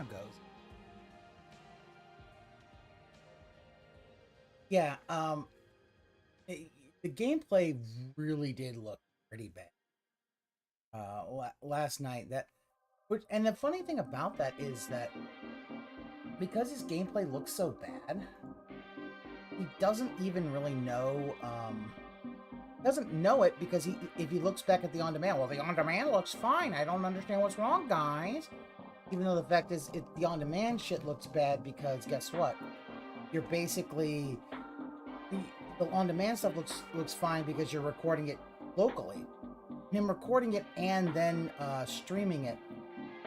how it goes. Yeah, the gameplay really did look pretty bad. Last night, and the funny thing about that is that because his gameplay looks so bad, he doesn't even really know, doesn't know it because if he looks back at the on-demand, well, the on-demand looks fine. I don't understand what's wrong, guys. Even though the fact is, the on-demand shit looks bad because guess what? You're basically the on-demand stuff looks fine because you're recording it locally. Him recording it and then streaming it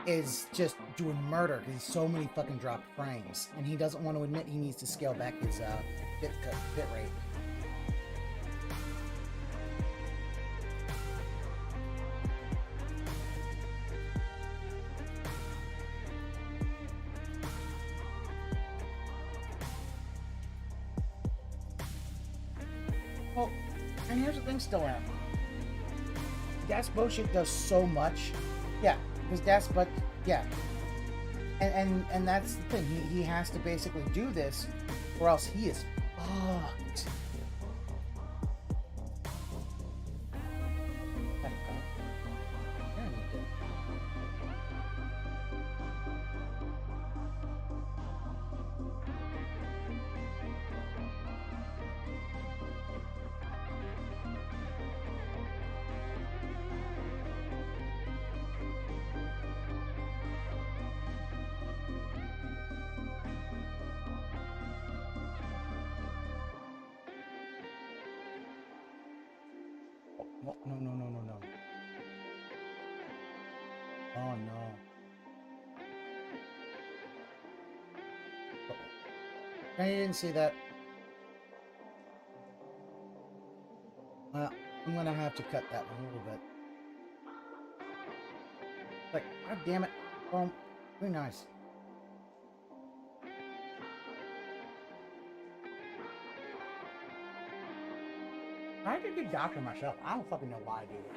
is just doing murder because he's so many fucking dropped frames, and he doesn't want to admit he needs to scale back his bit rate. Well, and here's the thing still out. Das Bullshit does so much. Yeah, because yeah. And that's the thing. He has to basically do this or else he is fucked. No. Oh, no. I didn't see that. Well, I'm gonna have to cut that one a little bit. Like, god damn it. Oh, very nice. I could get doctor myself. I don't fucking know why I do it.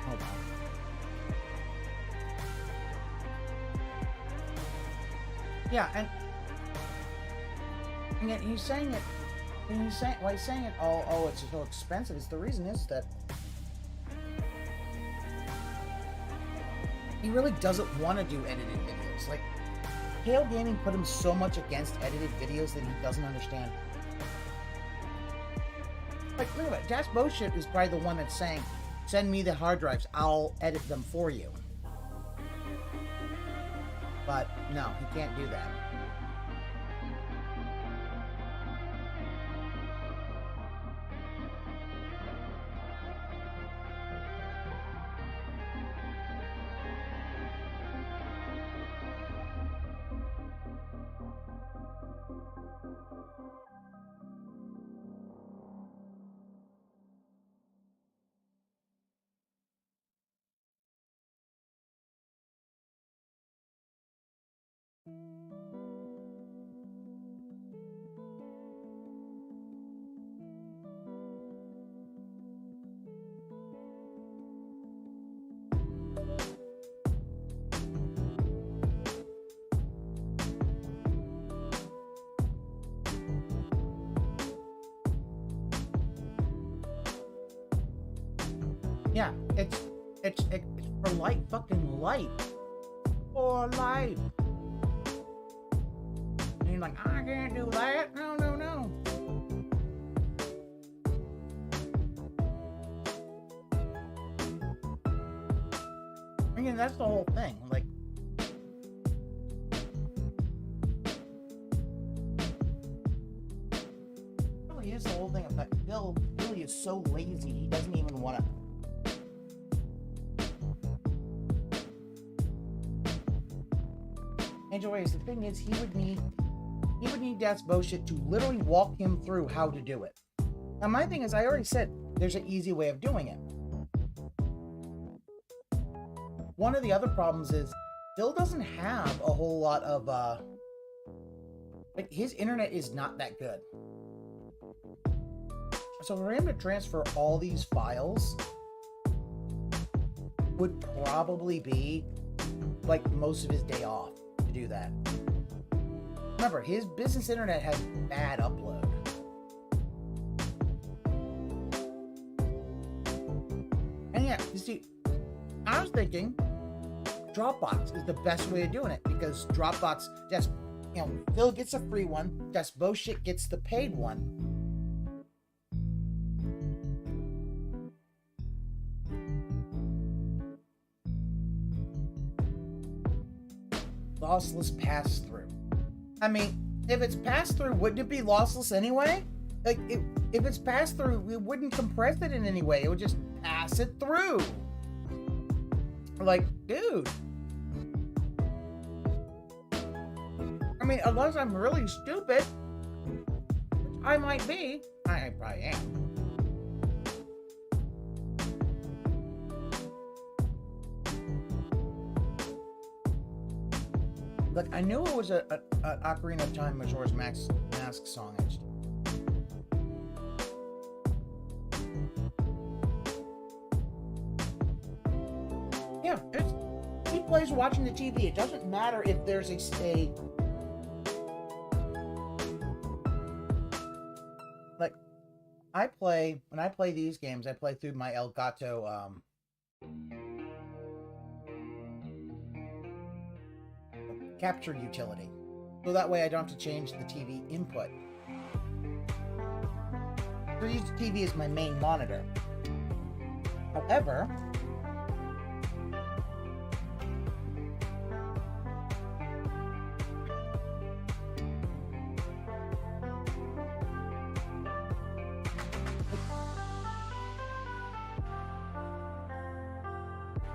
Hold on. Yeah, and yet he's saying it. And he's saying it. Oh, it's so expensive. It's the reason is that he really doesn't want to do edited videos. Like, Hale Gaming put him so much against edited videos that he doesn't understand. Like, look at it. Das Bullshit is probably the one that's saying, send me the hard drives, I'll edit them for you. But, no, he can't do that. Yeah, it's for light, fucking light. For life. And you're like, I can't do that. No. Again, that's the whole thing. Like, really is the whole thing. But Bill really is so lazy. He doesn't even want to. Anyways, the thing is, he would need Das Bullshit to literally walk him through how to do it. Now, my thing is, I already said there's an easy way of doing it. One of the other problems is Bill doesn't have a whole lot of like, his internet is not that good. So for him to transfer all these files, would probably be like most of his day off to do that. Remember, his business internet has bad upload. And yeah, you see, I was thinking Dropbox is the best way of doing it, because Dropbox just, you know, Phil gets a free one, just Bullshit gets the paid one. Lossless pass-through. I mean, if it's pass-through, wouldn't it be lossless anyway? Like, if it's pass-through, we wouldn't compress it in any way. It would just pass it through. Like, dude. I mean, unless I'm really stupid, which I might be. I probably am. Look, I knew it was an Ocarina of Time Majora's Mask song. Yeah, he plays watching the TV. It doesn't matter if there's a like, when I play these games, I play through my Elgato capture utility, so that way I don't have to change the TV input. So I use the TV as my main monitor. However,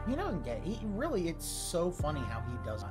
he doesn't get it. He really, it's so funny how he does it.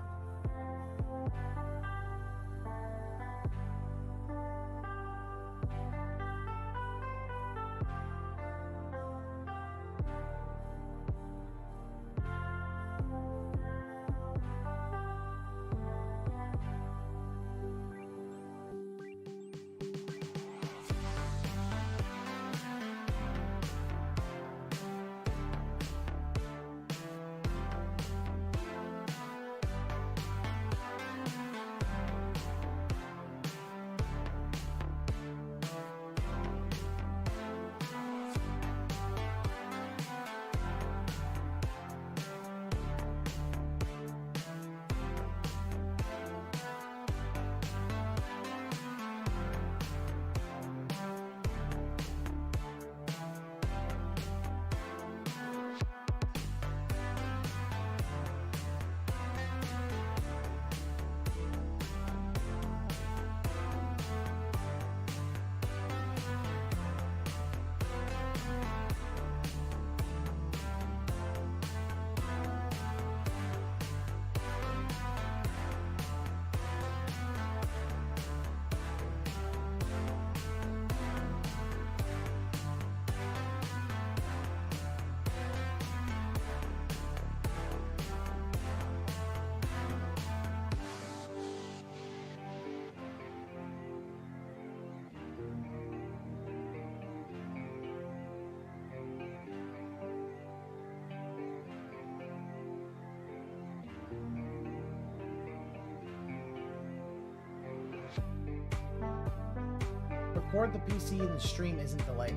Record the PC and the stream isn't delayed.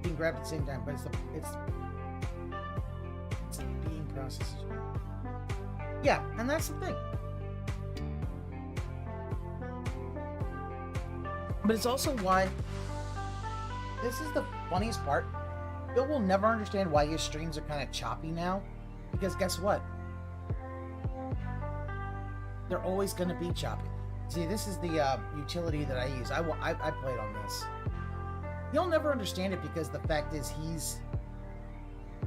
Being grabbed at the same time, but it's being processed. Yeah, and that's the thing. But it's also why, this is the funniest part. Bill will never understand why his streams are kind of choppy now, because guess what? They're always going to be choppy. See, this is the utility that I use. I played on this. He'll never understand it because the fact is he's...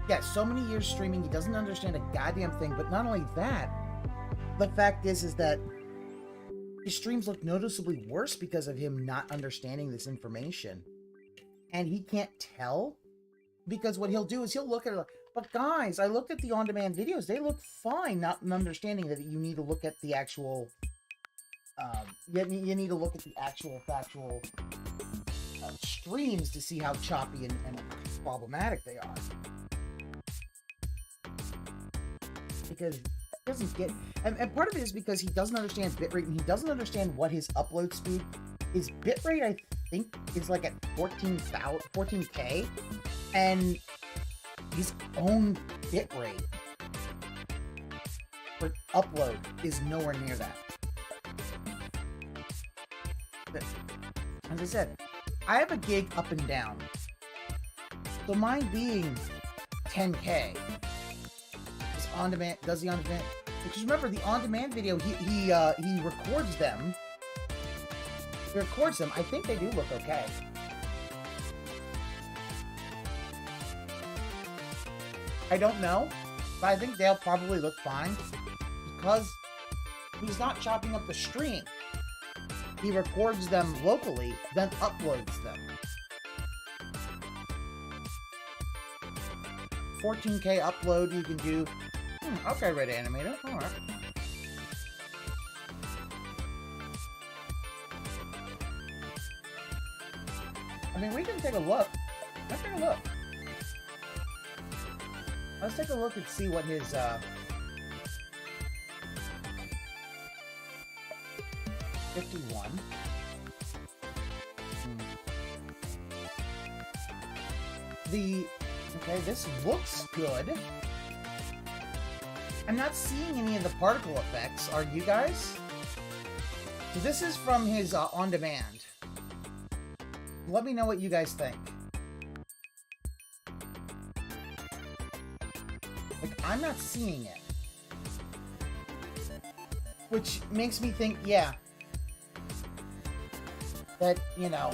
Yeah, so many years streaming, he doesn't understand a goddamn thing. But not only that, the fact is that his streams look noticeably worse because of him not understanding this information. And he can't tell. Because what he'll do is he'll look at it like, but guys, I looked at the on-demand videos. They look fine, not understanding that you need to look at the actual... you need to look at the actual factual streams to see how choppy and problematic they are. because he doesn't get, and part of it is because he doesn't understand bitrate, and he doesn't understand what his upload speed. His bitrate, I think, is like at 14K, and his own bitrate for upload is nowhere near that. But, as I said, I have a gig up and down. So mine being 10K is on demand, does the on demand. Because remember, the on demand video, he records them. He records them. I think they do look okay. I don't know, but I think they'll probably look fine because he's not chopping up the stream. He records them locally, then uploads them. 14K upload you can do. Okay, Red Animator. Alright. I mean, we can take a look. Let's take a look. Let's take a look and see what his, 51. Okay, this looks good. I'm not seeing any of the particle effects. Are you guys? So this is from his on-demand. Let me know what you guys think. Like, I'm not seeing it. Which makes me think, yeah, that, you know,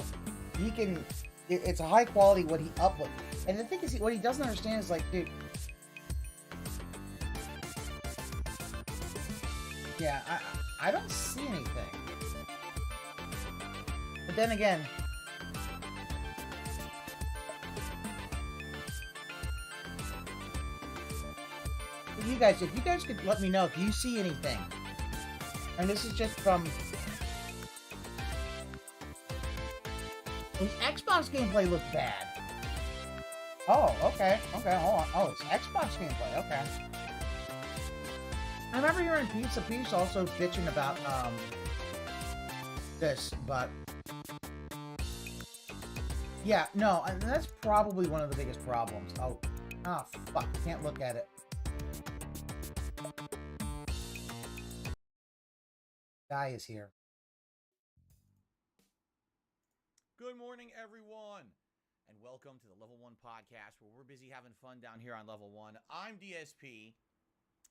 he can, it's a high quality what he uploads. And the thing is, what he doesn't understand is, like, dude, yeah, I don't see anything. But then again, if you guys could let me know if you see anything. And this is just from his Xbox gameplay looked bad. Oh, okay, hold on. Oh, it's Xbox gameplay, okay. I remember hearing Pizza Peace also bitching about, this, but yeah, no, and that's probably one of the biggest problems. Oh, fuck, can't look at it. Guy is here. Good morning, everyone, and welcome to the Level 1 podcast, where we're busy having fun down here on Level 1. I'm DSP.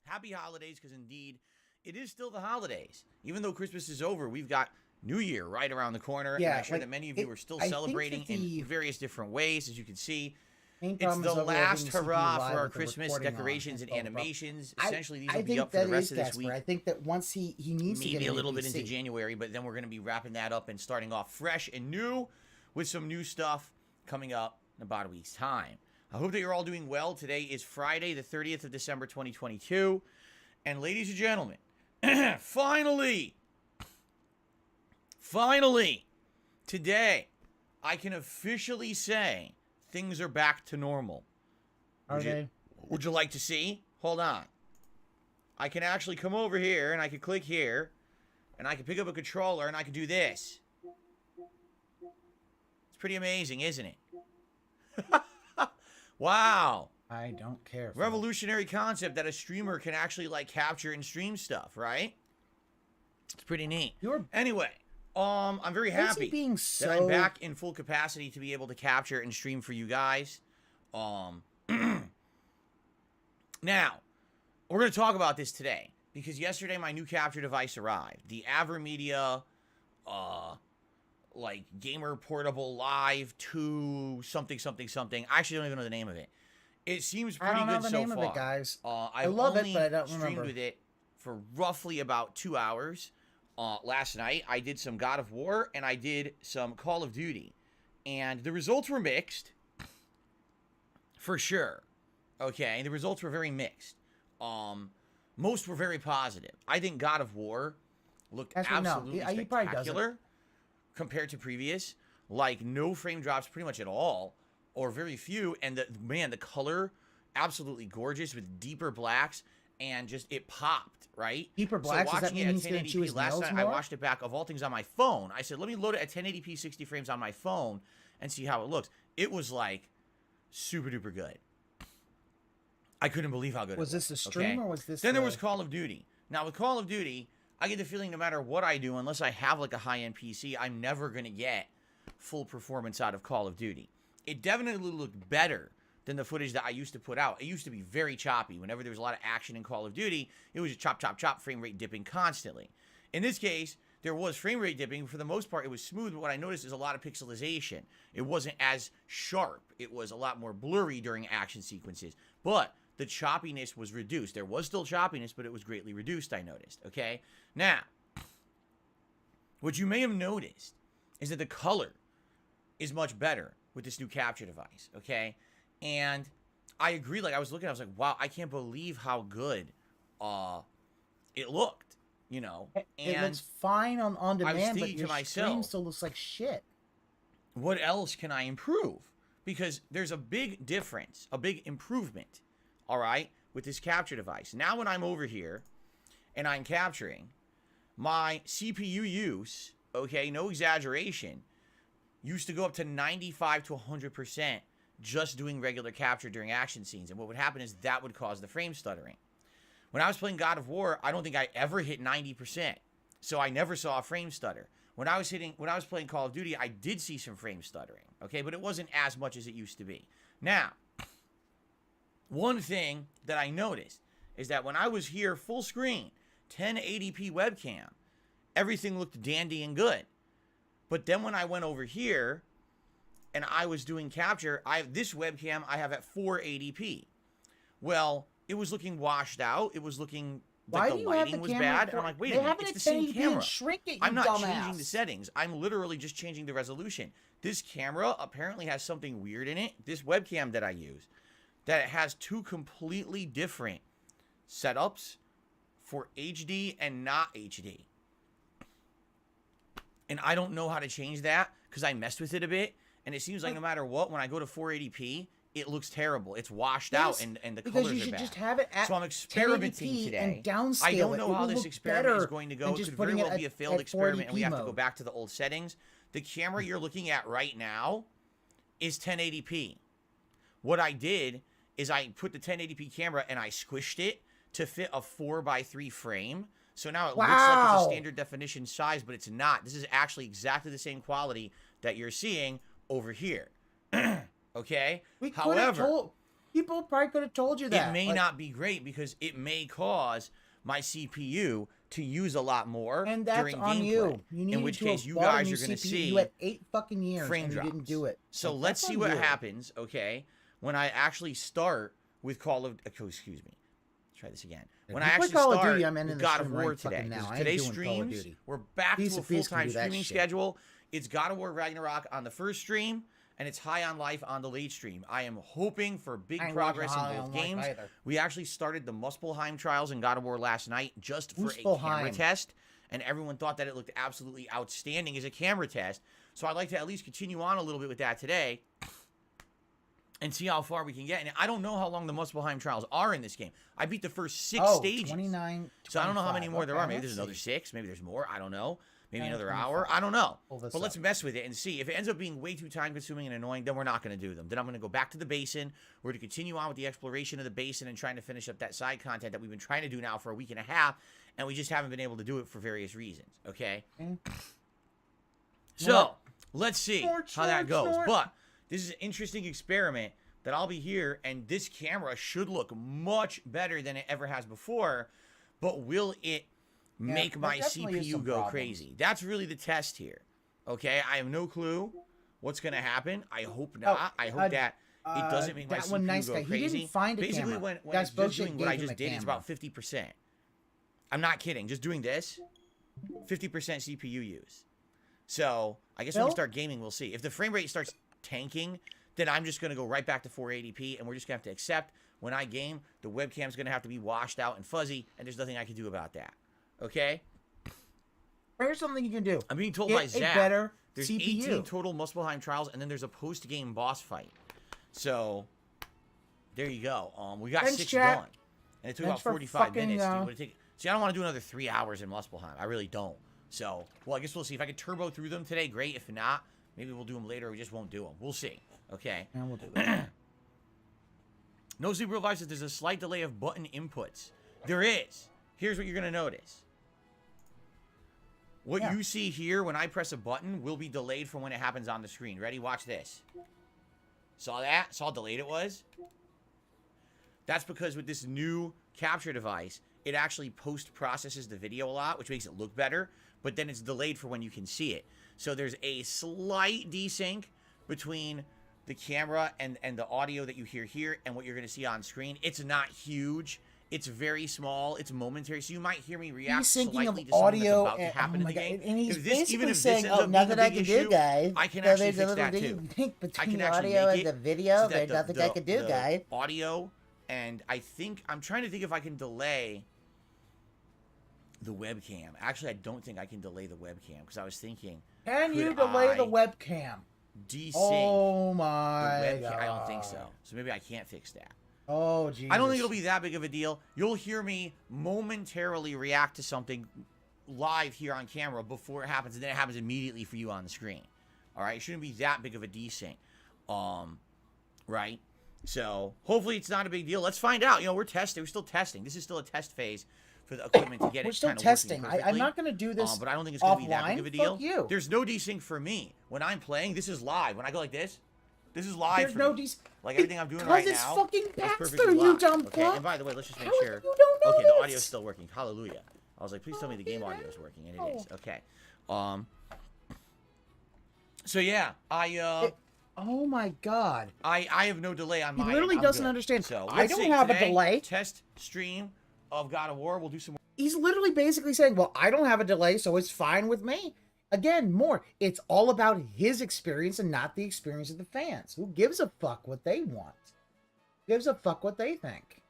Happy holidays, because indeed, it is still the holidays. Even though Christmas is over, we've got New Year right around the corner, yeah, and I'm sure that many of you are still celebrating in various different ways, as you can see. It's the last hurrah for our Christmas decorations and animations. Essentially, these will be up for the rest of this week. I think that once he needs to get maybe a little bit into January, but then we're going to be wrapping that up and starting off fresh and new with some new stuff coming up in about a week's time. I hope that you're all doing well. Today is Friday, the 30th of December, 2022. And ladies and gentlemen, finally, today, I can officially say things are back to normal. Would you like to see? Hold on. I can actually come over here, and I can click here, and I can pick up a controller, and I can do this. It's pretty amazing, isn't it? Wow. I don't care. Revolutionary concept that a streamer can actually, like, capture and stream stuff, right? It's pretty neat. Anyway, I'm very happy that I'm back in full capacity to be able to capture and stream for you guys. Now, we're going to talk about this today, because yesterday my new capture device arrived. The AverMedia, like, Gamer Portable Live 2 something. I actually don't even know the name of it. It seems pretty good so far. I don't know the name of it, guys. I love it, but I don't remember. Streamed with it for roughly about 2 hours. Last night, I did some God of War, and I did some Call of Duty. And the results were mixed. For sure. Okay, the results were very mixed. Most were very positive. I think God of War looked absolutely spectacular compared to previous. Like, no frame drops pretty much at all, or very few. And, the color, absolutely gorgeous with deeper blacks and just it popped, right? Deeper black, so does that watching mean it he's at going to chew 1080p his last nails night, more? I watched it back of all things on my phone. I said, let me load it at 1080p 60 frames on my phone and see how it looks. It was like super duper good. I couldn't believe how good was it was. Was this a stream or was this Then there was Call of Duty. Now with Call of Duty, I get the feeling no matter what I do, unless I have like a high-end PC, I'm never going to get full performance out of Call of Duty. It definitely looked better than the footage that I used to put out. It used to be very choppy. Whenever there was a lot of action in Call of Duty, it was just chop, chop, chop, frame rate dipping constantly. In this case, there was frame rate dipping. For the most part, it was smooth, but what I noticed is a lot of pixelization. It wasn't as sharp. It was a lot more blurry during action sequences. But the choppiness was reduced. There was still choppiness, but it was greatly reduced, I noticed, okay? Now, what you may have noticed is that the color is much better with this new capture device, okay? And I agree, like, I was looking, I was like, wow, I can't believe how good it looked, you know? And it looks fine on demand, but your stream myself, still looks like shit. What else can I improve? Because there's a big difference, a big improvement, all right, with this capture device. Now when I'm over here and I'm capturing, my CPU use, okay, no exaggeration, used to go up to 95 to 100% just doing regular capture during action scenes. And what would happen is that would cause the frame stuttering. When I was playing God of War, I don't think I ever hit 90%. So I never saw a frame stutter. When I was playing Call of Duty, I did see some frame stuttering, okay? But it wasn't as much as it used to be. Now, one thing that I noticed is that when I was here full screen, 1080p webcam, everything looked dandy and good. But then when I went over here and I was doing capture, this webcam I have at 480p. Well, it was looking washed out. It was looking like the lighting was bad. And I'm like, wait a minute, it's the same camera. I'm not changing the settings. I'm literally just changing the resolution. This camera apparently has something weird in it. This webcam that I use, that it has two completely different setups for HD and not HD. And I don't know how to change that because I messed with it a bit. And it seems like no matter what, when I go to 480p, it looks terrible. It's washed out and the colors are bad. Because you should just have it at so I'm experimenting today. And downscale I don't know it. how this experiment is going to go. It could very well be a failed experiment and we have to go back to the old settings. The camera you're looking at right now is 1080p. What I did is I put the 1080p camera and I squished it to fit a 4:3 frame. So now it looks like it's a standard definition size, but it's not. This is actually exactly the same quality that you're seeing over here. Okay? However, people probably could have told you that. It may not be great because it may cause my CPU to use a lot more and that's during on gameplay. You in which case you guys are going to see you had 8 fucking years frame and drops. You didn't do it. So let's see what happens, okay, when I actually start with excuse me. Try this again. When I actually start with God of War today. Today's streams, we're back to a full-time streaming schedule. It's God of War Ragnarok on the first stream, and it's High on Life on the late stream. I am hoping for big progress in both games. We actually started the Muspelheim trials in God of War last night just for a camera test, and everyone thought that it looked absolutely outstanding as a camera test. So I'd like to at least continue on a little bit with that today and see how far we can get. And I don't know how long the Muspelheim trials are in this game. I beat the first 6 stages. 29, so I don't know how many more there are. Maybe there's another 6. Maybe there's more. I don't know. Maybe another hour. I don't know. But let's mess with it and see. If it ends up being way too time-consuming and annoying, then we're not going to do them. Then I'm going to go back to the basin. We're going to continue on with the exploration of the basin and trying to finish up that side content that we've been trying to do now for a week and a half, and we just haven't been able to do it for various reasons, okay? So, let's see how that goes. But this is an interesting experiment that I'll be here, and this camera should look much better than it ever has before, but will it make my CPU go crazy? That's really the test here, okay? I have no clue what's going to happen. I hope not. I hope that it doesn't make my CPU go crazy. He didn't find a Basically, camera. when it's just doing what I just did, it's about 50%. I'm not kidding. Just doing this, 50% CPU use. So, I guess when we start gaming, we'll see. If the frame rate starts tanking, then I'm just going to go right back to 480p, and we're just going to have to accept when I game, the webcam's going to have to be washed out and fuzzy, and there's nothing I can do about that. Okay? Here's something you can do. I'm being told by Zach, there's 18 total Muspelheim trials, and then there's a post-game boss fight. So, there you go. We got 6 done. And it took about 45 minutes. Dude. See, I don't want to do another 3 hours in Muspelheim. I really don't. So, well, I guess we'll see. If I can turbo through them today, great. If not, maybe we'll do them later or we just won't do them. We'll see. Okay? And we'll do that. No Sleep Real Life says there's a slight delay of button inputs. There is. Here's what you're going to notice. What you see here when I press a button will be delayed from when it happens on the screen. Ready? Watch this. Saw that? Saw how delayed it was? That's because with this new capture device, it actually post-processes the video a lot, which makes it look better, but then it's delayed for when you can see it. So there's a slight desync between the camera and the audio that you hear here and what you're going to see on screen. It's not huge. It's very small. It's momentary. So you might hear me react slightly to something that's about to happen in the game. And he's Even if saying, this ends up nothing being a I big can do, issue, guys. I can actually fix that too. Between the audio and the video, there's nothing I can do, the guys. Audio, and I'm trying to think if I can delay the webcam. Actually, I don't think I can delay the webcam because I was thinking, can you delay the webcam? Desync. Oh my God. I don't think so. So maybe I can't fix that. Oh, Jesus. I don't think it'll be that big of a deal. You'll hear me momentarily react to something live here on camera before it happens, and then it happens immediately for you on the screen. All right? It shouldn't be that big of a desync. Right? So, hopefully it's not a big deal. Let's find out. You know, we're testing. We're still testing. This is still a test phase for the equipment to get it. We're still testing. I'm not going to do this but I don't think it's going to be that big of a deal. Fuck you. There's no desync for me. When I'm playing, this is live. When I go like this is live. There's no desync. Like everything I'm doing right now. Because it's fucking Baxter, live. you dumb fuck. Okay, and by the way, let's just make sure. You don't know okay, this? the audio's still working. Hallelujah. I was like, please tell me the game audio is working, and it is. Okay. So yeah, oh my God. I have no delay on mine. He literally doesn't understand. So I don't have a delay. Test stream of God of War. We'll do some more. He's literally basically saying, well, I don't have a delay, so it's fine with me. Again, it's all about his experience and not the experience of the fans. Who gives a fuck what they want? Gives a fuck what they think.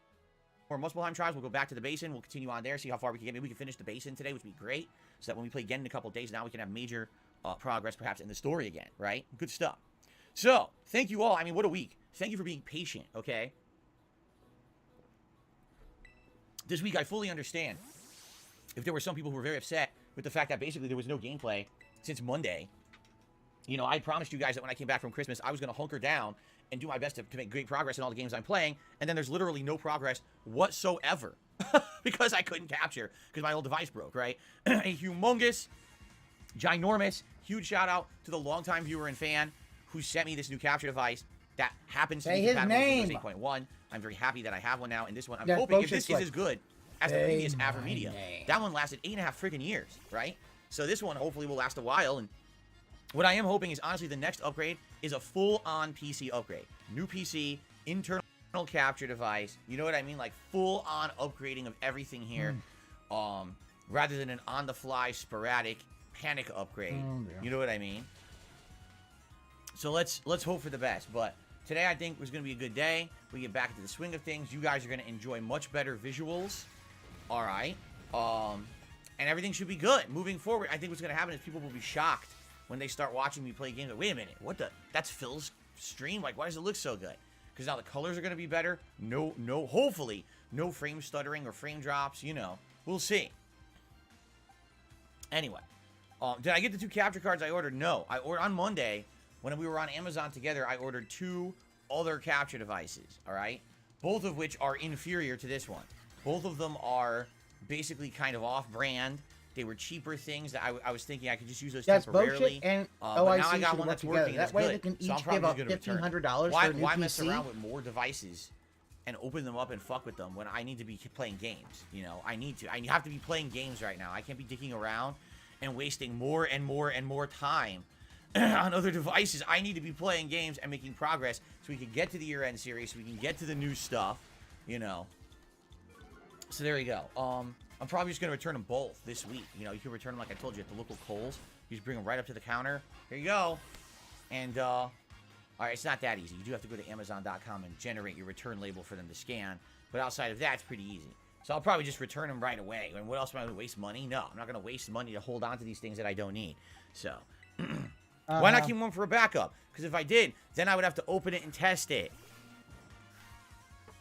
More Muspelheim tribes. We'll go back to the basin. We'll continue on there, see how far we can get. Maybe we can finish the basin today, which would be great, so that when we play again in a couple of days, now we can have major progress, perhaps, in the story again, right? Good stuff. So, thank you all. I mean, what a week. Thank you for being patient, okay? This week, I fully understand if there were some people who were very upset with the fact that basically there was no gameplay since Monday. You know, I promised you guys that when I came back from Christmas, I was going to hunker down and do my best to make great progress in all the games I'm playing, and then there's literally no progress whatsoever because I couldn't capture because my old device broke, right? A humongous, ginormous, huge shout out to the longtime viewer and fan who sent me this new capture device that happens to be compatible with 8.1. I'm very happy that I have one now, and this one, I'm hoping if this is as good as the previous AverMedia. That one lasted 8.5 freaking years, right? So this one hopefully will last a while, and what I am hoping is, honestly, the next upgrade is a full-on PC upgrade. New PC, internal capture device, you know what I mean? Like, full-on upgrading of everything here, rather than an on-the-fly, sporadic panic upgrade. You know what I mean? So let's hope for the best, but today I think was going to be a good day. We get back into the swing of things. You guys are going to enjoy much better visuals. All right. And everything should be good. Moving forward, I think what's going to happen is people will be shocked when they start watching me play games. Like, wait a minute, that's Phil's stream? Like, why does it look so good? Because now the colors are going to be better. Hopefully, no frame stuttering or frame drops, you know. We'll see. Anyway, did I get the 2 capture cards I ordered? No. I ordered on Monday, when we were on Amazon together, I ordered 2 other capture devices, all right? Both of which are inferior to this one. Both of them are basically kind of off-brand. They were cheaper things that I was thinking I could just use those temporarily. And but now I got one that's working. That way they can each give up $1,500 for a new Why PC? mess around with more devices and open them up and fuck with them when I need to be playing games? You know, I have to be playing games right now. I can't be dicking around and wasting more and more and more time on other devices. I need to be playing games and making progress so we can get to the year-end series, so we can get to the new stuff, you know. So there you go. I'm probably just going to return them both this week. You know, you can return them like I told you at the local Kohl's. You just bring them right up to the counter. Here you go. And, all right, it's not that easy. You do have to go to Amazon.com and generate your return label for them to scan. But outside of that, it's pretty easy. So I'll probably just return them right away. And what else am I going to waste money? No, I'm not going to waste money to hold on to these things that I don't need. So, why not keep one for a backup? Because if I did, then I would have to open it and test it.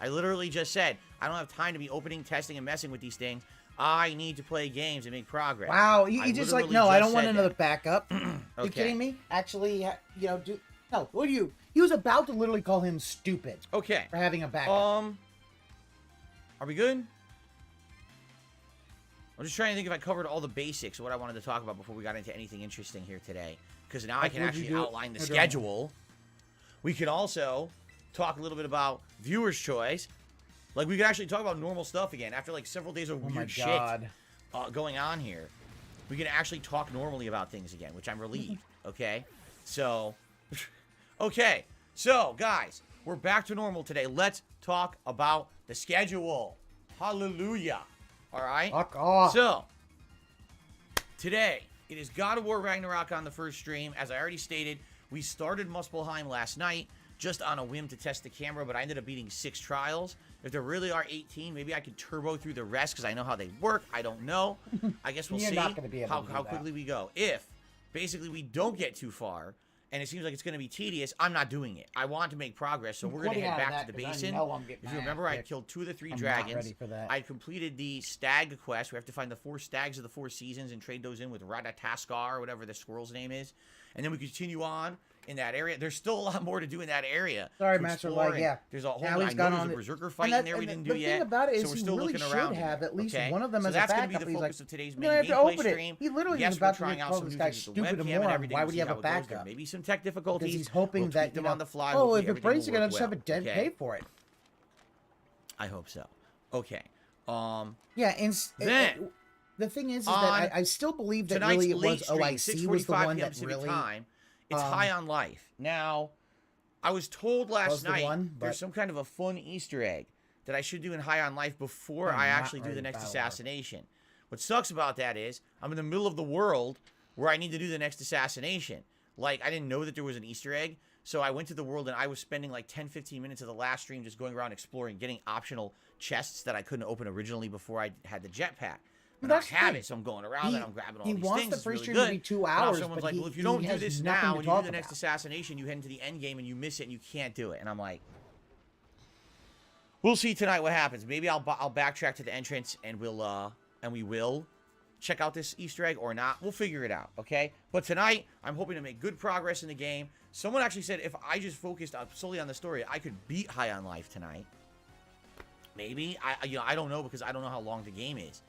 I literally just said, I don't have time to be opening, testing, and messing with these things. I need to play games and make progress. Wow, you just like, no, I don't want another backup. Okay. You kidding me? Actually, you know, no, what are you? He was about to literally call him stupid. Okay. For having a backup. Are we good? I'm just trying to think if I covered all the basics of what I wanted to talk about before we got into anything interesting here today. Because now I can actually outline the schedule. We could also talk a little bit about viewer's choice. Like, we could actually talk about normal stuff again. After, like, several days of weird shit going on here. We can actually talk normally about things again, which I'm relieved. Okay? So, okay. So, guys, we're back to normal today. Let's talk about the schedule. Hallelujah. All right? Fuck off. So, today, it is God of War Ragnarok on the first stream. As I already stated, we started Muspelheim last night just on a whim to test the camera, but I ended up beating 6 trials. If there really are 18, maybe I could turbo through the rest because I know how they work. I don't know. I guess we'll see how quickly we go. If, basically, we don't get too far, and it seems like it's going to be tedious, I'm not doing it. I want to make progress, so we're going to head back to the basin. If you remember, I killed 2 of the 3 dragons. I completed the stag quest. We have to find the 4 stags of the 4 seasons and trade those in with Radataskar, or whatever the squirrel's name is. And then we continue on in that area. There's still a lot more to do in that area. Sorry, Master Light, yeah. There's a whole I know there's a berserker fight in there we didn't do yet. The thing about it is so we're still really looking around. Have at least one of them so as that's a backup. Going to be the focus of today's main gameplay stream. He literally yes, is about trying to out some this new guy things with the stupid webcam moron. and everything. Why would he have a There backup? maybe some tech difficulties. Because he's hoping that, them on the fly. Oh, if it breaks, you're going to just have a dead pay for it. I hope so. Okay. Yeah, and then the thing is that I still believe that really it was OIC was the one that really... It's High on Life. Now, I was told last night there's some kind of a fun Easter egg that I should do in High on Life before I actually do the next assassination. What sucks about that is I'm in the middle of the world where I need to do the next assassination. Like, I didn't know that there was an Easter egg, so I went to the world and I was spending like 10-15 minutes of the last stream just going around exploring, getting optional chests that I couldn't open originally before I had the jetpack. I have it, so I'm going around and I'm grabbing all these things. He wants the first stream to be 2 hours, someone's like, well, if you don't do this now and you do the next assassination, you head into the end game and you miss it and you can't do it. And I'm like, we'll see tonight what happens. Maybe I'll backtrack to the entrance and we will check out this Easter egg or not. We'll figure it out, okay? But tonight, I'm hoping to make good progress in the game. Someone actually said if I just focused solely on the story, I could beat High on Life tonight. Maybe. I don't know because I don't know how long the game is.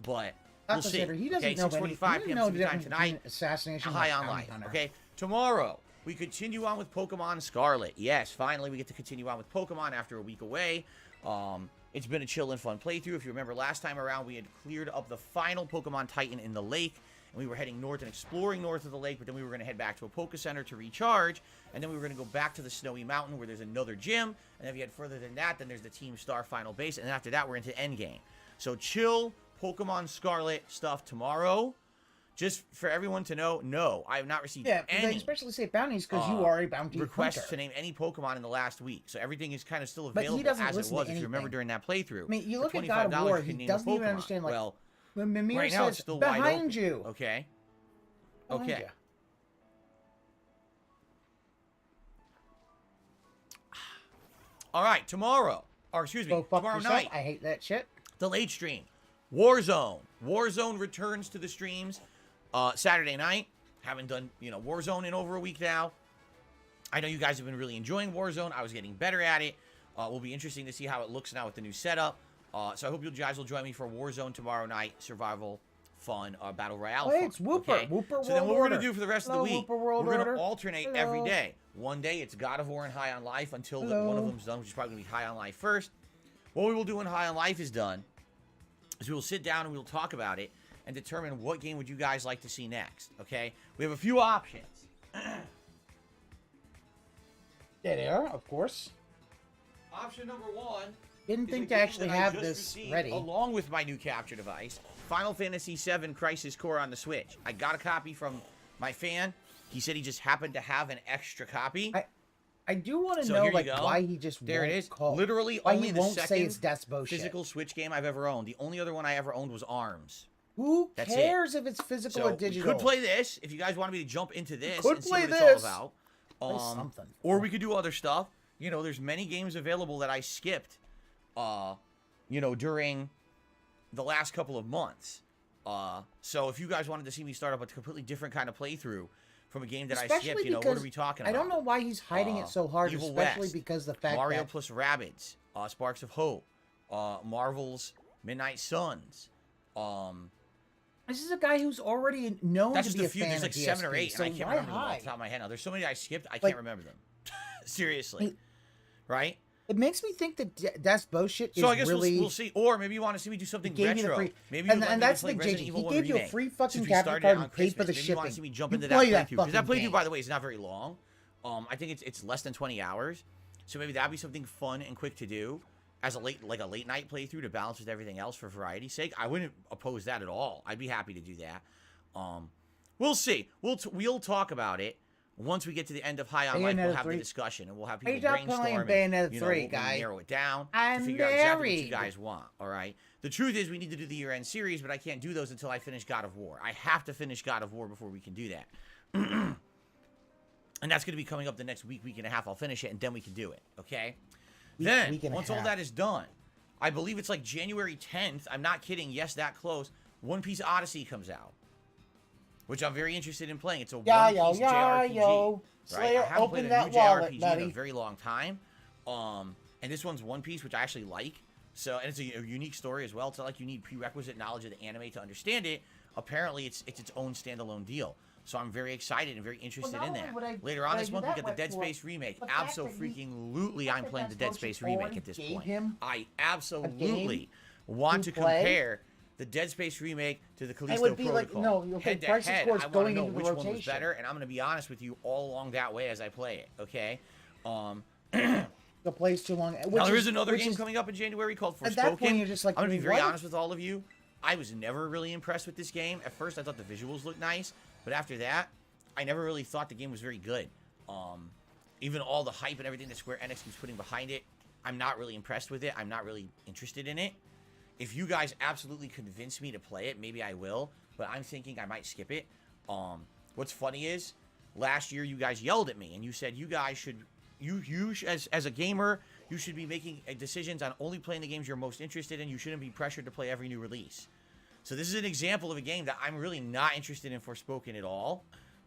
But we'll see. He doesn't okay, know 6:45 p.m. Pacific time tonight. Assassination High on Life. Okay, tomorrow we continue on with Pokemon Scarlet. Yes, finally we get to continue on with Pokemon after a week away. It's been a chill and fun playthrough. If you remember last time around, we had cleared up the final Pokemon Titan in the lake, and we were heading north and exploring north of the lake. But then we were going to head back to a Poke Center to recharge, and then we were going to go back to the Snowy Mountain where there's another gym. And then if you head further than that, then there's the Team Star final base, and then after that we're into Endgame. So chill Pokemon Scarlet stuff tomorrow. Just for everyone to know, no, I have not received any especially say bounties because you are a bounty requests to name any Pokemon in the last week. So everything is kind of still available as it was if you remember during that playthrough. I mean, you look at God of War, he doesn't even understand, like, well, when Mimir right now it's still behind wide open. You. Okay. Behind okay. You. All right, tomorrow, or excuse me, tomorrow night. I hate that shit. The late stream. Warzone. Warzone returns to the streams Saturday night. Haven't done, Warzone in over a week now. I know you guys have been really enjoying Warzone. I was getting better at it. Will be interesting to see how it looks now with the new setup. So I hope you guys will join me for Warzone tomorrow night. Survival, fun, Battle Royale fun. It's Whooper. Okay? Whooper so then what we're going to do for the rest of the week, we're going to alternate every day. One day it's God of War and High on Life until one of them's done, which is probably going to be High on Life first. What we will do when High on Life is done is we will sit down and we will talk about it and determine what game would you guys like to see next, okay? We have a few options. There, of course. Option number 1. Didn't think to actually have this ready. Along with my new capture device, Final Fantasy VII Crisis Core on the Switch. I got a copy from my fan. He said he just happened to have an extra copy. I do want to know why he just there won't it is. Call. Literally why only he the won't second say it's Death's bullshit. physical Switch game I've ever owned. The only other one I ever owned was ARMS. Who cares if it's physical or digital? We could play this if you guys wanted me to jump into this and see what it's all about. Play something. Or we could do other stuff. you know, there's many games available that I skipped, you know, during the last couple of months. So if you guys wanted to see me start up a completely different kind of playthrough from a game that I skipped, you know, what are we talking about? I don't know why he's hiding it so hard, Evil especially West, because the fact Mario that plus Rabbids, Sparks of Hope, Marvel's Midnight Suns. This is a guy who's already known That's to just be a few. fan There's like of DSP, 7 or 8, so and I can't why remember them off hide? the top of my head now. There's so many I skipped, I Like, can't remember them. Seriously. Right? It makes me think that that's bullshit. So I guess really, we'll see. Or maybe you want to see me do something gave you the retro. free, Maybe and, you and that's the thing, Resident JJ. Evil He 1 gave you a remake. free Since fucking we capture started card on and paid for Christmas, the maybe you want to shipping. see me jump You into that play that playthrough. Because that fucking playthrough, game. by the way, is not very long. I think it's less than 20 hours. So maybe that'd be something fun and quick to do as a late night playthrough to balance with everything else for variety's sake. I wouldn't oppose that at all. I'd be happy to do that. We'll see. We'll talk about it once we get to the end of High on Life. We'll have the discussion and we'll have people brainstorm. Bayonetta 3, we'll guys. narrow it down. I'm figure out exactly what you married. guys want. All right. The truth is, we need to do the year-end series, but I can't do those until I finish God of War. I have to finish God of War before we can do that. And that's going to be coming up the next week and a half. I'll finish it, and then we can do it. Okay. Then once all that is done, I believe it's like January 10th. I'm not kidding. Yes, that close. One Piece Odyssey comes out, which I'm very interested in playing. It's a One Piece JRPG. Right? I haven't played a new JRPG in a very long time. And this one's One Piece, which I actually like. So, and it's a unique story as well. It's not like you need prerequisite knowledge of the anime to understand it. Apparently, it's its own standalone deal. So I'm very excited and very interested in that. Later on this month, we get the Dead Space remake. Absolutely, I'm playing the Dead Space remake at this point. I absolutely want to compare the Dead Space remake to the Callisto Protocol. Head to head, I want to know which one was better, and I'm going to be honest with you all along that way as I play it. Okay. The play's too long. Now there is another game coming up in January called Forspoken. At that point, you're just like, I'm going to be very honest with all of you. I was never really impressed with this game. At first, I thought the visuals looked nice, but after that, I never really thought the game was very good. Even all the hype and everything that Square Enix keeps putting behind it, I'm not really impressed with it. I'm not really interested in it. If you guys absolutely convince me to play it, maybe I will, but I'm thinking I might skip it. What's funny is, last year you guys yelled at me, and you said you guys should, as a gamer, you should be making decisions on only playing the games you're most interested in. You shouldn't be pressured to play every new release. So this is an example of a game that I'm really not interested in Forspoken at all.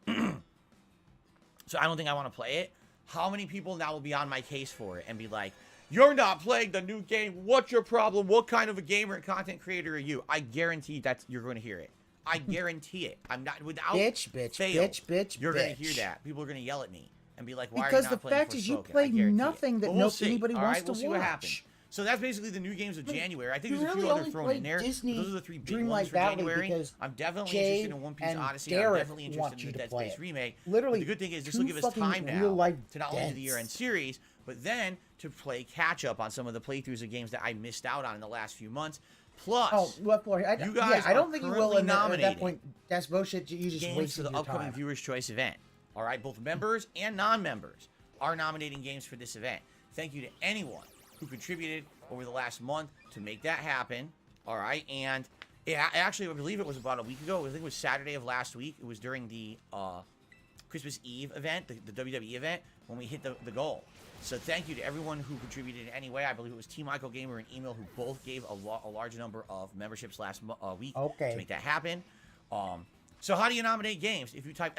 So I don't think I want to play it. How many people now will be on my case for it and be like, you're not playing the new game. What's your problem? What kind of a gamer and content creator are you? I guarantee that you're going to hear it. I guarantee it. I'm not, without fail, you're going to hear that. People are going to yell at me and be like, why are you not playing Forspoken? Because the fact is you play nothing that anybody wants to watch. We'll see what happens. So that's basically the new games of January. I think there's a few other thrown in there. Those are the 3 big ones for January. I'm definitely interested in One Piece Odyssey. I'm definitely interested in the Dead Space remake. Literally, but the good thing is this will give us time now to not only do the year-end series, but then to play catch-up on some of the playthroughs of games that I missed out on in the last few months. Plus, you guys I don't think you will at nominated that point. That's bullshit. You just games for the upcoming Viewers' Choice event. All right, both members and non-members are nominating games for this event. Thank you to anyone who contributed over the last month to make that happen. All right, and actually, I believe it was about a week ago. I think it was Saturday of last week. It was during the Christmas Eve event, the WWE event, when we hit the goal. So thank you to everyone who contributed in any way. I believe it was T. Michael Gamer and Email who both gave a large number of memberships last week to make that happen. So how do you nominate games? If you type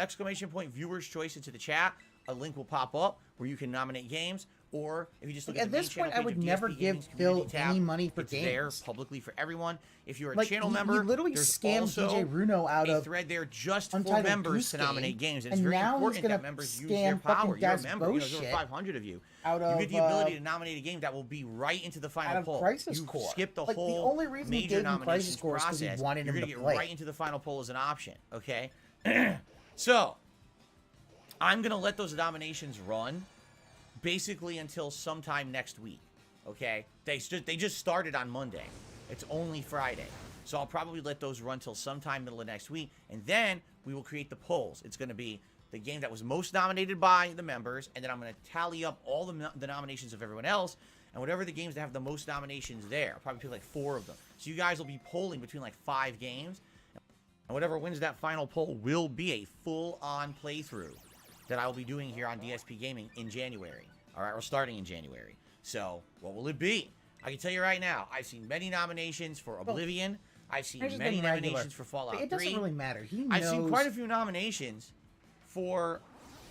!Viewers Choice into the chat, a link will pop up where you can nominate games. Or if you just look at the main channel page, I would never give Phil any money for games. It's there publicly for everyone. If you're a channel member, literally there's scammed also DJ Bruno out a of thread there just for Untitled members Goose to nominate Game, games. And it's and very now important he's that gonna members use their scam power. You're a fucking member. You know, there's over 500 of you. You get the ability to nominate a game that will be right into the final poll. You skip the whole the only reason major nominations process. You're going to get right into the final poll as an option. Okay? So, I'm going to let those nominations run basically until sometime next week. Okay? They just started on Monday. It's only Friday. So I'll probably let those run till sometime middle of next week. And then we will create the polls. It's going to be the game that was most nominated by the members. And then I'm going to tally up all the nominations of everyone else. And whatever the games that have the most nominations there. I'll probably pick like 4 of them. So you guys will be polling between like 5 games. And whatever wins that final poll will be a full-on playthrough that I will be doing here on DSP Gaming in January. All right, we're starting in January. So what will it be? I can tell you right now, I've seen many nominations for Oblivion. I've seen many nominations for Fallout 3. It doesn't really matter. He knows. I've seen quite a few nominations for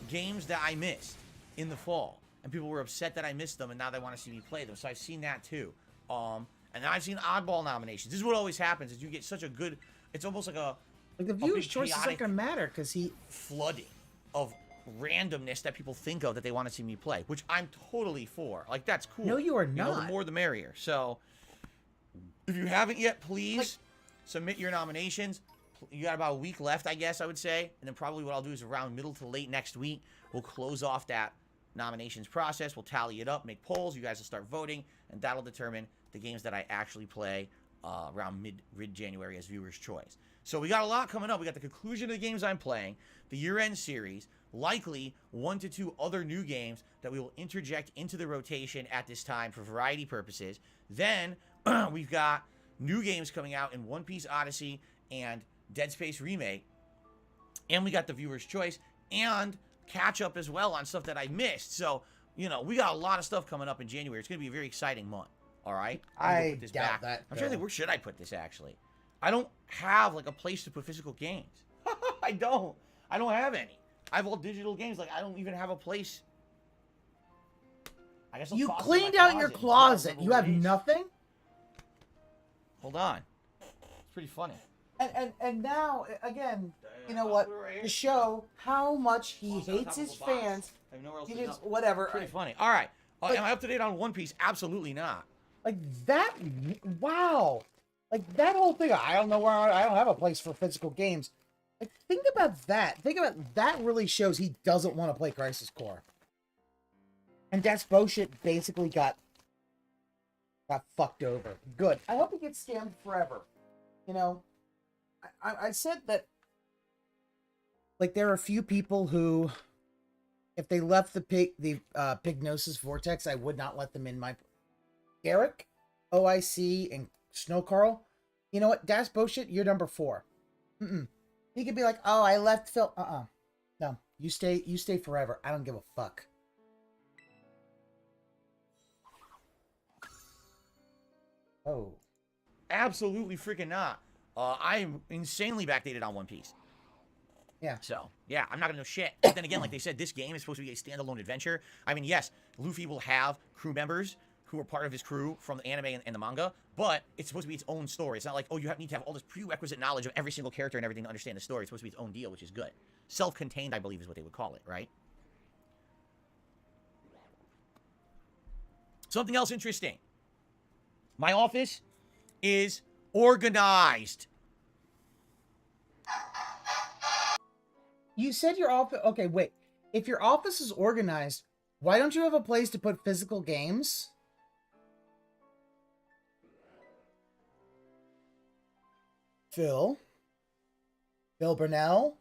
games that I missed in the fall. And people were upset that I missed them, and now they want to see me play them. So I've seen that too. And then I've seen oddball nominations. This is what always happens, is you get such a good... It's almost like a... Like, the viewer's choice is not going to matter, because he... flooding of randomness that people think of that they want to see me play, which I'm totally for. Like, that's cool. No, you are not. You know, the more the merrier. So, if you haven't yet, please submit your nominations. You got about a week left, I guess I would say. And then probably what I'll do is around middle to late next week, we'll close off that nominations process. We'll tally it up, make polls. You guys will start voting, and that'll determine the games that I actually play around mid-January as viewers' choice. So we got a lot coming up. We got the conclusion of the games I'm playing, the year-end series, likely 1 to 2 other new games that we will interject into the rotation at this time for variety purposes. Then we've got new games coming out in One Piece Odyssey and Dead Space Remake. And we got the viewer's choice and catch up as well on stuff that I missed. So, you know, we got a lot of stuff coming up in January. It's going to be a very exciting month. All right? I doubt that. I'm trying to think, where should I put this, actually? I don't have, like, a place to put physical games. I don't have any. I have all digital games. Like, I don't even have a place. I guess I'll you toss cleaned in my out your closet. You have nothing? Hold on. It's pretty funny. And now, again, you know what? To show how much he hates his fans. I have nowhere else He to just, go. whatever. Pretty funny. All right. Am I up to date on One Piece? Absolutely not. Like, that, wow. Like, that whole thing, I don't know where, I don't have a place for physical games. Like, think about that. Think about that really shows he doesn't want to play Crisis Core. And that's bullshit basically got fucked over. Good. I hope he gets scammed forever. You know, I said that, like, there are a few people who, if they left the Pygnosis Vortex, I would not let them in my... Eric, OIC, and Snow Carl, you know what? That's bullshit. You're number 4. He could be like, oh, I left Phil. No, you stay forever. I don't give a fuck. Oh. Absolutely freaking not. I'm insanely backdated on One Piece. Yeah. So, yeah, I'm not gonna know shit. But then again, like they said, this game is supposed to be a standalone adventure. I mean, yes, Luffy will have crew members who are part of his crew from the anime and the manga, but it's supposed to be its own story. It's not like, oh, you need to have all this prerequisite knowledge of every single character and everything to understand the story. It's supposed to be its own deal, which is good. Self-contained, I believe, is what they would call it, right? Something else interesting. My office is organized. You said your office... Okay, wait. If your office is organized, why don't you have a place to put physical games? Phil Burnell?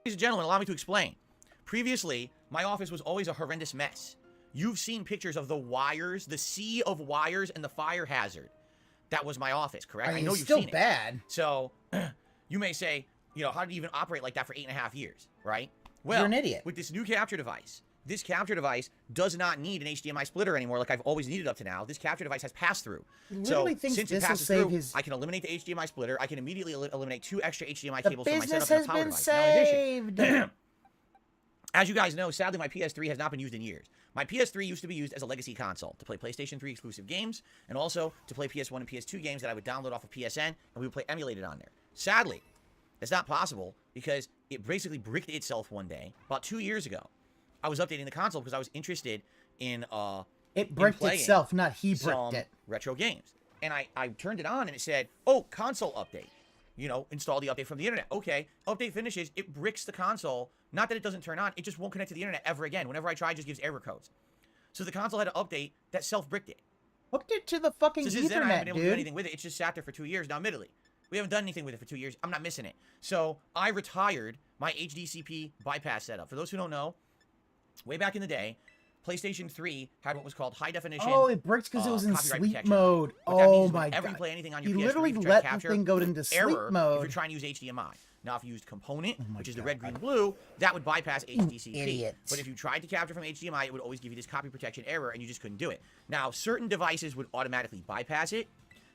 Ladies and gentlemen, allow me to explain. Previously, my office was always a horrendous mess. You've seen pictures of the wires, the sea of wires, and the fire hazard. That was my office, correct? I mean, know it's you've still seen bad. it. So, you may say, you know, how did you even operate like that for 8.5 years, right? Well, you're an idiot. With this new capture device, this capture device does not need an HDMI splitter anymore like I've always needed up to now. This capture device has pass-through. So, since it passes through, I can eliminate the HDMI splitter. I can immediately eliminate 2 extra HDMI cables from my setup and the power device. Now, in addition, as you guys know, sadly, my PS3 has not been used in years. My PS3 used to be used as a legacy console to play PlayStation 3 exclusive games and also to play PS1 and PS2 games that I would download off of PSN and we would play emulated on there. Sadly, it's not possible because it basically bricked itself one day about 2 years ago. I was updating the console because I was interested in it bricked itself, not he bricked it. Retro games. And I turned it on and it said, oh, console update. You know, install the update from the internet. Okay, update finishes, it bricks the console. Not that it doesn't turn on, it just won't connect to the internet ever again. Whenever I try, it just gives error codes. So the console had an update that self-bricked it. Hooked it to the fucking so since Ethernet, then, I haven't been able to do dude. anything with it. It's just sat there for 2 years. Now, admittedly, we haven't done anything with it for 2 years. I'm not missing it. So I retired my HDCP bypass setup. For those who don't know, way back in the day, PlayStation 3 had what was called high definition. Oh, it bricked because it was in copyright sleep protection. mode. What that means Oh is my whenever god! you play anything on your You PS3, literally you try to let the capture, thing go into sleep error mode. if you're trying to use HDMI. Now, if you used component, which is the red, green, blue, that would bypass HDCP. Idiot. But if you tried to capture from HDMI, it would always give you this copy protection error, and you just couldn't do it. Now, certain devices would automatically bypass it,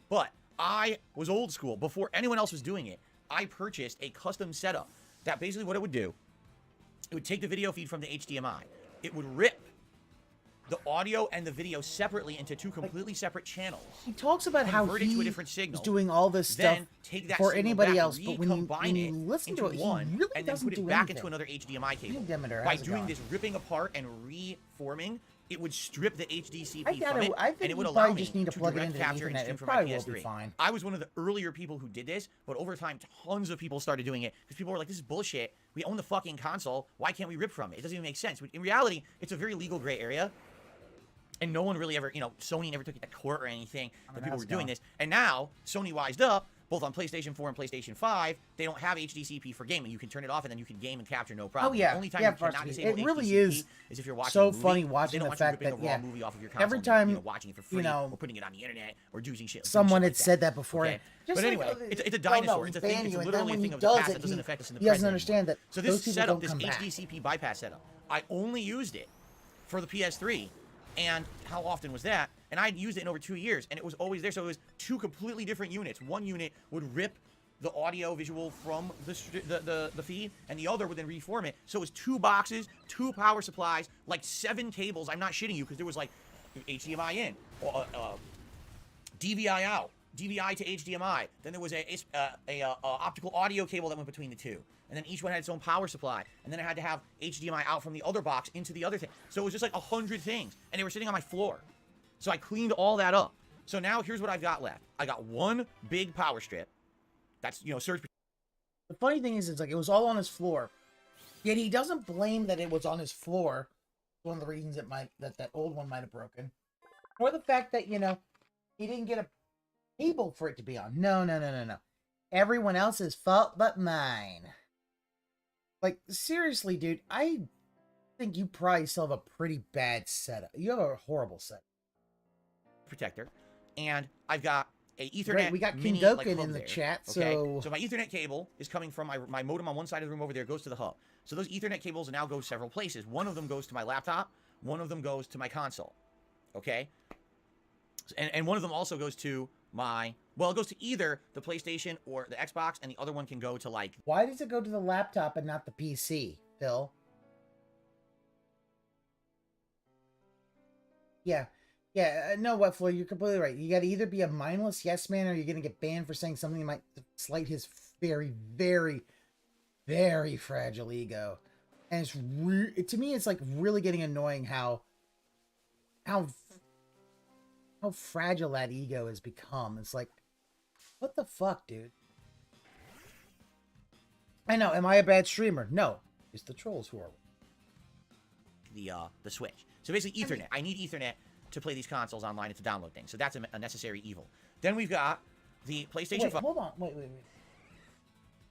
but I was old school. Before anyone else was doing it, I purchased a custom setup that basically what it would do, it would take the video feed from the HDMI. It would rip the audio and the video separately into two completely separate channels. He talks about how convert it to a he different signal, is doing all this stuff then take that for signal anybody back, else, but when you it listen to it, one, he really and then doesn't put do it back anything. into another HDMI cable. Demeter, By how's it doing going? this ripping apart and reforming, it would strip the HDCP I from it, I think and it would you allow probably me just need to to plug it direct into the capture and Ethernet. stream It from my probably will be PS3. fine. I was one of the earlier people who did this, but over time, tons of people started doing it because people were like, "This is bullshit. We own the fucking console. Why can't we rip from it? It doesn't even make sense." But in reality, it's a very legal gray area. And no one really ever, Sony never took it to court or anything that people were doing this. And now, Sony wised up, both on PlayStation 4 and PlayStation 5, they don't have HDCP for gaming. You can turn it off and then you can game and capture no problem. Oh, yeah. The only time Yeah, you cannot disable it really HDCP is if you're watching so a movie, funny 'cause watching they don't the want fact you ripping that, a raw movie off of your console every time, and, watching it for free or putting it on the internet or using shit. Someone doing had shit said like that before. Okay? Just But anyway, like, it's a dinosaur. It's a thing. It's literally a thing of the past that doesn't affect us in the present. He doesn't understand anymore. that. So those this people setup, don't this come back. HDCP bypass setup, I only used it for the PS3. And how often was that? And I'd used it in over 2 years, and it was always there. So it was two completely different units. One unit would rip the audio visual from the feed, and the other would then reform it. So it was 2 boxes, 2 power supplies, like 7 cables. I'm not shitting you, because there was like HDMI in, DVI out, DVI to HDMI. Then there was a optical audio cable that went between the two. And then each one had its own power supply. And then I had to have HDMI out from the other box into the other thing. So it was just like 100 things. And they were sitting on my floor. So I cleaned all that up. So now here's what I've got left. I got one big power strip. That's, surge. The funny thing is, it's like it was all on his floor. Yet he doesn't blame that it was on his floor. One of the reasons that old one might have broken. Or the fact that, he didn't get a cable for it to be on. No. Everyone else's fault but mine. Like, seriously, dude, I think you probably still have a pretty bad setup. You have a horrible setup. Protector. And I've got a Ethernet Great, we got mini, Kindoken like, in hub the there, chat, okay? so... So my Ethernet cable is coming from my modem on one side of the room over there, goes to the hub. So those Ethernet cables now go several places. One of them goes to my laptop. One of them goes to my console. Okay? And one of them also goes to my... Well, it goes to either the PlayStation or the Xbox, and the other one can go to, like... Why does it go to the laptop and not the PC, Phil? Yeah. No, what, Floyd, you're completely right. You gotta either be a mindless yes man, or you're gonna get banned for saying something that might slight his very, very, very fragile ego. And it's to me, it's like really getting annoying how fragile that ego has become. It's like, what the fuck, dude? I know. Am I a bad streamer? No. It's the trolls who are. The Switch. So basically Ethernet. I need Ethernet to play these consoles online and to download things. So that's a necessary evil. Then we've got the PlayStation 5. Hold on. Wait.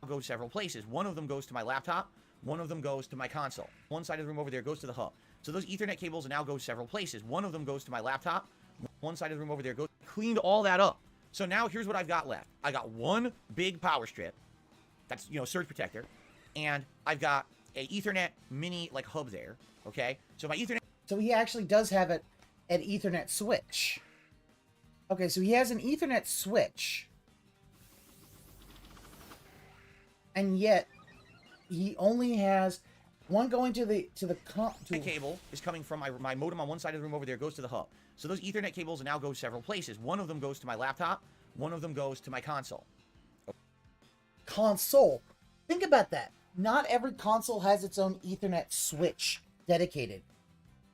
Go several places. One of them goes to my laptop. One of them goes to my console. One side of the room over there goes to the hub. So those Ethernet cables now go several places. One of them goes to my laptop. One side of the room over there goes... Cleaned all that up. So now here's what I've got left. I got one big power strip. That's, surge protector. And I've got a Ethernet mini, like, hub there. Okay? So my Ethernet... So he actually does have an Ethernet switch. Okay, so he has an Ethernet switch. And yet, he only has one going to the cable is coming from my modem on one side of the room over there, goes to the hub. So those Ethernet cables now go several places. One of them goes to my laptop. One of them goes to my console. Console. Think about that. Not every console has its own Ethernet switch dedicated.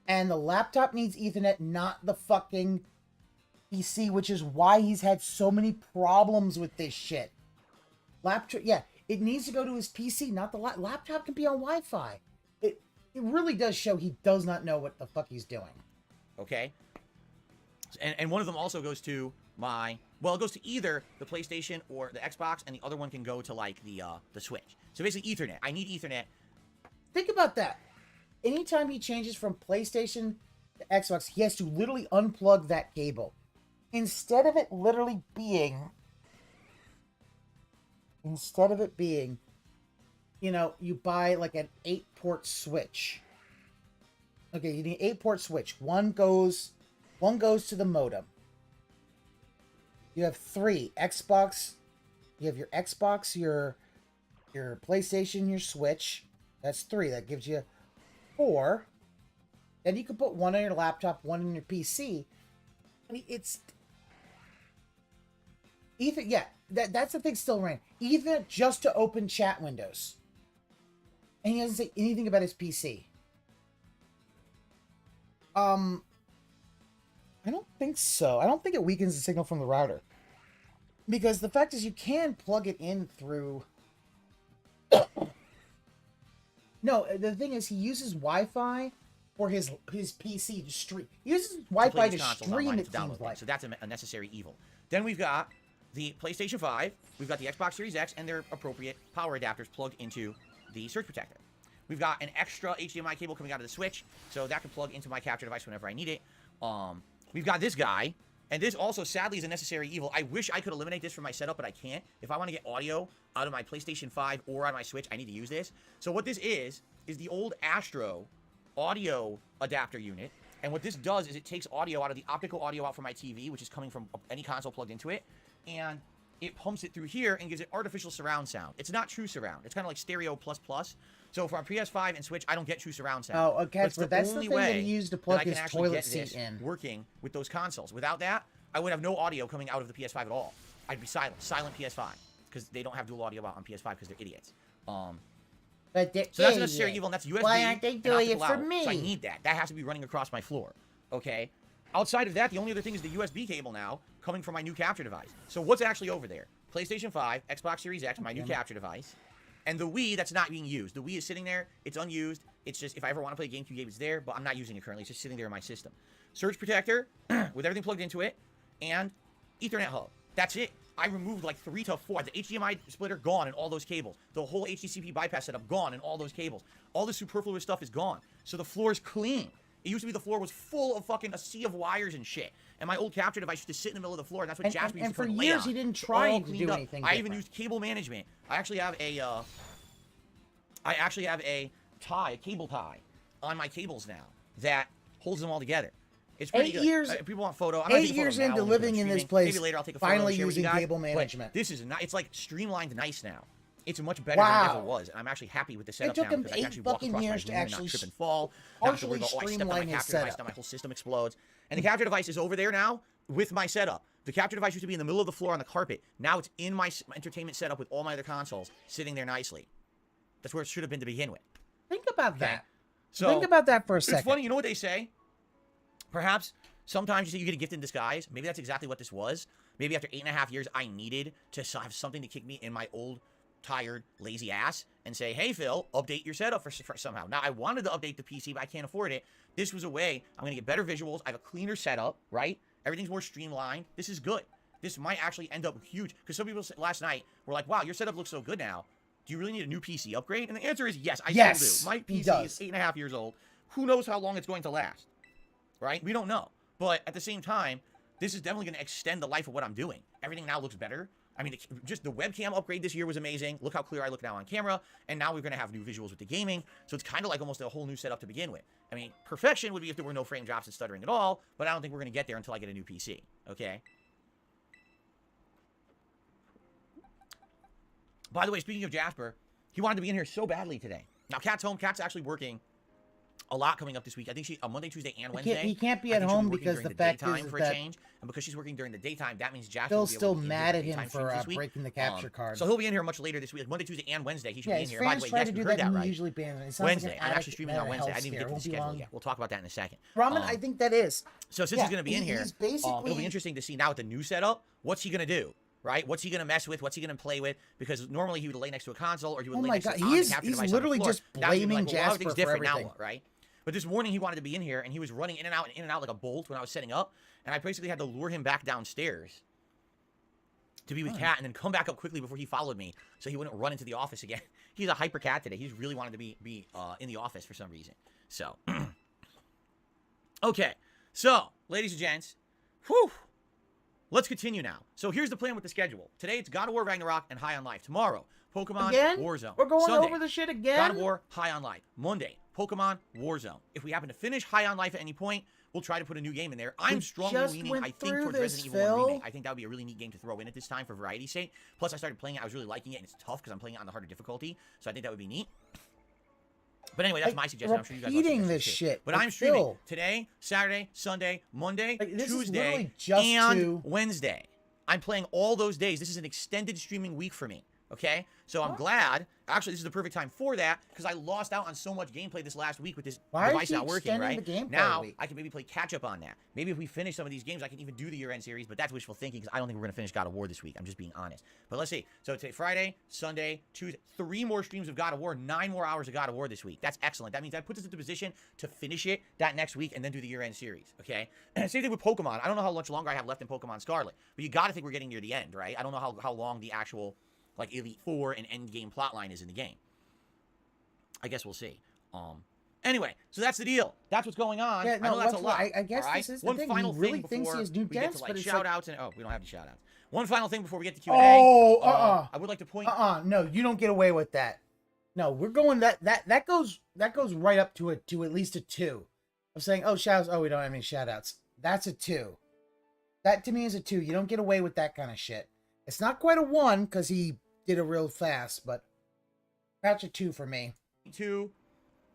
And the laptop needs Ethernet, not the fucking PC, which is why he's had so many problems with this shit. Laptop, yeah, it needs to go to his PC, not the laptop can be on Wi-Fi. It really does show he does not know what the fuck he's doing. Okay? And one of them also goes to my... Well, it goes to either the PlayStation or the Xbox, and the other one can go to, like, the Switch. So basically Ethernet. I need Ethernet. Think about that. Anytime he changes from PlayStation to Xbox, he has to literally unplug that cable. Instead of it being you know, you buy like an 8-port switch. Okay, you need 8-port switch. One goes to the modem. You have 3 Xbox. You have your Xbox, your PlayStation, your Switch. That's 3. That gives you 4. Then you can put one on your laptop, one on your PC. I mean, it's Ethan. Yeah, that's the thing. Still ran Ethan just to open chat windows, and he doesn't say anything about his PC. I don't think so. I don't think it weakens the signal from the router. Because the fact is you can plug it in through... No, the thing is he uses Wi-Fi for his PC to stream. He uses Wi-Fi to stream, it seems like. So that's a necessary evil. Then we've got the PlayStation 5. We've got the Xbox Series X and their appropriate power adapters plugged into the surge protector. We've got an extra HDMI cable coming out of the Switch, so that can plug into my capture device whenever I need it. We've got this guy, and this also, sadly, is a necessary evil. I wish I could eliminate this from my setup, but I can't. If I want to get audio out of my PlayStation 5 or on my Switch, I need to use this. So what this is the old Astro audio adapter unit, and what this does is it takes audio out of the optical audio out from my TV, which is coming from any console plugged into it, and it pumps it through here and gives it artificial surround sound. It's not true surround. It's kind of like stereo plus. So for PS5 and Switch, I don't get true surround sound. Oh, okay. But that's the thing that he used to plug his toilet seat in. Working with those consoles. Without that, I would have no audio coming out of the PS5 at all. I'd be silent PS5, because they don't have dual audio out on PS5 because they're idiots. So that's a necessary evil, and that's USB. Why aren't they doing it for me? So I need that. That has to be running across my floor. Okay. Outside of that, the only other thing is the USB cable now coming from my new capture device. So what's actually over there? PlayStation 5, Xbox Series X, my new capture device, and the Wii that's not being used. The Wii is sitting there. It's unused. It's just, if I ever want to play a GameCube game, it's there, but I'm not using it currently. It's just sitting there in my system. Surge protector with everything plugged into it, and Ethernet hub. That's it. I removed like 3 to 4. The HDMI splitter gone and all those cables. The whole HDCP bypass setup gone and all those cables. All the superfluous stuff is gone. So the floor is clean. It used to be the floor was full of fucking a sea of wires and shit. And my old capture device used to sit in the middle of the floor, and that's what Jasper used to And for years, he didn't try to do anything I even used cable management. I actually have a cable tie on my cables now that holds them all together. It's pretty good. People want photo. I'm 8 years into living in this place, maybe later I'll take a photo finally and share with using you guys, cable management. This is not. It's like streamlined nice now. It's much better than it ever was, and I'm actually happy with the setup now because I can actually walk across my room and not trip and fall. Not have to worry about, I stepped on my capture device, now my whole system explodes. And the capture device is over there now with my setup. The capture device used to be in the middle of the floor on the carpet. Now it's in my entertainment setup with all my other consoles sitting there nicely. That's where it should have been to begin with. Think about that. So think about that for a second. It's funny, you know what they say? Perhaps sometimes you say you get a gift in disguise. Maybe that's exactly what this was. Maybe after 8.5 years, I needed to have something to kick me in my old, tired, lazy ass and say, hey, Phil, update your setup for somehow. Now, I wanted to update the PC, but I can't afford it. This was a way. I'm going to get better visuals. I have a cleaner setup, right? Everything's more streamlined. This is good. This might actually end up huge. Because some people last night were like, wow, your setup looks so good now. Do you really need a new PC upgrade? And the answer is yes, I still do. My PC is 8.5 years old. Who knows how long it's going to last, right? We don't know. But at the same time, this is definitely going to extend the life of what I'm doing. Everything now looks better. I mean, just the webcam upgrade this year was amazing. Look how clear I look now on camera. And now we're going to have new visuals with the gaming. So it's kind of like almost a whole new setup to begin with. I mean, perfection would be if there were no frame drops and stuttering at all. But I don't think we're going to get there until I get a new PC. Okay? By the way, speaking of Jasper, he wanted to be in here so badly today. Now, Kat's home. Kat's actually working a lot coming up this week. I think she on Monday, Tuesday, and Wednesday. He can't be at home because the fact is for that a change, and because she's working during the daytime, that means Jasper Phil's still mad at him for breaking the capture card. So he'll be in here much later this week, like Monday, Tuesday, and Wednesday. He should be in here. By the way, yes, we heard that right. Usually ban Wednesday. I'm actually streaming on Wednesday. I didn't even get to the schedule yet. We'll talk about that in a second. Ramen, I think that is. So since he's going to be in here, it'll be interesting to see now with the new setup. What's he going to do? Right? What's he going to mess with? What's he going to play with? Because normally he would lay next to a console or he would lay next to the capture device. He's literally just blaming Jasper for everything. Now, right? But this morning he wanted to be in here and he was running in and out like a bolt when I was setting up. And I basically had to lure him back downstairs to be with Kat and then come back up quickly before he followed me so he wouldn't run into the office again. He's a hyper cat today. He's really wanted to be in the office for some reason. So, okay. So, ladies and gents, whew. Let's continue now. So here's the plan with the schedule. Today it's God of War Ragnarok and High on Life. Tomorrow Pokemon Again? Warzone. We're going Sunday, over the shit again? God of War High on Life. Monday, Pokemon Warzone. If we happen to finish High on Life at any point, we'll try to put a new game in there. I'm strongly leaning, I think, towards Resident Evil 1 Remake. I think that would be a really neat game to throw in at this time for variety's sake. Plus, I started playing it. I was really liking it, and it's tough because I'm playing it on the harder difficulty. So I think that would be neat. But anyway, that's my suggestion. I'm sure you guys repeating this shit. But I'm streaming today, Saturday, Sunday, Monday, Tuesday, and Wednesday. I'm playing all those days. This is an extended streaming week for me. Okay? So I'm glad. Actually, this is the perfect time for that because I lost out on so much gameplay this last week with this device not working, right? Now, I can maybe play catch up on that. Maybe if we finish some of these games, I can even do the year-end series, but that's wishful thinking because I don't think we're going to finish God of War this week. I'm just being honest. But let's see. So today, Friday, Sunday, Tuesday, 3 more streams of God of War, 9 more hours of God of War this week. That's excellent. That means that puts us in the position to finish it that next week and then do the year-end series, okay? And same thing with Pokemon. I don't know how much longer I have left in Pokemon Scarlet, but you got to think we're getting near the end, right? I don't know how long the actual like Elite Four and end game plotline is in the game. I guess we'll see. Anyway, so that's the deal. That's what's going on. Yeah, no, I know that's a lot. I guess this is the thing. Final he really thing thinks he has new we get to, like, shout outs and we don't have any shout outs. One final thing before we get to Q&A. Oh, I would like to point. No, you don't get away with that. No, we're going that goes right up to at least a 2. Of saying, oh, shout outs. Oh, we don't have any shout outs. That's a 2. That to me is a 2. You don't get away with that kind of shit. It's not quite a 1 because he did it real fast, but that's a 2 for me. 2,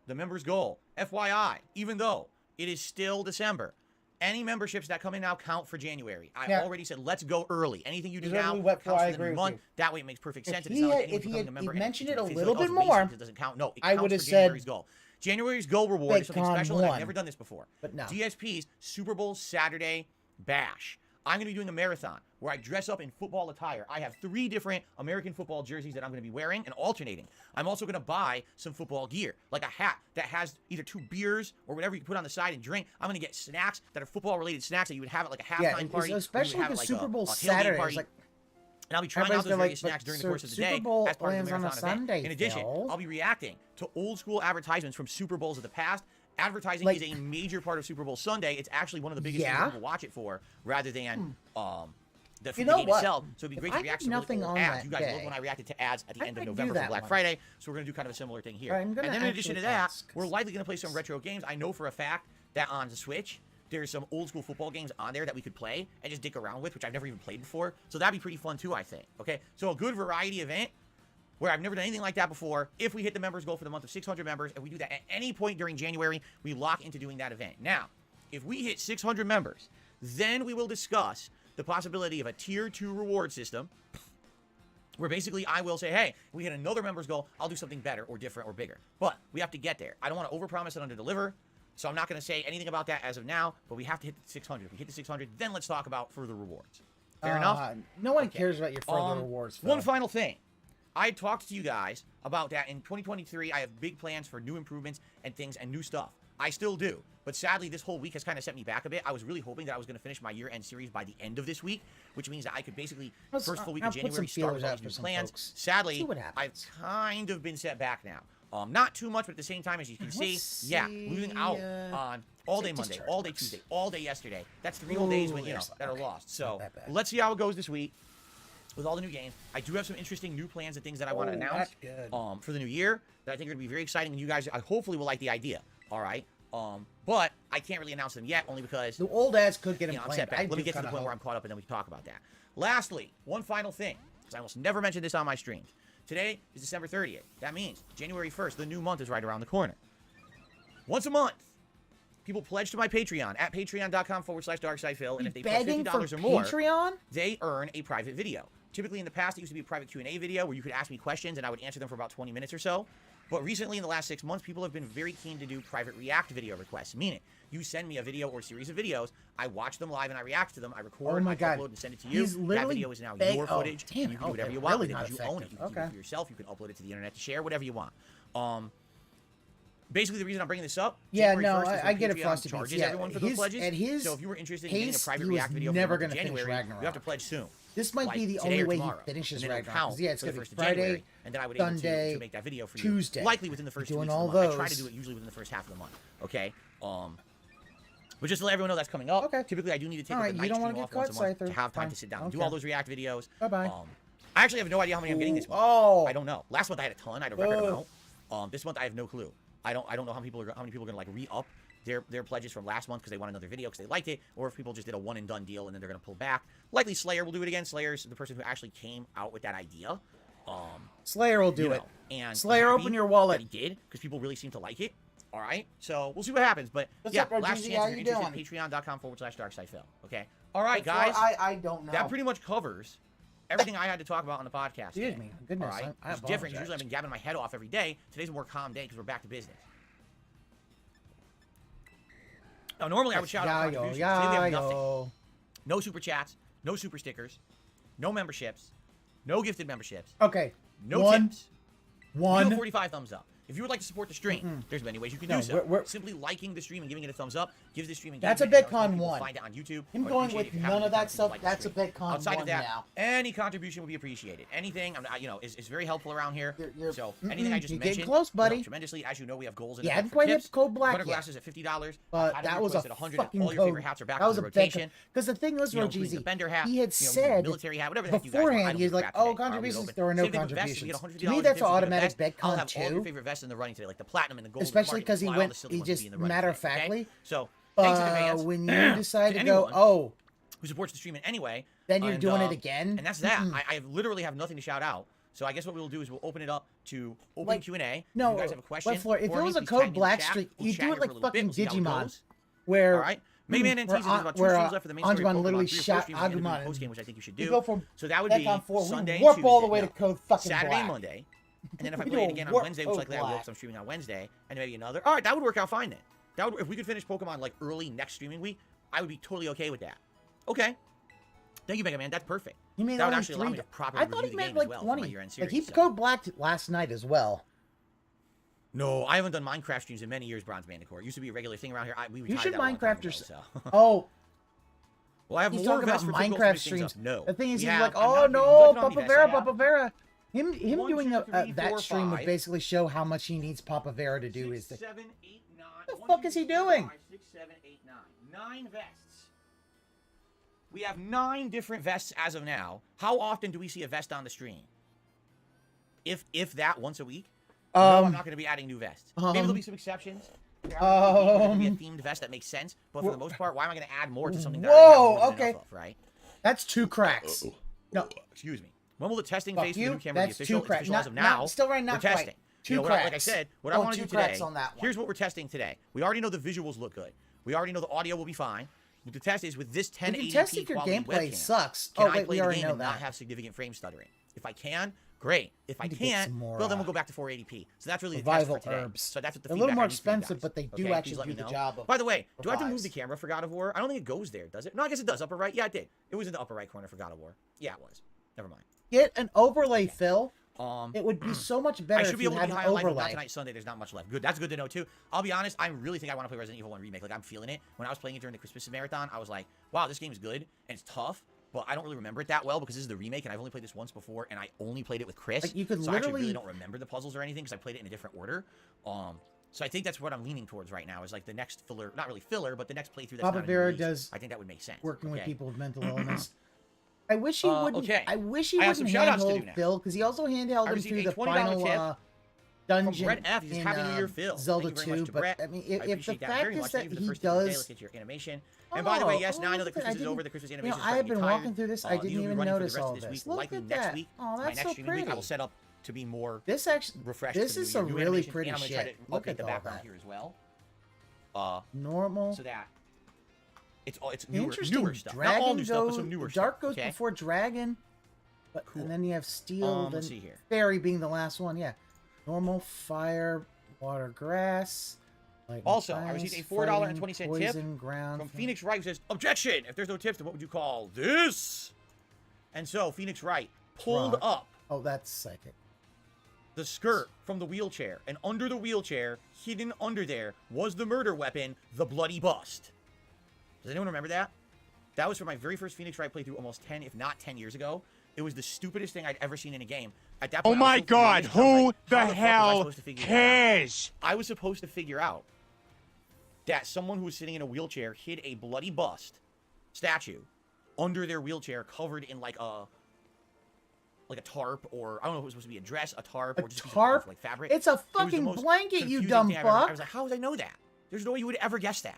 the members' goal. FYI, even though it is still December, any memberships that come in now count for January. I already said let's go early. Anything you do now counts for the new month. That way it makes perfect sense. If he had mentioned it a little bit more, it doesn't count. No, it I would have said January's goal. January's goal reward is something special, and I've never done this before. But no. DSP's Super Bowl Saturday Bash. I'm going to be doing a marathon where I dress up in football attire. I have 3 different American football jerseys that I'm going to be wearing and alternating. I'm also going to buy some football gear, like a hat that has either 2 beers or whatever you can put on the side and drink. I'm going to get snacks that are football-related snacks that you would have at like a halftime party. Especially the Super Bowl Saturday. And I'll be trying out those various snacks during the course of the day as part of the marathon event. In addition, I'll be reacting to old-school advertisements from Super Bowls of the past. Advertising is a major part of Super Bowl Sunday. It's actually one of the biggest things people watch it for, rather than the game itself. So it'd be great to react to some really cool ads. You guys loved when I reacted to ads at the end of November for Black Friday, so we're going to do kind of a similar thing here. And then in addition to that, we're likely going to play some retro games. I know for a fact that on the Switch, there's some old school football games on there that we could play and just dick around with, which I've never even played before. So that'd be pretty fun too, I think. Okay, so a good variety event where I've never done anything like that before. If we hit the members goal for the month of 600 members, and we do that at any point during January, we lock into doing that event. Now, if we hit 600 members, then we will discuss the possibility of a tier 2 reward system where basically I will say, hey, we hit another members goal, I'll do something better or different or bigger. But we have to get there. I don't want to overpromise and underdeliver, so I'm not going to say anything about that as of now, but we have to hit the 600. If we hit the 600, then let's talk about further rewards. Fair enough? No one cares about your further rewards, Phil. One final thing. I talked to you guys about that in 2023. I have big plans for new improvements and things and new stuff. I still do. But sadly, this whole week has kind of set me back a bit. I was really hoping that I was going to finish my year-end series by the end of this week, which means that I could basically, first full week of January, start with all these new plans. Sadly, I've kind of been set back now. Not too much, but at the same time, as you can see, losing out on all day Monday, all day Tuesday, all day yesterday. That's 3 whole days when, that are lost. So let's see how it goes this week with all the new games. I do have some interesting new plans and things that I want to announce for the new year that I think are going to be very exciting, and you guys hopefully will like the idea. All right. But I can't really announce them yet, only because the old ads could get I'm set back. Let me get to the point where I'm caught up, and then we can talk about that. Lastly, one final thing, because I almost never mention this on my streams. Today is December 30th. That means January 1st, the new month, is right around the corner. Once a month, people pledge to my Patreon at patreon.com/darksidephil, and if they pledge $50 or more, they earn a private video. Typically, in the past, it used to be a private Q&A video where you could ask me questions and I would answer them for about 20 minutes or so. But recently, in the last 6 months, people have been very keen to do private react video requests. Meaning, you send me a video or series of videos, I watch them live and I react to them, I record, I upload and send it to you. That video is now your footage. You can do whatever you want with it because you own it. You can keep it for yourself. You can upload it to the internet to share, whatever you want. Basically, the reason I'm bringing this up, I get it. Frosty charges everyone for those pledges. So if you were interested in getting a private react video for January, you have to pledge soon. This might be the only way he finishes Ragnarok. Yeah, it's going to be Friday, and then I would aim to make that video for you, Tuesday. Likely within the first 2 weeks of the month. I try to do it usually within the first half of the month. Okay? But just to let everyone know that's coming up. Okay. Typically, I do need to take a night stream off once a month to have time to sit down and do all those react videos. Bye-bye. I actually have no idea how many I'm getting this month. Oh. I don't know. Last month I had a ton. I had a record amount. This month I have no clue. I don't know how many people are gonna like re-up their pledges from last month because they want another video because they liked it, or if people just did a one and done deal and then they're gonna pull back. Likely Slayer will do it again. Slayer's the person who actually came out with that idea. Slayer will do it. And Slayer, open your wallet. He did because people really seem to like it. All right, so we'll see what happens. But What's yeah, up, last chance if you're interested, patreon.com/darksidephil. Okay. All right, guys. I don't know. That pretty much covers everything I had to talk about on the podcast. Excuse me. Goodness. All right. It's different. Usually I've been gabbing my head off every day. Today's a more calm day because we're back to business. Now, normally I would shout out contributions. Today we have nothing. No super chats, no super stickers, no memberships, no gifted memberships. Okay. No tips. 45 thumbs up. If you would like to support the stream, there's many ways you can do so. Simply liking the stream and giving it a thumbs up gives the stream engagement. That's a BitCon 1. Find it on YouTube. Him going with none of that stuff, that's a BitCon 1 Outside of that, now. any contribution would be appreciated. Anything, is very helpful around here. So anything I just mentioned, getting close, buddy. Tremendously. As you know, we have goals. You hadn't quite hit Code Black yet. Glasses at $50. But that was a fucking all your favorite hats are back that was in a rotation. Because the thing was, Rogeezy, bender hat, he had said military hat, whatever the heck you guys beforehand, he was like, oh, contributions, there are no contributions. To me, that's automatic BitCon 2. All your favorite vests in the running today, like the platinum and the gold. Especially because he just matter-of-factly. So thanks in advance. When you decide to go, who supports the stream in any way, then you're doing it again. And that's that. I literally have nothing to shout out. So I guess what we'll do is we'll open it up to open Q&A. No, if you guys have a question, if it was a Code Black stream, you do it like fucking Digimon, where all right. Mega Man and Teasers, about 2 streams left for the main story. Anjuman literally 3 or 4 shot streams and Agumon. Post game, which I think you should do. You go from so that would be Sunday, warp Tuesday, all the way to Code fucking Saturday, Black. Monday. And then if I play it again on Wednesday, which likely I will because I'm streaming on Wednesday, and maybe another. All right, that would work out fine then. That would, if we could finish Pokemon like early next streaming week, I would be totally okay with that. Okay. Thank you, Mega Man. That's perfect. You mean that would actually allow me to properly review the game as well for my year-end series. Like he Code Black last night as well. No, I haven't done Minecraft streams in many years, Bronze Manticore. It used to be a regular thing around here. You should Minecraft yourself. Oh. Well, I have more about Minecraft streams. No. The thing is, he's like, oh no, Papa Vera. Him doing that stream would basically show how much he needs Papa Vera to do his thing. 7, 8, 9. What the fuck is he doing? 5, 6, 7, 8, 9. 9 vests. We have 9 different vests as of now. How often do we see a vest on the stream? If that, once a week? No, I'm not going to be adding new vests. Maybe there'll be some exceptions. Maybe be a themed vest that makes sense, but for the most part, why am I going to add more to something that I already have more than enough of, right? That's 2 cracks. No, excuse me. When will the testing phase for the new camera be That's official? 2 cracks. Official as of now, still right now. we're testing. 2 cracks. Like I said, what I want to do today, on that one. Here's what we're testing today. We already know the visuals look good. We already know the audio will be fine. What the test is with this 1080p your quality gameplay webcam, sucks. Can I play the game and not have significant frame stuttering? If I can, great. If I can't, well, then we'll go back to 480p. So that's really the test for today. So that's what the feedback. A little more expensive, but they do actually do the job of. By the way, do I have to move the camera for God of War? I don't think it goes there, does it? No, I guess it does. Upper right? Yeah, it did. It was in the upper right corner for God of War. Yeah, it was. Never mind. Get an overlay, Phil. It would be so much better if you had an overlay. Not tonight, Sunday. There's not much left. Good. That's good to know too. I'll be honest. I really think I want to play Resident Evil 1 Remake. Like I'm feeling it. When I was playing it during the Christmas marathon, I was like, wow, this game is good and it's tough. But I don't really remember it that well because this is the remake, and I've only played this once before, and I only played it with Chris. Like you could so I actually really don't remember the puzzles or anything because I played it in a different order. So I think that's what I'm leaning towards right now is like the next filler, not really filler, but the next playthrough that's Papa not Vera release, does. I think that would make sense. Working with people with mental illness. I wish he wouldn't. Okay. I wish he wouldn't handhold Phil because he also handheld him through the final dungeon Brett F. He's Happy New Year, Phil. Zelda 2. But I mean, if the fact is that he does. Let's get your animation. And by the way, yes, now I know the Christmas is over. The Christmas animation. I have been walking through this. I didn't even notice all this. Look at that. Oh, that's so pretty. I will set up to be more. This actually refreshed. This is some really pretty shit. Look at the background here as well. Normal. So that. It's newer stuff. Dragon Not all new stuff, but some newer Dark stuff. goes before Dragon. But, cool. And then you have Steel. Let's see here. Fairy being the last one. Yeah. Normal, Fire, Water, Grass. Also, I received a $4.20 tip ground, from Phoenix Wright, who says, objection! If there's no tips, then what would you call this? And so, Phoenix Wright pulled up. Oh, that's psychic. The skirt from the wheelchair. And under the wheelchair, hidden under there, was the murder weapon, the Bloody Bust. Does anyone remember that? That was for my very first Phoenix Wright playthrough almost 10, if not 10 years ago. It was the stupidest thing I'd ever seen in a game. At that point, oh my God, who the hell cares? I was supposed to figure out that someone who was sitting in a wheelchair hid a bloody bust statue under their wheelchair covered in like a like a tarp, or I don't know if it was supposed to be a dress, a tarp, or just a piece of like fabric. It's a fucking blanket, you dumb fuck. I was like, how would I know that? There's no way you would ever guess that.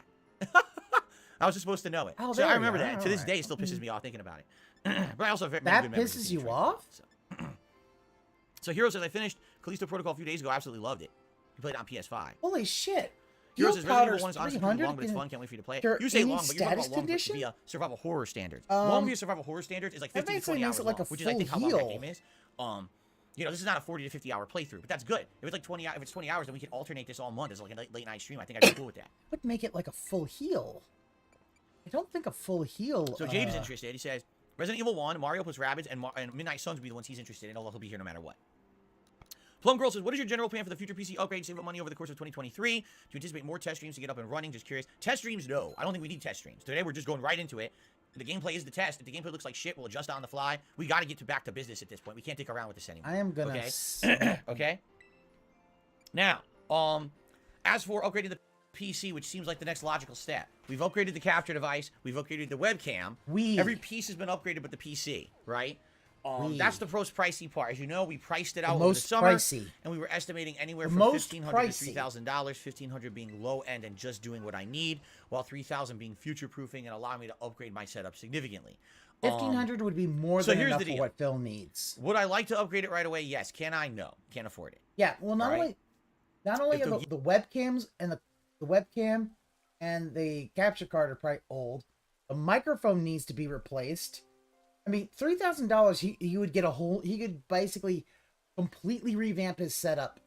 I was just supposed to know it. Oh, so I remember that. To this day, it still pisses me off thinking about it. But I also have very good memories. That pisses you off? So Hero says, I finished Callisto Protocol a few days ago. Absolutely loved it. You played it on PS5. Holy shit. Hero says, Resident Evil 1 is honestly pretty long, but it's fun. Can't wait for you to play it. You say long, but you're talking about long via survival horror standards. Long via survival horror standards is like 50 to 20 hours long, which is I think how long that game is. You know, this is not a 40 to 50 hour playthrough, but that's good. If it's like 20, if it's 20 hours, then we can alternate this all month as like a late night stream. I think I'd be cool with that. Would make it like a full heal. I don't think a full heal. So James is interested. He says Resident Evil 1, Mario plus Rabbids, and Midnight Suns would be the ones he's interested in. Although he'll be here no matter what. Plum Girl says, what is your general plan for the future PC upgrade? Save up money over the course of 2023. Do you anticipate more test streams to get up and running? Just curious. Test streams, no. I don't think we need test streams. Today we're just going right into it. The gameplay is the test. If the gameplay looks like shit, we'll adjust on the fly. We got to get back to business at this point. We can't dick around with this anymore. I am gonna. Okay. Okay. Now, as for upgrading the PC, which seems like the next logical step, we've upgraded the capture device. We've upgraded the webcam. Every piece has been upgraded, but the PC, right? That's the most pricey part. As you know, we priced it out over the summer, and we were estimating anywhere from $1,500 to $3,000. $1,500 being low end and just doing what I need, while $3,000 being future proofing and allowing me to upgrade my setup significantly. $1,500 would be more than enough for what Phil needs. Would I like to upgrade it right away? Yes. Can I? No. Can't afford it. Yeah. Well, not only are the webcams and the webcam and the capture card are probably old. The microphone needs to be replaced. I mean, $3,000, he would get he could basically completely revamp his setup.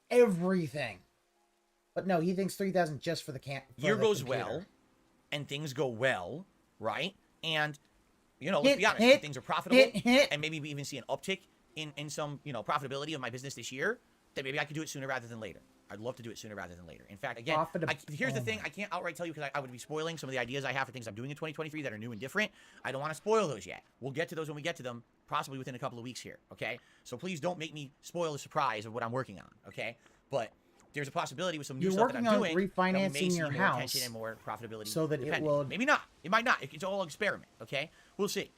Everything. But no, he thinks $3,000 just for the year goes well, and things go well, right? And, you know, let's be honest, things are profitable, and maybe we even see an uptick in some, you know, profitability of my business this year, then maybe I could do it sooner rather than later. I'd love to do it sooner rather than later. In fact, again, here's the thing. I can't outright tell you because I would be spoiling some of the ideas I have for things I'm doing in 2023 that are new and different. I don't want to spoil those yet. We'll get to those when we get to them, possibly within a couple of weeks here, okay? So please don't make me spoil the surprise of what I'm working on, okay? But there's a possibility with some new stuff that I'm doing refinancing that we may your see house more attention and more profitability so that depending. it will... Maybe not. It might not. It's all experiment, okay? We'll see.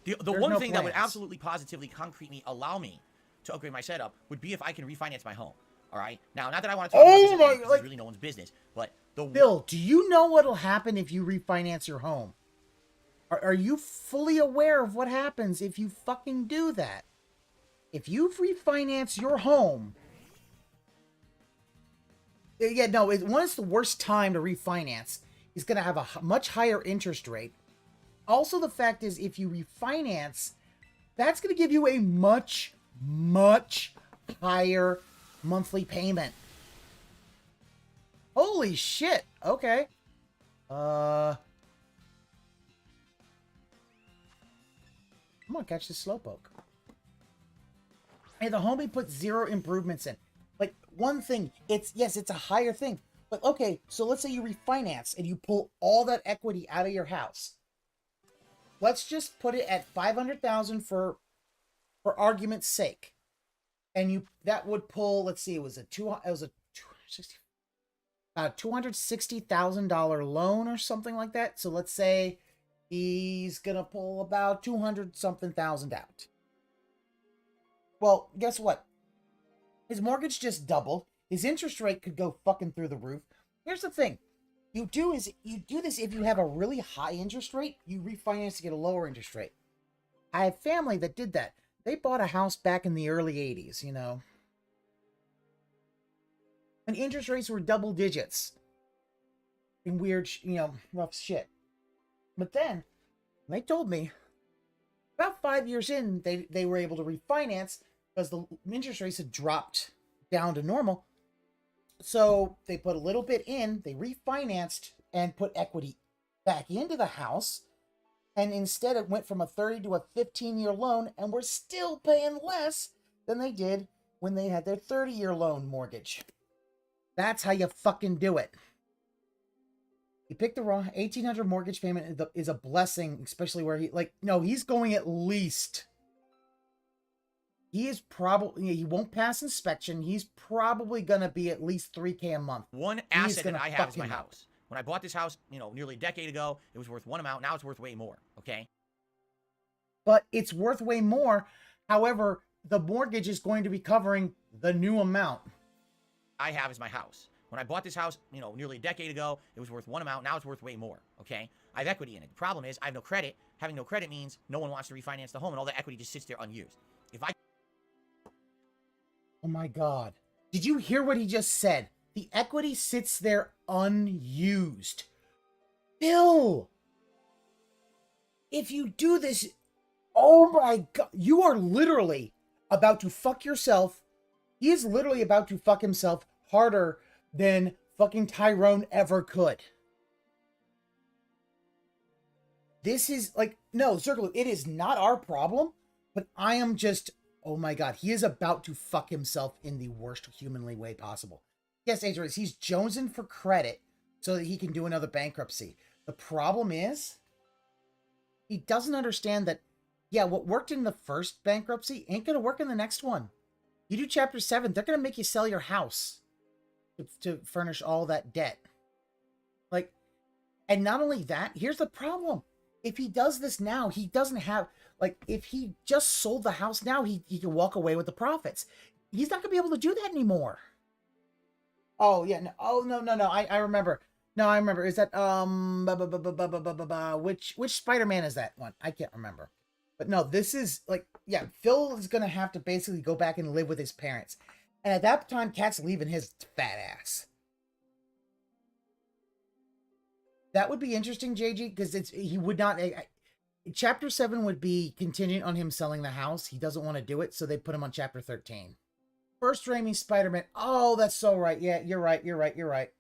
The one thing that would absolutely, positively, concretely allow me to upgrade my setup would be if I can refinance my home. All right. Now, not that I want to talk about this, it's really no one's business. But Bill, do you know what'll happen if you refinance your home? Are you fully aware of what happens if you fucking do that? If you refinance your home, yeah, no, it's the worst time to refinance. He's gonna have a much higher interest rate. Also, the fact is, if you refinance, that's gonna give you a much higher monthly payment. Holy shit. Okay. I'm gonna catch this slowpoke. Hey, the homie put 0 improvements in. Like, one thing, it's a higher thing. But okay, so let's say you refinance and you pull all that equity out of your house. Let's just put it at $500,000 for argument's sake. And that would pull, let's see, it was a $260,000 loan or something like that. So let's say he's gonna pull about 200-something thousand out. Well, guess what? His mortgage just doubled. His interest rate could go fucking through the roof. Here's the thing. You do this if you have a really high interest rate, you refinance to get a lower interest rate. I have family that did that. They bought a house back in the early 80s, you know. And interest rates were double digits. And weird, you know, rough shit. But then, they told me, about 5 years in, they were able to refinance because the interest rates had dropped down to normal. So, they put a little bit in, they refinanced, and put equity back into the house. And instead, it went from a 30 to a 15-year loan, and we're still paying less than they did when they had their 30-year loan mortgage. That's how you fucking do it. You picked the wrong $1,800 mortgage payment is a blessing, especially where he's going at least. He is probably, he won't pass inspection. He's probably going to be at least $3,000 a month. One asset that I have is my house. When I bought this house, you know, nearly a decade ago, it was worth one amount. Now it's worth way more, okay? but it's worth way more. However, the mortgage is going to be covering the new amount. I have is my house. When I bought this house, you know, nearly a decade ago, it was worth one amount. Now it's worth way more, okay? I have equity in it. The problem is I have no credit. Having no credit means no one wants to refinance the home, and all the equity just sits there unused. If I... Oh my God. Did you hear what he just said? The equity sits there unused. Bill! If you do this... Oh my God. You are literally about to fuck yourself. He is literally about to fuck himself harder than fucking Tyrone ever could. This is like, no, Zergalu, it is not our problem, but I am just, oh my God, he is about to fuck himself in the worst humanly way possible. Yes, Adrian, he's jonesing for credit so that he can do another bankruptcy. The problem is, he doesn't understand that, yeah, what worked in the first bankruptcy ain't going to work in the next one. You do Chapter 7, they're going to make you sell your house to furnish all that debt. Like, and not only that, here's the problem. If he does this now, he doesn't have, like, if he just sold the house now, he can walk away with the profits. He's not going to be able to do that anymore. Oh, yeah. No, oh, no. I remember. No, I remember. Is that, which Spider-Man is that one? I can't remember. But no, this is, like, yeah, Phil is going to have to basically go back and live with his parents. And at that time, Cat's leaving his fat ass. That would be interesting, JG, because he would not... Chapter 7 would be contingent on him selling the house. He doesn't want to do it, so they put him on Chapter 13. First Raimi Spider-Man. Oh, that's so right. Yeah, you're right.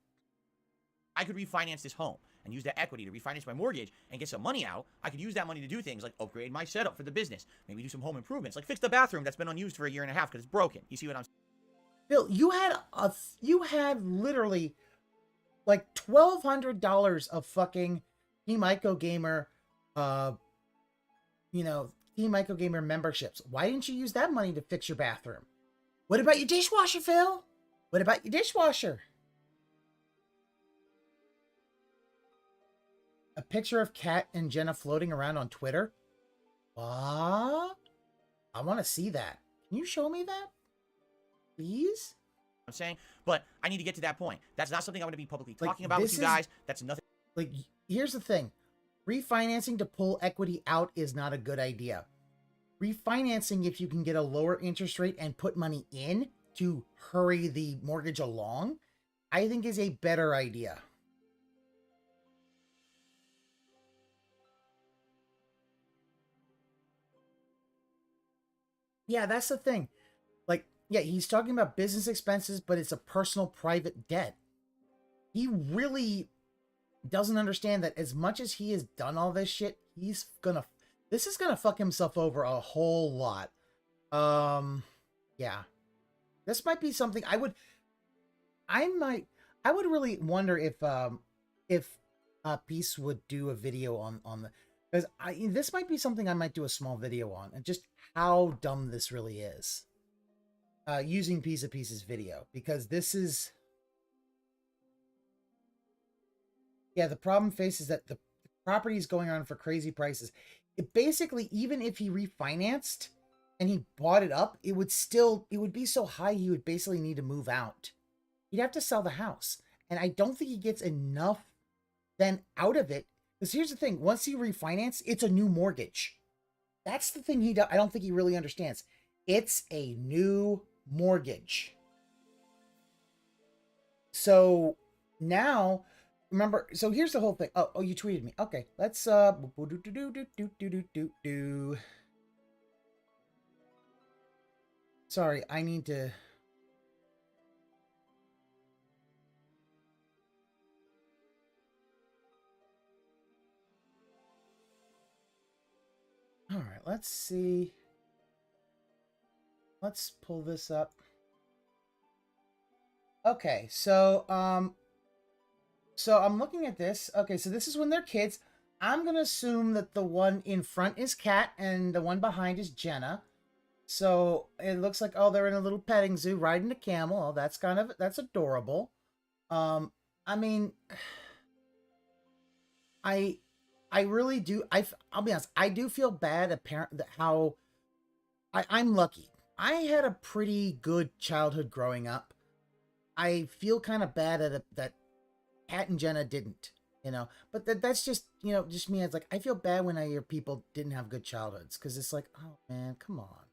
I could refinance this home and use that equity to refinance my mortgage and get some money out. I could use that money to do things like upgrade my setup for the business. Maybe do some home improvements, like fix the bathroom that's been unused for a year and a half because it's broken. You see what I'm saying? Bill, you had literally like $1,200 of fucking Team Ico Gamer, Team Ico Gamer memberships. Why didn't you use that money to fix your bathroom? What about your dishwasher, Phil? What about your dishwasher? A picture of Kat and Jenna floating around on Twitter? What? I want to see that. Can you show me that? Please? I'm saying, but I need to get to that point. That's not something I'm going to be publicly talking about with you guys. That's nothing. Like, here's the thing. Refinancing to pull equity out is not a good idea. Refinancing, if you can get a lower interest rate and put money in to hurry the mortgage along, I think is a better idea. Yeah, that's the thing. Like, yeah, he's talking about business expenses, but it's a personal private debt. He really doesn't understand that as much as he has done all this shit, this is gonna fuck himself over a whole lot. Yeah. This might be something I would really wonder if Peace would do a video on the, because this might be something I might do a small video on, and just how dumb this really is. Using Piece of Pieces video, because this is... Yeah, the problem faces that the property is going on for crazy prices. It basically, even if he refinanced and he bought it up, it would be so high he would basically need to move out. He'd have to sell the house. And I don't think he gets enough then out of it. Because here's the thing, once he refinances, it's a new mortgage. That's the thing I don't think he really understands. It's a new mortgage. So now, remember, so here's the whole thing. Oh, you tweeted me. Okay, let's Sorry, I need to... All right, let's see. Let's pull this up. Okay, so I'm looking at this. Okay, so this is when they're kids. I'm going to assume that the one in front is Kat and the one behind is Jenna. So it looks like, oh, they're in a little petting zoo riding a camel. Oh, that's adorable. I mean, I I really do. I'll be honest. I do feel bad how I'm lucky. I had a pretty good childhood growing up. I feel kind of bad at it that Kat and Jenna didn't, But that's just, just me. It's like, I feel bad when I hear people didn't have good childhoods because it's like, oh man, come on.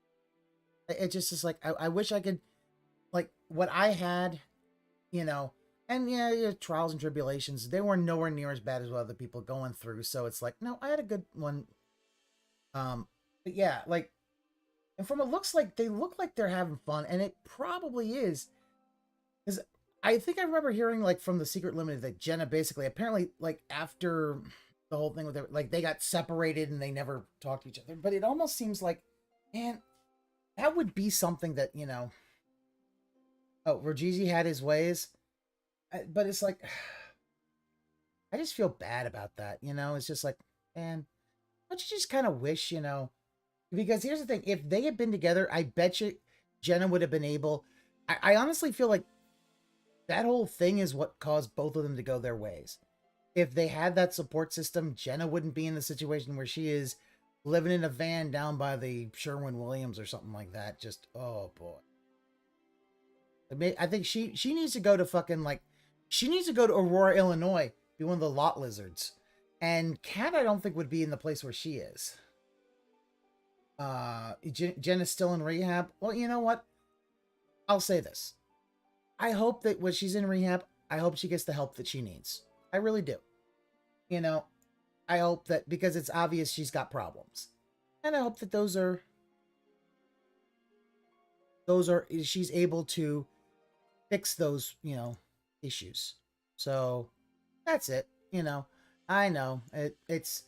It just is like, I wish I could, like, what I had, and yeah, trials and tribulations, they were nowhere near as bad as what other people going through. So it's like, no, I had a good one. But yeah, like, and from it looks like they look like they're having fun, and it probably is. Because I think I remember hearing, like, from the Secret Limited that Jenna basically, apparently, like, after the whole thing with their, like, they got separated and they never talked to each other. But it almost seems like, man, that would be something that, oh, Rajizi had his ways. But it's like, I just feel bad about that, It's just like, man, don't you just kind of wish, Because here's the thing, if they had been together, I bet you Jenna would have been able. I honestly feel like that whole thing is what caused both of them to go their ways. If they had that support system, Jenna wouldn't be in the situation where she is, living in a van down by the Sherwin-Williams or something like that. Just, oh boy. I think she needs to go to fucking, like, she needs to go to Aurora, Illinois, be one of the lot lizards. And Kat, I don't think, would be in the place where she is. Jenna's still in rehab. Well, you know what? I'll say this. I hope that when she's in rehab, I hope she gets the help that she needs. I really do. I hope that, because it's obvious she's got problems. And I hope that she's able to fix those, issues. So that's it. I know it's,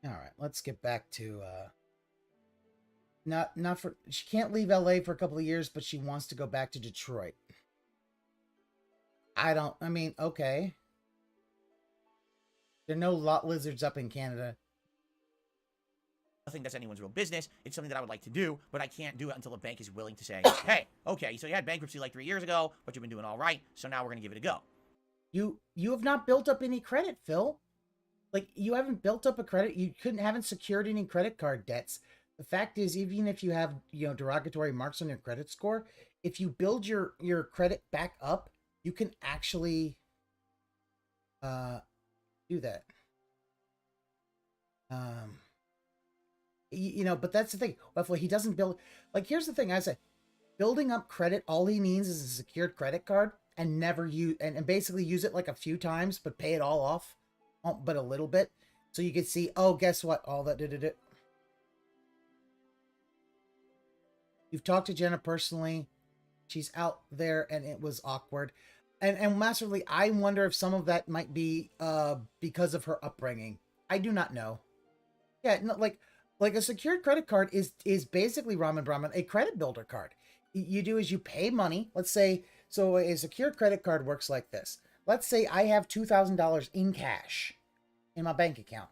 all right, let's get back to she can't leave LA for a couple of years, but she wants to go back to Detroit. Okay. There are no lot lizards up in Canada. I think that's anyone's real business. It's something that I would like to do, but I can't do it until a bank is willing to say, hey, okay, so you had bankruptcy like 3 years ago, but you've been doing all right, so now we're going to give it a go. You have not built up any credit, Phil. Like, you haven't built up a credit. You haven't secured any credit card debts. The fact is, even if you have, derogatory marks on your credit score, if you build your credit back up, you can actually do that. But that's the thing. Well, he doesn't build. Like, here's the thing. I say, building up credit, all he needs is a secured credit card, and never use and basically use it like a few times, but pay it all off, but a little bit, so you can see. Oh, guess what? All that did it. You've talked to Jenna personally. She's out there, and it was awkward. And massively, I wonder if some of that might be because of her upbringing. I do not know. Yeah, no, like a secured credit card is basically Ramen Brahman, a credit builder card. You do is you pay money. Let's say, so a secured credit card works like this. Let's say I have $2,000 in cash in my bank account.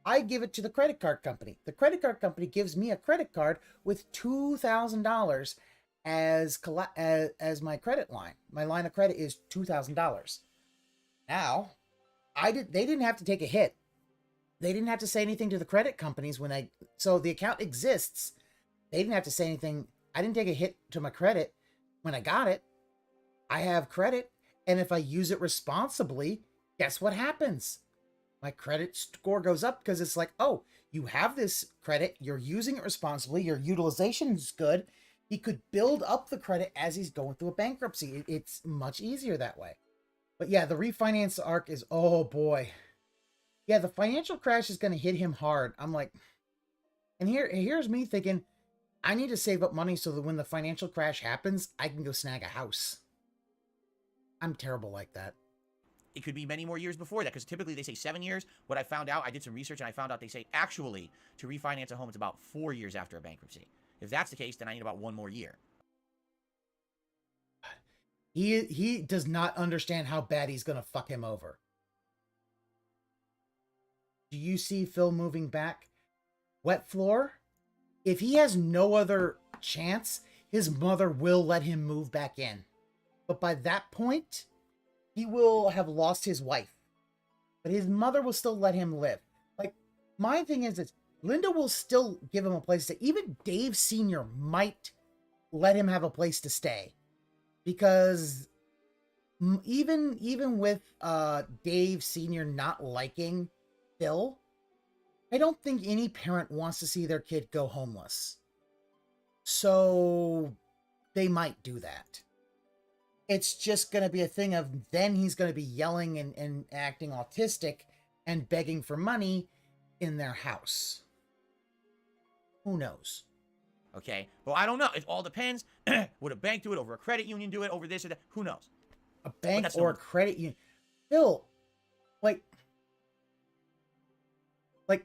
I give it to the credit card company. The credit card company gives me a credit card with $2,000 as my credit line. My line of credit is $2,000. Now, they didn't have to take a hit. They didn't have to say anything to the credit companies so the account exists. They didn't have to say anything. I didn't take a hit to my credit when I got it. I have credit, and if I use it responsibly, guess what happens? My credit score goes up, because it's like, oh, you have this credit, you're using it responsibly, your utilization is good. He could build up the credit as he's going through a bankruptcy. It's much easier that way. But yeah, the refinance arc is, oh boy. Yeah, the financial crash is going to hit him hard. I'm like, and here's me thinking, I need to save up money so that when the financial crash happens, I can go snag a house. I'm terrible like that. It could be many more years before that, because typically they say 7 years. What I found out, I did some research, and I found out they say actually to refinance a home, it's about 4 years after a bankruptcy. If that's the case, then I need about 1 more year. He does not understand how bad he's gonna fuck him over. Do you see Phil moving back? Wet floor? If he has no other chance, his mother will let him move back in. But by that point, he will have lost his wife. But his mother will still let him live. Like, my thing is this, Linda will still give him a place to stay. Even Dave Sr. might let him have a place to stay. Because even with Dave Sr. not liking Phil, I don't think any parent wants to see their kid go homeless. So they might do that. It's just going to be a thing of then he's going to be yelling and acting autistic and begging for money in their house. Who knows? Okay, well, I don't know. It all depends. Would a bank do it? Over a credit union do it? Over this or that? Who knows? A bank or a credit union. Phil, like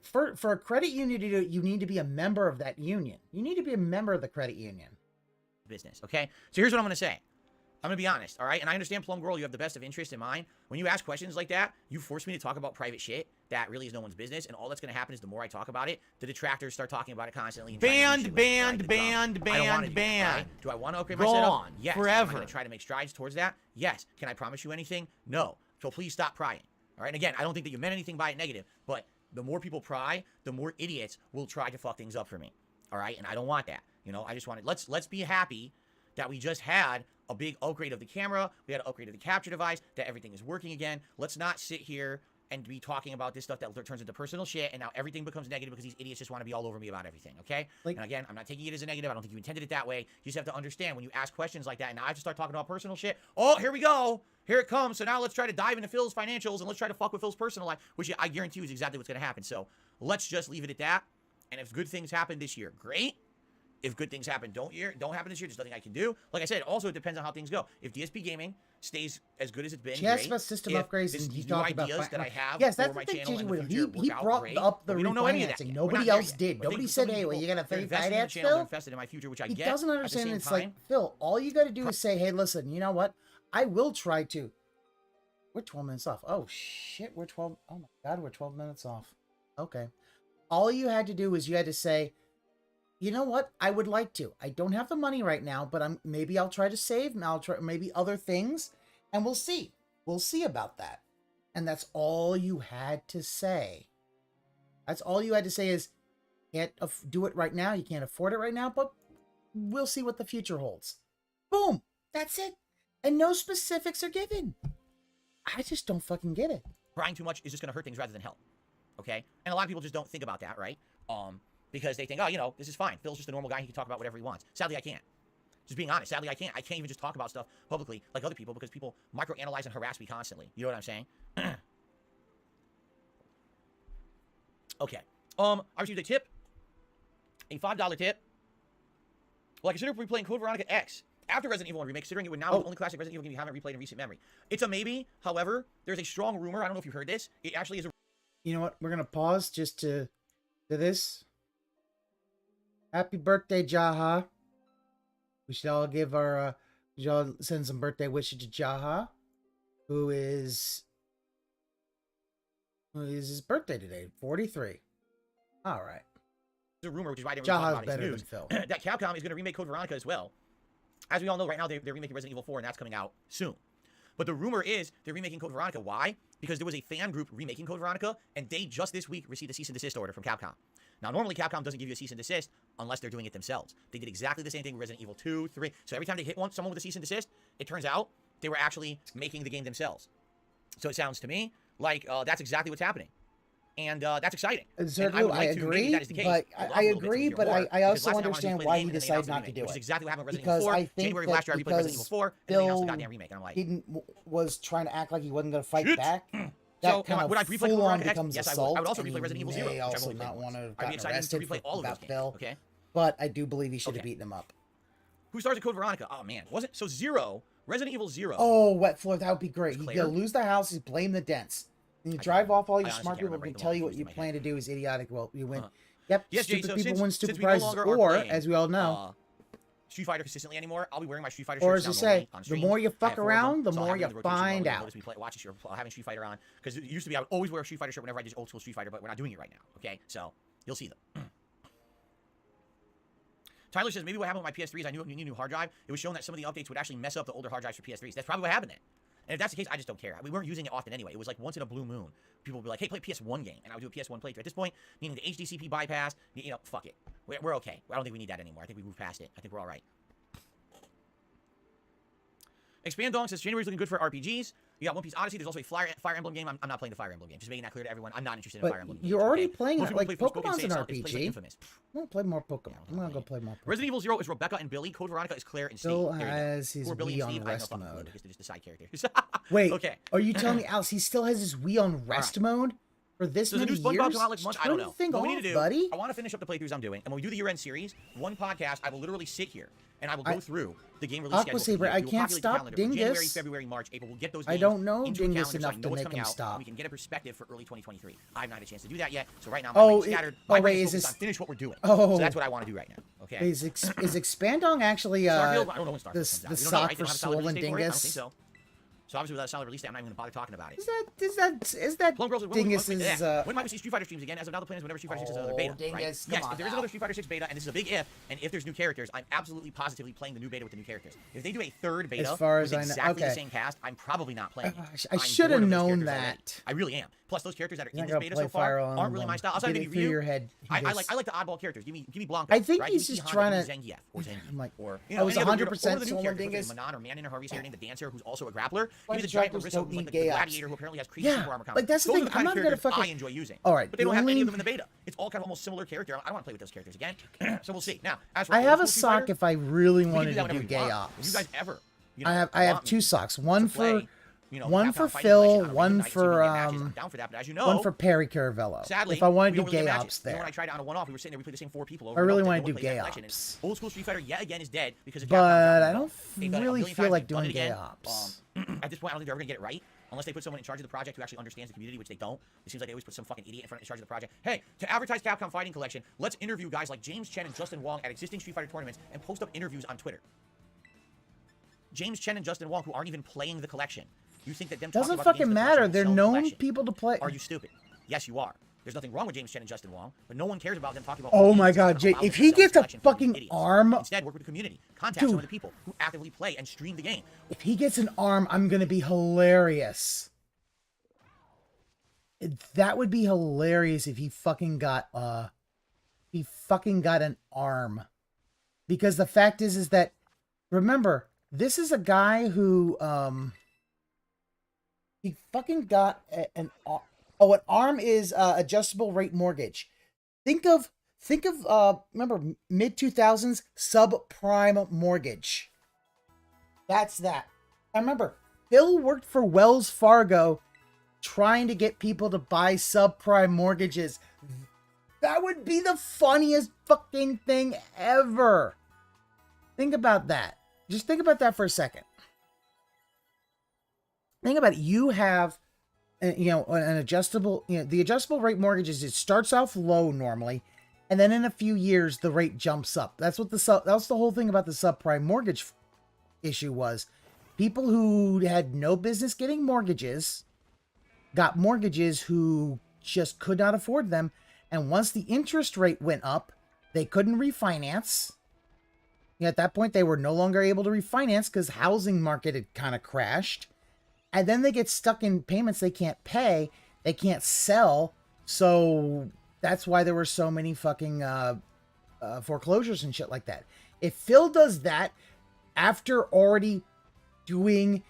for a credit union to do it, you need to be a member of that union. You need to be a member of the credit union. Business, okay? So here's what I'm going to say. I'm going to be honest, all right? And I understand, Plum Girl, you have the best of interest in mind. When you ask questions like that, you force me to talk about private shit that really is no one's business, and all that's going to happen is the more I talk about it, the detractors start talking about it constantly. And banned. Do I want to upgrade my setup? Yes. Forever. Am I going to try to make strides towards that? Yes. Can I promise you anything? No. So please stop prying, all right? And again, I don't think that you meant anything by it negative, but the more people pry, the more idiots will try to fuck things up for me, all right? And I don't want that. You know, I just wanted, let's be happy that we just had a big upgrade of the camera, we had an upgrade of the capture device, that everything is working again. Let's not sit here and be talking about this stuff that turns into personal shit, and now everything becomes negative because these idiots just want to be all over me about everything, okay? And again, I'm not taking it as a negative. I don't think you intended it that way. You just have to understand when you ask questions like that, and now I just start talking about personal shit. Oh, here we go. Here it comes. So now let's try to dive into Phil's financials, and let's try to fuck with Phil's personal life, which I guarantee you is exactly what's going to happen. So let's just leave it at that. And if good things happen this year, great. If good things happen don't happen this year, there's nothing I can do. Like I said, also it depends on how things go. If DSP Gaming stays as good as it's been, she asked about system upgrades, and he talked about ideas that I have yes, that's for my the channel in the he future he brought great, up the we don't know any of that refinancing. yet. Nobody else did. Nobody said, "Hey, well, you got to pay finance, Phil." Invested in my future, which I he get. doesn't understand. It's time, like, Phil, all you got to do is say, "Hey, listen, you know what? I will try to." We're 12 minutes off. Oh shit, we're 12. Oh my god, we're 12 minutes off. Okay. All you had to do was you had to say, you know what? I would like to. I don't have the money right now, but maybe I'll try to save. And I'll try maybe other things, and we'll see. We'll see about that. And that's all you had to say. That's all you had to say is, can't do it right now. You can't afford it right now, but we'll see what the future holds. Boom. That's it. And no specifics are given. I just don't fucking get it. Crying too much is just going to hurt things rather than help. Okay? And a lot of people just don't think about that, right? Because they think, oh, you know, this is fine. Phil's just a normal guy. He can talk about whatever he wants. Sadly, I can't. Just being honest. Sadly, I can't. I can't even just talk about stuff publicly like other people because people microanalyze and harass me constantly. You know what I'm saying? Okay. I received a tip. A $5 tip. Well, I consider replaying Code Veronica X after Resident Evil 1 Remake, considering it would now be the only classic Resident Evil game you haven't replayed in recent memory. It's a maybe. However, there's a strong rumor. I don't know if you've heard this. It actually is a... You know what? We're going to pause just to this. Happy birthday, Jaha. We should all give our, we should all send some birthday wishes to Jaha, who is his birthday today, 43. All right. There's a rumor, which is why I didn't really talk about it. News, Phil. that Capcom is going to remake Code Veronica as well. As we all know, right now, they're remaking Resident Evil 4, and that's coming out soon. But the rumor is they're remaking Code Veronica. Why? Because there was a fan group remaking Code Veronica, and they just this week received a cease and desist order from Capcom. Now, normally Capcom doesn't give you a cease and desist unless they're doing it themselves. They did exactly the same thing with Resident Evil 2, 3. So every time they hit someone with a cease and desist, it turns out they were actually making the game themselves. So it sounds to me like that's exactly what's happening. And that's exciting. Sergio, I agree, but I agree, but I also understand why he decided not to do it. Which is exactly what happened with Resident Evil 4. I think January of last year, I replayed Resident Evil 4, and then they announced the goddamn remake. And I'm like... was trying to act like he wasn't going to fight back. So, kind of would I replay full on Code becomes Yes, assault. I would also replay Resident Evil 0, May which I've also only not played want to have I'd be gotten excited arrested to replay all of those about games, Phil. okay? But I do believe he should have beaten him up. Who stars at Code Veronica? Oh, man. Was it? So, 0. Resident Evil 0. Oh, Wet Floor. That would be great. You lose the house, you blame the dents. And you drive off all your smart people can tell you what you plan to do is idiotic. Well, you win. Yep, yes, stupid Jay, so people since, win stupid since we prizes. no Or, as we all know, Street Fighter consistently anymore, I'll be wearing my Street Fighter Or shirts as you now say, normally on the stream. more you I fuck have 4 of them, around, the so I'll more have you them in the rotation find mode. You'll out. notice me watching having Street Fighter on, because it used to be I would always wear a Street Fighter shirt whenever I did old school Street Fighter, but we're not doing it right now. Okay, so you'll see them. Tyler says, maybe what happened with my PS3 is I knew it needed a new hard drive. It was shown that some of the updates would actually mess up the older hard drives for PS3s. That's probably what happened then. And if that's the case, I just don't care. We weren't using it often anyway. It was like once in a blue moon. People would be like, hey, play PS1 game. And I would do a PS1 playthrough. At this point, needing the HDCP bypass, you know, fuck it. We're okay. I don't think we need that anymore. I think we moved past it. I think we're all right. Expand Dong says, January's looking good for RPGs. You got One Piece Odyssey. There's also a Fire Emblem game. I'm not playing the Fire Emblem game. Just making that clear to everyone. I'm not interested in Fire Emblem games. You're already okay? playing Most it. people Like, play Forspoken, Pokemon's an say it's like RPG. Infamous. I'm gonna play more Pokemon. I'm gonna go play more Pokemon. Resident Evil 0 is Rebecca and Billy. Code Veronica is Claire and Steve. Still has his Wii on rest I mode. because they're just the side characters. Wait, okay. Are you telling me, Alice, he still has his Wii on rest mode for this Does the many new SpongeBob years? come out next month? I don't know. What we need to do, buddy? I want to finish up the playthroughs I'm doing, and when we do the year-end series, one podcast, I will literally sit here and I will go through the game release schedule. Saber, I can't stop Dingus. January, February, March, April. We'll get those games I don't know into Dingus a calendar, enough so I know to what's make coming him out, stop. and we can get a perspective for early 2023. I haven't had a chance to do that yet, so right now my brain's scattered. My brain is focused on finish what we're doing. So that's what I want to do right now. Okay. Is Expandong actually Starfield? I don't know when Starfield the comes out. sock They for don't have a solid Soul and release date for it? I don't think Dingus? so. So obviously without a solid release date, I'm not even going to bother talking about it. Is that Plum Girls, Dingus's when might we see Street Fighter streams again? As of now, the plan is whenever Street Fighter 6 has another beta. Dingus, right? come Yes, on if there is now. another Street Fighter 6 beta, and this is a big if, and if there's new characters, I'm absolutely positively playing the new beta with the new characters. If they do a third beta As far as with I know, exactly the okay. same cast, I'm probably not playing it. I should have known that. Already. I really am. Plus, those characters that are You're in not this gonna beta so play far Fire aren't really my style. Outside of Get maybe it through Ryu, your head. I like the oddball characters. Give me Blanca. I think right? he's Give me just Honda, trying to. Zangief or Zangief. I'm like, or, I was any other 100% or the new Soul and characters, Dingus. Manon or Man in Harvey's named the dancer, who's also a grappler. Why Give me the the giant Dracos Larissa, don't who's like need the gay gladiator, ops? who apparently has crazy Yeah, super armor combat. like, that's the Those are thing, the kind I'm of not gonna characters I fucking- enjoy using. All right, but they the don't have any only- of them in the beta. It's all kind of almost similar character. I don't want to play with those characters again. So we'll see. Now, as for I have a old school Street Fighter, sock if I really we can wanted that to do whenever we gay want. ops. If you guys ever, I have want me two socks. One to play, for Capcom for Fighting Phil, Collection on a one weeknight, so we for can get matches. I'm down for that, but as you know, one for Perry Caravello. sadly, if I want we to don't do really gay get ops matches. there. You know, when I tried it on a one-off, we were sitting there, we played the same 4 people over I and really over, wanna and no one do played that gay collection. And ops. Old school Street Fighter yet again is dead because of But Capcom. I don't They've done it a really million feel times, like they've done doing it gay again. ops. At this point, I don't think they're ever gonna get it right unless they put someone in charge of the project who actually understands the community, which they don't. It seems like they always put some fucking idiot in charge of the project. Hey, to advertise Capcom Fighting Collection, let's interview guys like James Chen and Justin Wong at existing Street Fighter tournaments and post up interviews on Twitter. James Chen and Justin Wong, who aren't even playing the collection. You think that them talking Doesn't about the games fucking in the matter. collection They're will sell the known collection? people to play. Are you stupid? Yes, you are. There's nothing wrong with James Chen and Justin Wong, but no one cares about them talking about. Oh my God, games Jay! and allow If them he to sell gets the a collection for fucking idiots. arm, Instead, work with the community. Contact some of the people who actively play and stream the game. if he gets an arm, I'm gonna be hilarious. That would be hilarious if he fucking got an arm. Because the fact is that, remember, this is a guy who he fucking got an arm is adjustable rate mortgage. Think of remember mid 2000s subprime mortgage. That's that. I remember Phil worked for Wells Fargo trying to get people to buy subprime mortgages. That would be the funniest fucking thing ever. Think about that. Just think about that for a second. Think about it. You have, an adjustable, the adjustable rate mortgages, it starts off low normally, and then in a few years, the rate jumps up. That's the whole thing about the subprime mortgage issue was. People who had no business getting mortgages got mortgages who just could not afford them. And once the interest rate went up, they couldn't refinance. At that point, they were no longer able to refinance because housing market had kind of crashed. And then they get stuck in payments they can't pay. They can't sell. So that's why there were so many fucking foreclosures and shit like that. If Phil does that after already doing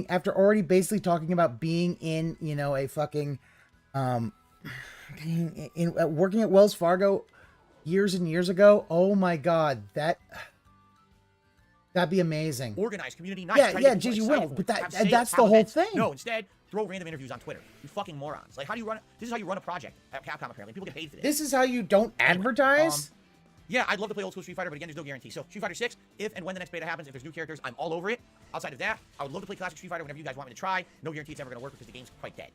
after already basically talking about being in, a fucking, working at Wells Fargo years and years ago. Oh my God, that'd be amazing. Organized community, nice. Yeah, Gigi will. But that's the whole thing. No, instead, throw random interviews on Twitter. You fucking morons. Like, how do you run it? This is how you run a project at Capcom, apparently. People get paid for this. This is how you don't advertise? Yeah, I'd love to play old school Street Fighter, but again, there's no guarantee. So, Street Fighter 6, if and when the next beta happens, if there's new characters, I'm all over it. Outside of that, I would love to play classic Street Fighter whenever you guys want me to try. No guarantee it's ever going to work because the game's quite dead.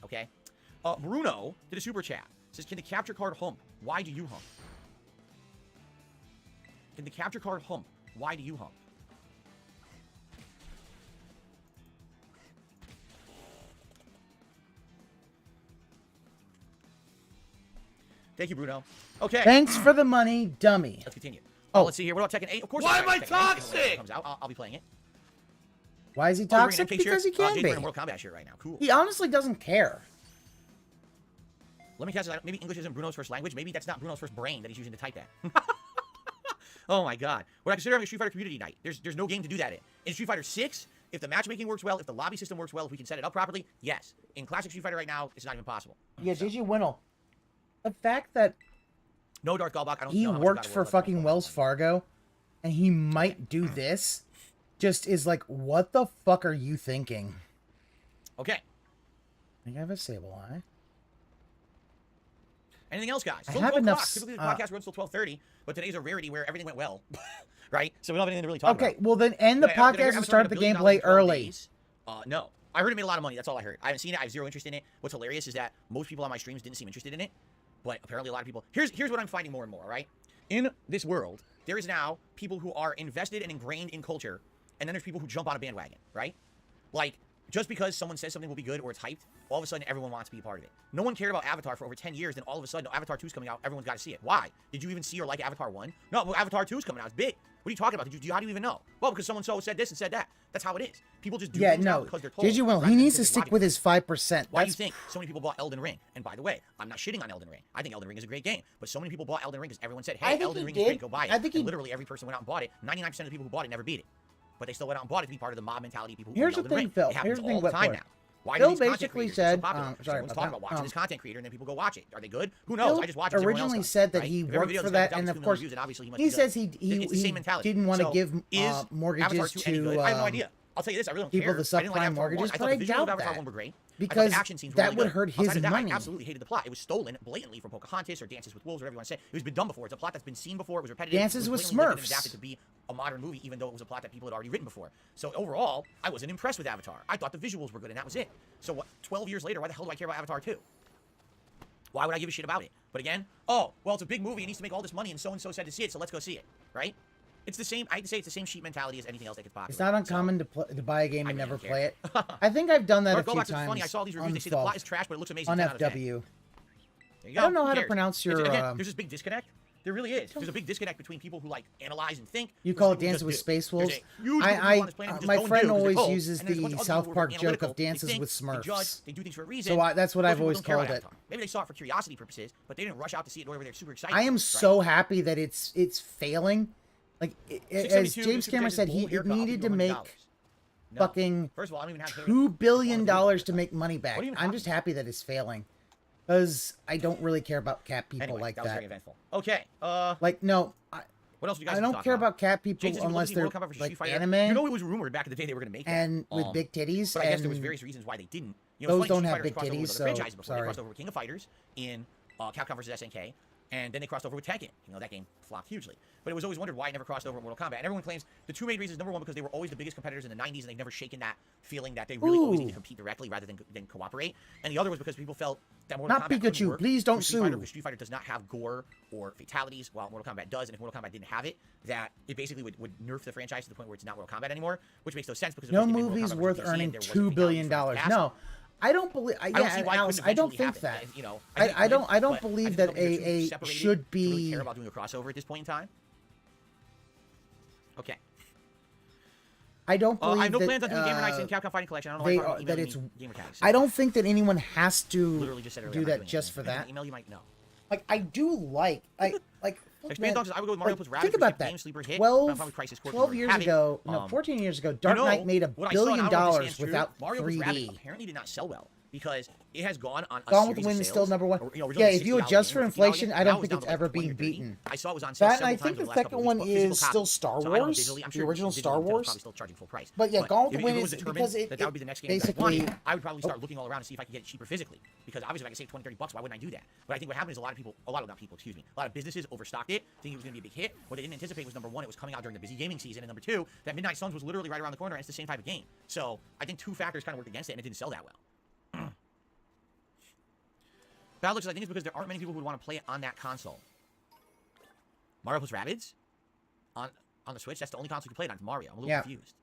Okay? Bruno did a super chat. Says, can the capture card hump? Why do you hump? Can the capture card hump? Why do you hump? Thank you, Bruno. Okay. Thanks for the money, dummy. Let's continue. Oh, let's see here. What about Tekken 8? Of course. Why am I Tekken 8. toxic? If it comes out, I'll be playing it. Why is he Oh, you're wearing toxic? an MK Because he shirt? can Jade's be. wearing a Mortal Kombat shirt right now. Cool. He honestly doesn't care. Let me catch that. Maybe English isn't Bruno's first language. Maybe that's not Bruno's first brain that he's using to type that. Oh my God. What I consider having a Street Fighter community night. There's no game to do that in. In Street Fighter 6, if the matchmaking works well, if the lobby system works well, if we can set it up properly, yes. In classic Street Fighter right now, it's not even possible. Yeah, JG Winnell. The fact that No Darth Gallbach. I don't he know how much worked God of for War fucking Wells Fargo and he might do this just is like, what the fuck are you thinking? Okay. I think I have a Sable Eye. Anything else, guys? I Still have 12 enough o'clock. Typically the podcast runs till 12:30, but today's a rarity where everything went well, right? So we don't have anything to really talk about. Okay, well then end the Did I hear podcast and Avatar start made the $1 billion gameplay in 12 early. days? No. I heard it made a lot of money. That's all I heard. I haven't seen it. I have zero interest in it. What's hilarious is that most people on my streams didn't seem interested in it, but apparently a lot of people... Here's what I'm finding more and more, right? In this world, there is now people who are invested and ingrained in culture, and then there's people who jump on a bandwagon, right? Like, just because someone says something will be good or it's hyped, all of a sudden everyone wants to be a part of it. No one cared about Avatar for over 10 years, then all of a sudden Avatar 2 is coming out, everyone's got to see it. Why? Did you even see or like Avatar 1? No, well, Avatar 2 is coming out, it's big. What are you talking about? How do you even know? Well, because so said this and said that. That's how it is. People just do things now because they're told. JG Winnell, he needs to stick with his 5%. Why do you think so many people bought Elden Ring? And by the way, I'm not shitting on Elden Ring. I think Elden Ring is a great game. But so many people bought Elden Ring because everyone said, hey, Elden Ring is great, go buy it. I think and literally every person went out and bought it. 99% of the people who bought it never beat it. But they still went out and bought it to be part of the mob mentality of people who Here's the Elden Ring. thing, Phil. It happens Here's the thing all the about time Phil. now. Why Phil do these basically content creators said, so popular? sorry Everyone's about talking that. about watching this content creator, and then people go watch it. Are they good? Who knows? Phil I just watch it. originally said that he worked for that, and of course, he says he didn't want to give mortgages to I have no idea. I'll tell you this, I really don't people care. the subprime mortgages, but I doubt that. Great. Because action scenes that really would good. hurt his Outside of that, money. I absolutely hated the plot. It was stolen blatantly from Pocahontas or Dances with Wolves, whatever you want to say. It was been done before. It's a plot that's been seen before. It was repetitive. Dances with blatantly Smurfs. adapted to be a modern movie, even though it was a plot that people had already written before. So overall, I wasn't impressed with Avatar. I thought the visuals were good, and that was it. So what? 12 years later, why the hell do I care about Avatar 2? Why would I give a shit about it? But again, oh, well, it's a big movie. It needs to make all this money, and so said to see it, so let's go see it, right? It's the same. I hate to say it's the same sheep mentality as anything else that gets popular. It's not uncommon to buy a game and never care. play it. I think I've done that Dark a few Gallbach is times. funny. I saw these reviews. They say the plot is trash, but it looks amazing. On 10 out of 10. FW. There you I go. don't know Who how to cares? pronounce your. Again, there's this big disconnect. There really is. There's a big disconnect between people who like analyze and think. You call it versus people who Dancing with just Space do. Wolves. There's a huge group of people on this planet who just My don't friend do 'cause they're always told, uses and there's a bunch the of other South people who are Park joke analytical. of Dances They think, with They judge. Smurfs. They do things for a reason. So that's what Those I've people always don't care called about it. Avatar. Maybe they saw it for curiosity purposes, but they didn't rush out to see it where they're super excited. I am right? so happy that it's failing. Like as 672, James Cameron said, he haircut, I'll needed give to you $100. make No. fucking First of all, I don't even have hair. $2 billion to make money back. What are you even I'm just happy that it's failing, because I don't really care about cat people Anyway, like that was that. very eventful. Okay. Like no, What else do you guys I don't talk care about? about cat people Jason's unless they're World Cup versus like Street Fighter. anime You know, it was rumored back in the day they were going to make that. and with big titties. But I guess there and was various reasons why they didn't. You know, those it's funny, don't have Street big Fighter's crossed over with titties, other so franchises before. They sorry. crossed over with King of Fighters in Capcom vs. SNK, and then they crossed over with Tekken. You know, that game flopped hugely. But it was always wondered why it never crossed over with Mortal Kombat. And everyone claims the two main reasons, number one, because they were always the biggest competitors in the 90s, and they've never shaken that feeling that they really always need to compete directly rather than cooperate. And the other was because people felt that Mortal Not Kombat couldn't Pikachu, work please don't with Street Fighter, sue. because Street Fighter does not have gore or fatalities, while Mortal Kombat does. And if Mortal Kombat didn't have it, that it basically would nerf the franchise to the point where it's not Mortal Kombat anymore, which makes no sense because no if they made Mortal movie's Kombat worth versus DC, earning there wasn't $2 billion. fatalities from the No, I don't believe. I don't see why Alice, it I don't couldn't think eventually that. happen. You know, I don't but I believe just that don't think they're too a separated should to really be. care about doing a crossover at this point in time. Okay. I don't believe I have no that, plans on doing gamer nights in Capcom Fighting Collection. I don't know they why are, that it's. gamer tags. I don't think that anyone has to Literally just said earlier, do I'm not that doing just it. for If I that. email you might know. Like I do like Expand Dogs, I would go with Mario plus Rabbids. Think about that. Game, Sleeper Hit, 12 years ago, 14 years ago, Dark Knight made $1 billion without Mario plus 3D. Rabbids apparently did not sell well because it has gone on a Gone with series the Wind of is still sales. number one. Or, you know, Yeah, if you $60 adjust for game, $50 inflation, game. I Now don't think down it's to like ever 20 being or 30. beaten. I saw it was on sale That, and I several think times the in the last second couple one weeks, but physical is copy. still Star So I know Wars, digitally, I'm the sure original digitally, Star Nintendo's Wars. probably still charging full price. But yeah, Gone with the if Wind it was is determined because that would be the next game basically. that I wanted, I would probably start looking all around to see if I could get it cheaper physically. Because obviously, if I can save 20, 30 bucks, why wouldn't I do that? But I think what happened is a lot of businesses overstocked it, thinking it was going to be a big hit. What they didn't anticipate was number one, it was coming out during the busy gaming season, and number two, that Midnight Suns was literally right around the corner, and it's the same type of game. So I think two factors kind of worked against it, and it didn't sell that well. Bad looks, I think it's because there aren't many people who would want to play it on that console. Mario plus Rabbids? on the Switch. That's the only console you played on. It's Mario. I'm a little confused.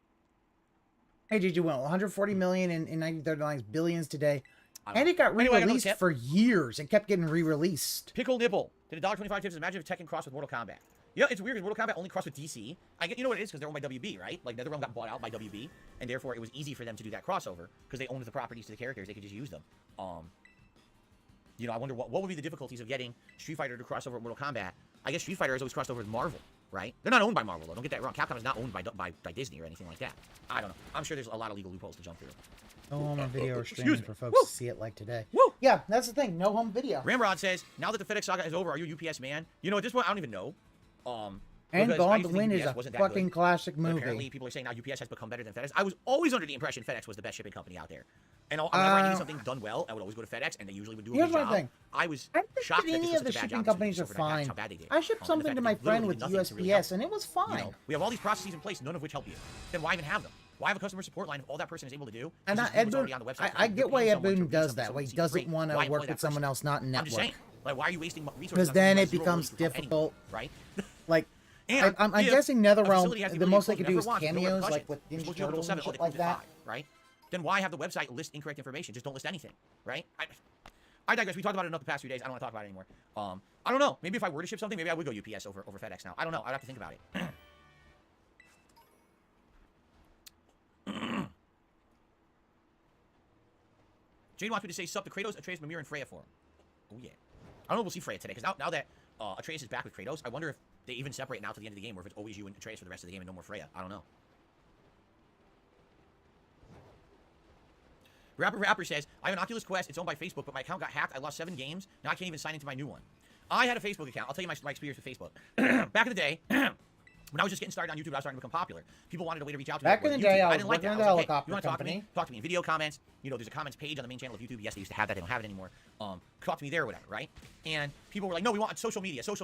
Hey, did you win 140 million in 1939's billions today? And it got re-released for years and kept getting re-released. Pickle Nibble did $1.25 tips. Imagine if Tekken crossed with Mortal Kombat. Yeah, it's weird because Mortal Kombat only crossed with DC. You know what it is? Because they're owned by WB, right? Like, NetherRealm got bought out by WB, and therefore it was easy for them to do that crossover because they owned the properties to the characters. They could just use them. You know, I wonder what would be the difficulties of getting Street Fighter to cross over with Mortal Kombat. I guess Street Fighter has always crossed over with Marvel, right? They're not owned by Marvel, though. Don't get that wrong. Capcom is not owned by Disney or anything like that. I don't know. I'm sure there's a lot of legal loopholes to jump through. No home video or streaming for folks to see it like today. Woo! Yeah, that's the thing. No home video. Ramrod says, now that the FedEx saga is over, are you a UPS man? You know, at this point, I don't even know. And Gone to Win is a fucking classic movie. But apparently, people are saying now UPS has become better than FedEx. I was always under the impression FedEx was the best shipping company out there. And whenever I needed something done well, I would always go to FedEx, and they usually would do a good job. Thing. I was shocked that any of the shipping companies are fine. I shipped something to my friend with USPS, and it was fine. You know, we have all these processes in place, none of which help you. Then why even have them? Why have a customer support line if all that person is able to do? And Ed Boon, I get why Ed Boon does that. Why he doesn't want to work with someone else not in network. I'm just saying. Like, why are you wasting resources? Because then it becomes difficult, right? Like, I'm guessing NetherRealm, the most they could do is cameos, like with Ninja Turtles and shit like that. Right? Then why have the website list incorrect information? Just don't list anything, right? I digress. We talked about it enough the past few days. I don't want to talk about it anymore. I don't know. Maybe if I were to ship something, maybe I would go UPS over FedEx now. I don't know. I'd have to think about it. Jade wants me to say sup to Kratos, Atreus, Mimir, and Freya for him. Oh, yeah. I don't know if we'll see Freya today, because now that Atreus is back with Kratos, I wonder if they even separate now to the end of the game, or if it's always you and Atreus for the rest of the game and no more Freya. I don't know. Rapper says, I have an Oculus Quest. It's owned by Facebook, but my account got hacked. I lost 7 games. Now I can't even sign into my new one. I had a Facebook account. I'll tell you my experience with Facebook. Back in the day, when I was just getting started on YouTube, I was starting to become popular. People wanted a way to reach out to me. Back in the day, I didn't like that. You want to talk to me? Talk to me in video comments. You know, there's a comments page on the main channel of YouTube. Yes, they used to have that. They don't have it anymore. Talk to me there or whatever, right? And people were like, no, we want social media. So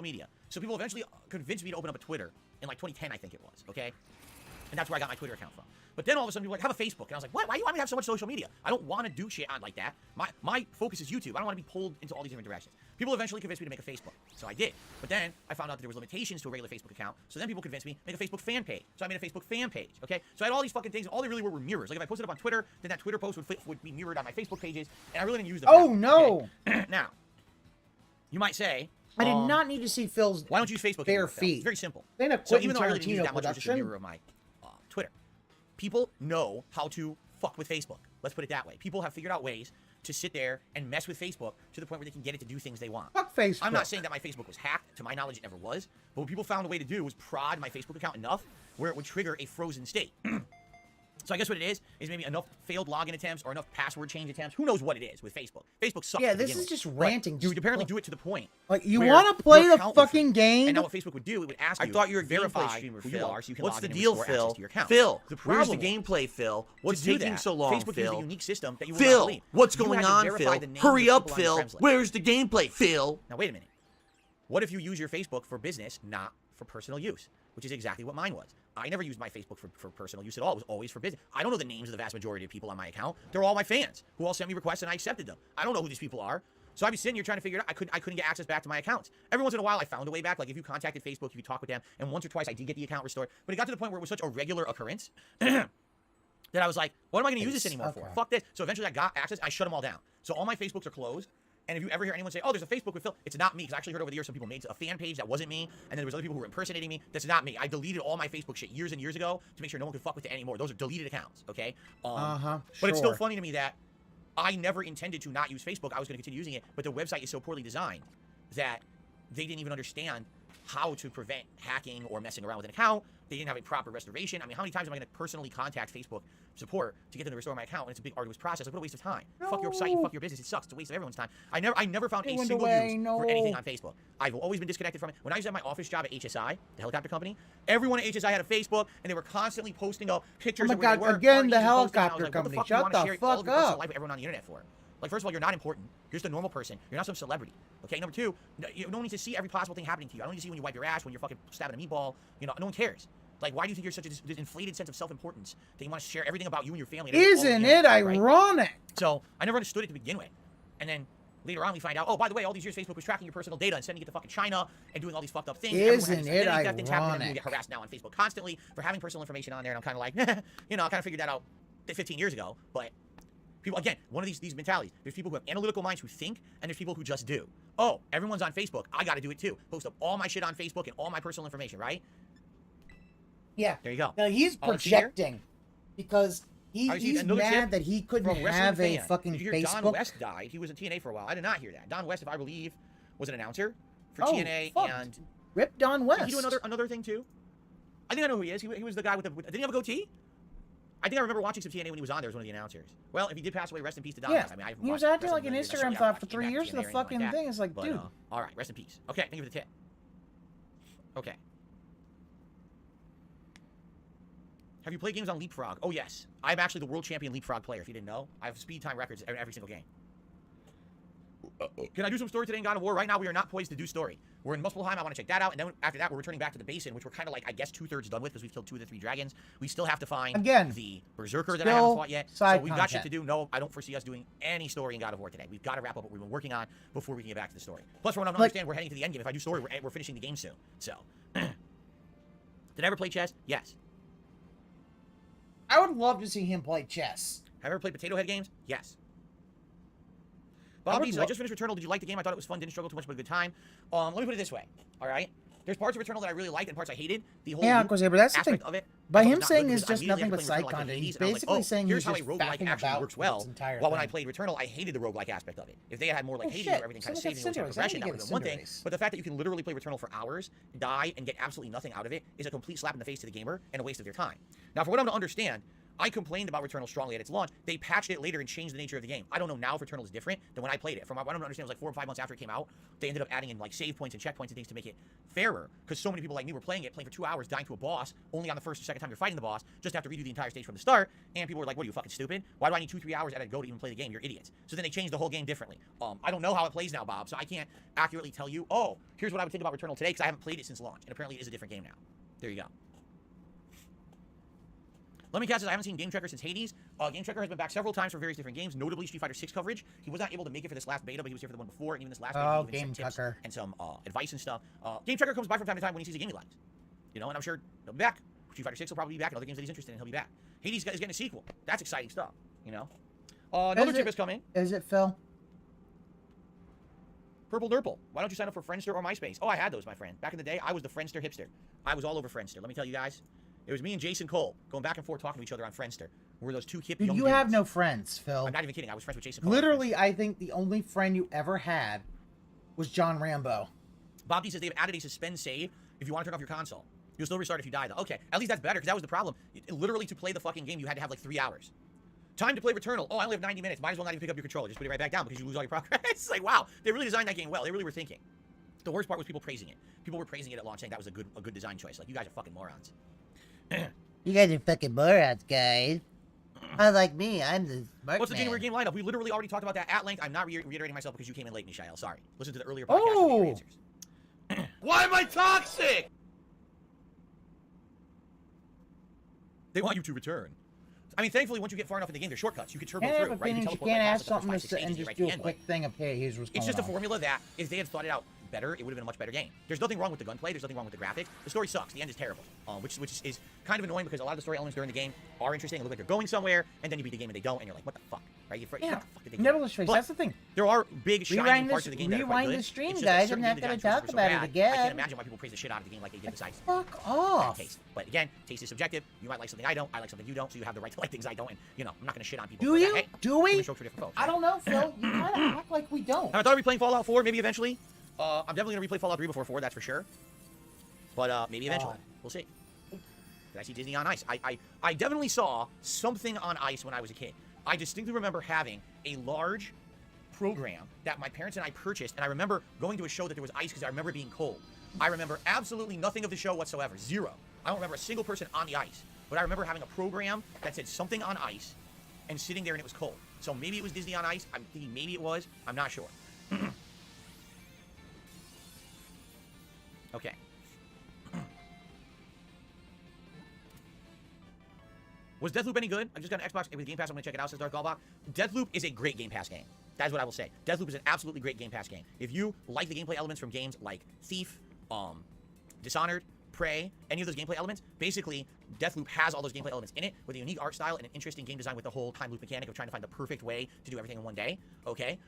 people eventually convinced me to open up a Twitter in like 2010, I think it was, okay? And that's where I got my Twitter account from. But then all of a sudden people were like, have a Facebook. And I was like, what? Why do you want me to have so much social media? I don't want to do shit on like that. My focus is YouTube. I don't want to be pulled into all these different directions. People eventually convinced me to make a Facebook. So I did. But then I found out that there was limitations to a regular Facebook account. So then people convinced me to make a Facebook fan page. So I made a Facebook fan page, okay? So I had all these fucking things, and all they really were mirrors. Like if I posted up on Twitter, then that Twitter post would be mirrored on my Facebook pages, and I really didn't use them. Oh, no! Okay? Now, you might say, I did not need to see Phil's why don't you use Facebook bare anymore, feed. It's very simple. Then a so even though I really didn't use Tarantino that much, it was just a production. mirror of my Twitter. People know how to fuck with Facebook. Let's put it that way. People have figured out ways to sit there and mess with Facebook to the point where they can get it to do things they want. Fuck Facebook. I'm not saying that my Facebook was hacked. To my knowledge, it never was. But what people found a way to do was prod my Facebook account enough where it would trigger a frozen state. So I guess what it is maybe enough failed login attempts or enough password change attempts. Who knows what it is with Facebook? Facebook sucks. Yeah, this is just ranting. You would apparently do it to the point. Like, you want to play the fucking game? And now what Facebook would do, it would ask you. I thought you were a verify gameplay streamer, who Phil. you are, so you can What's log the in and deal, restore Phil? access to your account. Phil, The where's the problem gameplay, Phil? What's to do taking that, so long, Facebook Phil? uses a unique system that you will not Phil, believe. what's You going had to on, verify Phil? the names of Hurry the up, people on your Phil. friends list. Where's the gameplay, Phil? Now, wait a minute. What if you use your Facebook for business, not for personal use? Which is exactly what mine was. I never used my Facebook for personal use at all. It was always for business. I don't know the names of the vast majority of people on my account. They're all my fans who all sent me requests and I accepted them. I don't know who these people are. So I'd be sitting here trying to figure it out. I couldn't get access back to my accounts. Every once in a while, I found a way back. Like if you contacted Facebook, you could talk with them. And once or twice, I did get the account restored. But it got to the point where it was such a regular occurrence that I was like, what am I going to use this anymore for? Fuck this. So eventually I got access. I shut them all down. So all my Facebooks are closed. And if you ever hear anyone say, oh, there's a Facebook with Phil, it's not me. Because I actually heard over the years some people made a fan page that wasn't me. And then there was other people who were impersonating me. That's not me. I deleted all my Facebook shit years and years ago to make sure no one could fuck with it anymore. Those are deleted accounts, okay? But it's still funny to me that I never intended to not use Facebook. I was going to continue using it. But the website is so poorly designed that they didn't even understand how to prevent hacking or messing around with an account. They didn't have a proper restoration. I mean, how many times am I going to personally contact Facebook support to get them to restore my account? And it's a big arduous process. Like, what a waste of time. No. Fuck your site and fuck your business. It sucks. It's a waste of everyone's time. I never found a single use for anything on Facebook. I've always been disconnected from it. When I used to have my office job at HSI, the helicopter company, everyone at HSI had a Facebook, and they were constantly posting up pictures Oh my of where God, they were. again, the parties, and helicopter posting. company. What the fuck Shut you wanna the share all of fuck your personal up. life with everyone on the internet for? Like, first of all, you're not important. You're just a normal person. You're not some celebrity. Okay, number two, you don't need to see every possible thing happening to you. I don't need to see when you wipe your ass, when you're fucking stabbing a meatball. You know, no one cares. Like, why do you think you're such this inflated sense of self-importance that you want to share everything about you and your family? Isn't it ironic? So, I never understood it to begin with. And then, Later on, we find out, oh, by the way, all these years Facebook was tracking your personal data and sending it to fucking China and doing all these fucked up things. Isn't it Things happen, and ironic? we get harassed now on Facebook constantly for having personal information on there, and I'm kind of like, you know, I kind of figured that out 15 years ago, but people, again, one of these mentalities. There's people who have analytical minds who think, and there's people who just do. Oh, everyone's on Facebook. I got to do it too. Post up all my shit on Facebook and all my personal information, right? Yeah. There you go. Now he's projecting because he's mad that he couldn't have a fucking Did you hear Facebook. Don West died? He was in TNA for a while. I did not hear that. Don West, if I believe, was an announcer for TNA, fuck. and Rip Don West. did he do another thing too? I think I know who he is. He was the guy with the. Did he have a goatee? I think I remember watching some TNA when he was on there as one of the announcers. Well, if he did pass away, rest in peace to Don. Yeah, I mean, I he was acting like an Instagram thought for 3 years for the fucking thing. It's like, dude. All right, rest in peace. Okay, thank you for the tip. Okay. Have you played games on Leapfrog? Oh, yes. I'm actually the world champion Leapfrog player, if you didn't know. I have speed time records in every single game. Can I do some story today in God of War? Right now, we are not poised to do story. We're in Muspelheim. I want to check that out. And then after that, we're returning back to the basin, which we're kind of like, I guess, 2/3 done with because we've killed 2 of the 3 dragons. We still have to find the Berserker that I haven't fought yet. So we've got shit to do. No, I don't foresee us doing any story in God of War today. We've got to wrap up what we've been working on before we can get back to the story. Plus, we're not understand we're heading to the end game. If I do story, we're finishing the game soon. So, did I ever play chess? Yes. I would love to see him play chess. Have I ever played Potato Head games? Yes. Bob Beats, I just finished Returnal. Did you like the game? I thought it was fun. Didn't struggle too much, but a good time. Let me put it this way. All right. There's parts of Returnal that I really liked and parts I hated. The whole but that's the thing. of it. By him saying it's just nothing but side content, he's basically saying here's he's how a just roguelike faffing actually about works well. While when I played Returnal, I hated the roguelike aspect of it. If they had more like Hades or everything kind of saving or progression, that would have been one thing. But the fact that you can literally play Returnal for hours, die, and get absolutely nothing out of it is a complete slap in the face to the gamer and a waste of their time. Now, for what I'm to understand, I complained about Returnal strongly at its launch. They patched it later and changed the nature of the game. I don't know now if Returnal is different than when I played it. From what I don't understand, it was like 4 or 5 months after it came out. They ended up adding in like save points and checkpoints and things to make it fairer. Because so many people like me were playing for 2 hours, dying to a boss, only on the first or second time you're fighting the boss, just have to redo the entire stage from the start. And people were like, what are you, fucking stupid? Why do I need 2-3 hours at a go to even play the game? You're idiots. So then they changed the whole game differently. I don't know how it plays now, Bob, so I can't accurately tell you, oh, here's what I would think about Returnal today, because I haven't played it since launch. And apparently it is a different game now. There you go. Let me catch this. I haven't seen Game Tracker since Hades. Game Tracker has been back several times for various different games, notably Street Fighter 6 coverage. He was not able to make it for this last beta, but he was here for the one before, and even this last beta, he even sent tips and some advice and stuff. Game Tracker comes by from time to time when he sees a game he likes. You know, and I'm sure he'll be back. Street Fighter 6 will probably be back, and other games that he's interested in, he'll be back. Hades is getting a sequel. That's exciting stuff, you know. Another tip is coming. Is it, Phil? Purple Nurple. Why don't you sign up for Friendster or MySpace? Oh, I had those, my friend. Back in the day, I was the Friendster hipster. I was all over Friendster. Let me tell you guys. It was me and Jason Cole going back and forth talking to each other on Friendster. We were those 2 hip young You dudes. have no friends, Phil. I'm not even kidding. I was friends with Jason Cole. Literally, I think the only friend you ever had was John Rambo. Bob D says they've added a suspend save if you want to turn off your console. You'll still restart if you die, though. Okay, at least that's better, because that was the problem. Literally, to play the fucking game, you had to have like 3 hours. Time to play Returnal. Oh, I only have 90 minutes. Might as well not even pick up your controller. Just put it right back down because you lose all your progress. It's like, wow, they really designed that game well. They really were thinking. The worst part was people praising it. People were praising it at launch, saying that was a good design choice. Like, you guys are fucking morons. You guys are fucking morons, guys. Unlike me, I'm the smart What's the man. January game lineup? We literally already talked about that at length. I'm not reiterating myself because you came in late, Mishael. Sorry. Listen to the earlier podcast for your answers. Why am I toxic? They want you to return. I mean, thankfully, once you get far enough in the game, there's shortcuts. You can turbo through, right? You can't ask something and just do a quick thing of, hey, here's what's going on. It's just a formula that, if they had thought it out better, it would have been a much better game. There's nothing wrong with the gunplay. There's nothing wrong with the graphics. The story sucks. The end is terrible, which is kind of annoying because a lot of the story elements during the game are interesting and look like they're going somewhere, and then you beat the game and they don't, and you're like, what the fuck, right? Yeah, what the fuck did they do? Needless face. That's the thing. There are big shining parts of the game that are quite good. Rewind the stream, it's guys. I'm not going to talk about it again. I can't imagine why people praise the shit out of the game like they did besides. Fuck off. Taste. But again, taste is subjective. You might like something I don't. I like something you don't. So you have the right to like things I don't. And you know, I'm not going to shit on people. Do you? Hey, do we? Folks, I don't know, Phil. You kind of act like we don't. I thought we'd be playing Fallout 4 maybe eventually. I'm definitely going to replay Fallout 3 before 4, that's for sure. But maybe eventually. We'll see. Did I see Disney on Ice? I definitely saw something on Ice when I was a kid. I distinctly remember having a large program that my parents and I purchased, and I remember going to a show that there was ice because I remember being cold. I remember absolutely nothing of the show whatsoever. Zero. I don't remember a single person on the ice. But I remember having a program that said something on ice and sitting there and it was cold. So maybe it was Disney on Ice. I'm thinking maybe it was. I'm not sure. Okay. Was Deathloop any good? I just got an Xbox with Game Pass. I'm going to check it out, says Dark Gallbach. Deathloop is a great Game Pass game. That's what I will say. Deathloop is an absolutely great Game Pass game. If you like the gameplay elements from games like Thief, Dishonored, Prey, any of those gameplay elements, basically, Deathloop has all those gameplay elements in it with a unique art style and an interesting game design with the whole time loop mechanic of trying to find the perfect way to do everything in one day. Okay?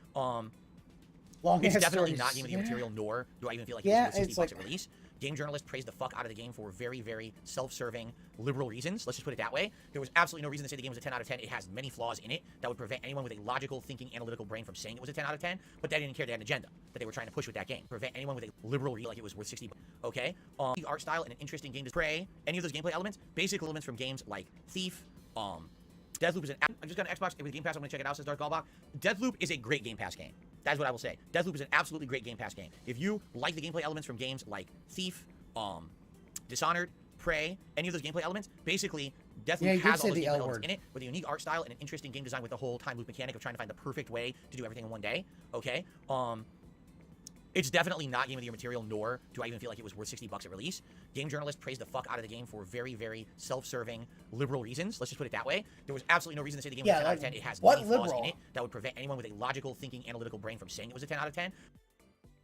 It's definitely not Game of the Year material, nor do I even feel like it's worth $60 at release. Game journalists praised the fuck out of the game for very, very self-serving, liberal reasons. Let's just put it that way. There was absolutely no reason to say the game was a 10 out of 10. It has many flaws in it that would prevent anyone with a logical, thinking, analytical brain from saying it was a 10 out of 10, but they didn't care. They had an agenda that they were trying to push with that game. Prevent anyone with a liberal like it was worth 60. Okay? The art style and an interesting game to Prey, any of those gameplay elements, basic elements from games like Thief, Deathloop is an... I just got an Xbox with Game Pass. I'm going to check it out, says Dark Gallbach. Deathloop is a great Game Pass game. That's what I will say. Deathloop is an absolutely great Game Pass game. If you like the gameplay elements from games like Thief, Dishonored, Prey, any of those gameplay elements, basically, Deathloop has all those gameplay elements in it with a unique art style and an interesting game design with the whole time loop mechanic of trying to find the perfect way to do everything in one day. Okay? It's definitely not Game of the Year material, nor do I even feel like it was worth $60 at release. Game journalists praised the fuck out of the game for very, very self-serving, liberal reasons. Let's just put it that way. There was absolutely no reason to say the game was a 10 out of 10. It has many flaws in it that would prevent anyone with a logical, thinking, analytical brain from saying it was a 10 out of 10.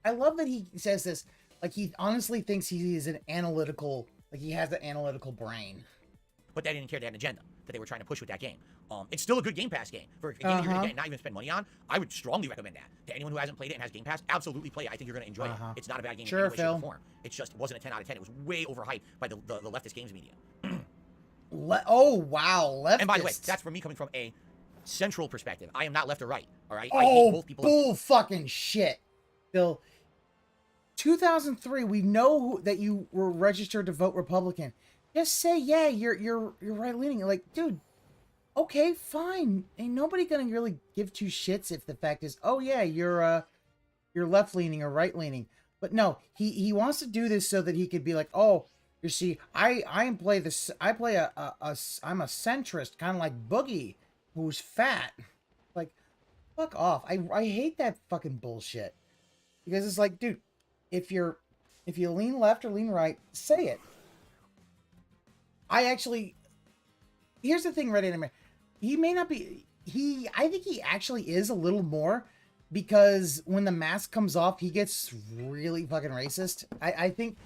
I love that he says this. Like, he honestly thinks he is an analytical, like, he has an analytical brain. But they didn't care. They had an agenda that they were trying to push with that game. It's still a good Game Pass game. For a game you're going to not even spend money on, I would strongly recommend that. To anyone who hasn't played it and has Game Pass, absolutely play it. I think you're going to enjoy it. It's not a bad game in any way, shape, or form. It just wasn't a 10 out of 10. It was way overhyped by the leftist games media. Oh, wow. Leftist. And by the way, that's for me coming from a central perspective. I am not left or right. All right? Oh, I hate both people. Bull fucking shit. Bill, 2003, we know that you were registered to vote Republican. Just say, yeah, you're right-leaning. Like, dude, okay, fine. Ain't nobody gonna really give two shits if the fact is, oh yeah, you're left-leaning or right-leaning. But no, he wants to do this so that he could be like, oh, you see, I'm a centrist, kind of like Boogie, who's fat. Like, fuck off. I hate that fucking bullshit. Because it's like, dude, if you lean left or lean right, say it. Here's the thing, Reddit. He may not be, I think he actually is a little more, because when the mask comes off, he gets really fucking racist. I think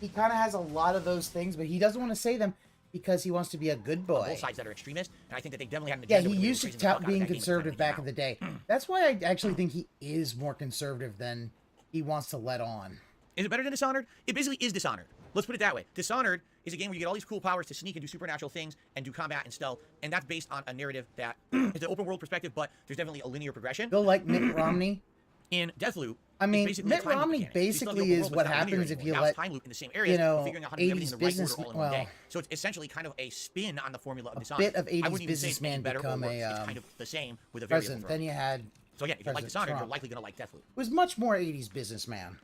he kind of has a lot of those things, but he doesn't want to say them because he wants to be a good boy. Both sides that are extremists, and I think that they definitely had an agenda. Yeah, he used to tout being conservative back in the day. That's why I actually think he is more conservative than he wants to let on. Is it better than Dishonored? It basically is Dishonored. Let's put it that way. Dishonored is a game where you get all these cool powers to sneak and do supernatural things and do combat and stealth, and that's based on a narrative that is an open world perspective, but there's definitely a linear progression. Feel like Mitt Romney? In Deathloop, I mean, Mitt Romney basically is what happens if you let, time loop in the same area, figuring out how to do everything in the right order all in one day. So it's essentially kind of a spin on the formula of Dishonored. A bit of 80s businessman become it's kind of the same with a variable. Then you had. So again, if you like Dishonored, you're likely going to like Deathloop. It was much more 80s businessman.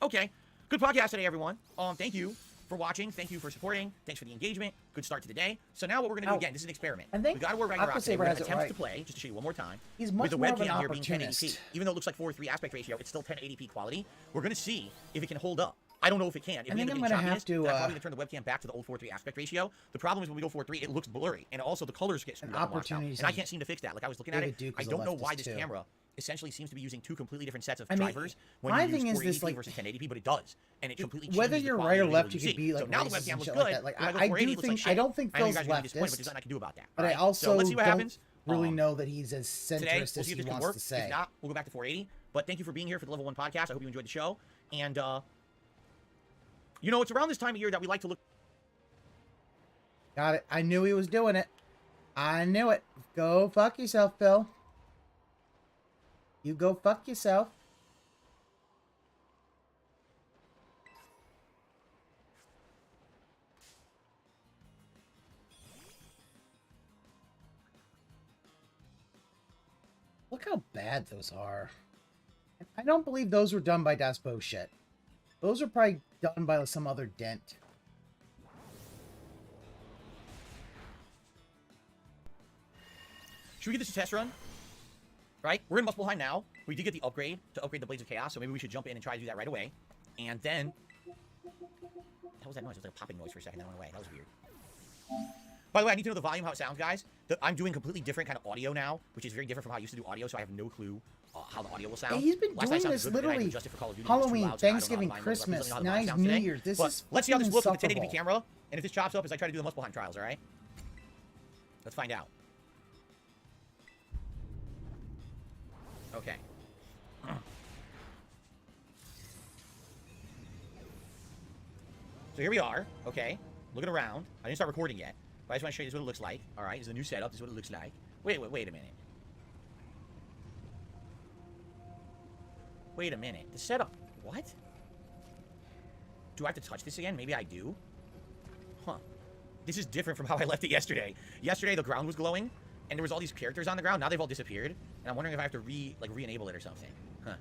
Okay. Good podcast today, everyone. Thank you for watching. Thank you for supporting. Thanks for the engagement. Good start to the day. So now what we're going to do again, this is an experiment. I think we got to work Ragnarok today. We're going to attempt to play, just to show you one more time, he's much with the more webcam of here being 1080p. opportunist. Even though it looks like 4:3 aspect ratio, it's still 1080p quality. We're going to see if it can hold up. I don't know if it can. I think I'm going to have to... I'm probably going to turn the webcam back to the old 4:3 aspect ratio. The problem is when we go 4:3, it looks blurry. And also the colors get screwed up and I can't seem to fix that. Like I was looking at it, I don't know why this camera essentially seems to be using two completely different sets of drivers when you use 480p versus 1080p, but it does, and it completely changes whether you're right or left, you could be like, so now the webcam looks good. Like I don't think Phil's leftist, but there's nothing I can do about that. But I also let's see what happens. Really know that he's as centrist today, as he wants to say. If not, we'll go back to 480. But thank you for being here for the Level 1 podcast. I hope you enjoyed the show. And you know, it's around this time of year that we like to look. Got it. I knew he was doing it. I knew it. Go fuck yourself, Phil. You go fuck yourself. Look how bad those are. I don't believe those were done by Daspo shit. Those are probably done by some other dent. Should we get this a test run? Right? We're in Muspelheim now. We did get the upgrade to upgrade the Blades of Chaos, so maybe we should jump in and try to do that right away. And then... What was that noise? It was like a popping noise for a second, that went away. That was weird. By the way, I need to know the volume, how it sounds, guys. I'm doing completely different kind of audio now, which is very different from how I used to do audio, so I have no clue how the audio will sound. Hey, he's been doing this literally Halloween, Thanksgiving, Christmas, now he's New Year's. This is let's see how this looks with the 1080p camera, and if this chops up as I try to do the Muspelheim trials, all right? Let's find out. Okay. So here we are, okay? Looking around. I didn't start recording yet, but I just want to show you this is what it looks like. All right, this is the new setup. This is what it looks like. Wait a minute. Wait a minute. The setup. What? Do I have to touch this again? Maybe I do. Huh. This is different from how I left it yesterday. Yesterday, the ground was glowing, and there was all these characters on the ground. Now they've all disappeared, and I'm wondering if I have to re-enable it or something. Huh.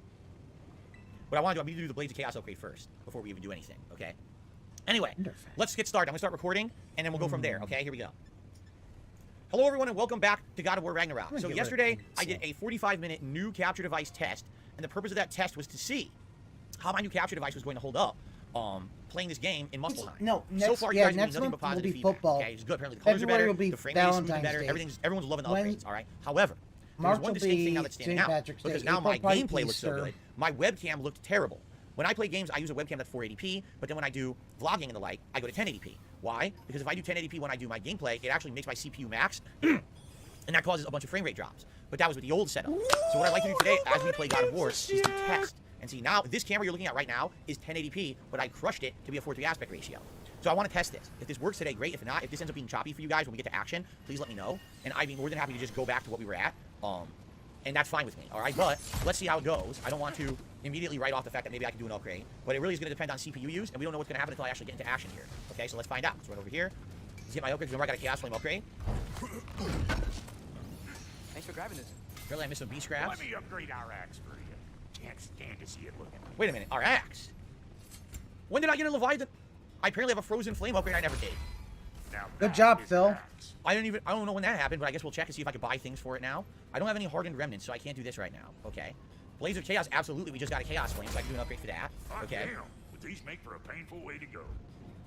What I want to do, I'm going to do the Blades of Chaos upgrade first, before we even do anything, okay? Anyway, let's get started. I'm going to start recording, and then we'll go from there, okay? Here we go. Hello, everyone, and welcome back to God of War Ragnarok. So yesterday, I did a 45-minute new capture device test, and the purpose of that test was to see how my new capture device was going to hold up playing this game in Muspelheim. No, so far, you guys have next nothing but positive feedback. Football. Okay, it's good. Apparently, the colors are better, the frame rate is better, everyone's loving the upgrades, all right? However, there's one distinct thing now that's standing out, because now my gameplay looks so good. My webcam looked terrible. When I play games, I use a webcam that's 480p, but then when I do vlogging and the like, I go to 1080p. Why? Because if I do 1080p when I do my gameplay, it actually makes my CPU max, and that causes a bunch of frame rate drops. But that was with the old setup. So what I'd like to do today, as we play God of War, is to test. And see, now, this camera you're looking at right now is 1080p, but I crushed it to be a 4:3 aspect ratio. So I want to test this. If this works today, great. If not, if this ends up being choppy for you guys when we get to action, please let me know. And I'd be more than happy to just go back to what we were at. And that's fine with me, all right? But let's see how it goes. I don't want to immediately write off the fact that maybe I can do an upgrade, but it really is going to depend on CPU use, and we don't know what's going to happen until I actually get into action here. Okay, so let's find out. Let's run over here. Let's get my upgrade. Remember, I got a Chaos Flame upgrade. Thanks for grabbing this. Really, I missed some B scraps. Let me upgrade our axe for you. Can't stand to see it looking. Wait a minute, our axe? When did I get a Leviathan? I apparently have a Frozen Flame upgrade I never did. Now Good job, Phil. I don't know when that happened, but I guess we'll check and see if I can buy things for it now. I don't have any hardened remnants, so I can't do this right now. Okay. Blaze of Chaos, absolutely. We just got a Chaos Flame, so I can do an upgrade for that. Okay. Damn, but these make for a painful way to go.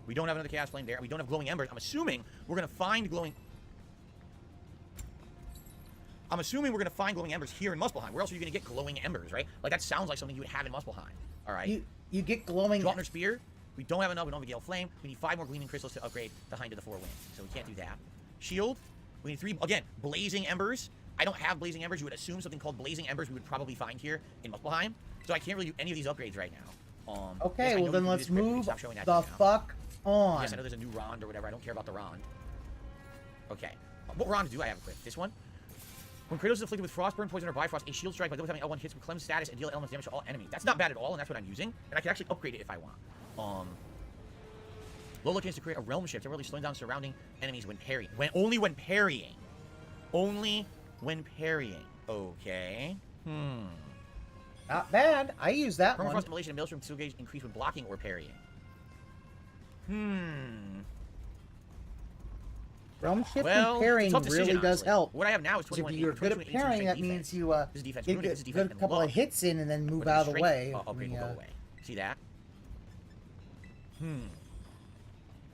We don't have another Chaos Flame there. We don't have glowing embers. I'm assuming we're gonna find glowing embers here in Muspelheim. Where else are you gonna get glowing embers, right? Like that sounds like something you would have in Muspelheim. All right. You get glowing. Draupnir Spear. We don't have enough. We don't have a Gale Flame. We need 5 more Gleaming Crystals to upgrade the Hind of the Four Winds. So we can't do that. Shield. We need 3. Again, Blazing Embers. I don't have Blazing Embers. You would assume something called Blazing Embers we would probably find here in Muspelheim. So I can't really do any of these upgrades right now. Okay, yes, well then let's move the fuck on. Yes, I know there's a new Rond or whatever. I don't care about the Rond. Okay. What Rond do I have equipped? This one? When Kratos is afflicted with Frostburn, Poison, or Bifrost, a shield strike by double tapping L1 hits with Clem's status and deal elements damage to all enemies. That's not bad at all, and that's what I'm using. And I can actually upgrade it if I want. Lola chance to create a realm shift, temporarily slowing down surrounding enemies when parrying. Only when parrying. Only when parrying. Okay. Not bad. I use that one. Permafrost Immolation and Maelstrom skill gauge increase when blocking or parrying. Realm shift and parrying really does help. What I have now is 21. If you're good at parrying, that means you get a couple of hits in and then move out of the way. Upgrade will go away. See that?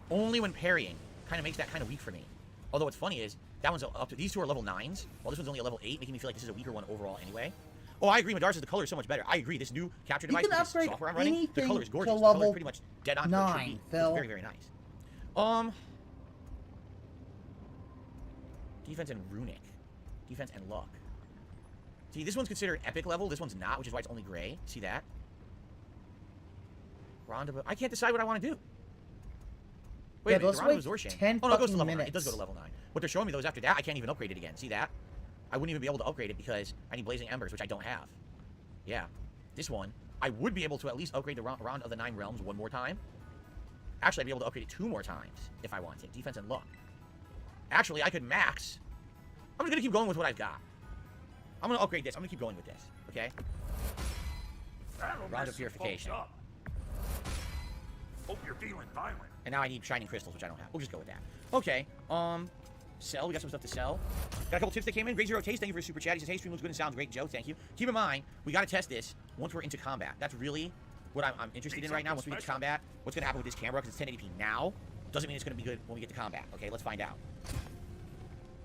Only when parrying kind of makes that kind of weak for me. Although what's funny is that one's up to these two are level 9s, while this one's only a level 8, making me feel like this is a weaker one overall anyway. Oh, I agree, Madar says the color is so much better. I agree. This new capture device, this software I'm running, the color is gorgeous. The color is pretty much dead on. 9, Phil. It's very, very nice. Defense and Runic. Defense and Luck. See, this one's considered epic level. This one's not, which is why it's only gray. See that? Ronda, I can't decide what I want to do. Wait a minute, the Ronda was 10 oh, no, it goes to level minutes. 9. It does go to level 9. What they're showing me, though, is after that, I can't even upgrade it again. See that? I wouldn't even be able to upgrade it because I need Blazing Embers, which I don't have. Yeah. This one, I would be able to at least upgrade the Rond of the 9 Realms one more time. Actually, I'd be able to upgrade it 2 more times if I wanted. Defense and Luck. Actually, I could max. I'm going to keep going with what I've got. I'm going to upgrade this. I'm going to keep going with this. Okay? Rond of Purification. Hope you're feeling violent. And now I need Shining Crystals, which I don't have. We'll just go with that. Okay. Sell. We got some stuff to sell. Got a couple tips that came in. Great Zero Taste, thank you for your super chat. He says, hey, stream looks good and sounds great. Joe, thank you. Keep in mind, we got to test this once we're into combat. That's really what I'm interested in right now. Once we get to combat, what's going to happen with this camera, because it's 1080p now. Doesn't mean it's going to be good when we get to combat. Okay, let's find out.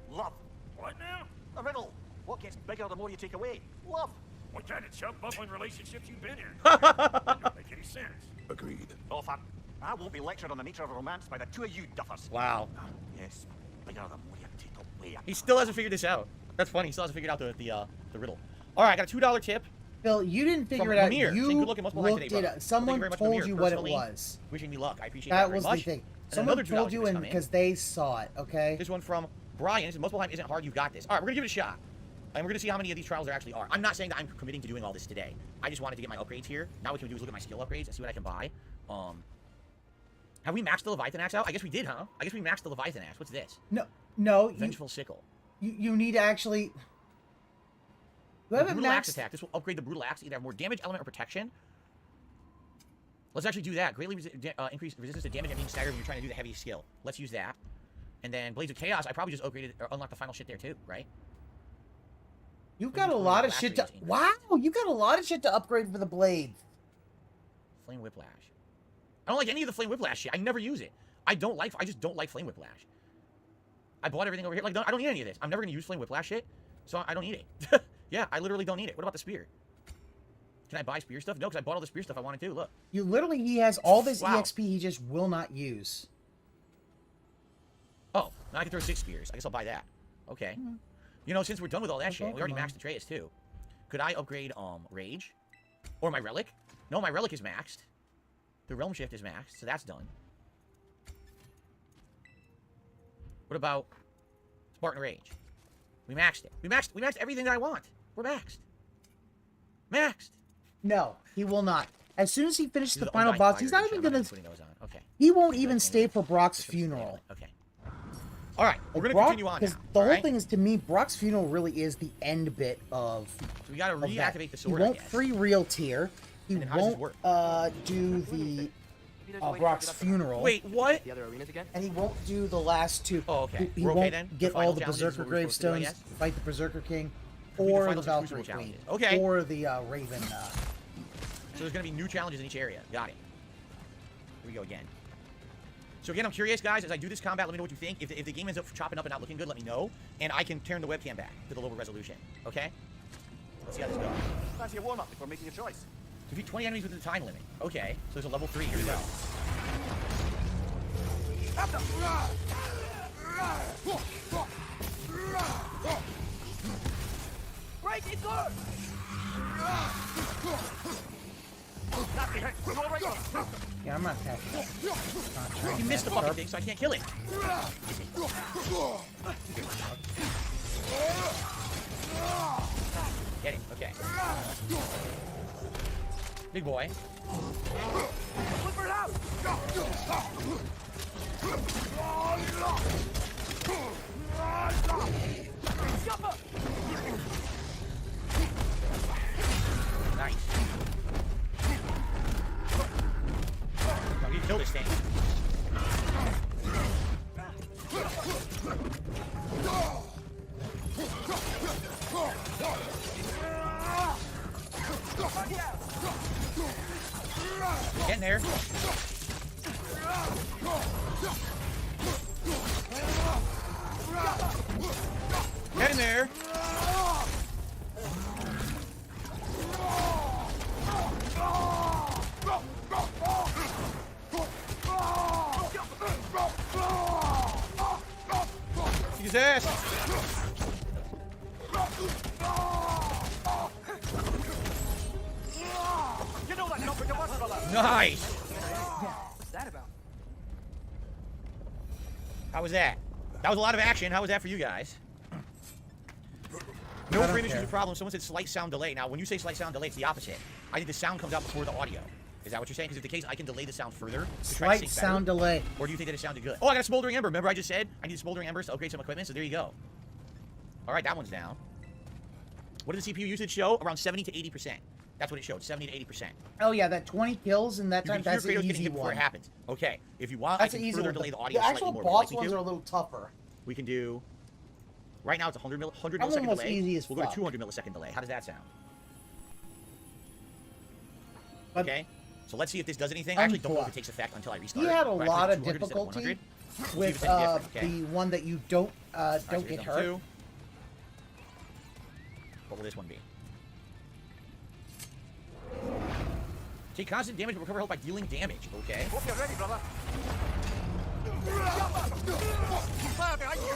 Love. What now? A riddle. What gets bigger the more you take away? Love. What kind of chump bubbling relationships you been in? Don't make any sense. Agreed. Oh, fuck. I won't be lectured on the nature of romance by the two of you duffers. Wow. Yes, bigger the more you take away. He still hasn't figured this out. That's funny. He still hasn't figured out the riddle. All right, I got a $2 tip. Phil, you didn't figure From it out. Lemire. You Saying good luck and multiple looked today, it brother. up. Someone Thank you very much, told Lemire, you what it personally. was. Wishing me luck. I appreciate That very was much. the thing. And Someone another $2 told you tip has in come in. because they saw it, okay? This one from Brian. This is multiple time isn't hard. You've got this. All right, we're gonna give it a shot, and we're gonna see how many of these trials there actually are. I'm not saying that I'm committing to doing all this today. I just wanted to get my upgrades here. Now what we can do is look at my skill upgrades and see what I can buy. Have we maxed the Leviathan axe out? I guess we did, huh? I guess we maxed the Leviathan axe. What's this? No. Vengeful sickle. You need to actually. You haven't brutal axe maxed. attack. This will upgrade the brutal axe to either have more damage, element, or protection. Let's actually do that. Greatly increase resistance to damage and being staggered when you're trying to do the heavy skill. Let's use that. And then Blades of Chaos, I probably just upgraded or unlocked the final shit there too, right? You've got a lot of shit to. Wow, you got a lot of shit to upgrade for the blade. Flame Whiplash. I don't like any of the Flame Whiplash shit. I never use it. I just don't like Flame Whiplash. I bought everything over here. Like, I don't need any of this. I'm never gonna use Flame Whiplash shit, so I don't need it. Yeah, I literally don't need it. What about the spear? Can I buy spear stuff? No, because I bought all the spear stuff I wanted to. Look. You literally, he has all this Wow. EXP he just will not use. Oh, now I can throw 6 spears. I guess I'll buy that. Okay. You know, since we're done with all that shit, we already maxed Atreus too. Could I upgrade Rage? Or my Relic? No, my Relic is maxed. The Realm Shift is maxed, so that's done. What about Spartan Rage? We maxed it. We maxed everything that I want. We're maxed. Maxed. No, he will not. As soon as he finishes the Dude, final Undying boss, Fire he's not Rage, even I'm gonna. putting those on. Okay. He won't even stay for Brock's funeral. Okay. All right, we're gonna Brock, continue on now. because the all whole right? thing is, to me, Brock's funeral really is the end bit of. So we gotta of that. reactivate the sword. He I won't guess. free real tier. He And then how does this won't work? do the Brock's funeral. Wait, what? The other arenas again? And he won't do the last two. Oh, okay. He We're okay won't then? The get final all the challenges is Berserker what we're supposed to do, I gravestones, guess? fight the Berserker King, Complete the or the final Valkyrie Crucible Queen, challenges. Okay. or the Raven. So there's gonna be new challenges in each area. Got it. Here we go again. So again, I'm curious, guys, as I do this combat, let me know what you think. If the game ends up chopping up and not looking good, let me know. And I can turn the webcam back to the lower resolution. Okay? Let's see how this goes. Fancy a warm-up before making your choice. Defeat 20 enemies within the time limit. Okay. So there's a level 3. Here we go. Break it good! Nasty hit. Go right on. Yeah, I'm not attacking that. Not trying He to missed the mess fucking up. thing, so I can't kill it. Get it. Okay. Big boy. Flipper it out! Nice. No, you killed this thing. Getting there. Getting there. Kick his ass. You know that number to work, brother. Nice. What's that about? How was that? That was a lot of action. How was that for you guys? No frame issues or problem. Someone said slight sound delay. Now, when you say slight sound delay, it's the opposite. I think the sound comes out before the audio. Is that what you're saying? Because if the case, I can delay the sound further to try to Slight sync sound better. delay. Or do you think that it sounded good? Oh, I got a smoldering ember. Remember I just said I need smoldering embers to upgrade some equipment, so there you go. All right, that one's down. What did the CPU usage show? Around 70 to 80%. That's what it showed, 70 to 80%. Oh yeah, that 20 kills in that You time, can hear that's an Kratos getting easy hit before one. it happens. Okay, if you want, That's I an can easy further one. delay but the audio the actual slightly more. boss Would you like me ones to? are a little tougher. We can do... Right now it's 100 I'm millisecond almost delay. easy as We'll go fuck. to 200 millisecond delay. How does that sound? But Okay. So let's see if this does anything. I actually don't know if it takes effect until I restart. He had a Do I lot put of 200 instead of difficulty 100? with See if it's any different, okay. the one that you don't get hurt. 2. What will this one be? Take constant damage but recover health by dealing damage. Okay. Hope you're ready, brother. Fire behind you.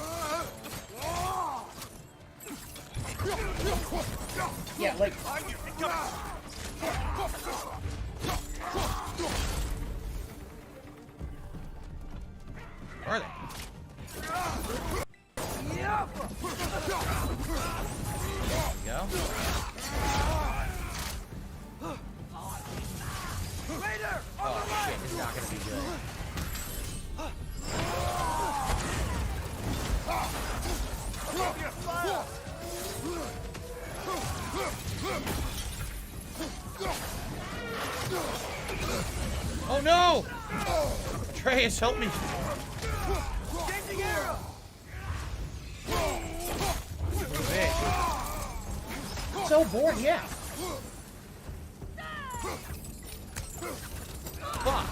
Yeah, like Where are they? There we go. Oh shit, this is not gonna be good. Oh no! Atreus, help me! so bored, yeah. Fuck!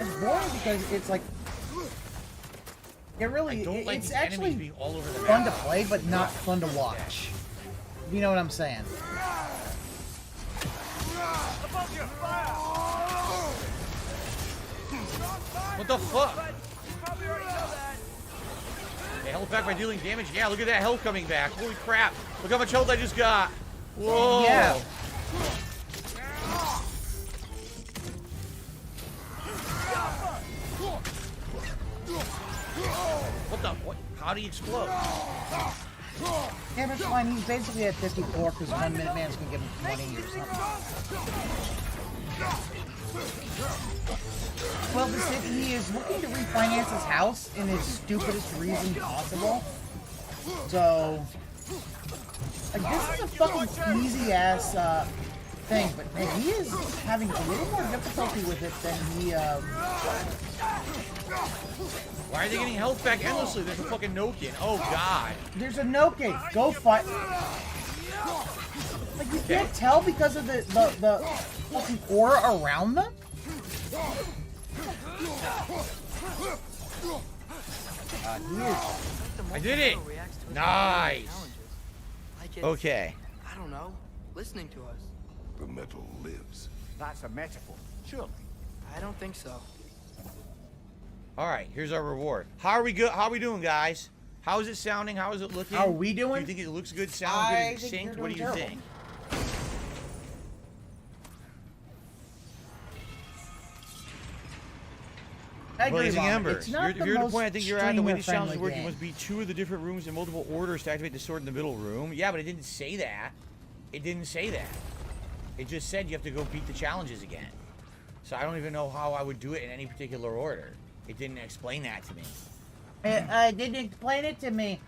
It's boring because it's like it really I don't like it's these actually enemies being all over the fun map. to play, but not fun to watch. You know what I'm saying? What the fuck? Hey, health back by dealing damage. Yeah, look at that health coming back. Holy crap! Look how much health I just got. Whoa! Yeah. What the? What? How do you explode? Yeah, that's fine. He's basically at 54 because 1 minute man's gonna give him 20 or something. Well, he is looking to refinance his house in his stupidest reason possible. So, like, this is a fucking easy ass thing, but man, he is having a little more difficulty with it than he. Why are they getting health back endlessly? There's a fucking Nokin. Oh god. There's a no-gate. Go fight. Like, you can't tell because of the fucking aura around them? I did it. Nice. Okay. I don't know. Listening to us. The metal lives. That's a metaphor, surely. I don't think so. All right. Here's our reward. How are we good? How are we doing, guys? How is it sounding? How is it looking? How are we doing? Do you think it looks good? Sound I good? think Synced? you're What do you doing think? I agree, Blazing Vomit. Embers. It's not You're at the most point I think you're at. The way this challenge is streamer-friendly working must be 2 of the different rooms in multiple orders to activate the sword in the middle room. Yeah, but it didn't say that. It didn't say that. It just said you have to go beat the challenges again. So I don't even know how I would do it in any particular order. It didn't explain that to me. It didn't explain it to me.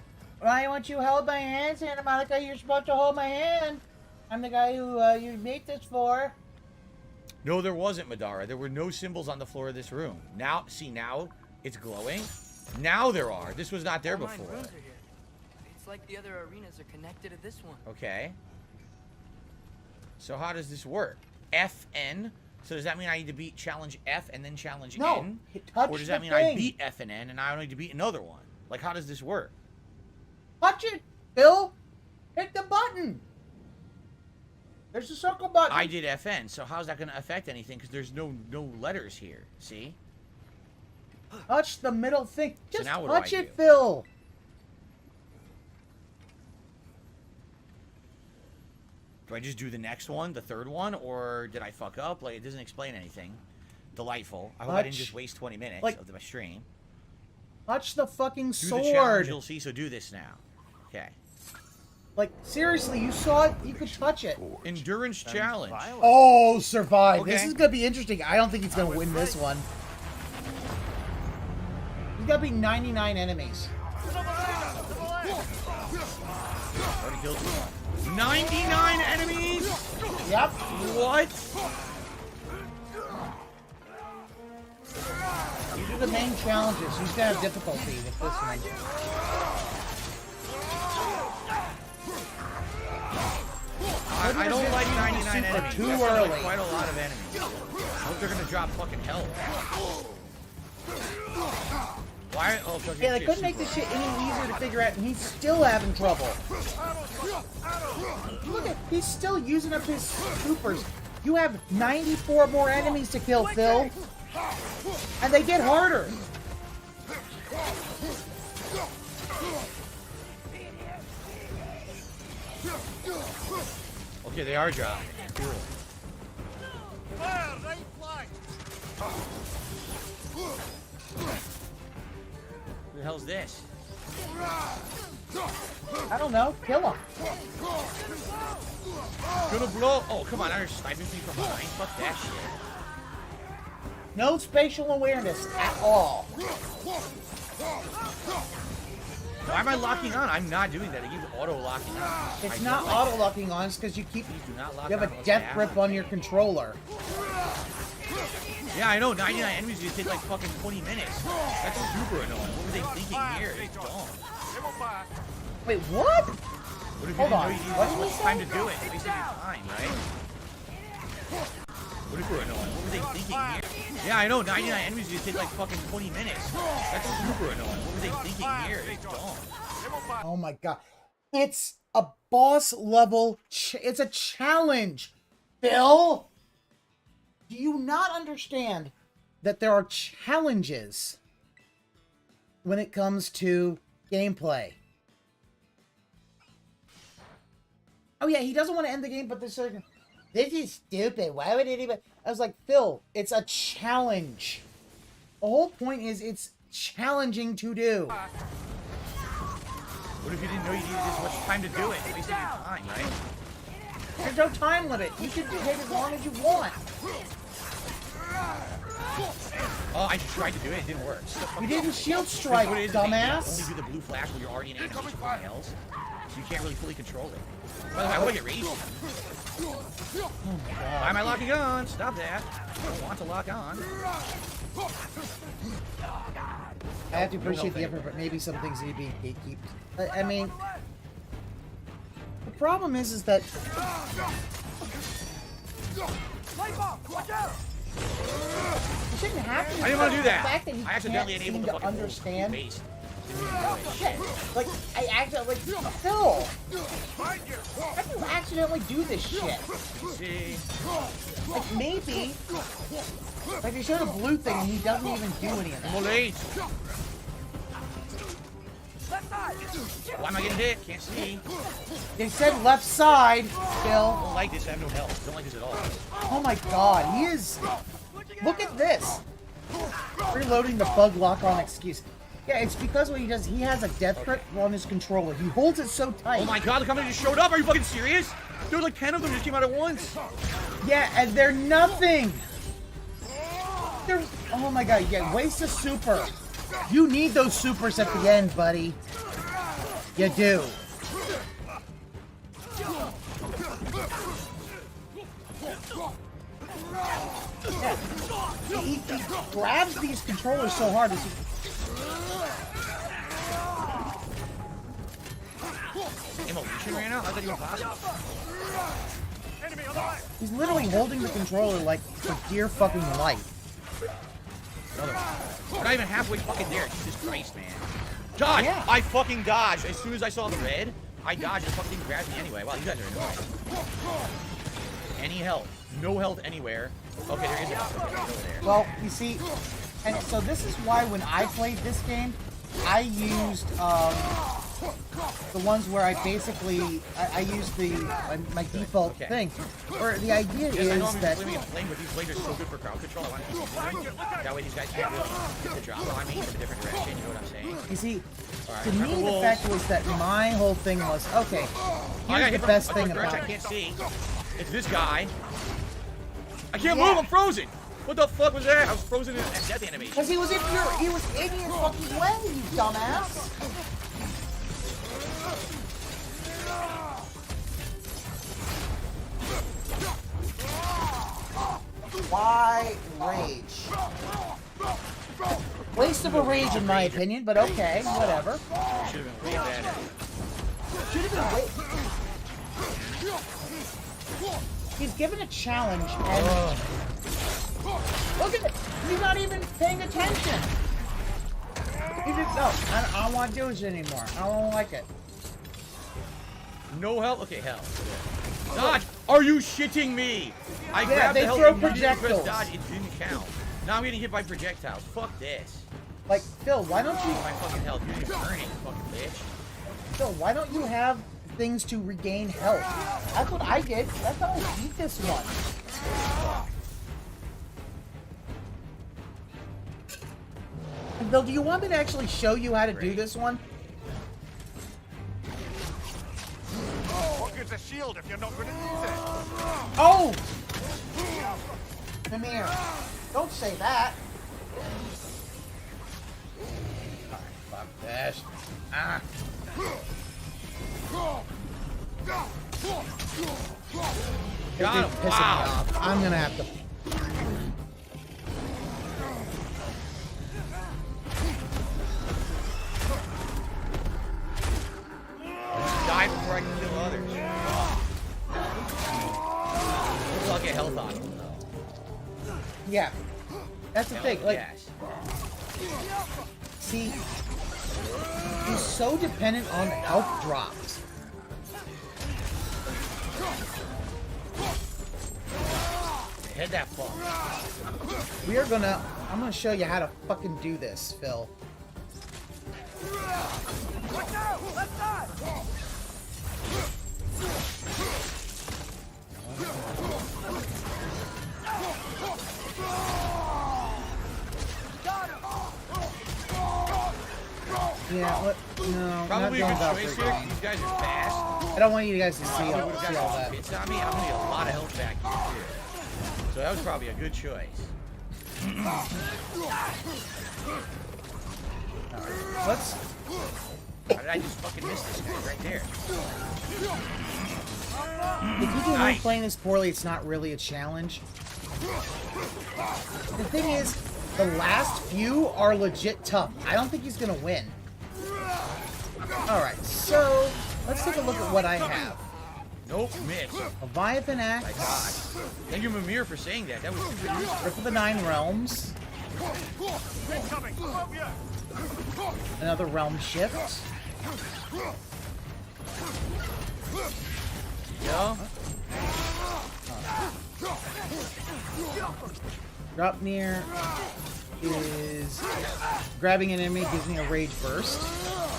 Why won't you hold my hand, Santa Monica? You're supposed to hold my hand. I'm the guy who you made this for. No, there wasn't, Madara. There were no symbols on the floor of this room. Now, see, now it's glowing. Now there are. This was not there All nine before. rooms are here. It's like the other arenas are connected to this one. Okay. So how does this work? FN. So does that mean I need to beat challenge F and then challenge No, N? touch Or does that the mean I thing. beat F and N and I only need to beat another one? Like, how does this work? Touch it, Bill. Hit the button. There's a circle button. I did FN, so how's that going to affect anything? Because there's no letters here. See? Touch the middle thing. Just now what do touch I it, do? Phil. Do I just do the next one, the third one, or did I fuck up? Like, it doesn't explain anything. Delightful. I hope I didn't Touch- just waste 20 minutes like- of my stream. Touch the fucking Do sword. the challenge, you'll see, so do this now. Okay. Like, seriously, you saw it. You could touch it. Endurance challenge. Oh, survive. Okay. This is going to be interesting. I don't think he's going to win this one. He's got to beat 99 enemies. Already killed you. 99 enemies? Yep. What? These are the main challenges. He's going to have difficulty with this one. I don't like 99 super enemies. too That's early. like quite a lot of enemies. I hope they're gonna drop fucking health. Why? Oh, Yeah, they couldn't make this shit any easier to figure out, and he's still having trouble. Look at, he's still using up his supers. You have 94 more enemies to kill, Phil. And they get harder. Okay, they are dropping. Cool. Who the hell's this? I don't know. Kill him. Gonna blow. Oh, come on. Now you're sniping me from behind. Fuck that shit. No spatial awareness at all. Why am I locking on? I'm not doing that. It keeps auto-locking on. It's not auto-locking on, it's because you keep... Please do not lock You have on a death grip on your controller. Yeah, I know. 99 enemies just take like fucking 20 minutes. That's super annoying. What were they thinking here? It's dumb. Wait, what? What if you Hold didn't on. know you needed What this did he much say? time to do it? Wasting your time, right? What if we're annoying? What were they thinking here? Yeah, I know. 99 enemies just take like fucking 20 minutes. That's super annoying. What were they thinking here? It's dumb. Oh my god. It's a boss level... it's a challenge, Bill! Do you not understand that there are challenges when it comes to gameplay? Oh yeah, he doesn't want to end the game, but this is stupid. Why would anybody... I was like, Phil, it's a challenge. The whole point is it's challenging to do. What if you didn't know you needed this much time to do it? Wasting your time, right? There's no time limit. You can take as long as you want. Oh, I tried to do it. It didn't work. You didn't shield strike, What it is, dumbass. Only do the blue flash when you're already in animation with something else. So you can't really fully control it. By the way, I want to get raged. Why am I locking on? Stop that. I don't want to lock on. I have to appreciate the effort, but maybe some things need to be gatekeeped. I mean, the problem is that you shouldn't have to. I didn't want to do that. The fact that you I accidentally can't enabled seem the to fucking understand. base. Shit. Like, I accidentally, Phil. How do you accidentally do this shit? See? Like, maybe. Like, they showed a blue thing and he doesn't even do any of that. I'm late. Why am I getting hit? Can't see. They said left side, Phil. I don't like this. I have no health. I don't like this at all. Oh my god, he is... Look at this! Reloading the bug lock on excuse. Yeah, it's because what he does, he has a death grip on his controller. He holds it so tight. Oh my god, the company just showed up. Are you fucking serious? Dude, like 10 of them just came out at once. Yeah, and they're nothing! They're... Oh my god, yeah, waste a super. You need those supers at the end, buddy. You do. Yeah. He grabs these controllers so hard. Evolution ran out? How's that even possible? He's literally holding the controller like for dear fucking life. We're not even halfway fucking there. Jesus Christ, man. Dodge! Yeah. I fucking dodged. As soon as I saw the red, I dodged and fucking grabbed me anyway. Wow, you guys are annoying. Any health. No health anywhere. Okay, there is a health. Okay, over there. Well, you see, and so this is why when I played this game, I used the ones where I basically I used my default thing. Where the idea Yes, I know is I'm that flaming and flame, but these blades are so good for crowd control. I want to keep using them. That way these guys can't really get the job. Well, I mean, in a different direction. You know what I'm saying? you see, All right, to remember me the wolves. fact was that my whole thing was okay. I Here's got the hit from best a thing different about direction. I it. can't see. It's this guy. I can't Yeah. move. I'm frozen. What the fuck was that? I was frozen in death animation. Because he was in your fucking way, you dumbass. Why rage? Waste of a rage, in my opinion, but okay, whatever. Should have been way better. Should have been way. He's given a challenge, and look at it. He's not even paying attention. He just no. I don't want to do this anymore. I don't like it. No health. Okay, hell. Dodge. Are you shitting me? I grabbed they the health throw and you didn't press projectiles. dodge. It didn't count. Now I'm getting hit by projectiles. Fuck this. Like, Phil, why don't you... My fucking health. You're just burning, fucking bitch. Phil, why don't you have things to regain health? That's what I did. That's how I beat this one. Phil, do you want me to actually show you how to do this one? What good's a shield if you're not going to use it? Oh! Come here. Don't say that. Alright, fuck this. Ah. Got him. Pissing me off. I'm gonna have to... Die before I can kill others. I'll get health on him, though. Yeah. That's the thing. Like, Yes. see, he's so dependent on health drops. Head that fuck. I'm gonna show you how to fucking do this, Phil. Watch out! Left side! Yeah, what? No, Probably a not good going choice for here. it. These guys are fast. I don't want you guys to see Probably all, would have see got all some that. hits on me. I'm gonna get a lot of health back here too. So that was probably a good choice. Let's... How did I just fucking miss this guy right there? If you do playing this poorly, it's not really a challenge. The thing is, the last few are legit tough. I don't think he's gonna win. Alright, so let's take a look at what I have. Nope, miss. Leviathan My Axe, God. Thank you, Mimir, for saying that. That was super useful. Grip of the Nine Realms, Incoming! Above you! another Realm Shift, Yeah. Drop Near is grabbing an enemy gives me a Rage Burst.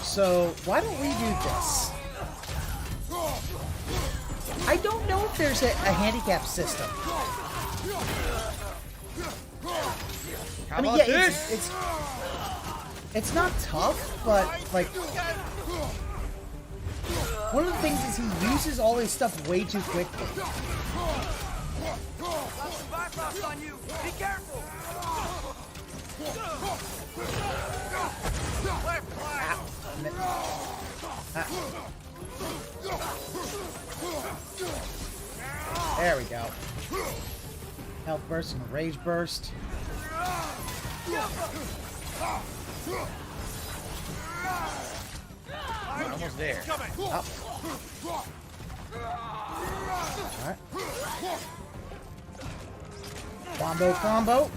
So why don't we do this? I don't know if there's a handicap system. How I mean, about yeah, this? it's not tough, but like one of the things is he uses all his stuff way too quickly. Got some Bifrost on you. Be careful. There we go. Health burst and rage burst. We're almost there. Up. Alright. Combo.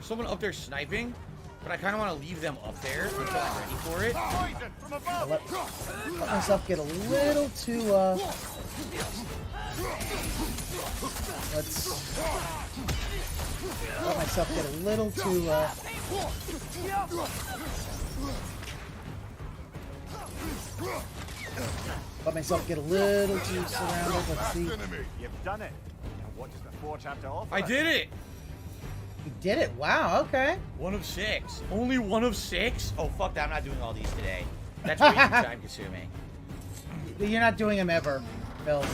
There's someone up there sniping, but I kind of want to leave them up there until I'm ready for it. Poison from above! Let myself get a little too, let's let myself get a little too, let myself get a little too surrounded. Let's see. You've done it. Now what does the forge have to offer? I did it! You did it. Wow, okay. 1 of 6. Only 1 of 6? Oh, fuck that. I'm not doing all these today. That's way too time consuming. You're not doing them ever, Bill.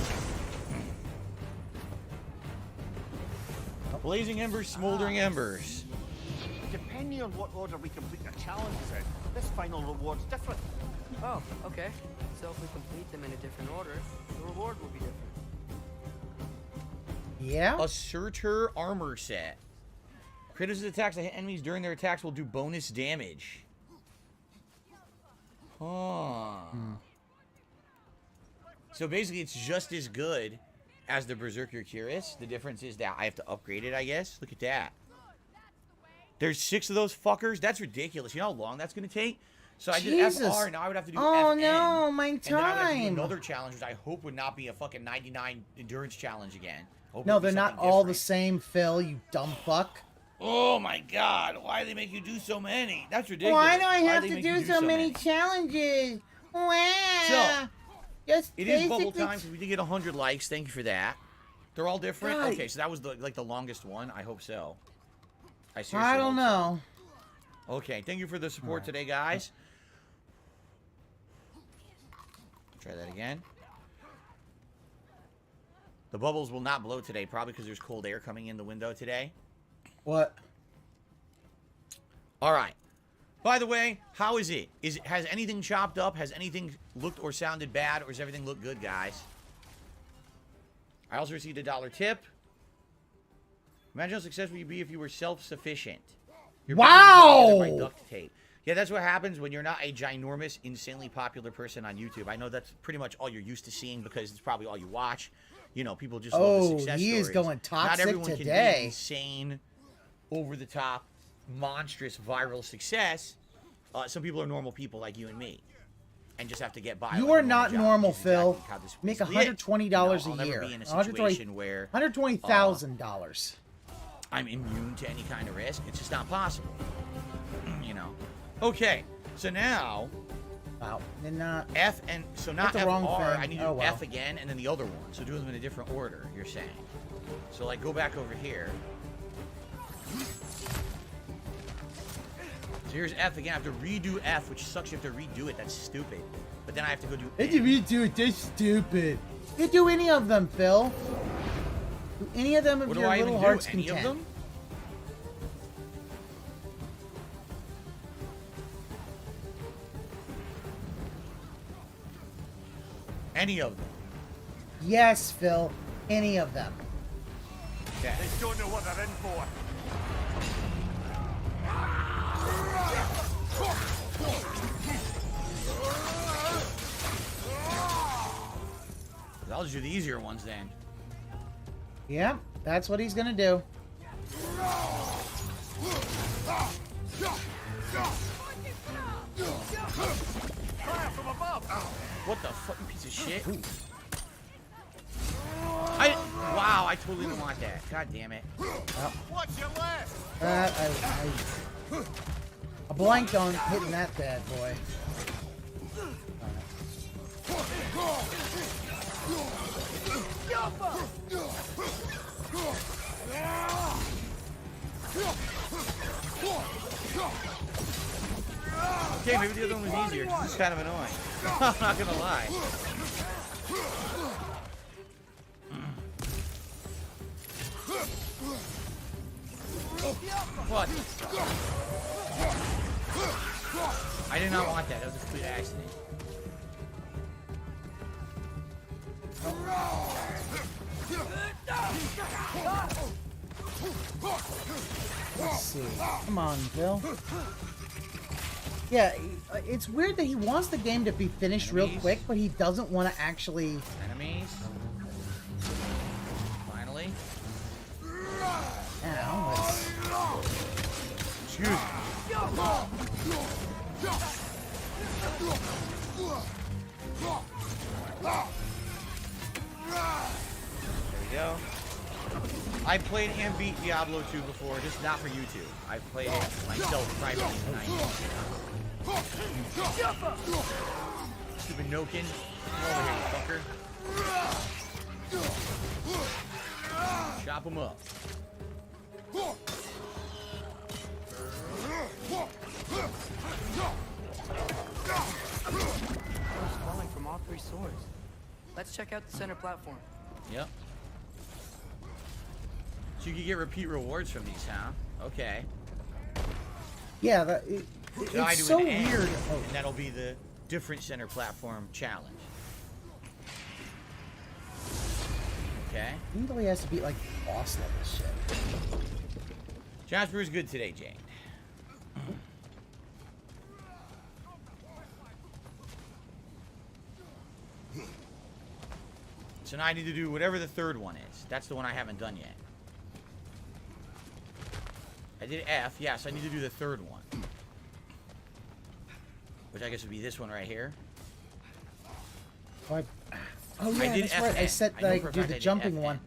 Blazing embers, smoldering embers. Depending on what order we complete the challenges in, this final reward's different. Oh, okay. So if we complete them in a different order, the reward will be different. Yeah? Asserter armor set. Critters attacks that hit enemies during their attacks will do bonus damage. Huh. So basically, it's just as good as the Berserker Cuirass. The difference is that I have to upgrade it, I guess. Look at that. There's 6 of those fuckers. That's ridiculous. You know how long that's going to take? So I did FR, now I would have to do Oh FN. no, my And then I would have to do time. another challenge, which I hope would not be a fucking 99 endurance challenge again. Hope No, it'd be they're not something all the different. same, Phil, you dumb fuck. Oh my god, why do they make you do so many? That's ridiculous. Why do I Why have they to make do you so many challenges? Wow. Just It is bubble basically- time, because we did get 100 likes. Thank you for that. They're all different? God. Okay, so that was like the longest one. I hope so. I seriously I don't hope know. so. Okay, thank you for the support today, guys. Try that again. The bubbles will not blow today, probably because there's cold air coming in the window today. What? All right. By the way, how is it? Has anything chopped up? Has anything looked or sounded bad? Or does everything look good, guys? I also received a $1 tip. Imagine how successful you'd be if you were self-sufficient. Your Wow! business is by duct tape. Yeah, that's what happens when you're not a ginormous, insanely popular person on YouTube. I know that's pretty much all you're used to seeing because it's probably all you watch. You know, people just love the success he is stories. going toxic Not everyone today. can be insane, over-the-top, monstrous, viral success. Some people are normal people like you and me. And just have to get by. You like are a not job, normal, which is Phil. exactly how this Make basically is. $120 I'll a never year. be in a situation where $120,000. I'm immune to any kind of risk. It's just not possible. You know. Okay, so now Wow. And not. F and so not That's the wrong FR. thing. I need to Oh, do well. F again and then the other one. So do them in a different order. You're saying. So like go back over here. So here's F again. I have to redo F, which sucks. You have to redo it. That's stupid. But then I have to go do. How did we do it? That's stupid. You do any of them, Phil. Do any of them if What do your I even little do? heart's Any content. of them? Any of them. Yes, Phil. Any of them. Okay. They don't know what they're in for. I'll just do the easier ones then. Yeah, that's what he's gonna do. Fire from above! What the fuck, you piece of shit? Wow, I totally didn't want that. God damn it. Watch your left! I blanked on hitting that bad boy. Okay, maybe the other one was easier. This is kind of annoying. I'm not gonna lie. What? I did not want that. That was a complete accident. Let's see. Come on, Phil. Yeah, it's weird that he wants the game to be finished real Enemies. quick, but he doesn't want to actually... Enemies. Finally. Ow, let's... Excuse me. There we go. I played and beat Diablo 2 before, just not for YouTube. I played it myself privately in the 90s. Stupid Nokin. Come over here, you fucker. Chop him up. Falling from all 3 swords. Let's check out the center platform. Yep. So you can get repeat rewards from these, huh? Okay. Yeah, So I it's do so an end, weird. and that'll be the different center platform challenge. Okay. He really has to beat, like, boss level shit. Jasper is good today, Jane. So now I need to do whatever the third one is. That's the one I haven't done yet. I did F. Yes, I need to do the third one. Which I guess would be this one right here. Oh, yeah, did that's right. I FN. said I that know I for a do fact the I did jumping FN. one.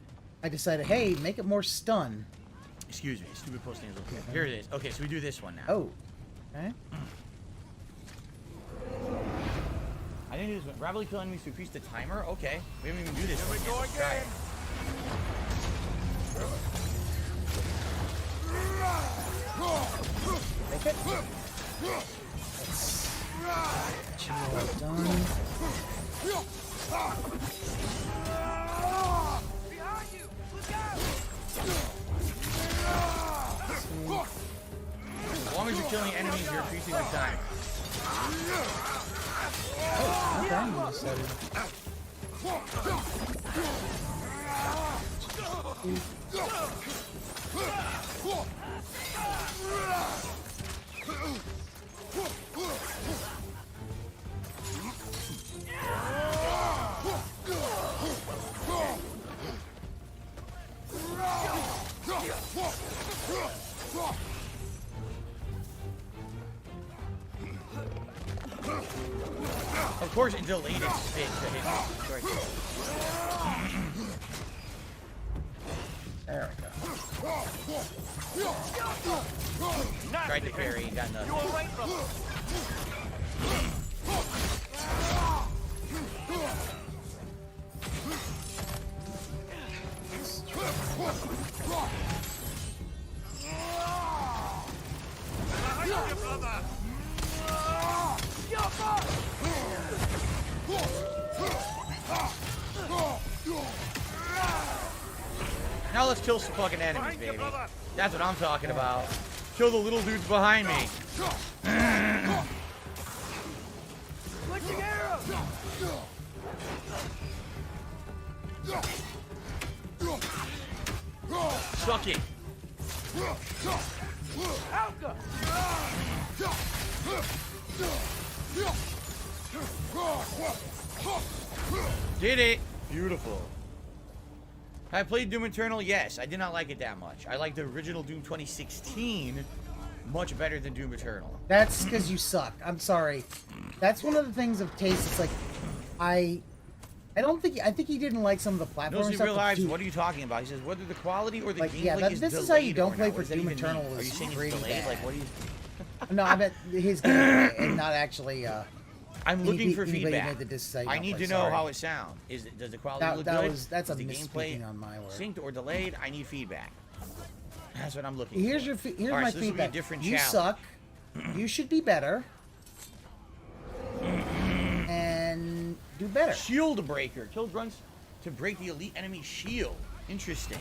I decided, hey, make it more stun. Excuse me, stupid posting is okay. Here it is. Okay, so we do this one now. Oh. Okay. I didn't do this one. Rapidly kill enemies to increase the timer? Okay. We haven't even do this one yet. Let's try it. Make it. Let's get you all done. As long as you're killing enemies, you're increasing the time. Oh, okay. You decided. Of course, it delayed its spin to hit me. Sorry. There we go. Tried to parry, got nothing. Now let's kill some fucking enemies, baby. That's what I'm talking about. Kill the little dudes behind me. Suck it. Did it. Beautiful. I played Doom Eternal, yes. I did not like it that much. I like the original Doom 2016 much better than Doom Eternal. That's because you suck. I'm sorry. That's one of the things of taste. It's like, I think he didn't like some of the platform Nosy stuff. Real Lives, what are you talking about? He says whether the quality or the Like, gameplay yeah, is this delayed is how you don't or play not. for What does that Doom even mean? Eternal. Are you Is saying it's pretty delayed? bad. Like, what are you... No, I meant his gameplay and not actually. I'm looking for anybody feedback. made the decision, I need to know how it sounds. Does the quality look good? That's a Is the gameplay misspeaking on my word. synced or delayed? I need feedback. That's what I'm looking Here's for. here's All right, my so this will be a feedback. different You challenge. suck. You should be better. And do better. Shield breaker. Kill grunts to break the elite enemy shield. Interesting.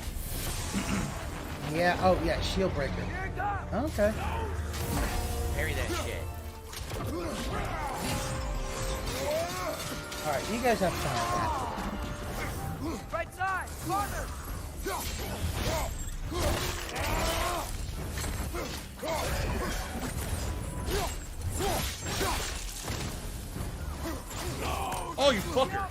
Yeah. Oh yeah. Shield breaker. Okay. Parry that shit. All right. You guys have fun with that. Right side, corner. Oh, you fucker.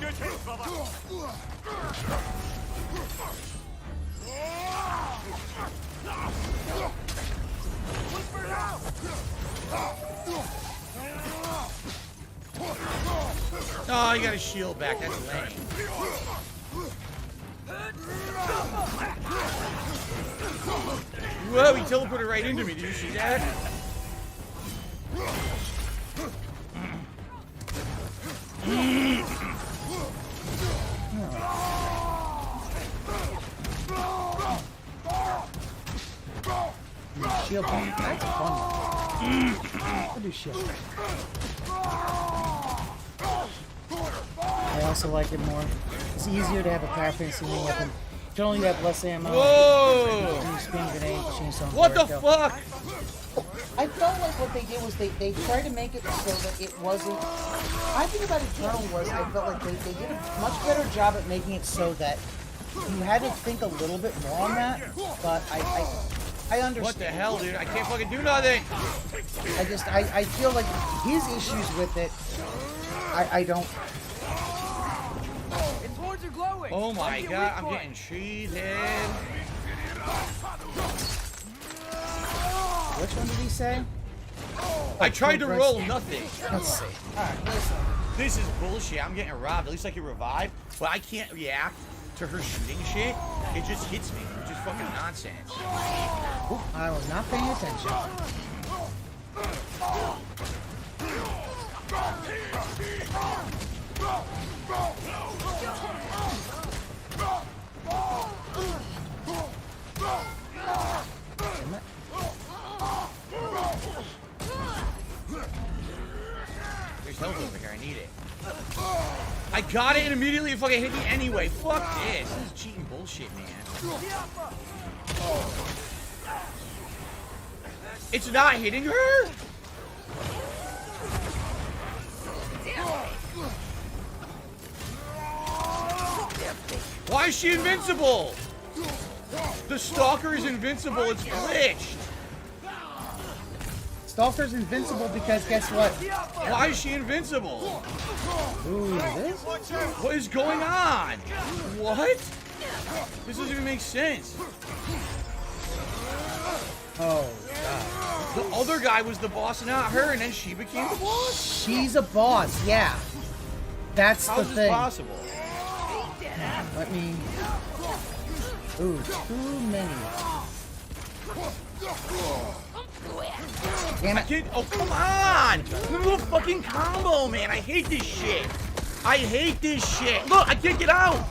Good hit, brother. Oh, you got a shield back. That's lame. Whoa, he teleported right into me. Did you see that? Shield breaker. That's a fun one. I'll do shield breaker. I also like it more. It's easier to have a power fantasy weapon. Generally, you have less ammo. Whoa! And you spin grenades, chainsaw. What the Jericho. fuck? I felt like what they did was they tried to make it so that it wasn't. I think about Eternal was I felt like they did a much better job at making it so that you had to think a little bit more on that. But I understand. What the hell, dude? I can't fucking do nothing. I feel like his issues with it, I don't. Its horns are glowing. Oh my god, I'm getting cheated. Which one did he say? I tried to roll nothing. Let's see. Alright, listen. This is bullshit. I'm getting robbed. At least I can revive, but I can't react to her shooting shit. It just hits me, which is fucking nonsense. Oop, I was not paying attention. There's health over here. I need it. I got it and immediately it fucking hit me anyway. Fuck this. This is cheating bullshit, man. It's not hitting her? Why is she invincible? The Stalker is invincible. It's glitched. Stalker's invincible because guess what? Why is she invincible? Ooh, this? What is going on? What? This doesn't even make sense. Oh, God. The other guy was the boss, not her, and then she became the boss? She's a boss, yeah. That's How the is this thing. possible? Let me... Ooh, too many. Damn it. Oh, come on! Little fucking combo, man. I hate this shit. I hate this shit. Look, I can't get out.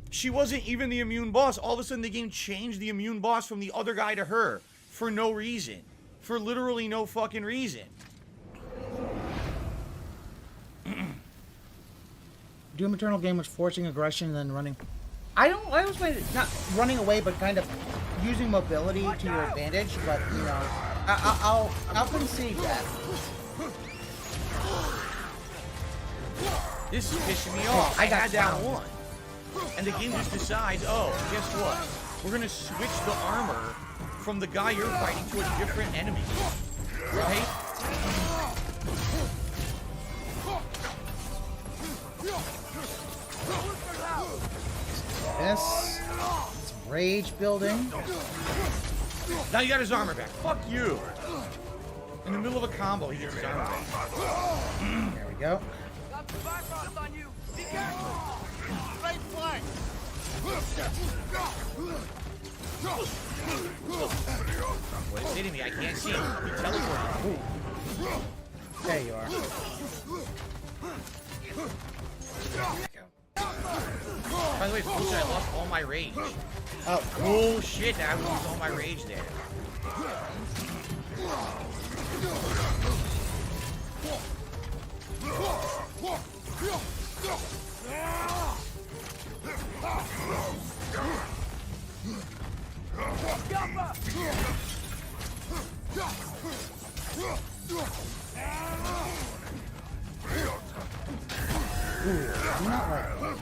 She wasn't even the immune boss. All of a sudden, the game changed the immune boss from the other guy to her. For no reason. For literally no fucking reason. Doom Eternal game was forcing aggression and then running. I always find it not running away, but kind of using mobility to your advantage. But you know, I'll concede that. This is pissing me off. I got down one. And the game just decides, oh, guess what? We're gonna switch the armor from the guy you're fighting to a different enemy. Right? This. It's rage building. Now you got his armor back. Fuck you. In the middle of a combo, he gets his armor back. There we go. Got some bypass on you. Be careful. Right flank. What is hitting me? I can't see him. He teleported. There you are. By the way, bullshit, I lost all my rage. Oh, Bullshit, I lost all my rage there. not like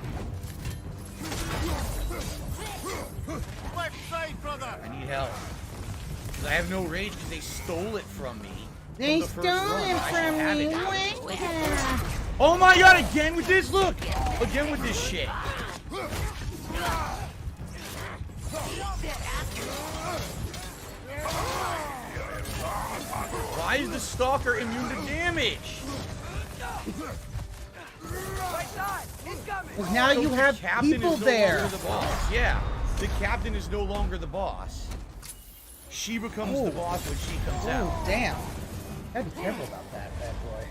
Left side, brother. I need help. 'Cause I have no rage because they stole it from me. They the stole first run. it I should from have me. it now. What? Oh my god, again with this? Look! Again with this shit. Why is the Stalker immune to damage? Because now So you the have captain people is no there. longer the boss. Yeah, the captain is no longer the boss. She becomes the boss when she comes out. Oh, damn. Gotta be careful about that, bad boy.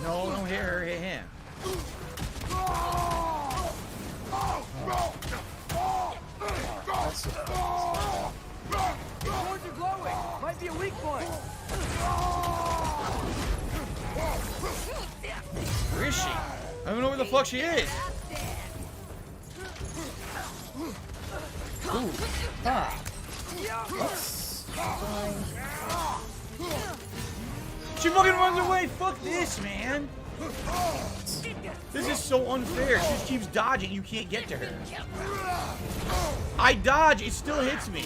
No, don't hit her, hit him. That's The boards are glowing. Might be a weak point. Where is she? I don't even know where the fuck she is. Ooh. Ah. She fucking runs away. Fuck this, man. This is so unfair. She just keeps dodging. You can't get to her. I dodge. It still hits me.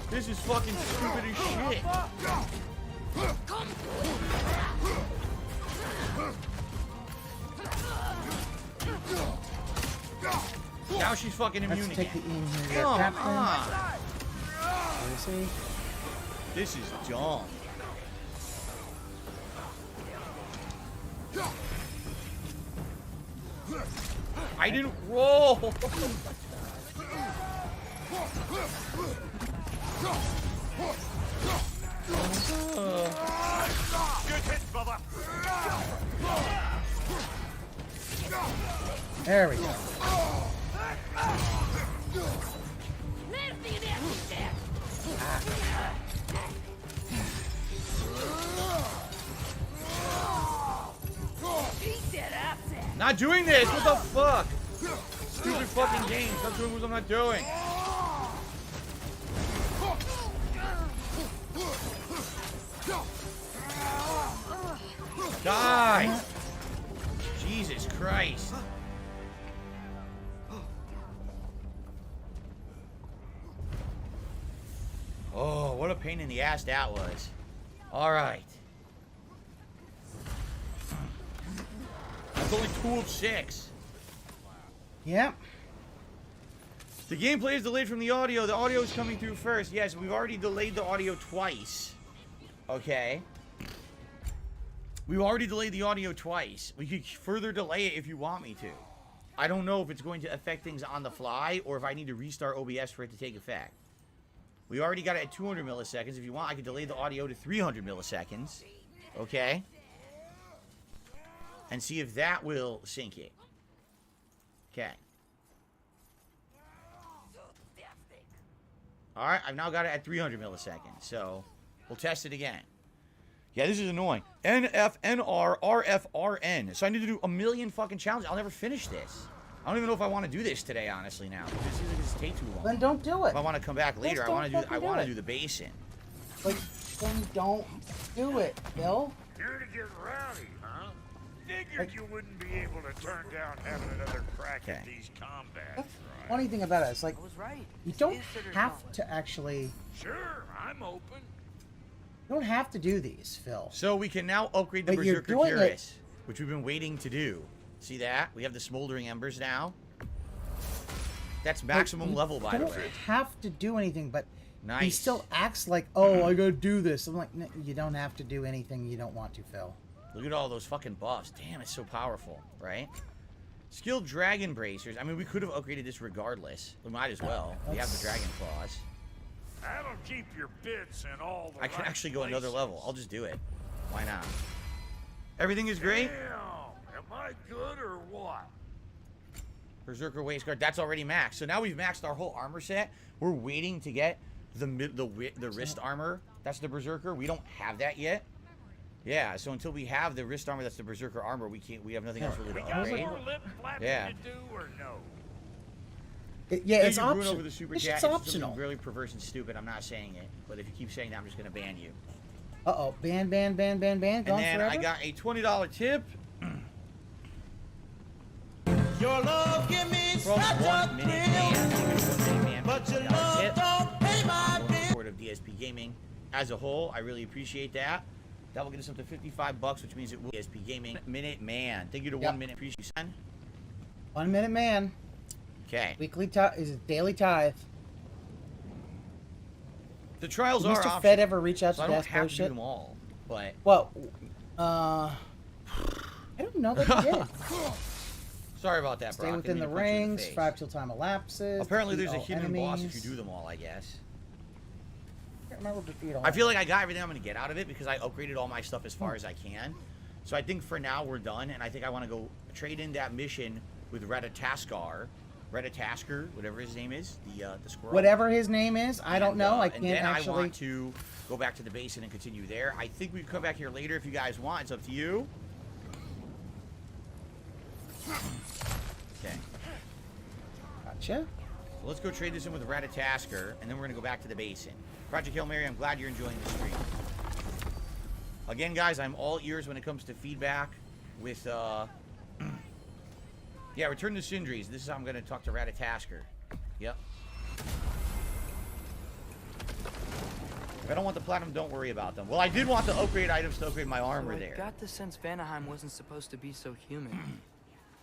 This is fucking stupid as shit. Now she's fucking immune Let's again. take the aim here. Come Captain. on. Where is he? This is dumb. I didn't roll. Good hit, brother. There we go. Not doing this. What the fuck? Stupid fucking game. Stop doing what I'm not doing. Die. Jesus Christ. Oh, what a pain in the ass that was. All right. That's only 2 of 6. Yep. The gameplay is delayed from the audio. The audio is coming through first. Yes, we've already delayed the audio twice. Okay. We've already delayed the audio twice. We could further delay it if you want me to. I don't know if it's going to affect things on the fly or if I need to restart OBS for it to take effect. We already got it at 200 milliseconds. If you want, I could delay the audio to 300 milliseconds. Okay. And see if that will sync it. Okay. Alright, I've now got it at 300 milliseconds. So, we'll test it again. Yeah, this is annoying. NFNR RFRN. So I need to do a million fucking challenges. I'll never finish this. I don't even know if I want to do this today, honestly, now. Because it seems like this takes too long. Then don't do it. If I want to come back later, I want to do the basin. Like, then don't do it, Bill. Here to get rowdy, huh? Figured you wouldn't be able to turn down having another crack at these combats, right? Funny thing about it is, like, I was right. you don't have to actually... Sure, I'm open. You don't have to do these, Phil. So we can now upgrade the But you're Berserker doing it- Cuirass, which we've been waiting to do. See that? We have the Smoldering Embers now. That's maximum level, by the way. You don't have to do anything, but he Nice. still acts like, oh, I gotta do this. I'm like, no, you don't have to do anything you don't want to, Phil. Look at all those fucking buffs. Damn, it's so powerful, right? Skilled Dragon Bracers. I mean, we could have upgraded this regardless. We might as well. We have the Dragon Claws. That'll keep your bits in all the I can right actually go another places. level. I'll just do it. Why not? Everything is great. Damn, am I good or what? Berserker Waistguard. That's already maxed. So now we've maxed our whole armor set. We're waiting to get the wrist armor. That's the Berserker. We don't have that yet. Yeah. So until we have the wrist armor, that's the Berserker armor. We have nothing else really to Got upgrade. more lip flapping Yeah. to do or no? Yeah, it's Thank you, Bruno, optional. over the super It's chat. just It's optional. something really perverse and stupid. I'm not saying it, but if you keep saying that, I'm just gonna ban you. Uh-oh. Ban. Gone And then forever? I got a $20 tip. Your love give me From such 1 a minute thrill, man. Thank you to 1 minute man. but your $20 love tip. don't pay my bill. Support of DSP Gaming as a whole. I really appreciate that. That will get us up to $55, which means it will DSP Gaming Minute Man. Thank you to Yep. 1 minute appreciation. 1 minute man. Okay. Weekly tithe is a daily tithe. The trials Did are Mr. optional. Fed ever reach out So I to don't that have to do bullshit? them all, but Well, I don't know that he did. sorry about that, Stay Brock. within Didn't the mean to punch you in rings, face. 5 till time elapses. Apparently, defeat there's a all hidden boss if enemies. you do them all, I guess. I can't remember defeat all I feel like I got everything I'm going to get out of it because I upgraded all my stuff as far as I can. So I think for now we're done, and I think I want to go trade in that mission with Redataskar, whatever his name is, the squirrel. Whatever his name is, I don't know. I And can't then actually. I want to go back to the basin and continue there. I think we can come back here later if you guys want. It's up to you. Okay. Gotcha. Let's go trade this in with Ratatasker, and then we're going to go back to the basin. Project Hail Mary, I'm glad you're enjoying the stream. Again, guys, I'm all ears when it comes to feedback with, yeah, return to Sindri's. This is how I'm going to talk to Ratatasker. Yep. If I don't want the platinum, don't worry about them. Well, I did want the upgrade items to upgrade my armor I there. got the sense Vanaheim wasn't supposed to be so human.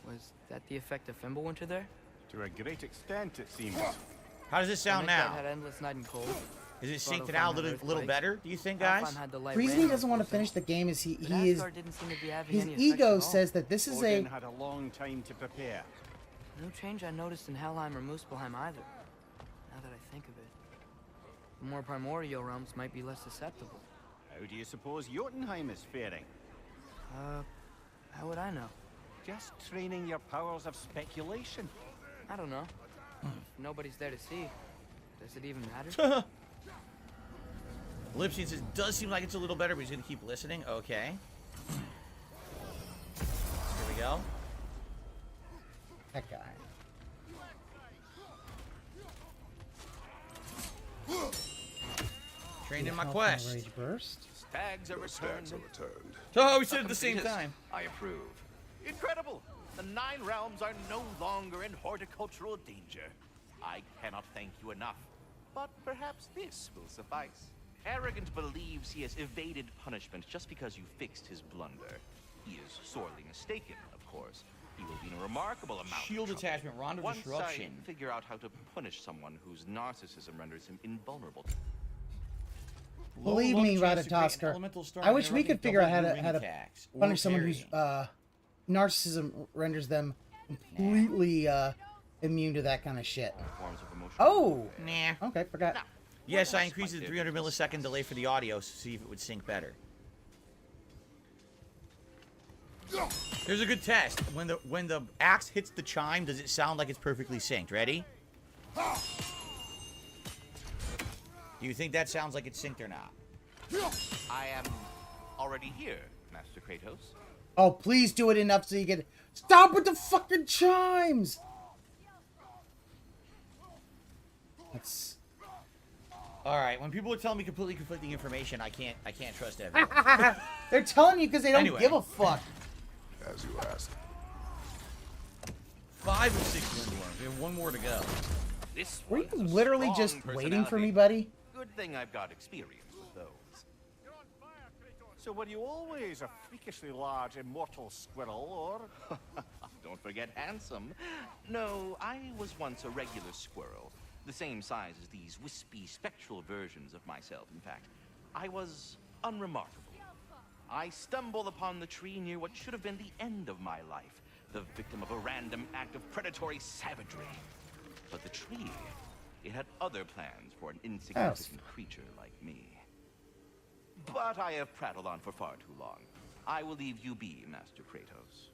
Was that the effect of Fimbulwinter there? To a great extent, it seems. How does this sound now? Had endless night and cold. Is it synced out a little better, do you think, guys? The reason he doesn't want to finish the game is his ego says that this is Odin had a long time to prepare. No change I noticed in Helheim or Muspelheim either. Now that I think of it. The more primordial realms might be less susceptible. How do you suppose Jotunheim is faring? How would I know? Just training your powers of speculation. I don't know. Nobody's there to see. Does it even matter? Lipsy says, does seem like it's a little better, but he's going to keep listening. Okay. Here we go. That guy. Trained in my quest. Rage burst. Stags are returned. Oh, we said it at the same time. I approve. Incredible! The 9 realms are no longer in horticultural danger. I cannot thank you enough. But perhaps this will suffice. Arrogant believes he has evaded punishment just because you fixed his blunder. He is sorely mistaken, of course. He will be in a remarkable amount Shield of trouble. attachment, Round of Once Disruption. I figure out how to punish someone whose narcissism renders him invulnerable. Believe me, Ratatasker, I wish we could figure out how to punish someone whose narcissism renders them completely immune to that kind of shit. Oh! Nah. Okay, forgot. Yes, I increased the 300 millisecond delay for the audio to see if it would sync better. Here's a good test. When the axe hits the chime, does it sound like it's perfectly synced? Ready? Do you think that sounds like it's synced or not? I am already here, Master Kratos. Oh, please do it enough so you can stop with the fucking chimes. That's... All right. When people are telling me completely conflicting information, I can't trust everyone. They're telling you because they don't give a fuck. As you ask. 5 of 6 windworms. We have 1 more to go. This Were you one's a literally strong just waiting for personality. me, buddy? Good thing I've got experience with those. So were you always a freakishly large immortal squirrel, or? Don't forget handsome. No, I was once a regular squirrel. The same size as these wispy, spectral versions of myself, in fact. I was unremarkable. I stumbled upon the tree near what should have been the end of my life, the victim of a random act of predatory savagery. But the tree, it had other plans for an insignificant creature like me. But I have prattled on for far too long. I will leave you be, Master Kratos.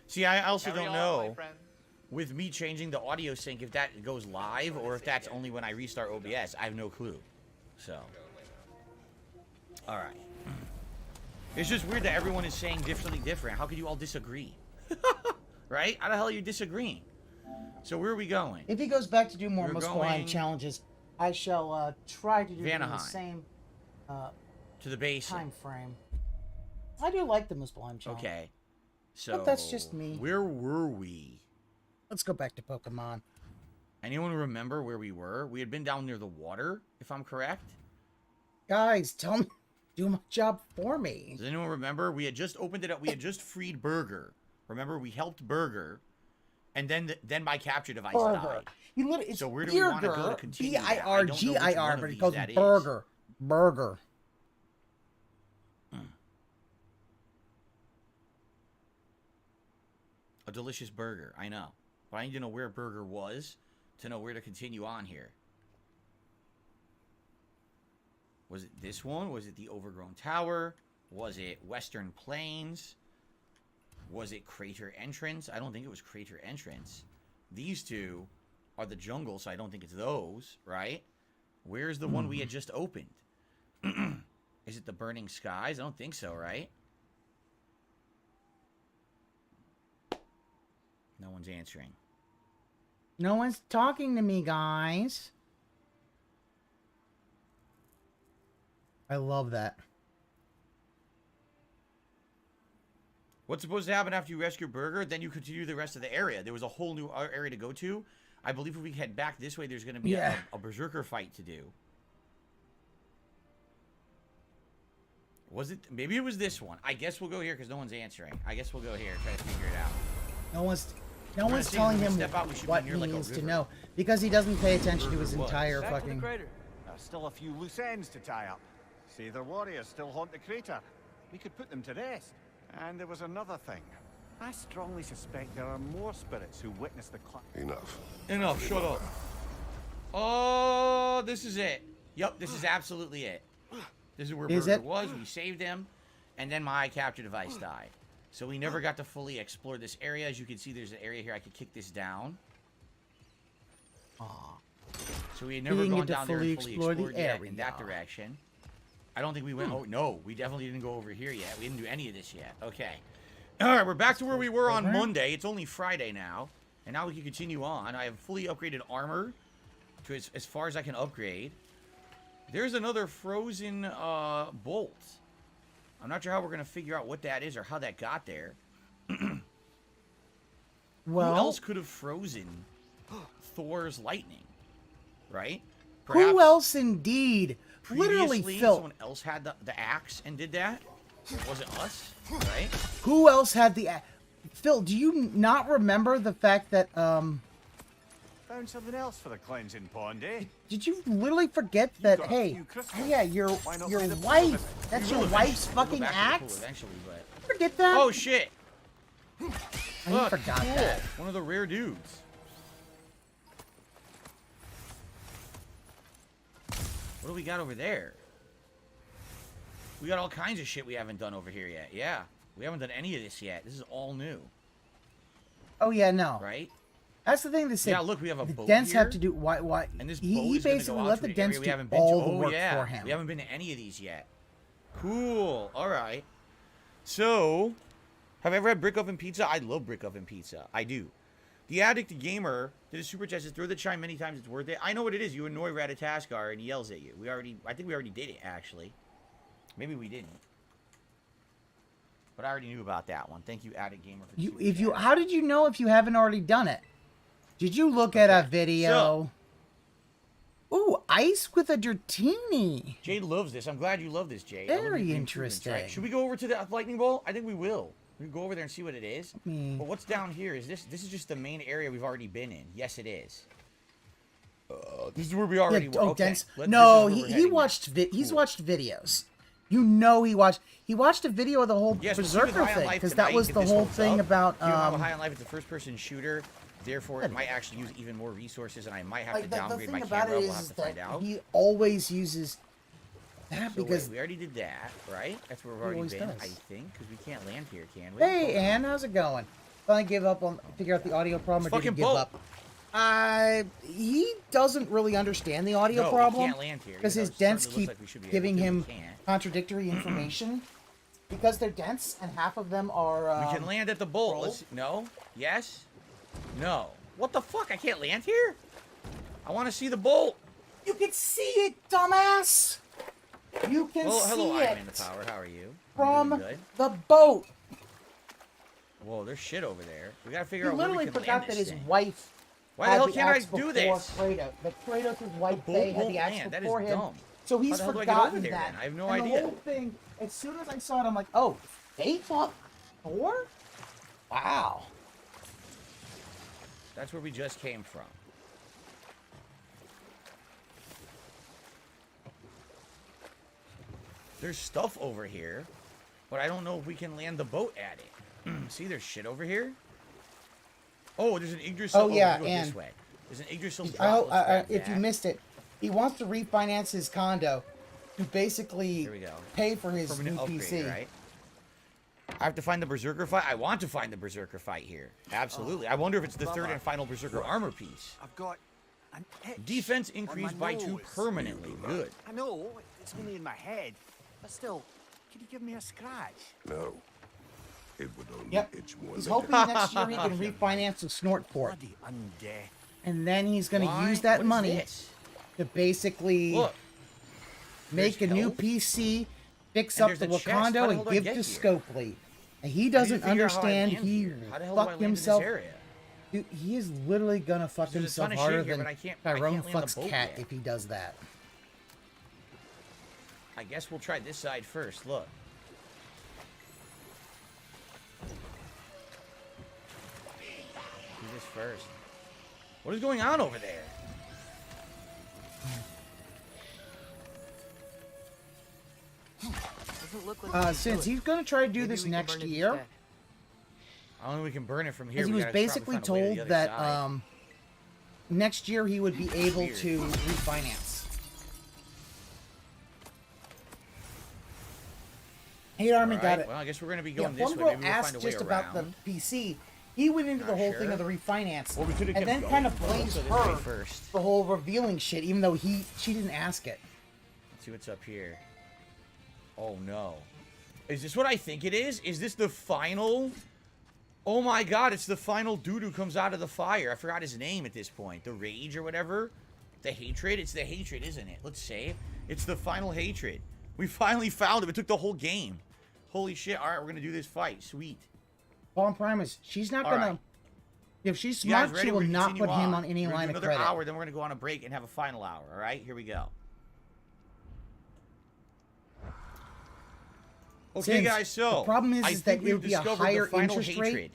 See, I also Carry don't on, know, my friend. with me changing the audio sync, if that goes live or if that's only when I restart OBS. I have no clue. So. Alright. It's just weird that everyone is saying different. How could you all disagree? Right? How the hell are you disagreeing? So where are we going? If he goes back to do more We're Muspelheim going- challenges, I shall try to do them in the Vanaheim. same To the basin. time frame. I do like the Muspelheim challenge. Okay. So. But that's just me. Where were we? Let's go back to Pokemon. Anyone remember where we were? We had been down near the water, if I'm correct. Guys, tell me, do my job for me. Does anyone remember? We had just opened it up. We had just freed Burger. Remember, we helped Burger, and then my capture device died. He literally, it's So where do we want to go to Burger, continue that? I don't know which B-I-R-G-I-R, one of but he these calls that it is. Burger. Burger. A delicious burger. I know. But I need to know where Burger was to know where to continue on here. Was it this one? Was it the Overgrown Tower? Was it Western Plains? Was it Crater Entrance? I don't think it was Crater Entrance. These two are the jungle, so I don't think it's those, right? Where's the one we had just opened? Is it the Burning Skies? I don't think so, right? No one's answering. No one's talking to me, guys. I love that. What's supposed to happen after you rescue Burger? Then you continue the rest of the area. There was a whole new area to go to. I believe if we head back this way, there's going to be a Berserker fight to do. Was it? Maybe it was this one. I guess we'll go here because no one's answering. I guess we'll go here and try to figure it out. No one's telling him what he needs to know because he doesn't pay attention to his entire fucking. There's still a few loose ends to tie up. See, their warriors still haunt the crater. We could put them to rest. And there was another thing. I strongly suspect there are more spirits who witnessed the Enough. Shut up. Oh, this is it. Yep, this is absolutely it. This is where Burger was. We saved him, and then my capture device died. So we never got to fully explore this area. As you can see, there's an area here I could kick this down. So we had never gone down there and fully explored the area in that direction. I don't think we went. Oh, no. We definitely didn't go over here yet. We didn't do any of this yet. Okay. All right. We're back to where we were on Monday. It's only Friday now. And now we can continue on. I have fully upgraded armor to as far as I can upgrade. There's another frozen bolt. I'm not sure how we're going to figure out what that is or how that got there. Well, who else could have frozen Thor's lightning? Right? Perhaps who else indeed? Literally, Phil. Someone else had the axe and did that. It wasn't us, right? Who else had the axe? Phil, do you not remember the fact that Found something else for the cleansing pond, eh? Did you literally forget that? Hey, yeah, your wife. That's your wife's fucking axe. Eventually, but forget that. Oh shit! I forgot that. One of the rare dudes. What do we got over there? We got all kinds of shit we haven't done over here yet. Yeah, we haven't done any of this yet. This is all new. Oh yeah, no. Right? That's the thing to say. Yeah, look, we have a boat dents here. have to do why? And this boat he is gonna basically go out let to the an dents area we do haven't been all to. the work for him. We haven't been to any of these yet. Cool. All right. So, have I ever had brick oven pizza? I love brick oven pizza. I do. The Addict Gamer did a super chat. Says, throw the chime many times. It's worth it. I know what it is. You annoy Ratataskar and he yells at you. I think we already did it, actually. Maybe we didn't. But I already knew about that one. Thank you, Addict Gamer. For how did you know if you haven't already done it? Did you look at a video? Ooh, ice with a Dratini. Jade loves this. I'm glad you love this, Jade. Very interesting. Right? Should we go over to the lightning bolt? I think we will. We can go over there and see what it is. But what's down here? Is this is just the main area we've already been in? Yes, it is. This is where we already were. Okay. No, he watched. He's watched videos. You know he watched a video of the whole Berserker thing because that was the whole thing about. High on Life is a first-person shooter. Therefore, it might actually use even more resources, and I might have to downgrade my camera. We'll have to find out. He always uses that because we already did that, right? That's where we've already been, I think, because we can't land here, can we? Hey, Ann, how's it going? Finally give up on figure out the audio problem, or did he give up? He doesn't really understand the audio problem because his dents keep giving him contradictory information. Because they're dense and half of them are. We can land at the bolt. No. Yes. No. What the fuck? I can't land here? I want to see the bolt. You can see it, dumbass. You can hello, see Iron Man the Power. How are you? From the boat. Whoa, there's shit over there. We gotta figure out where we can forgot land that this his thing. wife. Why the hell can't I do this? Kratos. But Kratos' wife, they had the axe before him. Dumb. So he's forgotten that. Then? I have no and idea. The whole thing, as soon as I saw it, I'm like, oh, they fought Thor? Wow. That's where we just came from. There's stuff over here, but I don't know if we can land the boat at it. See, there's shit over here. Oh, there's an Yggdrasil. Oh, yeah, go and this way. There's an Yggdrasil drop. If you missed it, he wants to refinance his condo to basically pay for his new PC. Right? I have to find the Berserker fight. I want to find the Berserker fight here. Absolutely. I wonder if it's the third and final Berserker armor piece. I've got an itch. Defense increased by 2 permanently. Good. I know, it's only in my head. But still, can you give me a scratch? No. It would only itch more. He's hoping next year he can refinance the Snort port. Bloody undeath. and then he's going to Why? use that What is money this? to basically Look. make a There's new health. PC, fix And up there's the a chest. How Wakanda, the hell and do I give get to here? Scopely. And he I need doesn't to figure out how I understand. land He here. How the hell do I fucked land in this himself. area? Dude, he is literally gonna fuck There's a himself ton of harder shit here, than but I can't Tyrone land the fucks boat Cat yet. if he does that. I guess we'll try this side first. Look. Do this first. What is going on over there? Doesn't look like Since he's gonna try to do Maybe this we can next burn it year, instead. I don't think we can burn it from here. because he We was gotta probably basically find a way to the told other that side. next year he would be able Weird. to refinance. Hey, Army All got right, it. well, I guess we're gonna be Yeah, going this way. Plumbo Maybe we'll asked find a way just about around. the PC. He went into the Not whole sure. thing of the refinance, Well, we could've and kept then going. kind of Let's blames go this way her first. the whole revealing shit, even though she didn't ask it. Let's see what's up here. Oh no. Is this what I think it is? Is this the final? Oh my god, it's the final dude who comes out of the fire. I forgot his name at this point. The Rage or whatever? The Hatred? It's the Hatred, isn't it? Let's save. It's the final Hatred. We finally found him. It took the whole game. Holy shit. Alright, we're gonna do this fight. Sweet. Palm Primus, she's not gonna... Alright. If she's You guys smart, ready? she will We're gonna not continue put him on any We're gonna line do of another credit. hour, then we're gonna go on a break and have a final hour. Alright, here we go. Okay, Since guys, so the problem is I that think it we've would be a discovered the higher final interest rate, hatred.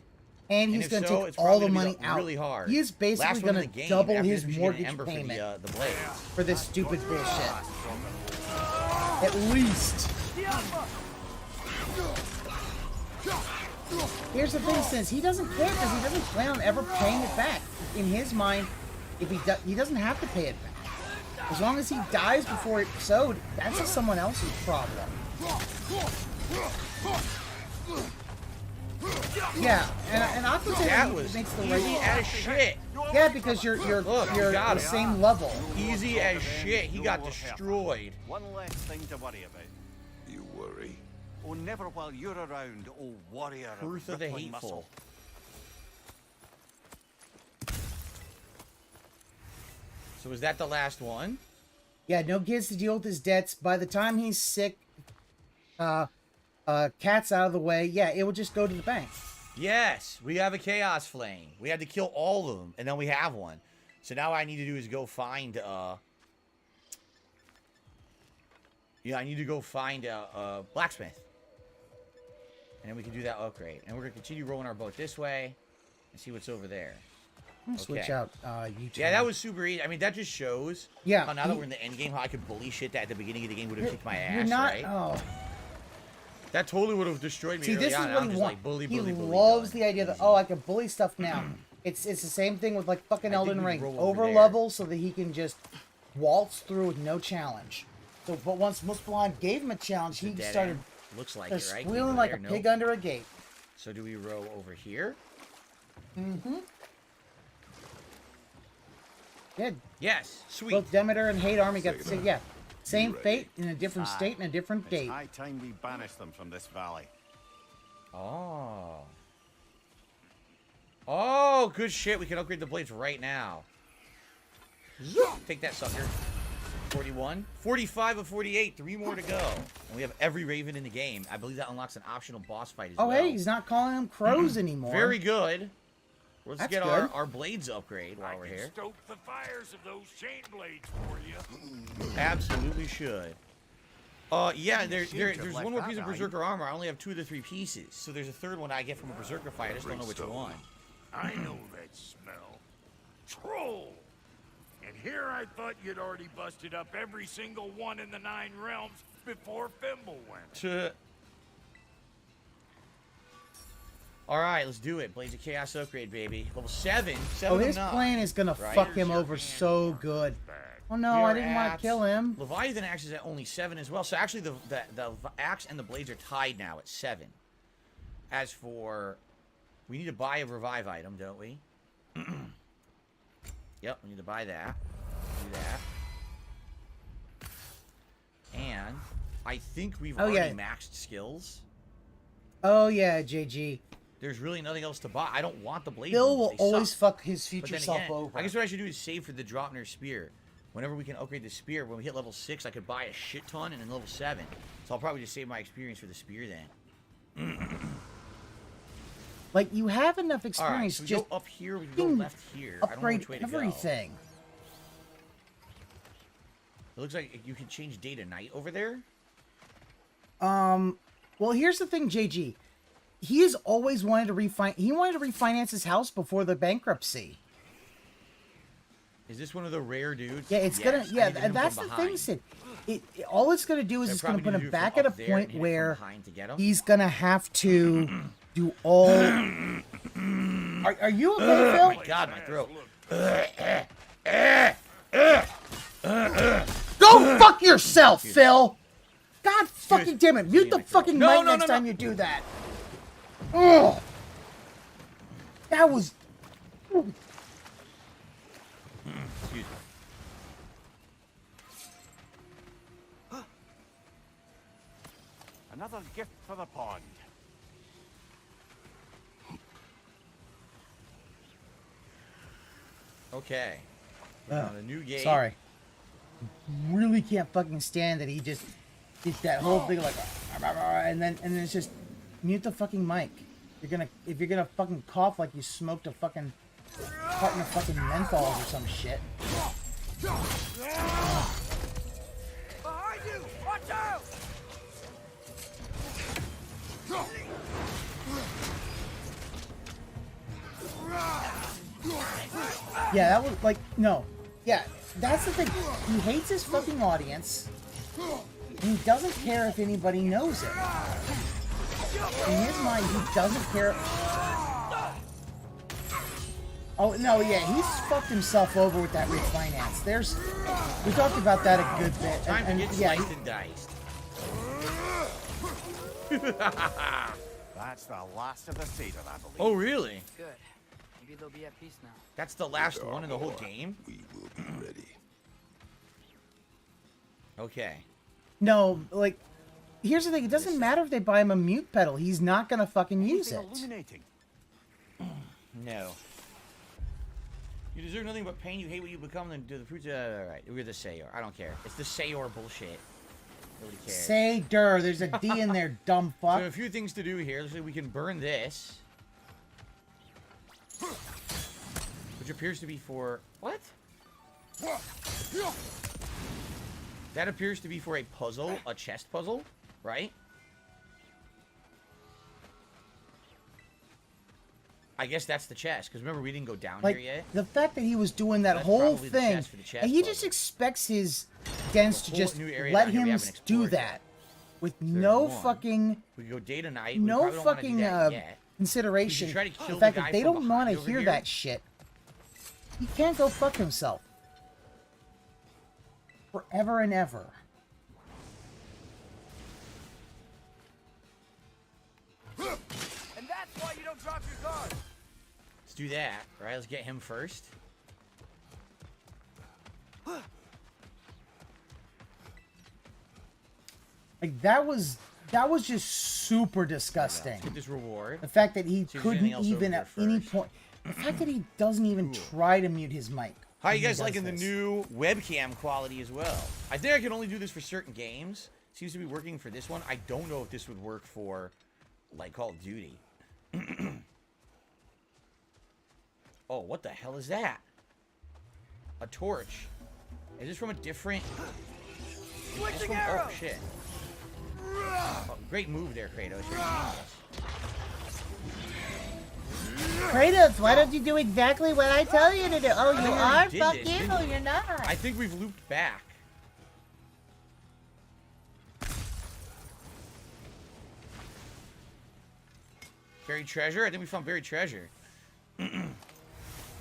and he's if going to so, take it's all probably the gonna money be out. really hard. He is basically Last one in going the to game. double After his this, we get an mortgage ember payment for the blades. for this stupid bullshit. At least. Here's the thing, since he doesn't care because he doesn't plan on ever paying it back. In his mind, if he doesn't have to pay it back. As long as he dies before it's sowed, that's just someone else's problem. Yeah, and I would say That he was makes the easy right. as shit. Yeah, because you're Look, you got the it. same level. Easy as shit. He got destroyed. One less thing to worry about. You worry? Oh, never while you're around, oh warrior Truth of of the rippling hateful. muscle. So was that the last one? Yeah, no kids to deal with his debts. By the time he's sick, Cat's out of the way. Yeah, it will just go to the bank. Yes, we have a Chaos Flame. We had to kill all of them, and then we have one. So now what I need to do is go find, yeah, I need to go find a blacksmith. And then we can do that upgrade. And we're going to continue rolling our boat this way and see what's over there. I'm gonna switch out YouTube. Yeah, that was super easy. I mean, that just shows Yeah, how now that we're in the end game, how I could bully shit that at the beginning of the game would have kicked my ass, You're not. right? Oh, That totally would have destroyed me see, early this is on. and what I'm he just wants. like, bully, He bully, bully, loves done. the idea that I can bully stuff now. It's the same thing with like fucking I think Elden we Ring. roll over Over there. level so that he can just waltz through with no challenge. So, but once Muspelheim gave him a challenge, It's a he dead started end. Looks like it, right? squealing Over like there, a pig nope. under a gate. So do we row over here? Mm-hmm. Yeah, Yes, sweet. both Demeter and Hate Army got the same. Yeah, same ready? fate in a different Aye. state and a different It's date. high time we banish them from this valley. Oh. Oh, good shit. We can upgrade the blades right now. Zoop. Take that, sucker. 41. 45 of 48. 3 more to go. And we have every Raven in the game. I believe that unlocks an optional boss fight as Oh, well. hey, he's not calling them crows anymore. Very good. Let's That's get good. our blades upgrade while I we're can here. stoke the fires of those chain blades for you. Absolutely should. Yeah, there's seem to have one left more that piece of out. Berserker armor. I only have 2 of the 3 pieces. So there's a third one I get from a Berserker fight. I just don't know which one. I know that smell. Troll! And here I thought you'd already busted up every single one in the 9 realms before Fimble went. Alright, let's do it. Blades of Chaos upgrade, baby. Level 7. 7 Oh, of his 9. plan is gonna Right? fuck him over so good. Oh no, We I are didn't want at- to kill him. Leviathan axe is at only 7 as well. So actually, the axe and the blades are tied now at 7. As for, we need to buy a revive item, don't we? Yep, we need to buy that. Do that. And I think we've Oh, already yeah. maxed skills. Oh yeah, JG. there's really nothing else to buy. I don't want the blade. Bill moves. will They always suck. fuck his But future then self again, over. I guess what I should do is save for the Dropner spear. Whenever we can upgrade the spear, when we hit level 6, I could buy a shit ton, and then level 7. So I'll probably just save my experience for the spear then. Like, you have enough All right, experience. so we Just go up here, we can go left here. I don't know upgrade which way to everything. go. It looks like you can change day to night over there. Well, here's the thing, JG. He has always wanted to refinance his house before the bankruptcy. Is this one of the rare dudes? Yeah, it's Yes, gonna. I Yeah, need to hit him and that's from the behind. thing, Sid. All it's gonna do is I it's gonna probably put need him to do it back from at a up there and point hit it from where behind to get him. he's gonna have to do all. Are you okay, Phil? Oh my god, my throat. Go fuck yourself, Phil. God fucking damn it! Mute the fucking No, mic no, next no, no. time you do that. Ugh. That was. Excuse me. Another gift for the pond. Okay. We're on a new gate. Sorry. Really can't fucking stand that he just did that whole thing like, and then it's just mute the fucking mic. If you're gonna fucking cough like you smoked a fucking carton of fucking menthols or some shit. Behind you! Watch out! Yeah, that was like no. Yeah, that's the thing. He hates his fucking audience, and he doesn't care if anybody knows it. In his mind, he doesn't care. Oh no, yeah, he's fucked himself over with that refinance. We talked about that a good bit, Time and to get yeah, sliced and diced. That's the last of the Seder, I believe. Oh, really? Good. Maybe they'll be at peace now. That's the last one in the whole game? We will be ready. Okay. no, like, here's the thing. It doesn't matter if they buy him a mute pedal. He's not gonna fucking use Anything it. illuminating? No. You deserve nothing but pain. You hate what you become, then do the fruits. Alright, we're the Sayor. I don't care. It's the Sayor bullshit. Nobody cares. Say der. There's a D in there, dumb fuck. So a few things to do here. Let's say we can burn this. Which appears to be for... What? That appears to be for a puzzle. A chest puzzle. Right? I guess that's the chest. Because remember, we didn't go down Like, here yet. the fact that he was doing that That's whole probably the thing, chest for the chest and he puzzle. just expects his dents to whole just new area let down here we him haven't do explored that yet. with There's no one. fucking, We can go day to night. We no probably don't wanna do fucking that yet. consideration. We should try to kill The fact the that guy they from don't want to behind over hear here. that shit. He can't go fuck himself forever and ever. And that's why you don't drop your guard. Let's do that. All right, let's get him first. Like that was just super disgusting. Let's get this reward. The fact that he See if there's couldn't anything else even over at here any first. point. The fact that he doesn't even try to mute his mic. How when you he guys does liking the this. new webcam quality as well? I think I can only do this for certain games. Seems to be working for this one. I don't know if this would work for, like, Call of Duty. Oh, what the hell is that? A torch. Is this from a different... Is this from... Oh, shit. Oh, great move there, Kratos. You're genius. Kratos, why don't you do exactly what I tell you to do? Oh, you we are? already did Fuck this, you, didn't we? you're not. I think we've looped back. Buried treasure? I think we found buried treasure.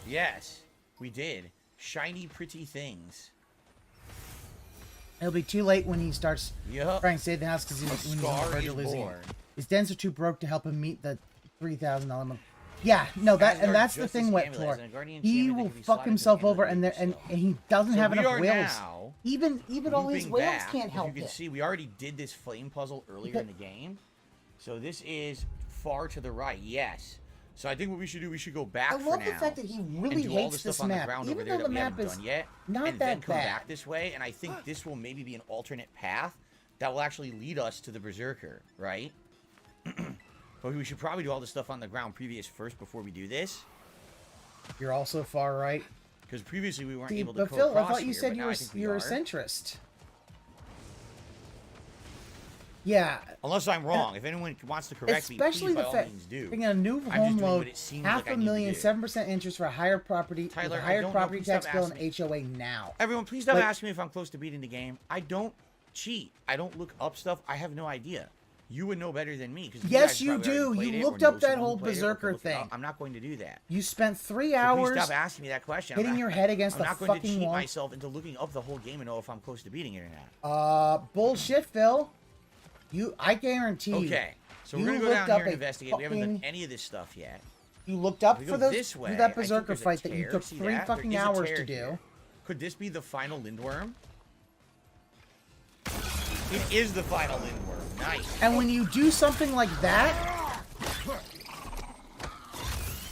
Yes, we did. Shiny, pretty things. It'll be too late when he starts Yup. trying to save the house because A when he's on the scar verge is of losing it. born. His dents are too broke to help him meet the $3,000 month. Yeah, no, that's the Justice thing, Wet Amulet Floor. has a guardian He champion that will can be fuck slotted himself into the over, and amulet he doesn't So have we enough are whales. now Even all his looping whales back. can't As help you can it. see, we already did this flame puzzle earlier in the game. So this is far to the right. Yes. So I think what we should do, we should go back I for love now. the fact that he really and do all the hates stuff this on the map, ground even over there though that the we map haven't is done yet, not and that then come bad. back this way. And I think this will maybe be an alternate path that will actually lead us to the Berserker, right? But we should probably do all the stuff on the ground first before we do this. You're also far right. Because previously we weren't See, able to but go Phil, I across thought you here, said but you now were I think we you're a are. centrist. Yeah. Unless I'm wrong. If anyone wants to correct me, Especially please, by the all fact means, do. being a new I'm home just doing loan, what it seems like I need to do. 7% interest for a higher property, Tyler, with a I higher don't know. property Please tax stop bill asking and HOA now. Everyone, please stop Like- asking me if I'm close to beating the game. I don't cheat. I don't look up stuff. I have no idea. You would know better than me. Yes, you do. You looked up that whole Berserker thing. I'm not going to do that. You spent 3 So hours please stop asking me that question. hitting your head against I'm the not going to fucking cheat wall. myself into looking up the whole game and know if I'm close to beating it or not. Bullshit, Phil. I guarantee you. Okay, so you we're gonna go down looked here up and a investigate. We haven't done fucking- any of this stuff yet. You looked up We for go those this way. for that I think Berserker there's a fight that you tear. took See 3 that? fucking There is a hours tear to do. here. Could this be the final Lindworm? It is the final Lindworm. Nice. And when you do something like that,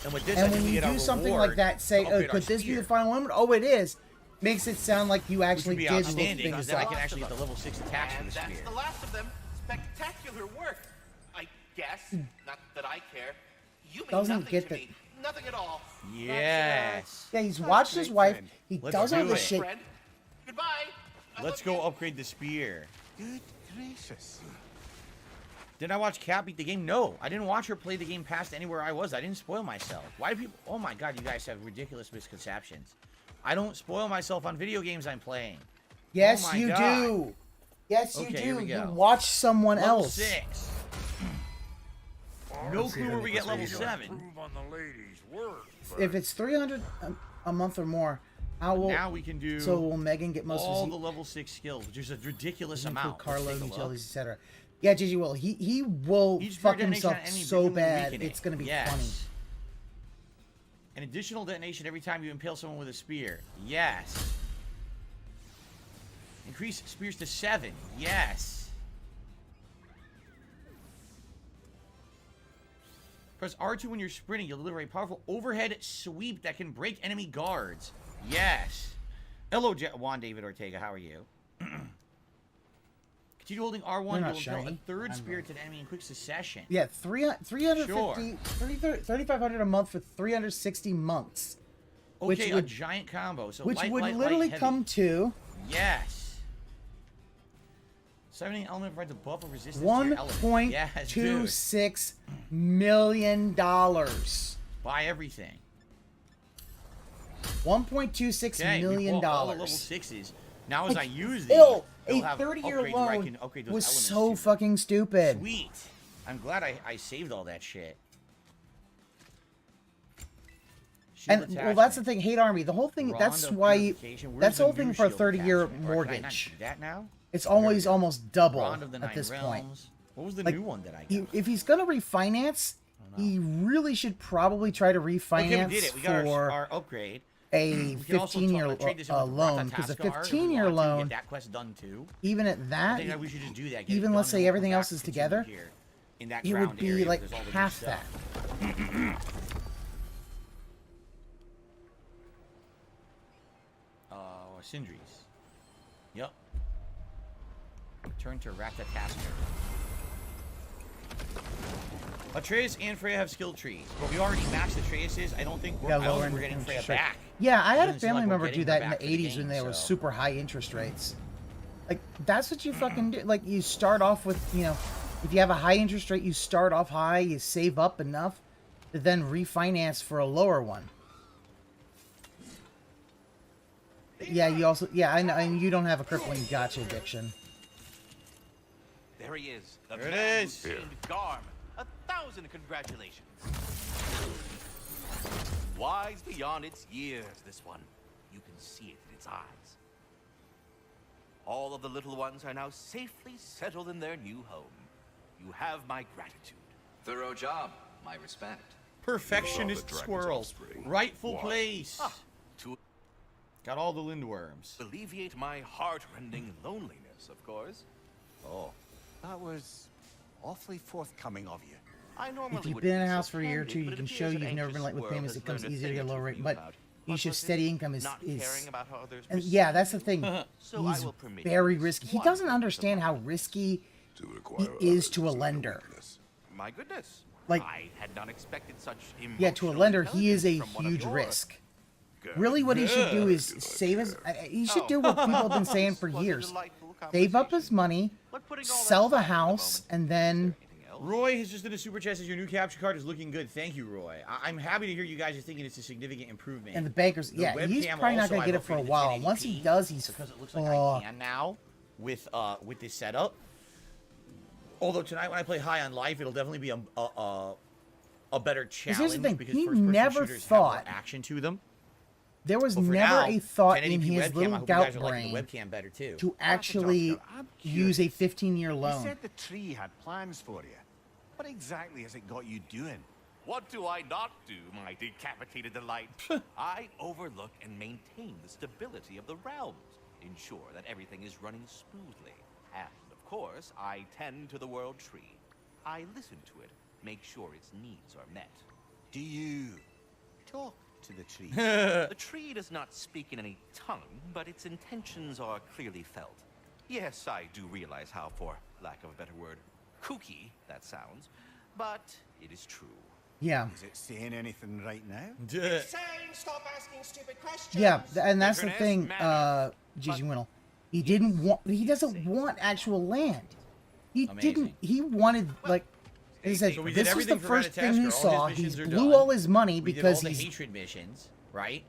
And with this, and I think when we you get a do something reward like that, say, to upgrade our could this be spear, the final limit? Oh, it is. Makes it sound like you which actually would be did look outstanding, because things then I up. can actually get the level 6 attacks for And the that's spear. the last of them. Spectacular work, I guess. Not that I care. You mean Doesn't nothing get to the- me. Nothing at all. Yes. Yeah, he's watched his wife. He Let's does all do the it. shit. Friend. Goodbye. I Let's love go you. upgrade the spear. Good gracious. Did I watch Kat beat the game? No, I didn't watch her play the game past anywhere I was. I didn't spoil myself. Why do people... Oh my god, you guys have ridiculous misconceptions. I don't spoil myself on video games I'm playing. Yes, Oh my you God. do. Yes, you Okay, here do. we You go. watch someone Level else. 6. No clue where we get level 7. Improve on the ladies' work. If it's 300 a month or more, how will Now we can do so will Megan get most all of the his level 6 skills, which is a ridiculous include amount. Let's carload, take a look. utilities, etc. Yeah, Gigi will. He will Each fuck detonation himself on enemy so briefly bad. weaken it. It's gonna be Yes. funny. An additional detonation every time you impale someone with a spear. Yes. Increase spears to 7. Yes. Press R2 when you're sprinting. You'll deliver a powerful overhead sweep that can break enemy guards. Yes. Hello, Juan David Ortega. How are you? Continue holding R1. They're You'll not impale a shiny. third I'm spear to an enemy in quick succession. Yeah, 350, 3,500 a month for 360 months. Which Okay, a would- giant combo. So Which light, would light, literally light, come heavy. to Yes. Summoning element provides a buff of resistance to your element. Yes, dude. $1.26 million. Buy everything. $1.26 Okay, million. we bought all the level 6s. Now as I use these, Still, they'll a have 30-year upgrades where I loan can upgrade those was elements so to. fucking stupid. Sweet. I'm glad I saved all that shit. Shield And well, that's the attachment. thing. Hate Army. The whole thing. Rod That's of why. purification. Where's That's the whole new thing for a shield 30-year attachment? Or can I not mortgage. do that now? It's There we always go. almost double Bond of the at Nine this point. Realms. What was the Like, new one that I got? If he's gonna refinance, he really should probably try to refinance Okay, we did it. We got for our upgrade. a We can also 15-year trade this in with loan, because a Ratataskar if we 15-year want to, loan, get that quest done too. even at I that, think that we should just do that. Get even it let's done, say and we'll everything come else back is and continue together, here in that it would ground be area where like there's all the new half stuff. that. Sindries. Yep. Turn to Ratataskar. Atreus and Freya have skill trees, but we already maxed Atreus's. I don't think we're, Yeah, I don't lower think we're in getting Freya interest rate. back. Yeah, I had a Doesn't seem family like we're member do getting that her in the back for the 80s game, when there was so- super high interest rates. Like, that's what you fucking do. Like, you start off with, you know, if you have a high interest rate, you start off high, you save up enough to then refinance for a lower one. Yeah, you also, yeah, I know, and you don't have a crippling gotcha addiction. There he is. The There it man is. who tamed Garm. 1,000 congratulations. Wise beyond its years, this one. You can see it in its eyes. All of the little ones are now safely settled in their new home. You have my gratitude. Thorough job. My respect. Perfectionist dragon's squirrel. offspring. Rightful Why? place. To Got all the Lindworms. alleviate my heart-rending loneliness, of course. Oh, that was awfully forthcoming of you. If you've been in a house for a year or two, you can show you've never been late with payments. It comes easier to get a lower rate, but you should steady income is and yeah, that's the thing. He's very risky. He doesn't understand how risky he is to a lender. My goodness. Like, I had not expected such to a lender, he is a huge risk. Really, what he should do is save his. He should do what people have been saying for years: save up his money, sell the house, and then. Roy has just done a super chat. Says your new capture card is looking good. Thank you, Roy. I'm happy to hear you guys are thinking it's a significant improvement. And the bankers, yeah, he's probably not gonna get it for a while. And once he does, he's because it looks like I can now with this setup. Although tonight when I play High on Life, it'll definitely be a better challenge. Here's the thing: because he first-person never shooters thought have more action to them. There was But for never now, a thought 1080p in his webcam, little I hope you gout guys are liking the brain webcam better too. to actually use a 15-year You loan. said the tree had plans for you. What exactly has it got you doing? What do I not do, my decapitated delight? I overlook and maintain the stability of the realms, ensure that everything is running smoothly, and, of course, I tend to the world tree. I listen to it, make sure its needs are met. Do you talk to the tree? The tree does not speak in any tongue, but its intentions are clearly felt. Yes, I do realize how, for lack of a better word, kooky that sounds, but it is true. Yeah. Is it saying anything right now? Saying stop asking stupid questions. Yeah, and that's the thing, Gigi Winnell. He didn't want. He doesn't want actual land. He didn't. He wanted like. He said, So we did this was everything the for first thing he Madagascar. saw. All his He missions are blew done. all his money We did because all the he's. hatred missions, right?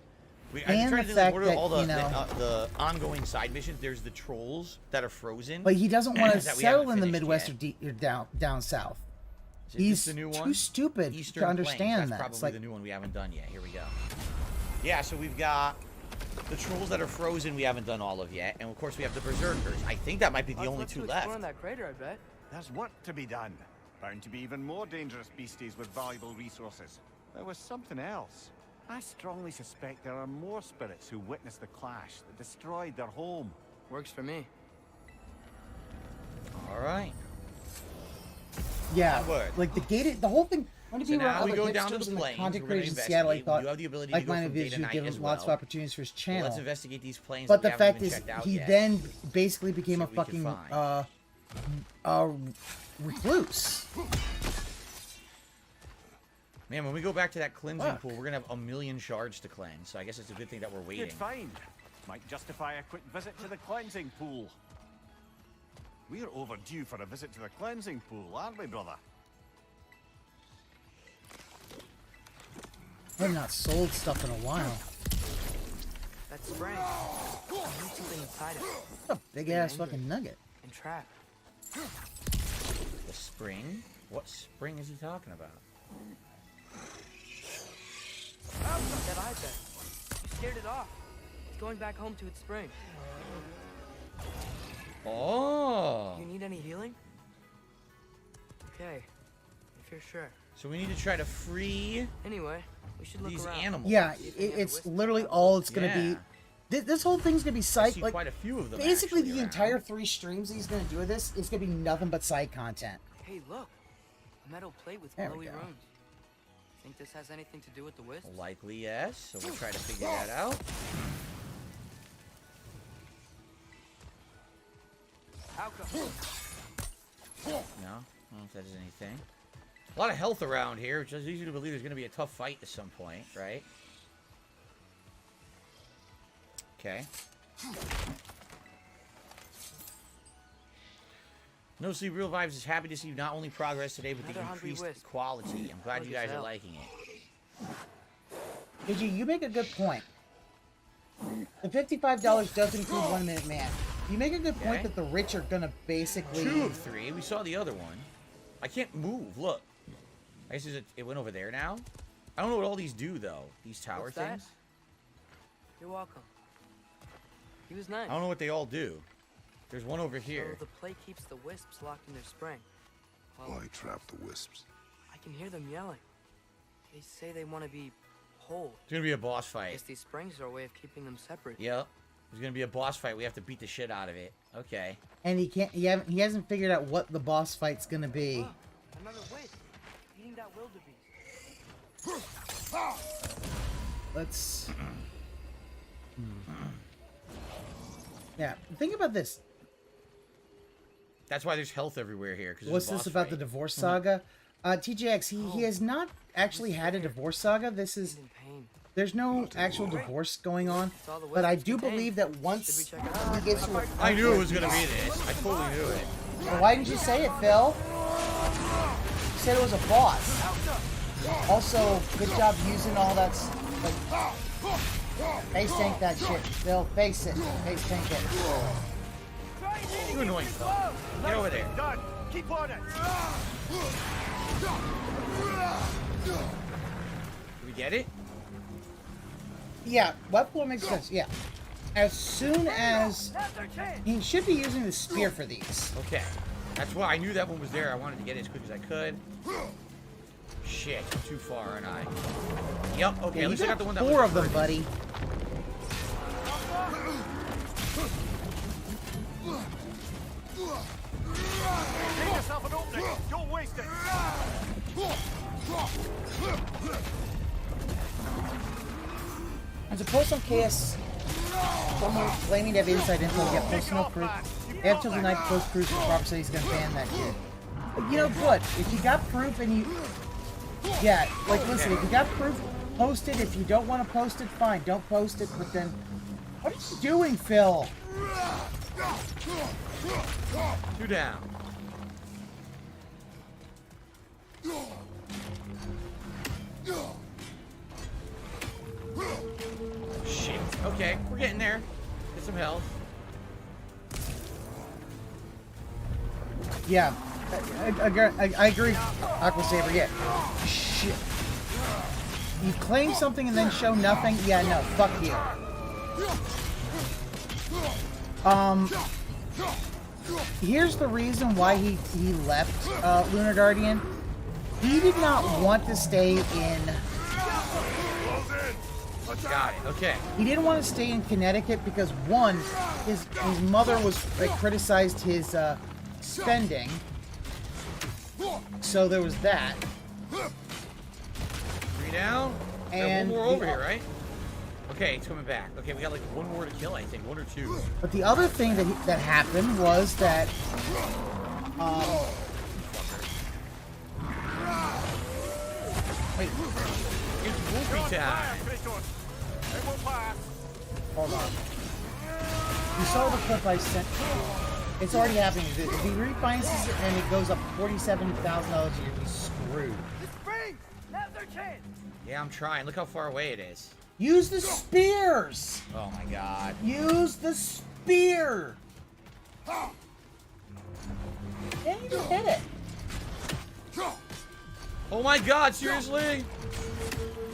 And the fact that, all the, you know, the ongoing side missions. There's the trolls that are frozen. But he doesn't want to that we settle haven't in the finished Midwest or down south. Is this He's the new one? too stupid Eastern to understand Plains. that. That's It's probably like, the new one we haven't done yet. Here we go. Yeah, so we've got the trolls that are frozen. We haven't done all of yet, and of course we have the berserkers. I think that might be the only two left. That crater, I bet. There's work to be done. Bound to be even more dangerous beasties with valuable resources. There was something else. I strongly suspect there are more spirits who witnessed the clash that destroyed their home. Works for me. All right. yeah, Onward. like the whole thing. When So now we go down to hipsters the and plains. content We're gonna creators in Seattle, I investigate. thought You have the ability to go like-minded from day videos to would night give as him lots of well. opportunities for his Well, channel. let's investigate these plains. But that the we haven't fact even is, checked out he yet. then basically became See a what we can fucking find. recluse. Man, when we go back to that cleansing Fuck. pool, we're gonna have 1,000,000 shards to cleanse. So I guess it's a good thing that we're waiting. Good find. Might justify a quick visit to the cleansing pool. We're overdue for a visit to the cleansing pool, aren't we, brother? I've not sold stuff in a while. That's spring. I need something inside it. What a big ass fucking nugget. And trap. The spring? What spring is he talking about? That I bet. You scared it off. It's going back home to its spring. Oh. You need any healing? Okay. If you're sure. So we need to try to free Anyway, we should look these around. animals. Yeah, it's literally all it's gonna Yeah. be. This whole thing's gonna be I side. see Like quite a few of them. basically, actually the around. entire 3 streams he's gonna do with this is gonna be nothing but side content. Hey, look. A metal plate with There we glowy go. runes. Think this has anything to do with the wisps? Likely yes. So we'll try to figure that out. Alcohol. No, I don't know if that is anything. A lot of health around here, which is easy to believe there's going to be a tough fight at some point, right? Okay. No Sleep Real Vibes is happy to see not only progress today, but the Another hungry increased wisp. quality. I'm glad Look you as guys are hell. liking it. Gigi, you make a good point. The $55 does include 1 Minute Man. You make a good point Okay. that the rich are gonna basically. 2 of 3. We saw the other one. I can't move. Look. I guess it went over there now. I don't know what all these do though. These tower What's that? things. You're welcome. He was nice. I don't know what they all do. There's one over here. So the plate keeps the wisps locked in their spring. Well, Why trap the wisps? I can hear them yelling. They say they want to be whole. It's gonna be a boss I fight. guess these springs are a way of keeping them separate. Yep. There's gonna be a boss fight. We have to beat the shit out of it. Okay. And he hasn't figured out what the boss fight's gonna be. Oh, another wisp. Eating that wildebeest. Let's... Yeah, think about this. That's why there's health everywhere here. What's this about the divorce saga? TJX, he has not actually had a divorce saga. This is... There's no actual divorce going on, but I do believe that once he gets to a... I knew it was going to be this. I totally knew it. Well, why didn't you say it, Phil? You said it was a boss. Also, good job using all that... Like, face tank that shit, Phil. Face it. Face tank it. You annoying fuck. Get over there. Done. Keep on it. Did we get it? Yeah, what floor makes sense? Yeah. As soon as... He should be using the spear for these. Okay. That's why I knew that one was there. I wanted to get it as quick as I could. Shit, I'm too far, aren't I? Yep, okay, Yeah, at least I got the one that four was of them, buddy. Make yourself an opening. Don't waste it. There's a post on KS. Someone claiming to have inside info to get post no proof. They have till the night to post proof for Rob said he's gonna ban that shit. But, you know, good. If you got proof and you... Yeah, like, listen, if you got proof, post it. If you don't want to post it, fine. Don't post it, but then... What are you doing, Phil? 2 down. Shit. Okay, we're getting there. Get some health. Yeah, I agree, Aqua Saber. Yeah. Shit. You claim something and then show nothing? Yeah, no, fuck you. Here's the reason why he left Lunar Guardian. He did not want to stay in... Got it, okay. He didn't want to stay in Connecticut because, one, his mother was criticized his spending. So there was that. 3 down. And one more over here, right? Okay, it's coming back. Okay, we got like 1 more to kill, I think. 1 or 2. But the other thing that happened was that wait, it's movie time. Hold on. You saw the clip I sent. It's already happening. If he refinances it and it goes up $47,000, you're gonna be screwed. Yeah, I'm trying. Look how far away it is. Use the spears! Oh my god. Use the spear! Can't even hit it. Oh my god, seriously?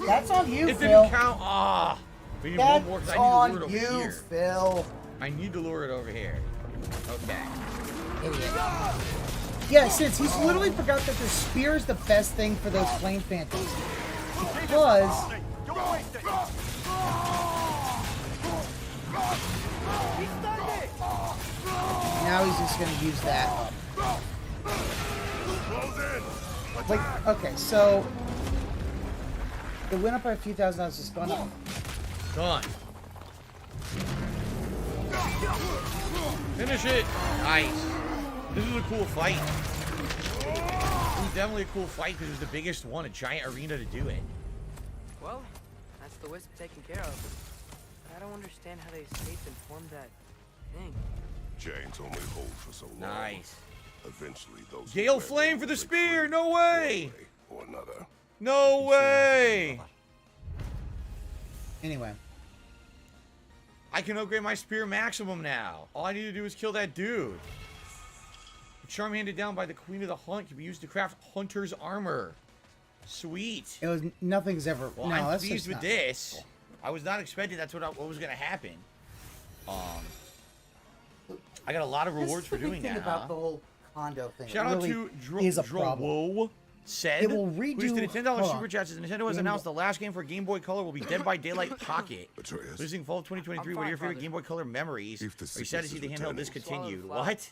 That's on you, it Phil. Didn't count. Ah. We need That's one more because I need to lure it over you, here. Phil. I need to lure it over here. Okay. Idiot. Yeah, since he's literally forgot that the spear is the best thing for those flame phantoms. Because now he's just gonna use that. Like, okay, so it went up by a few $1,000. Just gone up. Done. Finish it. Nice. This is a cool fight. This is definitely a cool fight because it's the biggest one, a giant arena to do it. Well, that's the wisp taken care of. But I don't understand how they escaped and formed that thing. Chains only hold for so long. Nice. Eventually, those Gale Flame for the spear! No way! Or another. No way! Anyway. I can upgrade my spear maximum now. All I need to do is kill that dude. The charm handed down by the Queen of the Hunt can be used to craft Hunter's armor. Sweet. It was nothing's ever. Well, no, I'm that's pleased just with not. this. I was not expecting that's what was going to happen. I got a lot of rewards for doing that. About the whole condo thing. Shout out to Drowo said, it will redo. Who's the $10 super chat says Nintendo has announced the last game for Game Boy Color will be Dead by Daylight Pocket. Releasing fall of 2023. What are your favorite Game Boy Color memories? Are you sad to see the handheld discontinued? What?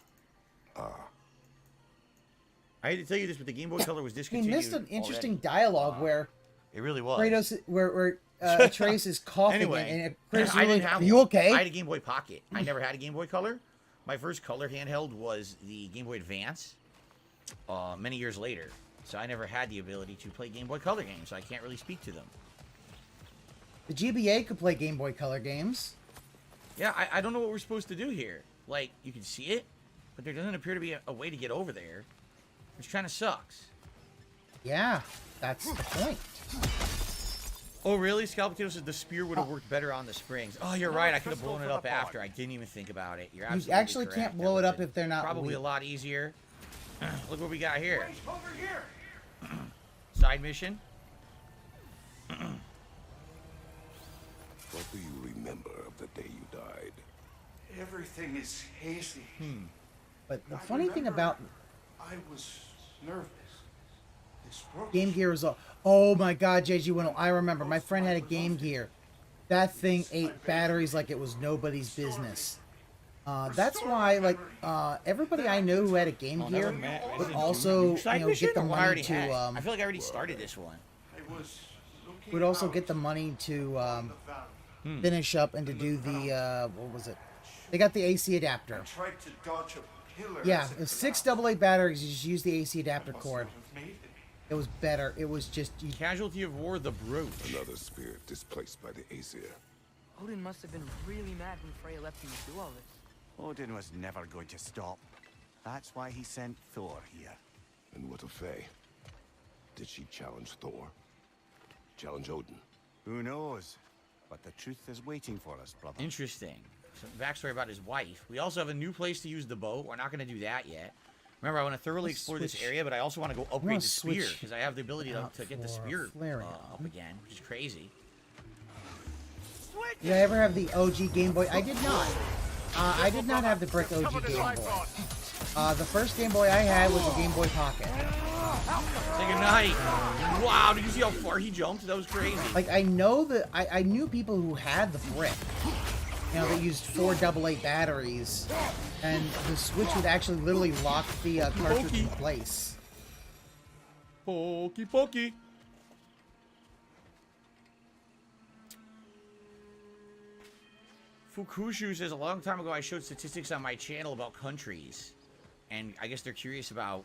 I hate to tell you this, but the Game Boy Color was He discontinued. missed an interesting already. dialogue where It really was. Kratos, where Atreus is coughing Anyway, and Kratos is I like, didn't have "Are you one. okay?" I had a Game Boy Pocket. I never had a Game Boy Color. My first color handheld was the Game Boy Advance many years later. So I never had the ability to play Game Boy Color games, so I can't really speak to them. The GBA could play Game Boy Color games. Yeah, I don't know what we're supposed to do here. Like, you can see it, but there doesn't appear to be a way to get over there, which kind of sucks. Yeah, that's the point. Oh, really? Scalpatito says the spear would have worked better on the springs. Oh, you're right. I could have blown it up after. I didn't even think about it. You're absolutely You actually correct. can't blow it up if they're not Probably weak. a lot easier. Look what we got here. Wait, over here. Side mission. What do you remember of the day you died? Everything is hazy. But the funny thing about I was nervous. This broke. Game Gear is all... Oh my god, JG Winnell, I remember. My friend had a Game Gear. That thing ate batteries like it was nobody's business. That's why, like, everybody I know who had a Game Gear would also, get the money to, I feel like I already started this one. would also get the money to, finish up and to do the, what was it? They got the AC adapter. Tried to dodge a pillar. Yeah, the 6 AA batteries, you just use the AC adapter cord. It was better. It was just... Casualty of War, the Brooch. Another spirit displaced by the Aesir. Odin must have been really mad when Freya left him to do all this. Odin was never going to stop. That's why he sent Thor here. And what of Faye? Did she challenge Thor? Challenge Odin? Who knows? But the truth is waiting for us, brother. Interesting. Some backstory about his wife. We also have a new place to use the bow. We're not going to do that yet. Remember, I want to thoroughly explore this area, but I also want to go upgrade the spear, because I have the ability to get the spear up again, which is crazy. Did I ever have the OG Game Boy? I did not. I did not have the brick OG Game Boy. The first Game Boy I had was a Game Boy Pocket. Say goodnight. Wow, did you see how far he jumped? That was crazy. Like, I know that I knew people who had the brick. They used 4 AA batteries, and the switch would actually literally lock the cartridge in place. Pokey pokey. Fukushu says, a long time ago I showed statistics on my channel about countries. And I guess they're curious about,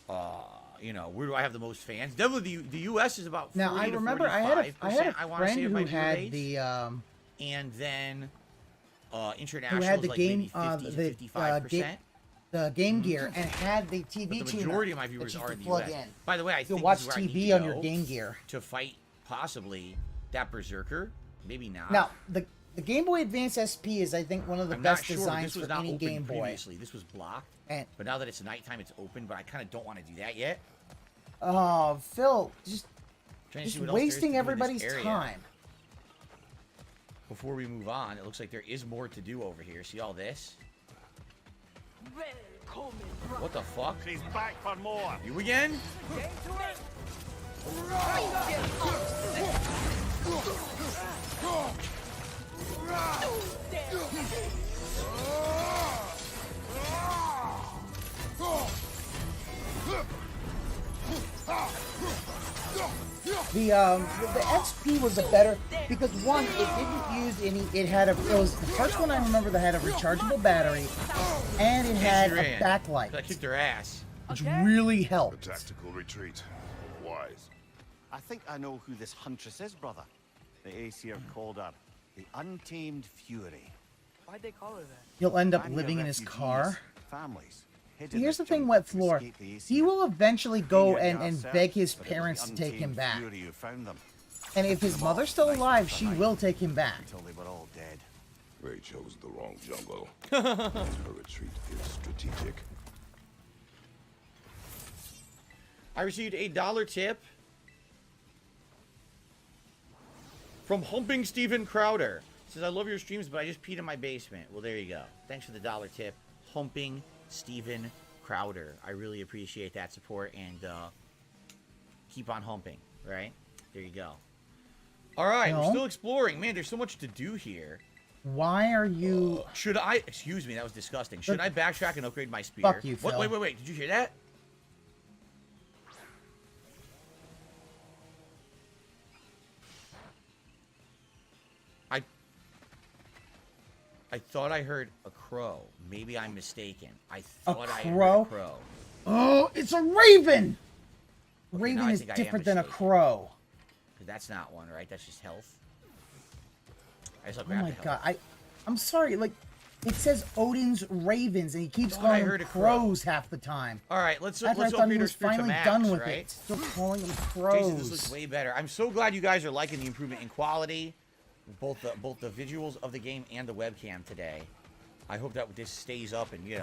where do I have the most fans? Definitely the U.S. is about 40 now, I to remember 45%, I had a friend who viewer had base. the... and then international who had is the like game, maybe 50 to 55%. The Game Gear, and had the TV But the tuner majority of my viewers that you are could in the plug US. in. By the way, I You'll think watch this is where I need TV to on your go Game Gear to fight possibly that Berserker. Maybe not. Now, the Game Boy Advance SP is, I think, one of the I'm best not sure, designs this was for not any open Game Boy. previously. This was blocked. But now that it's nighttime, it's open. But I kind of don't want to do that yet. Oh, Phil, just Trying to see what else there is to wasting do in everybody's this area. time. Before we move on, it looks like there is more to do over here. See all this? What the fuck? She's back for more. You again? The XP was a better, because one, it didn't use any. It was the first one I remember that had a rechargeable battery, and it had a backlight, I kicked her ass. which really helped. A tactical retreat. Wise. I think I know who this huntress is, brother. The Aesir called her the Untamed Fury. Why'd they call her that? He'll end up Many living in are his refugees, car. Families. Here's the thing, Wet Floor. He will eventually go and beg his parents to take him back. And if his mother's still alive, she will take him back. Until they were all dead. Ray chose the wrong jungle. Her retreat is strategic. I received a $1 tip from Humping Steven Crowder. Says, I love your streams, but I just peed in my basement. Well, there you go. Thanks for the $1 tip, Humping Steven Crowder. I really appreciate that support, and keep on humping, right? There you go. All right, we're still exploring. Man, there's so much to do here. Why are you... Should I... Excuse me, that was disgusting. Should I backtrack and upgrade my spear? Fuck you, Phil. Wait. Did you hear that? I thought I heard a crow. Maybe I'm mistaken. I thought I heard a crow. Oh, it's a raven! Okay, Raven is different than a crow. That's not one, right? That's just health. Oh my god, I'm sorry, like, it says Odin's ravens, and he keeps calling them crows half the time. All right, let's I thought he was finally done with right? it. Still calling them crows. Jason, this looks way better. I'm so glad you guys are liking the improvement in quality, both the visuals of the game and the webcam today. I hope that this stays up, and this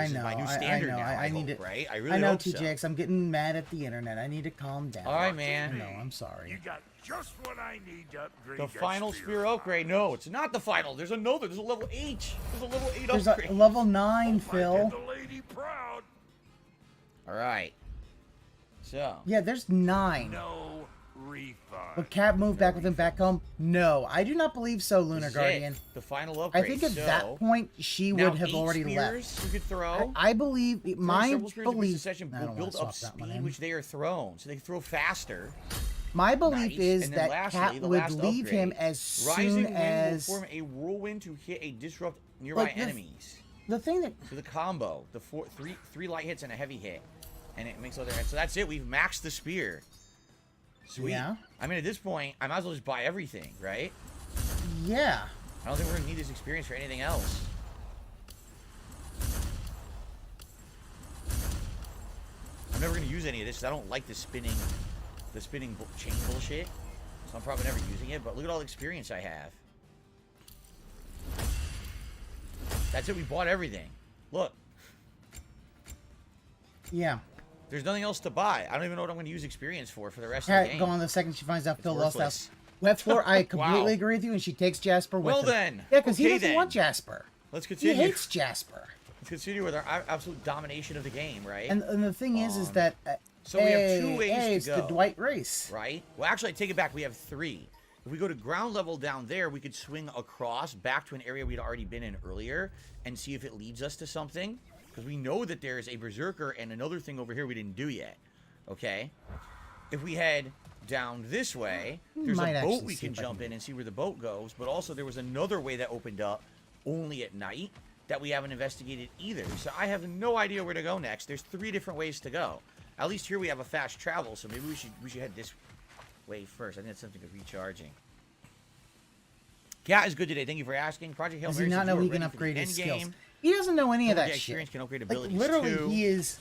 is my new standard now. I need it, right? I really hope so. TJX, I'm getting mad at the internet. I need to calm down. All right, man. No, I'm sorry. You got just what I need to upgrade The final spear upgrade. No, it's not the final. There's another. There's a level 8. There's a level 8 There's upgrade. a level 9, Phil. The lady proud. All right. So. Yeah, there's 9. No refund. But Cat moved back with him back home? No, I do not believe so, Lunar Guardian. The final upgrade. I think at that point she would have already left. You could throw. I believe my belief. Build up speed, which they are thrown, so they throw faster. My belief is that Cat would leave him as soon as will form a whirlwind to hit a disrupt nearby enemies. The thing that so the combo, the three light hits and a heavy hit, and it makes other hits. So that's it. We've maxed the spear. Sweet. Yeah. I mean, at this point, I might as well just buy everything, right? Yeah. I don't think we're gonna need this experience for anything else. I'm never gonna use any of this because I don't like the spinning chain bullshit. So I'm probably never using it. But look at all the experience I have. That's it. We bought everything. Look. Yeah. There's nothing else to buy. I don't even know what I'm going to use experience for the rest of the game. Go on the second she finds out Phil lost house. Wet floor, I completely agree with you, and she takes Jasper with her. Well then. Yeah, because he doesn't want Jasper. Let's continue. He hates Jasper. Let's continue with our absolute domination of the game, right? And the thing is that... so we have 2 ways to go. The Dwight race. Right? Well, actually, I take it back. We have 3. If we go to ground level down there, we could swing across back to an area we'd already been in earlier and see if it leads us to something. Because we know that there's a berserker and another thing over here we didn't do yet. Okay? If we head down this way, there's a boat we can jump in and see where the boat goes. But also there was another way that opened up only at night that we haven't investigated either. So I have no idea where to go next. There's 3 different ways to go. At least here we have a fast travel, so maybe we should head this way first. I think that's something of recharging. Cat is good today. Thank you for asking. Project Hail Does Mary he not know he can upgrade his skills? He doesn't know any of that shit. Experience can upgrade abilities literally, too. he is.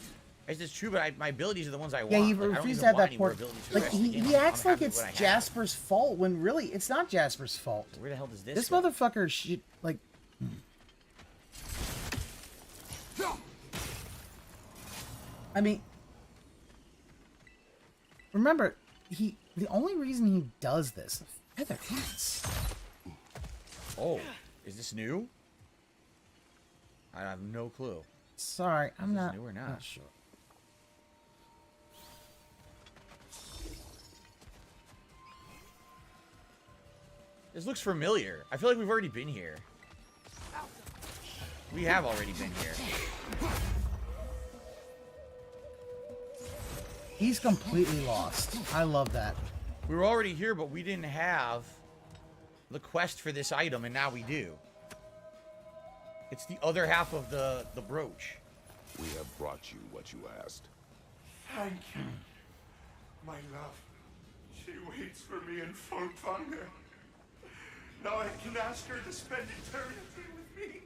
It's just true, but my abilities are the ones I want. Yeah, he refused to have that port. Like he acts like it's Jasper's fault when really it's not Jasper's fault. Where the hell does this? This motherfucker should like. I mean, remember, the only reason he does this, feather hats. Oh, is this new? I have no clue. Sorry, I'm not. New or not sure. This looks familiar. I feel like we've already been here. We have already been here. He's completely lost. I love that. We were already here, but we didn't have the quest for this item, and now we do. It's the other half of the brooch. We have brought you what you asked. Thank you, my love. She waits for me in Folkvanger. Now I can ask her to spend eternity with me.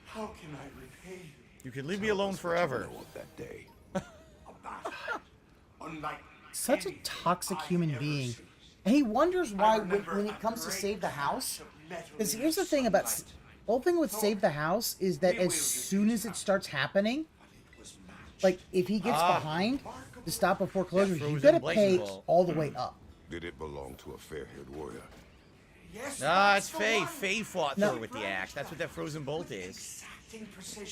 How can I repay you? You can leave me alone forever. That day. Such a toxic human being. And he wonders why when it comes to save the house. Because here's the thing about... The whole thing with save the house is that as soon as it starts happening, like if he gets behind to stop a foreclosure, you gotta pay all the way up. Did it belong to a fair-haired warrior? Nah, it's Faye. Faye fought Thor with the axe. That's what that frozen bolt is.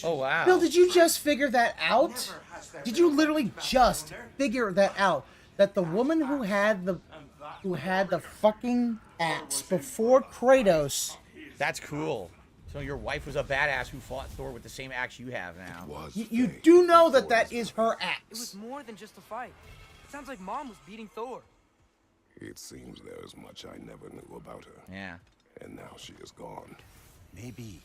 Oh, wow. Bill, did you just figure that out? Did you literally just figure that out? That the woman who had the fucking axe before Kratos... That's cool. So your wife was a badass who fought Thor with the same axe you have now. You do know that that is her axe. It was more than just a fight. It sounds like Mom was beating Thor. It seems there is much I never knew about her. Yeah. And now she is gone. Maybe.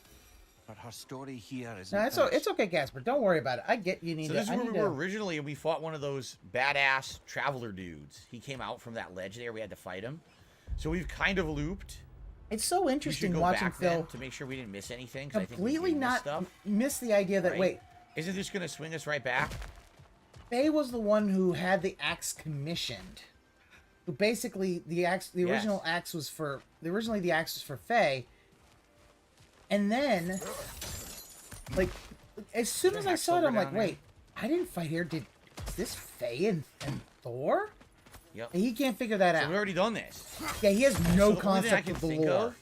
But her story here is. No, it's okay, Casper. Don't worry about it. I get you need so to. This is where we were originally, and we fought one of those badass traveler dudes. He came out from that ledge there. We had to fight him. So we've kind of looped. It's so interesting watching Phil to make sure we didn't miss anything. Completely not miss the idea that wait, isn't this going to swing us right back? Faye was the one who had the axe commissioned. Who basically the original axe was for Faye. And then, like, as soon as I saw it, I'm like, wait, I didn't fight here. Is this Faye and Thor? Yep. And he can't figure that out. So we've already done this. Yeah, he has no concept of the lore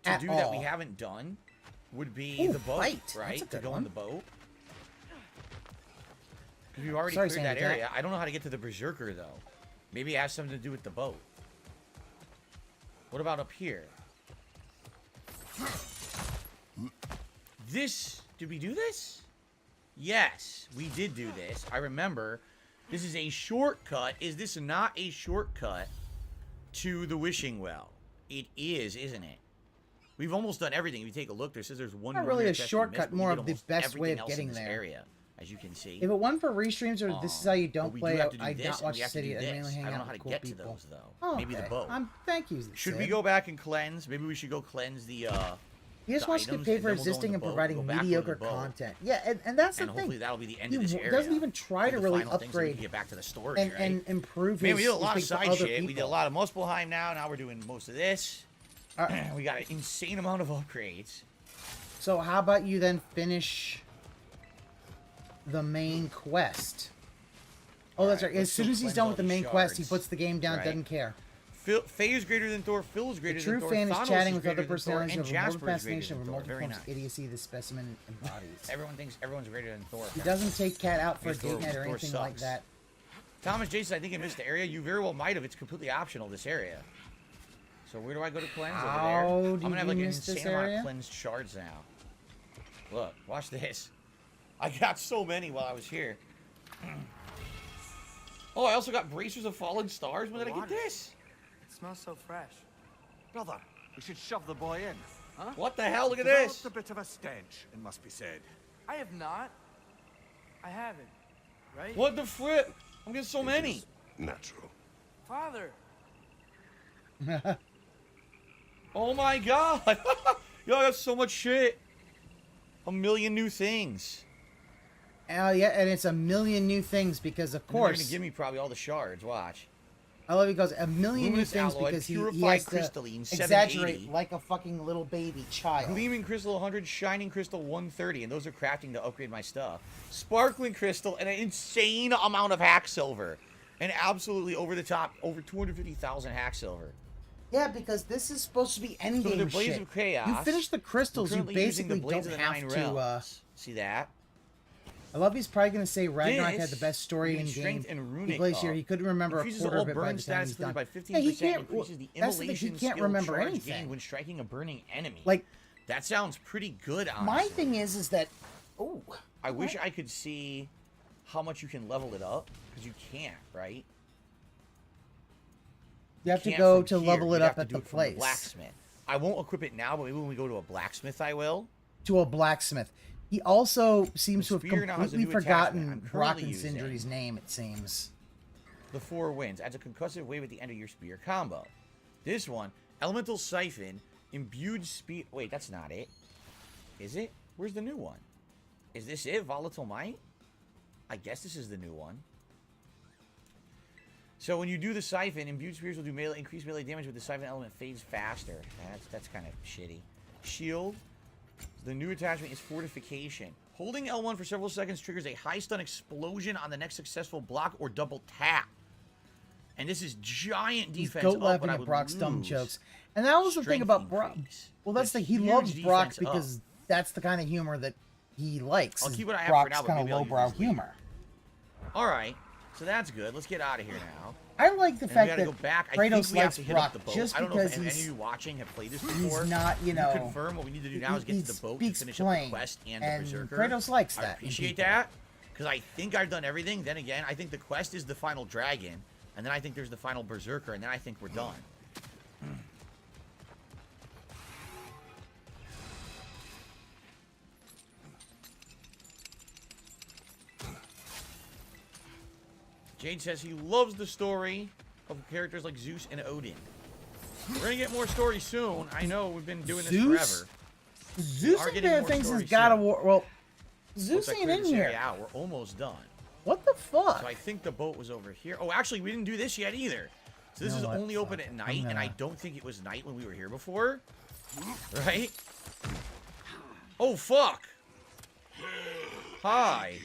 to do that we haven't done would be the boat, right? To go on the boat. Because we've already cleared that area. I don't know how to get to the Berserker, though. Maybe it has something to do with the boat. What about up here? Did we do this? Yes, we did do this. I remember. This is a shortcut. Is this not a shortcut to the wishing well? It is, isn't it? We've almost done everything. If you take a look, there says there's one. Not really a shortcut, more of the best way of getting there. Area, as you can see. If it wasn't for restreams or this is how you don't play, I don't watch the city. I mainly hang out with cool people. I don't know how to get to those though. Maybe the boat. Thank you. Should we go back and cleanse? Maybe we should go cleanse the. He just wants to get paid for existing and providing mediocre content. Yeah, and that's the thing. Hopefully that'll be the end of this area. He doesn't even try to really upgrade get back to the story, and improve his. Man, we did a lot of side shit. We did a lot of Muspelheim now. Now we're doing most of this. We got an insane amount of upgrades. So how about you then finish the main quest? Oh, that's right. As soon as he's done with the main quest, he puts the game down, doesn't care. Faye is greater than Thor. Phil is greater than Thor. The true fan is Thanos chatting is with other than Thor, personalities and of a Jasper multiple is greater fascination than over Thor. multiple Very forms of nice. idiocy the specimen embodies. Everyone thinks everyone's greater than Thor. He doesn't take Cat out for a Thor- date night or Thor anything sucks. like that. Thomas Jason, I think you missed the area. You very well might have. It's completely optional, this area. So where do I go to cleanse? Over there. I'm gonna have like an insane amount of cleansed shards now. Look, watch this. I got so many while I was here. Oh, I also got bracers of fallen stars. When did I get this? It smells so fresh. Brother, we should shove the boy in. Huh? What the hell? Look at Developed this. a bit of a stench, it must be said. I have not. I haven't. Right? What the flip? I'm getting so many. Natural. Father. Oh my god. Yo, I got so much shit. A million new things. Oh yeah, and it's a million new things because of course. They're gonna give me probably all the shards. Watch. I love he goes a million Luminous new things alloy, because he purified has crystalline, to exaggerate 780. like a fucking little baby child. Gleaming crystal 100, shining crystal 130, and those are crafting to upgrade my stuff. Sparkling crystal and an insane amount of hack silver, and absolutely over the top, over 250,000 hack silver. Yeah, because this is supposed to be endgame the Blades shit. of Chaos. You finish the crystals, you basically don't have to. See that? I love he's probably going to say Ragnarok This had the best story in game. And runic He plays here. He couldn't remember a increases quarter all of it by burn the time status he's done. by 15%. Yeah, he can't. Increases the That's the thing. He immolation can't skill remember charge anything gained when striking a burning enemy. Like that sounds pretty good. Honestly. My thing is that. Oh. I wish I could see how much you can level it up because you can't, right? You have to go to level it up at the place. place. Blacksmith. I won't equip it now, but maybe when we go to a blacksmith, I will. To a blacksmith. He also seems to have completely forgotten Brock and Sindri's name, it seems. The Four Winds adds a concussive wave at the end of your spear combo. This one, Elemental Siphon, imbued speed. Wait, that's not it. Is it? Where's the new one? Is this it? Volatile Might? I guess this is the new one. So when you do the Siphon, imbued spears will do melee, increased melee damage with the Siphon element fades faster. That's kind of shitty. Shield. The new attachment is Fortification. Holding L1 for several seconds triggers a high stun explosion on the next successful block or double tap. And this is giant defense. He's goat laughing at Brock's dumb jokes. And that was the thing about Brock. Well, that's the he loves Brock because that's the kind of humor that he likes. I'll keep what I have Brock's for now, kind of lowbrow humor. All right, so that's good. Let's get out of here now. I like the fact that go back. Kratos likes Brock I just don't know because if any of you watching have played this before. He's not, you know. Confirm what we need to do now is get to the boat to finish up the quest and the Berserker. Kratos likes that. I appreciate that because I think I've done everything. Then again, I think the quest is the final dragon, and then I think there's the final Berserker, and then I think we're done. Jade says he loves the story of characters like Zeus and Odin. We're gonna get more stories soon. I know we've been doing this forever. Zeus has been things since God of War. Well, Zeus ain't in here. Yeah, we're almost done. What the fuck? So I think the boat was over here. Oh, actually, we didn't do this yet either. So this is only open at night, and I don't think it was night when we were here before. Right? Oh, fuck. Hi.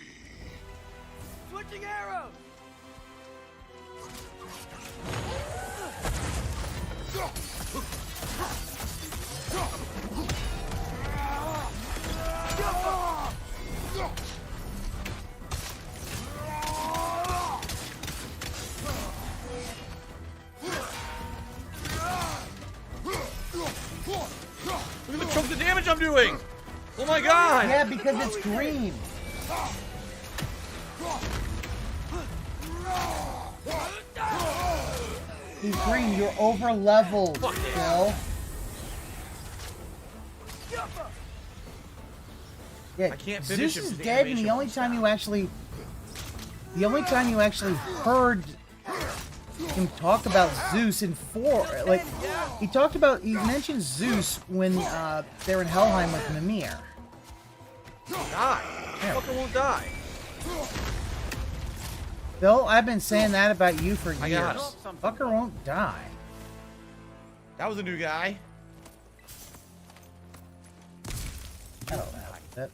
Switching arrows. Look at the chunk of damage I'm doing! Oh my god! Yeah, because it's green. He's green, you're over leveled, Phil. Yeah, I can't finish Zeus is dead, and the only time you actually heard him talk about Zeus in 4, like, he mentioned Zeus when they're in Helheim with Mimir. Die. Yeah. Fucker won't die. Phil, I've been saying that about you for I years. got it. Fucker won't die. That was a new guy. I don't know that.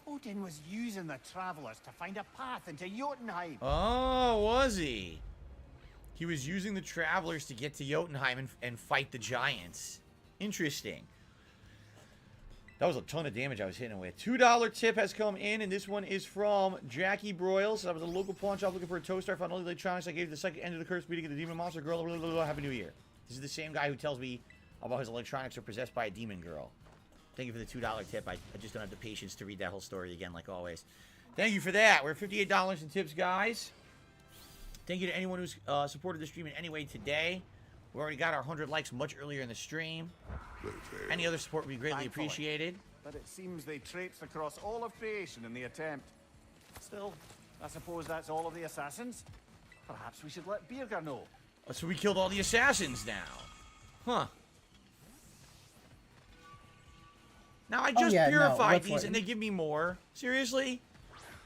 Odin was using the travelers to find a path into Jotunheim. Oh, was he? He was using the travelers to get to Jotunheim and fight the giants. Interesting. That was a ton of damage I was hitting with. $2 tip has come in, and this one is from Jackie Broyles. I was at a local pawn shop looking for a toaster. I found all the electronics. I gave the second end of the curse meeting of the demon monster girl. Happy New Year. This is the same guy who tells me about his electronics are possessed by a demon girl. Thank you for the $2 tip. I just don't have the patience to read that whole story again, like always. Thank you for that. We're at $58 in tips, guys. Thank you to anyone who's supported the stream in any way today. We already got our 100 likes much earlier in the stream. Any other support would be greatly appreciated. But it seems they traipsed across all of creation in the attempt. Still, I suppose that's all of the assassins. Perhaps we should let Birger know. Oh, so we killed all the assassins now. Huh. Now, I just purified these and they give me more. Seriously?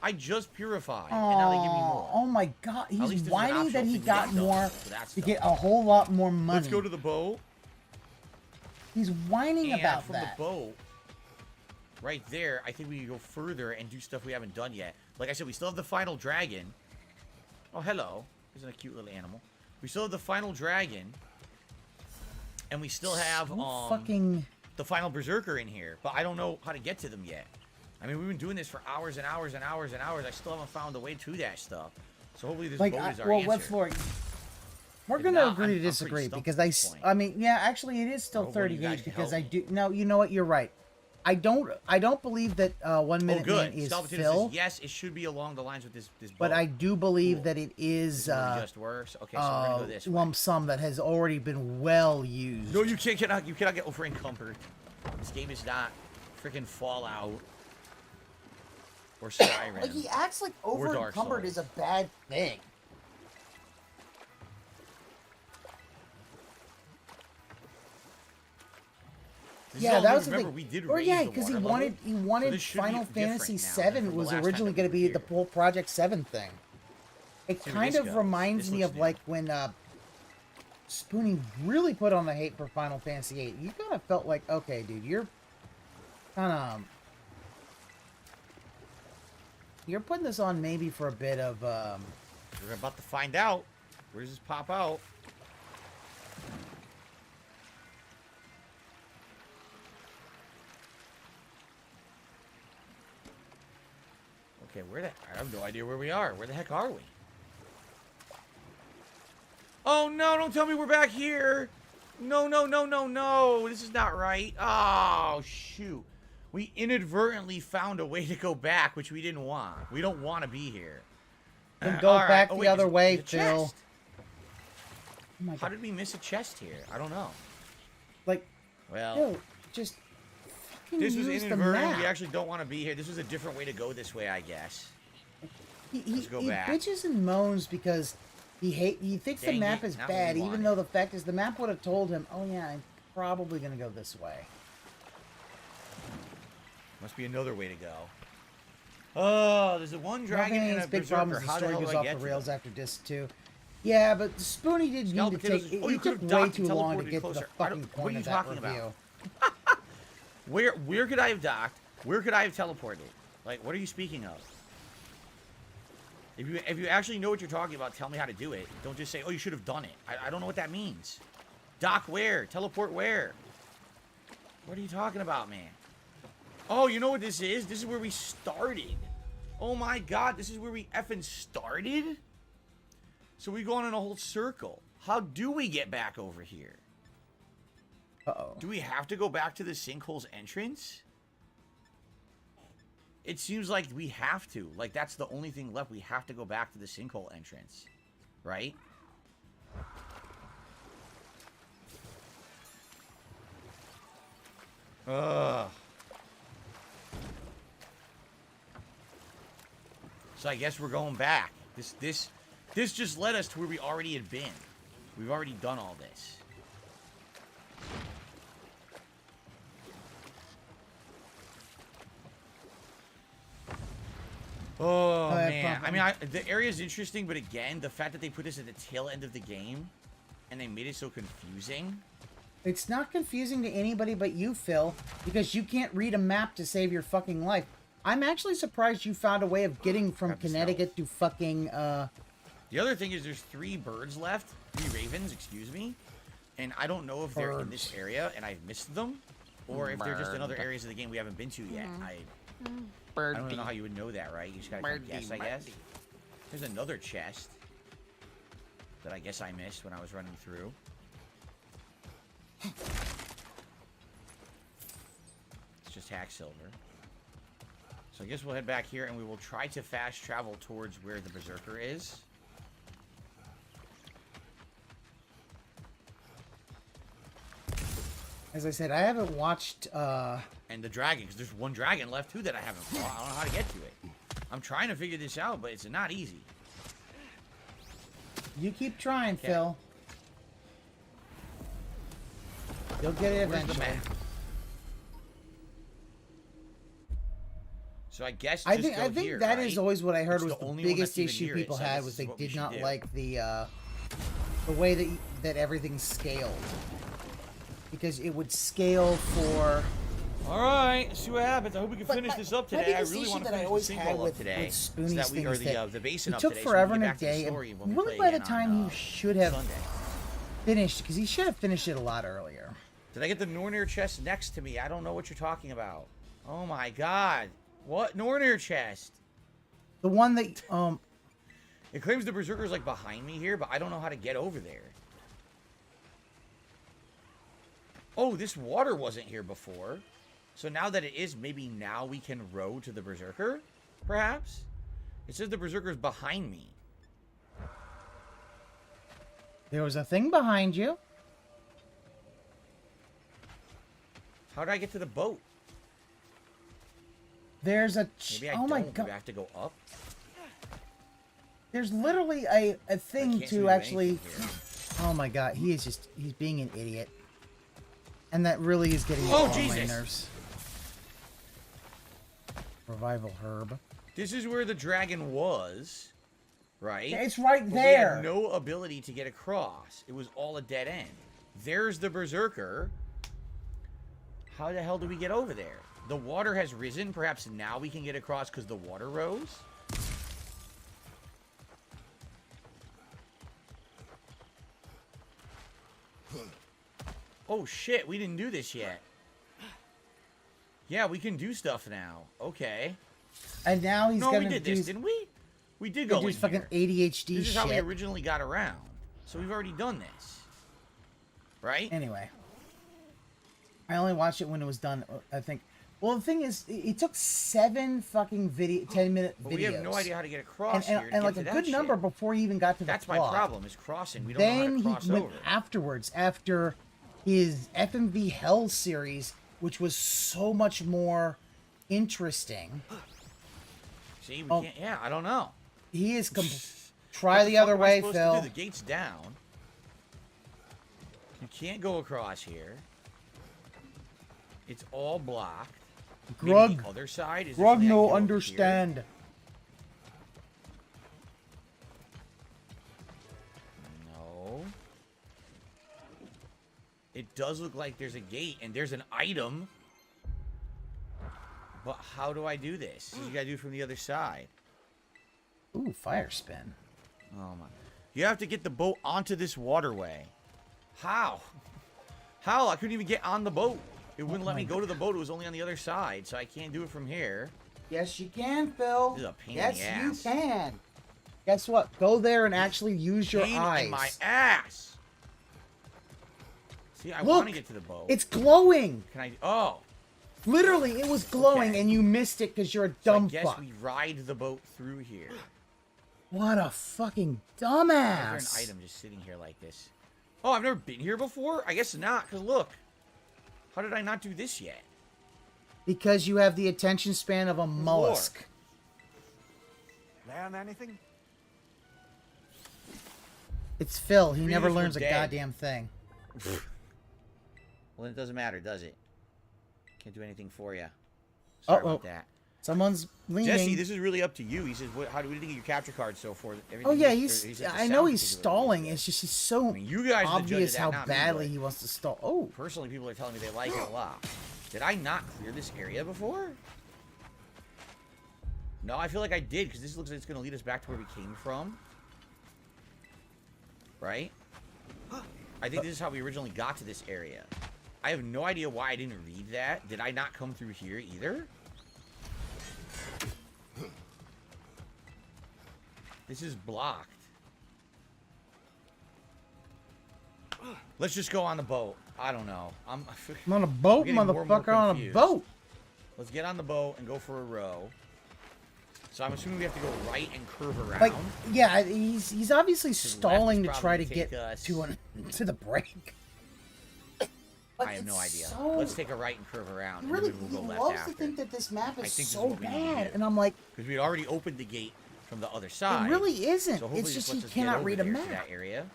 I just purified and now they give me more. Oh my god, he's whining that he got more to get a whole lot more money. Let's go to the boat. He's whining about from that. The boat, right there, I think we can go further and do stuff we haven't done yet. Like I said, we still have the final dragon. Oh, hello. Isn't a cute little animal. We still have the final dragon. And we still have the final berserker in here. But I don't know how to get to them yet. I mean, we've been doing this for hours and hours and hours and hours. I still haven't found a way to that stuff. So hopefully this boat is our answer. We're going to agree to disagree because I mean, yeah, actually it is still 38 because I do. No, you know what? You're right. I don't believe that 1 Minute Man is Phil. Says, yes, it should be along the lines with this boat. But I do believe that it is just worse. Okay, so we're gonna go this way. Lump sum that has already been well used. No, you cannot get over encumbered. This game is not freaking Fallout or Skyrim. Like he acts like over encumbered is a bad thing. Yeah, that was the thing. We did because he wanted Final Fantasy VII was originally going to be the whole Project 7 thing. It kind of reminds me of like when Spoonie really put on the hate for Final Fantasy VIII. You kind of felt like, okay, dude, you're kind of putting this on maybe for a bit of. We're about to find out. Where does this pop out? Okay, I have no idea where we are. Where the heck are we? Oh, no, don't tell me we're back here. No, no, no, no, no. This is not right. Oh, shoot. We inadvertently found a way to go back, which we didn't want. We don't want to be here. Then go back the other way, Phil. Oh my God. How did we miss a chest here? I don't know. Like, well, Phil, just fucking this was use the inadvertent. map. We actually don't want to be here. This was a different way to go this way, I guess. Let's go he back. bitches and moans because he thinks the Dang map it, is not what bad, we even wanted. though the fact is the map would have told him, oh yeah, I'm probably gonna go this way. Must be another way to go. Oh, there's a one dragon and a big berserker. problem is the How the story hell goes do I off get the to rails them? after disc 2. Yeah, but Spoonie did Scalp need to potatoes take. is- oh, you It took could've way docked too and long to teleported get to the closer. I don't- fucking what are point you of that talking review. about? Where could I have docked? Where could I have teleported? Like, what are you speaking of? If you actually know what you're talking about, tell me how to do it. Don't just say, oh, you should have done it. I don't know what that means. Dock where? Teleport where? What are you talking about, man? Oh, you know what this is? This is where we started. Oh my god, this is where we effing started? So we go on in a whole circle. How do we get back over here? Uh-oh. Do we have to go back to the sinkhole's entrance? It seems like we have to. Like, that's the only thing left. We have to go back to the sinkhole entrance. Right? Ugh. So I guess we're going back. This just led us to where we already had been. We've already done all this. Oh, man. I mean, the area is interesting, but again, the fact that they put this at the tail end of the game and they made it so confusing. It's not confusing to anybody but you, Phil, because you can't read a map to save your fucking life. I'm actually surprised you found a way of getting from Connecticut to fucking, The other thing is there's 3 birds left. 3 ravens, excuse me. And I don't know if they're in this area and I've missed them, or if they're just in other areas of the game we haven't been to yet. I don't know how you would know that, right? You just gotta kind of guess, I guess. There's another chest that I guess I missed when I was running through. It's just hack silver. So I guess we'll head back here and we will try to fast travel towards where the berserker is. as I said, I haven't watched, And the dragon, because there's one dragon left too that I haven't fought. I don't know how to get to it. I'm trying to figure this out, but it's not easy. You keep trying, Okay. Phil. You'll get it Where's the eventually. map? So I guess just I think go here, that right? is always what I heard It's was the the only one biggest that's even issue near it, people so had this was is they what we did should not do. like the way that everything's scaled, because it would scale for. All right, let's see what happens. I hope we can But finish my- this up my today. I biggest really issue want to that I finish always the had single up with today. Spoonie's So that we thing are is that the basin it up took today. forever so we and can a get back to the day, story and when we really play by the again time on, you should have Sunday. finished, because he should have finished it a lot earlier. Did I get the Nornir chest next to me? I don't know what you're talking about. Oh my god. What Nornir chest? The one that It claims the berserker's like behind me here, but I don't know how to get over there. Oh, this water wasn't here before. So now that it is, maybe now we can row to the berserker? Perhaps? It says the berserker's behind me. there was a thing behind you. How did I get to the boat? There's a. Maybe I Oh don't. my Maybe god! I have to go up. There's literally a thing can't seem to do actually. anything here. Oh my god, he's being an idiot, and that really is getting Oh, on my Jesus. nerves. Revival herb. This is where the dragon was, right? It's right But there. we had no ability to get across. It was all a dead end. There's the berserker. How the hell do we get over there? The water has risen. Perhaps now we can get across because the water rose? Oh shit, we didn't do this yet. Yeah, we can do stuff now. Okay. And now he's No, gonna we did do. this, didn't we? We did gonna go do in his fucking here. ADHD This is how we shit. originally got around. So we've already done this. Right? Anyway, I only watched it when it was done. I think. Well, the thing is, it took 7 fucking 10-minute videos. But we have no idea how to get across and, here. and like a good number before you even got to the That's my plot. problem, is crossing. We don't know how Then to cross he went over. afterwards, after his FMV Hell series, which was so much more interesting. See, we can't. Yeah, I don't know. He is try the other way, Phil. The gate's down. You can't go across here. It's all blocked. Grug. Maybe the other side is Grug no understand. No. It does look like there's a gate and there's an item. But how do I do this? You gotta do it from the other side. Ooh, fire spin. Oh my. You have to get the boat onto this waterway. How? How? I couldn't even get on the boat. It wouldn't let me go to the boat. It was only on the other side, so I can't do it from here. Yes, you can, Phil. This is a pain yes, in the ass. you can. Guess what? Go there and actually use your Pain eyes. in my ass. See, I want to get to the boat. It's glowing. Can I? Oh. Literally, it was glowing, and you missed it because you're a dumb so I guess fuck. we ride the boat through here. What a fucking Why dumbass. is there an item just sitting here like this? Oh, I've never been here before? I guess not, because look. How did I not do this yet? Because you have the attention span of a mollusk. Learn anything? It's Phil. He never Readers were learns a dead. goddamn thing. Well, it doesn't matter, does it? Can't do anything for you. Sorry about that. Someone's leaning. Jesse, this is really up to you. He says, what do you think of your capture card so far? Oh yeah, I know he's stalling. It's just he's so you guys are the judge of obvious that, how not me, badly but he wants to stall. Oh, personally, people are telling me they like it a lot. Did I not clear this area before? No, I feel like I did, because this looks like it's going to lead us back to where we came from. Right? I think this is how we originally got to this area. I have no idea why I didn't read that. Did I not come through here either? This is blocked. Let's just go on the boat. I don't know. I'm on a boat, motherfucker, on a boat. Let's get on the boat and go for a row. So I'm assuming we have to go right and curve around. Like, yeah, he's obviously stalling to try to get to the break. I have no idea. Let's take a right and curve around. Really, and we'll go he left loves after. to think that this map is this so what we need to bad, do. and I'm like, because we already opened the gate from the other side. it really isn't. So It's just he lets us get cannot over read a there to map. that area.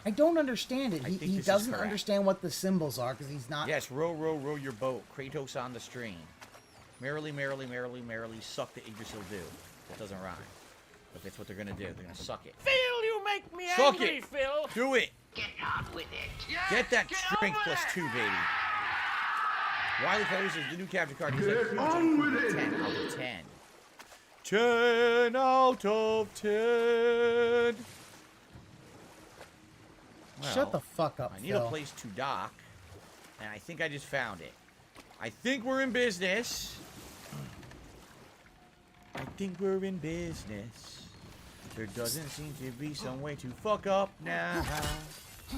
I don't understand it. I think He this is doesn't correct. understand what the symbols are because he's not. Yes, row, row, row your boat. Kratos on the stream. Merrily, merrily, merrily, merrily, suck the Yggdrasil dew. That doesn't rhyme. But that's what they're gonna do. They're gonna suck it. Phil, you make me Suck angry, it. Phil. Do it. Get on with it. Get that strength +2, baby. Wiley Clay says the new capture card is like 10 out of 10. 10 out of 10. Shut the fuck up, I need Phil. a place to dock, and I think I just found it. I think we're in business. I think we're in business. There doesn't seem to be some way to fuck up now. I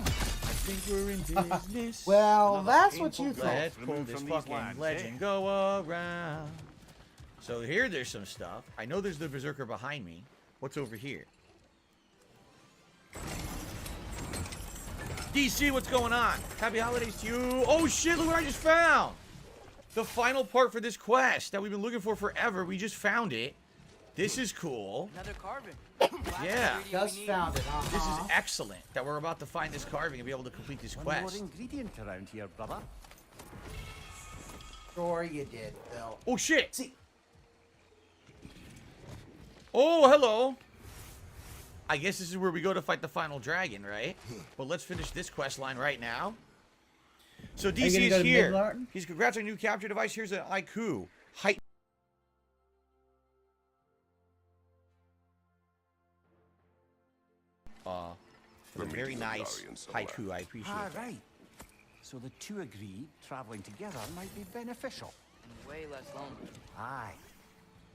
think we're in business. Well, that's what you thought. Let's pull this fucking legend go around. So here there's some stuff. I know there's the Berserker behind me. What's over here? DC, what's going on? Happy holidays to you. Oh shit, look what I just found. The final part for this quest that we've been looking for forever. We just found it. This is cool. Another carving. Yeah. Just found it. This is excellent that we're about to find this carving and be able to complete this One more quest. ingredient around here, brother. Sure you did, Phil. Oh shit. See. Oh, hello. I guess this is where we go to fight the final dragon, right? Well, let's finish this quest line right now. So DC is here. He's congrats on your new capture device. Here's an haiku. Height. Very nice haiku. I appreciate it. Right. So the two agreed traveling together might be beneficial. Way less lonely. Aye.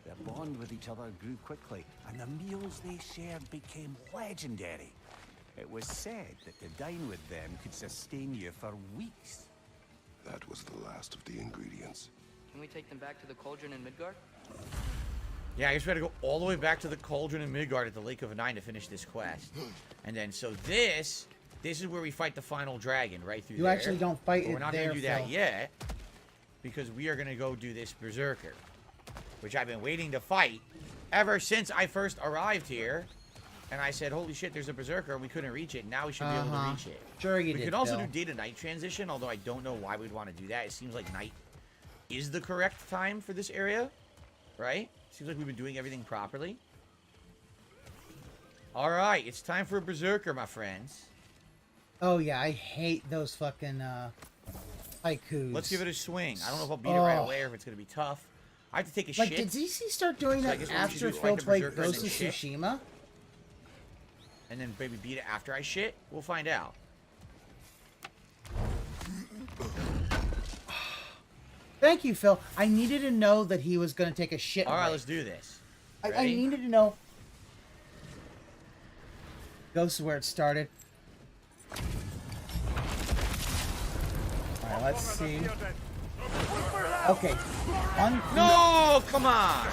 Their bond with each other grew quickly, and the meals they shared became legendary. It was said that to dine with them could sustain you for weeks. That was the last of the ingredients. Can we take them back to the cauldron in Midgard? Yeah, I guess we gotta go all the way back to the cauldron in Midgard at the Lake of Nine to finish this quest. And then, so this is where we fight the final dragon, right through You there. actually don't fight But it we're not there, gonna do that Phil. yet, because we are gonna go do this Berserker, which I've been waiting to fight ever since I first arrived here, and I said, holy shit, there's a Berserker, and we couldn't reach it. Now we should be able to reach it. Sure you We did, could also Phil. do day to night transition, although I don't know why we'd want to do that. It seems like night is the correct time for this area, right? Seems like we've been doing everything properly. All right, it's time for a Berserker, my friends. Oh yeah, I hate those fucking haikus. Let's give it a swing. I don't know if I'll beat it right away or if it's gonna be tough. I have to take a Like, shit. did DC start doing that after Phil played Ghost of Tsushima? And then maybe beat it after I shit? We'll find out. Thank you, Phil. I needed to know that he was going to take a shit. All right, let's do this. I needed to know. Ghost is where it started. All right, let's see. Okay. No, come on.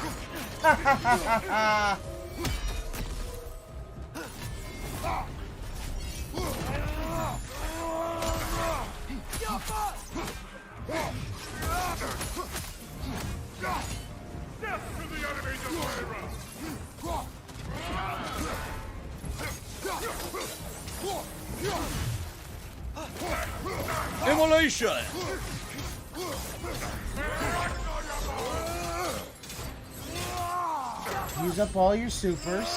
Immolation! Use up all your supers.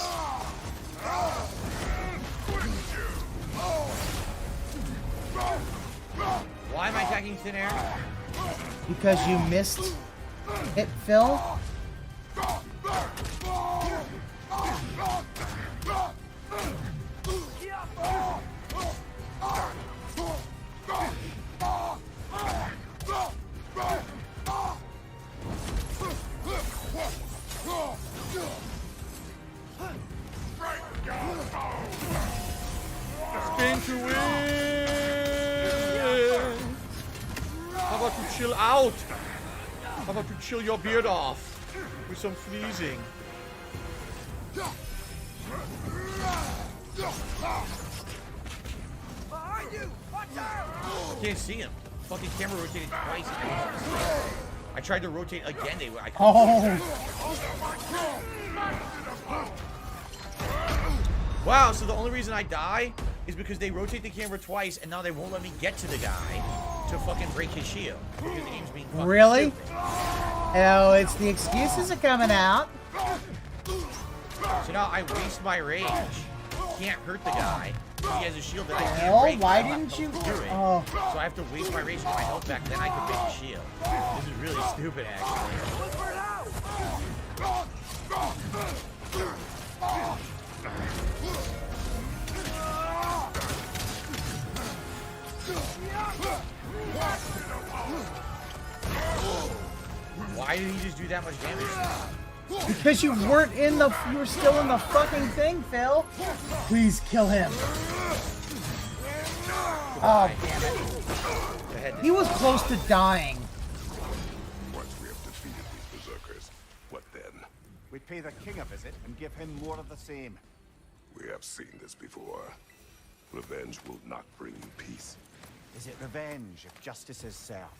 Why am I attacking thin air? Because you missed it, Phil. Spin to win! How about you chill out? How about you chill your beard off with some freezing? Behind you! Watch out! I can't see him. Fucking camera rotated twice. I tried to rotate again. I couldn't. Wow, so the only reason I die is because they rotate the camera twice, and now they won't let me get to the guy to fucking break his shield. Because the game's being fucking Really? stupid. Oh, it's the excuses are coming out. So now I waste my rage. Can't hurt the guy. He has a shield that I can't Well, break. why so I'm didn't you? not do it. Oh. So I have to waste my rage to get my health back, then I can break his shield. This is really stupid, actually. Why did he just do that much damage? Because you weren't in the. You were still in the fucking thing, Phil. Please kill him. Oh, damn it. He was close to dying. Once we have defeated these berserkers, what then? We pay the king a visit and give him more of the same. We have seen this before. Revenge will not bring you peace. Is it revenge if justice is self?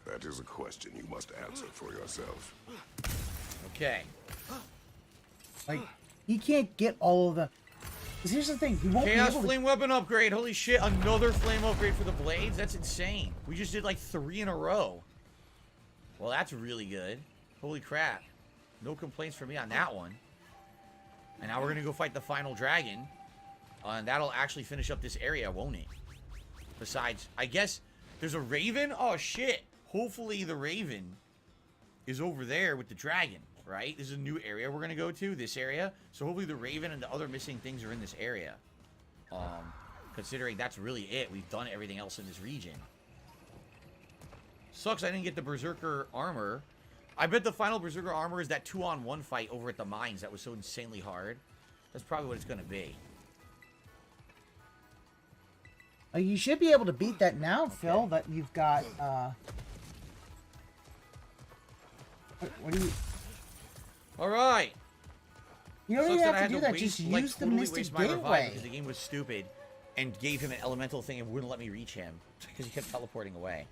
That is a question you must answer for yourself. Okay. Like, he can't get all of the. Because here's the thing, he won't Chaos be able to. flame weapon upgrade. Holy shit, another flame upgrade for the blades? That's insane. We just did like 3 in a row. Well, that's really good. Holy crap. No complaints for me on that one. And now we're going to go fight the final dragon. And that'll actually finish up this area, won't it? Besides, I guess there's a raven? Oh, shit. Hopefully the raven is over there with the dragon, right? This is a new area we're going to go to, this area. So hopefully the raven and the other missing things are in this area. Considering that's really it. We've done everything else in this region. Sucks I didn't get the Berserker armor. I bet the final Berserker armor is that 2-on-1 fight over at the mines that was so insanely hard. That's probably what it's going to be. You should be able to beat that now, Phil, that you've got, What do you... Alright. You don't Sucks even that I have had to do that, just use the Mystic waste my revive Gateway. because the game was stupid and gave him an elemental thing and wouldn't let me reach him because he kept teleporting away.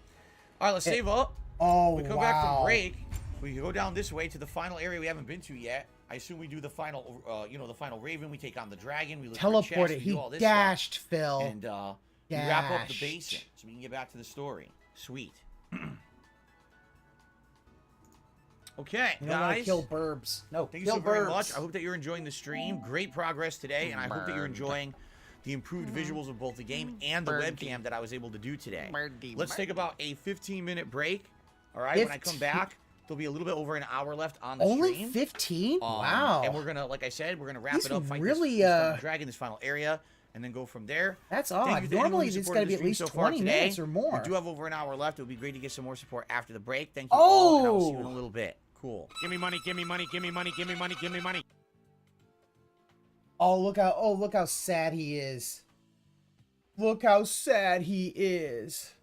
Alright, let's save up. Oh, we come back from break. We go down this way to the final area we haven't been to yet. I assume we do the final, the final Raven. We take on the dragon. We look teleported. For He dashed, stuff. Phil. And we wrap up the basin so we can get back to the story. Sweet. Okay, you don't guys. Want to kill burbs. No, thank you so very much. I hope that you're enjoying the stream. Great progress today, and I hope that you're enjoying the improved visuals of both the game and the webcam that I was able to do today. Let's take about a 15-minute break. All right, when I come back, there'll be a little bit over an hour left on the stream. Only 15? Wow. And we're gonna, like I said, we're gonna wrap it up, fight really, this dragon, this final area, and then go from there. That's odd. Normally it's got to be at least 20 minutes or more. We do have over an hour left. It would be great to get some more support after the break. Thank you all, and I will see you in a little bit. Cool. Give me money, give me money, give me money, give me money, give me money. Oh, look how sad he is. Look how sad he is.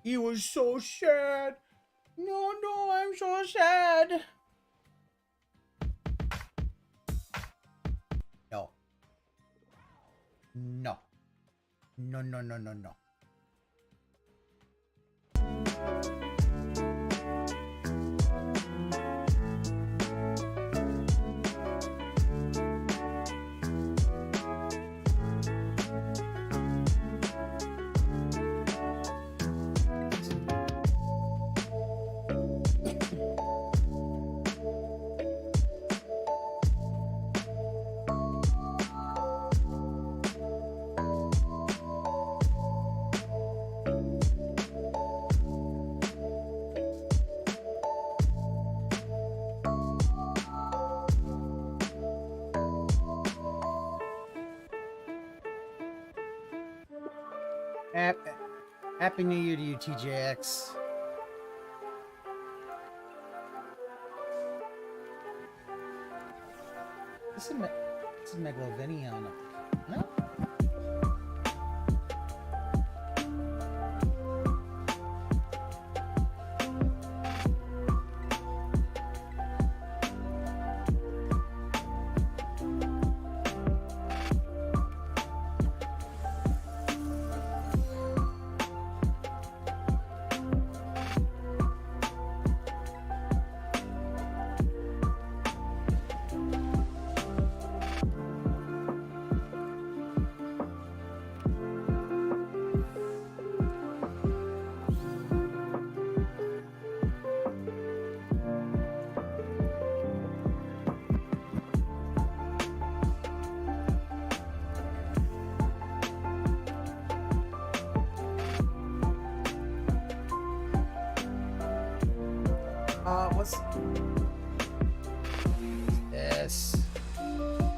He was so sad. No, I'm so sad. No. No. No. Happy New Year to you, TJX. This is Megaloviniana. No? What's this?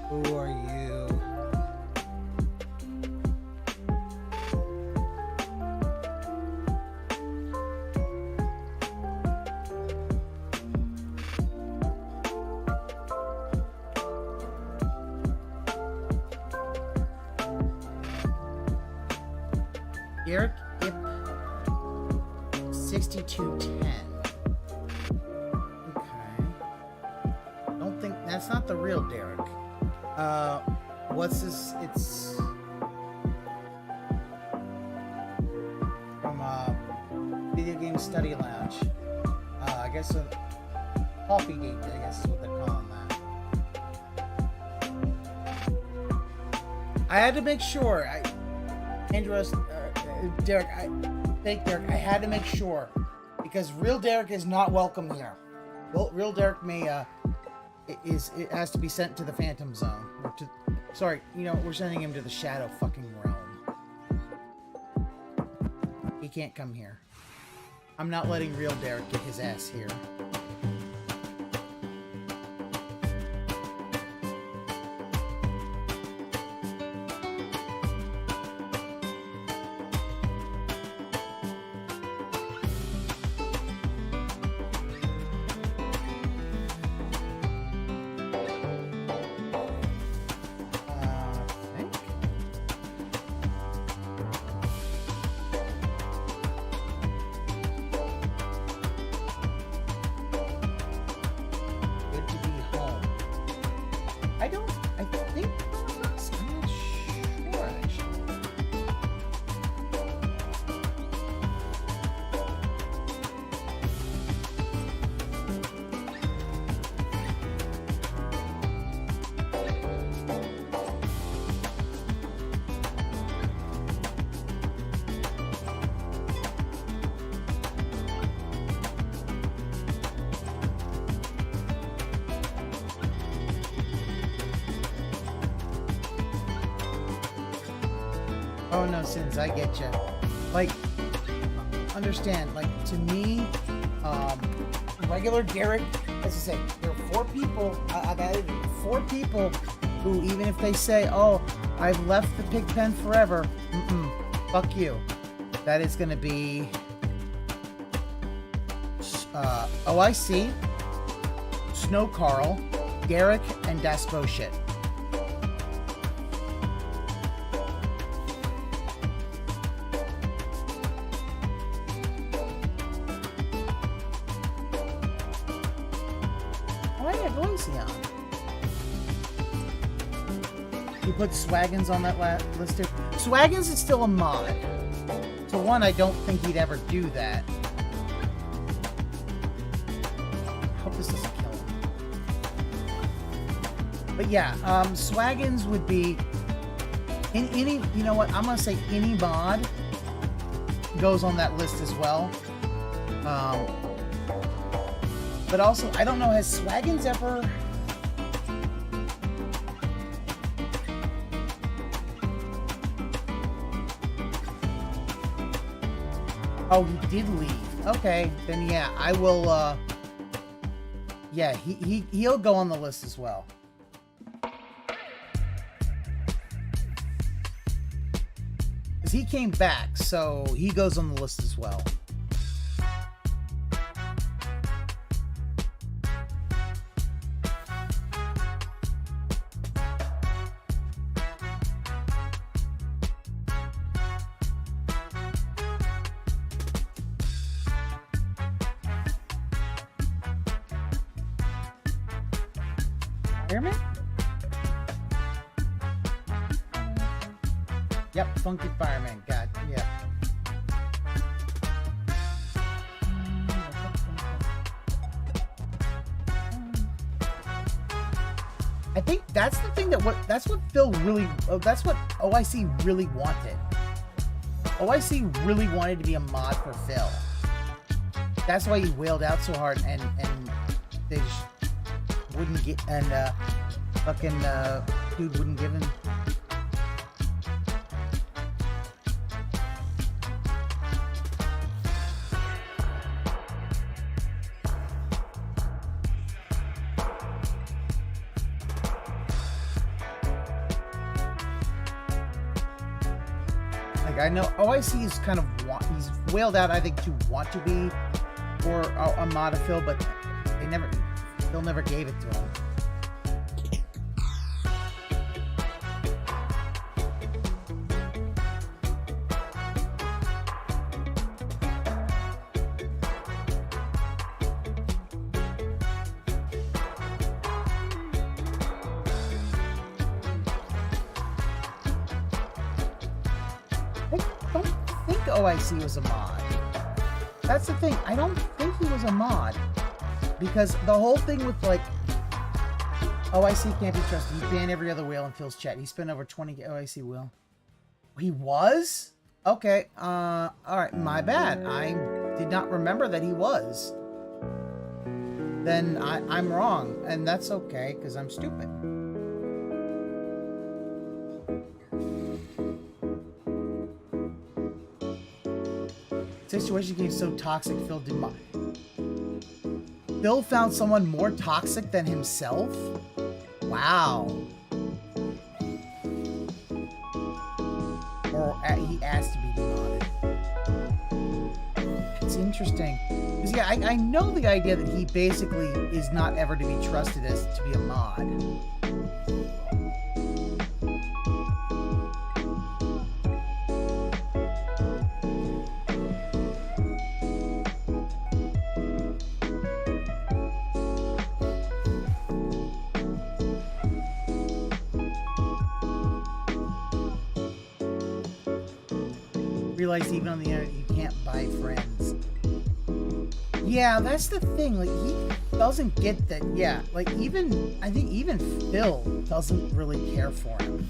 Who are you? Eric Ip 6210. That's not the real Derek. What's this? It's from Video Game Study Lounge. I guess a coffee date, I guess is what they're calling that. I had to make sure. Derek, fake Derek, I had to make sure. Because real Derek is not welcome here. Real Derek may, it has to be sent to the Phantom Zone. Or to, sorry, we're sending him to the Shadow fucking realm. He can't come here. I'm not letting real Derek get his ass here. Oh no, Sins, I get you. Like, understand, like, to me, regular Garrett, as I say, there are 4 people, I've added 4 people who, even if they say, oh, I've left the pig pen forever, fuck you. That is going to be OIC, Snow Carl, Garrick, and Daspo Shit. Why did OIC on? You put Swaggins on that list too? Swaggins is still a mod. For one, I don't think he'd ever do that. I hope this doesn't kill him. But yeah, Swaggins would be in any, you know what, I'm gonna say any mod goes on that list as well. But also, I don't know, has Swaggins ever... Oh, he did leave. Okay, then yeah, I will, yeah, he'll go on the list as well. Because he came back, so he goes on the list as well. Fireman? Yep, Funky Fireman. Got, yeah. I think that's the thing that's what Phil really, that's what OIC really wanted. OIC really wanted to be a mod for Phil. That's why he wailed out so hard and they just wouldn't get, and fucking dude wouldn't give him. Like, I know OIC is kind of he's wailed out, I think, to want to be for a mod of Phil, but Phil never gave it to him. I don't think OIC was a mod. That's the thing. I don't think he was a mod. Because the whole thing with, like, OIC can't be trusted. He banned every other whale in Phil's chat. He spent over 20 OIC whale. He was? Okay. Alright. My bad. I did not remember that he was. Then I'm wrong. And that's okay, because I'm stupid. Situation became so toxic, Phil did not... Phil found someone more toxic than himself? Wow. Or he asked to be demoted. It's interesting. Because, yeah, I know the idea that he basically is not ever to be trusted as to be a mod. Realized even on the internet you can't buy friends. Yeah, that's the thing. Like, he doesn't get that. Yeah, like, I think even Phil doesn't really care for him.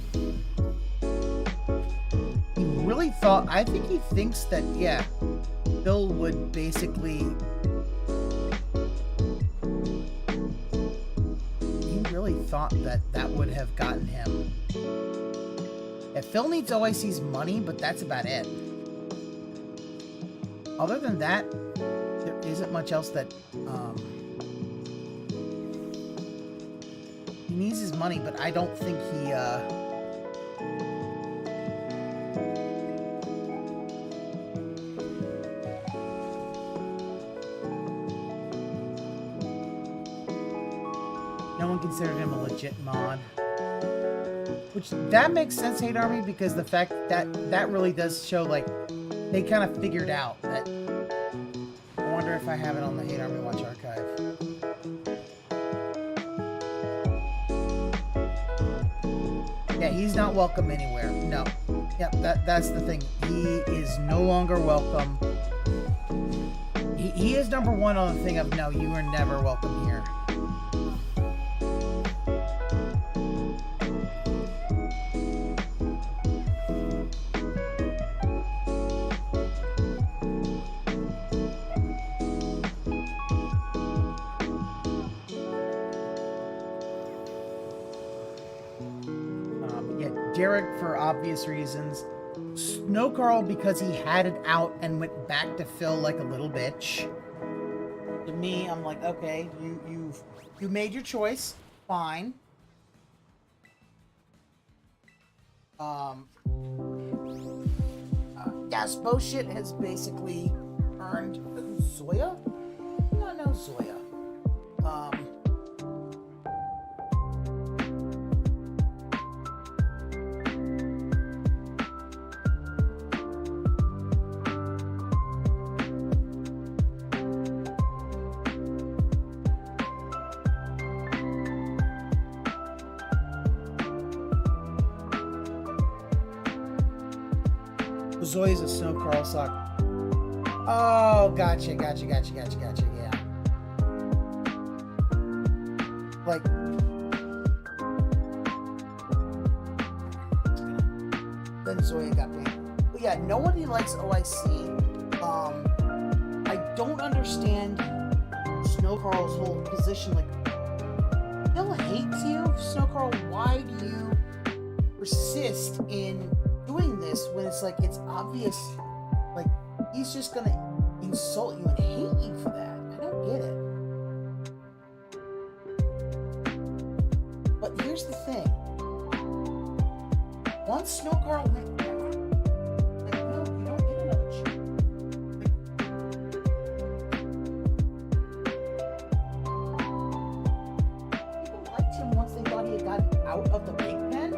He really thought, I think he thinks that, yeah, Phil would basically, he really thought that that would have gotten him Yeah, Phil needs OIC's money, but that's about it. Other than that, there isn't much else that, he needs his money, but I don't think he, no one considered him a legit mod. Which, that makes sense, Hate Army, because the fact that really does show, like, they kind of figured out that... I wonder if I have it on the Hate Army Watch archive. Yeah, he's not welcome anywhere. No. Yep, that's the thing. He is no longer welcome. He is number one on the thing of, no, you are never welcome here. Derek for obvious reasons. Snow Carl because he had it out and went back to Phil like a little bitch. To me, I'm like, okay, you made your choice, fine. Gas Bullshit has basically earned Zoya? No, Zoya. Zoya's a Snow Carl sock. Oh, gotcha, yeah. Like, then Zoya got banned. But yeah, nobody likes OIC. I don't understand Snow Carl's whole position. Like, Phil hates you, Snow Carl. Why do you persist in doing this when it's like, it's obvious, like, he's just gonna insult you and hate you for that? I don't get it. But here's the thing. Once Snow Carl went down, like, no, you don't get another chance. Like, people liked him once they thought he had gotten out of the big pen.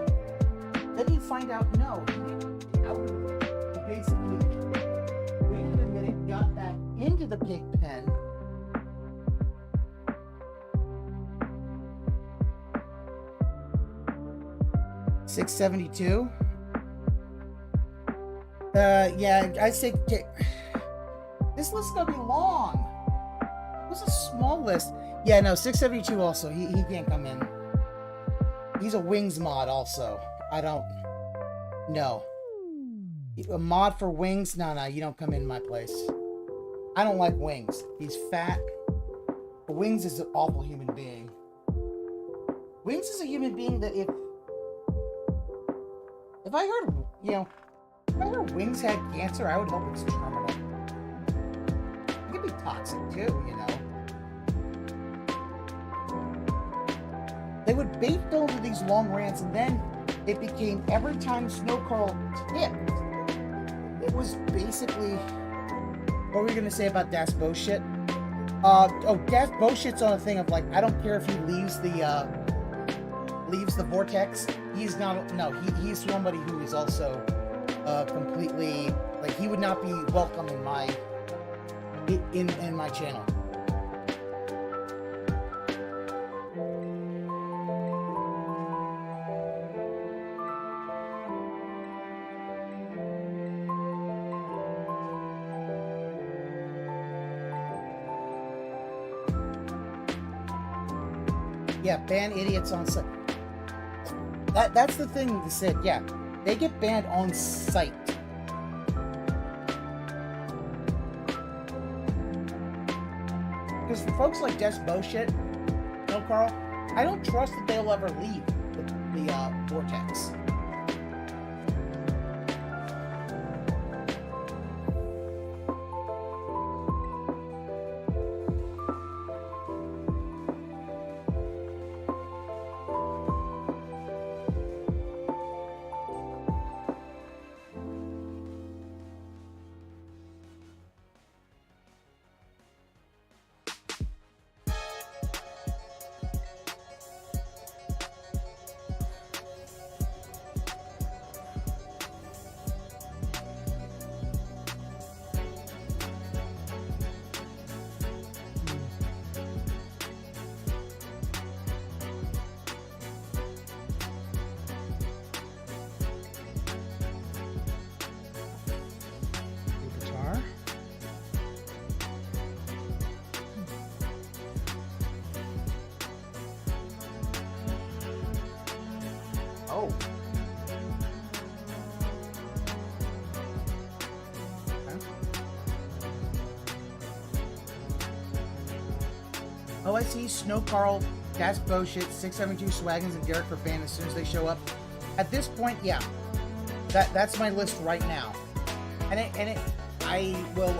Then you find out, no, he didn't get out of it. He basically waited a minute, got back into the pig pen. $672. Yeah, I say this list's gonna be long. It was a small list. Yeah, no, 672 also. He can't come in. He's a Wings mod also. I don't know. A mod for Wings? No, you don't come in my place. I don't like Wings. He's fat. But Wings is an awful human being. Wings is a human being that if I heard, if I heard Wings had cancer, I would hope it's terminal. It could be toxic too, They would bait Phil into these long rants, and then it became every time Snow Carl tipped, it was basically, what were we gonna say about Das Bullshit? Das Bullshit's on a thing of, like, I don't care if he leaves the vortex. He's not, no, he's somebody who is also completely, like, he would not be welcome in my channel. Yeah, ban idiots on site. That's the thing they said. Yeah, they get banned on site. Because for folks like Des Bullshit, Carl, I don't trust that they'll ever leave the vortex. Oh, I see. Snow Carl, Gas Bowshit, 672 Swaggins, and Derek for ban as soon as they show up. At this point, yeah. That's my list right now. And I will,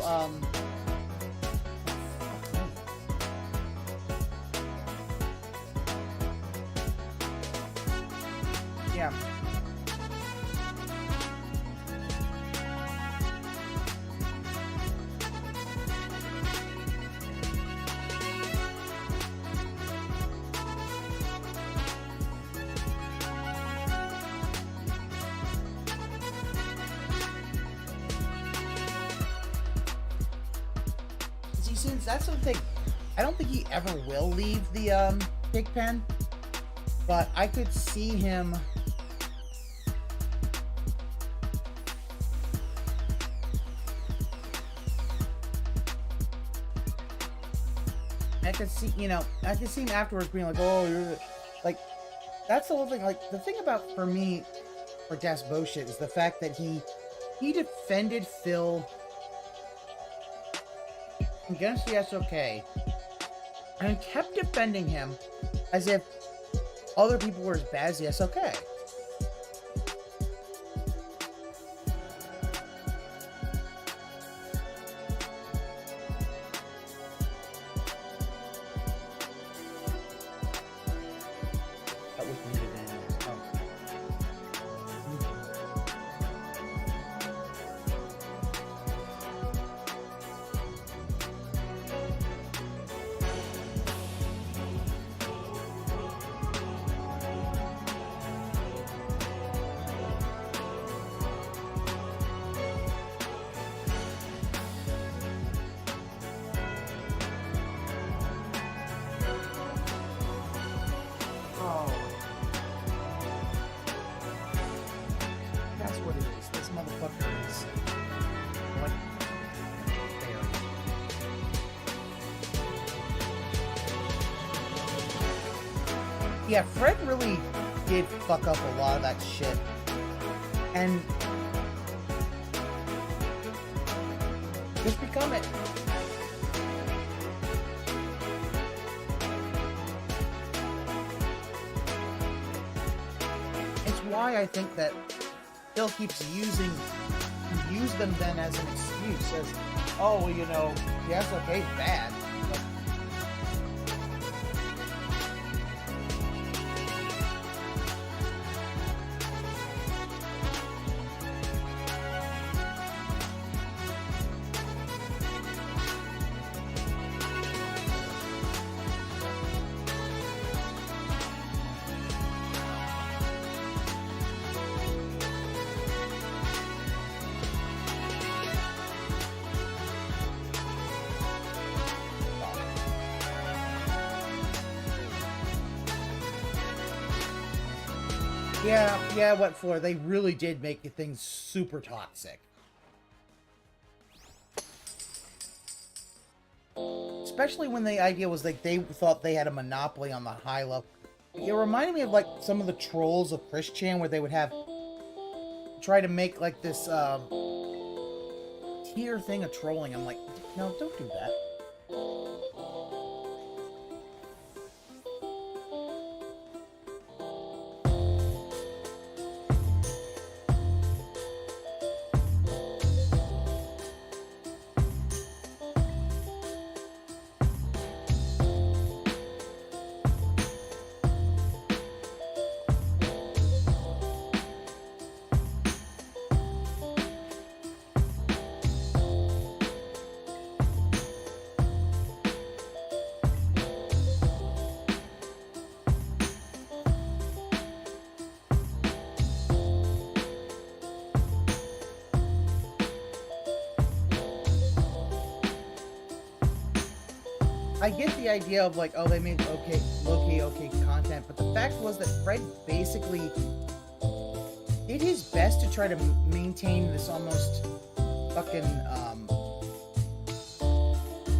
yeah. That's the thing. I don't think he ever will leave the pig pen, but I could see him I could see him afterwards being like, oh, you're like, that's the whole thing. Like, the thing about, for me, for Das Bullshit is the fact that he defended Phil against the SOK and kept defending him as if other people were as bad as the SOK. Yeah, Fred really did fuck up a lot of that shit. And just become it. It's why I think that Phil keeps use them then as an excuse, as, oh, well, you know, yes, okay, bad. Yeah, Wet Floor, they really did make things super toxic. Especially when the idea was like they thought they had a monopoly on the high level. It reminded me of like some of the trolls of Chris Chan where they would try to make like this tier thing of trolling. I'm like, no, don't do that. I get the idea of like, oh, they made okay content, but the fact was that Fred basically did his best to try to maintain this almost fucking, I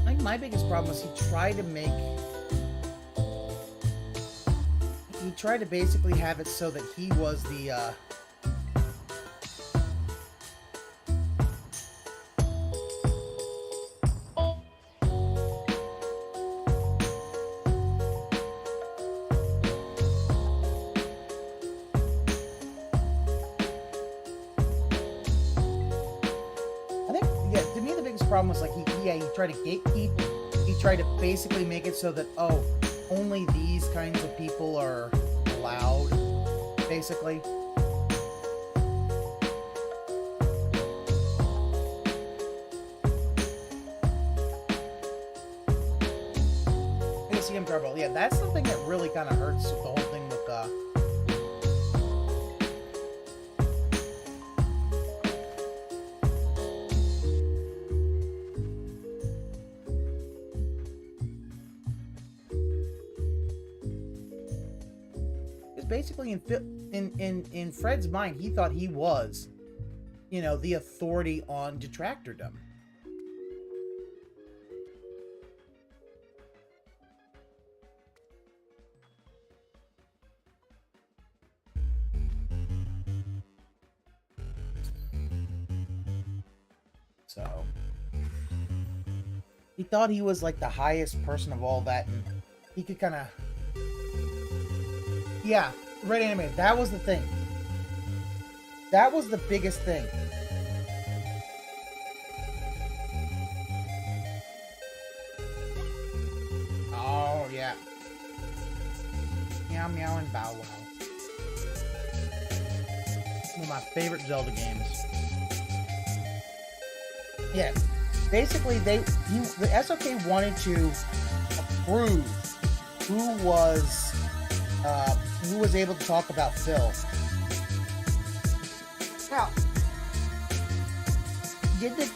think my biggest problem was he tried to basically have it so that he was the, biggest problem was like he tried to gatekeep. He tried to basically make it so that only these kinds of people are allowed, basically. VIscant Garble. Yeah, that's the thing that really kind of hurts with the whole thing with basically in Fred's mind, he thought he was, you know, the authority on Detractordom. So he thought he was like the highest person of all that, and he could kind of, yeah, Red Anime, that was the thing. That was the biggest thing. Oh, yeah. Meow Meow and Bow Wow. One of my favorite Zelda games. Yeah. Basically, the SOK wanted to approve who was able to talk about Phil. Now, did the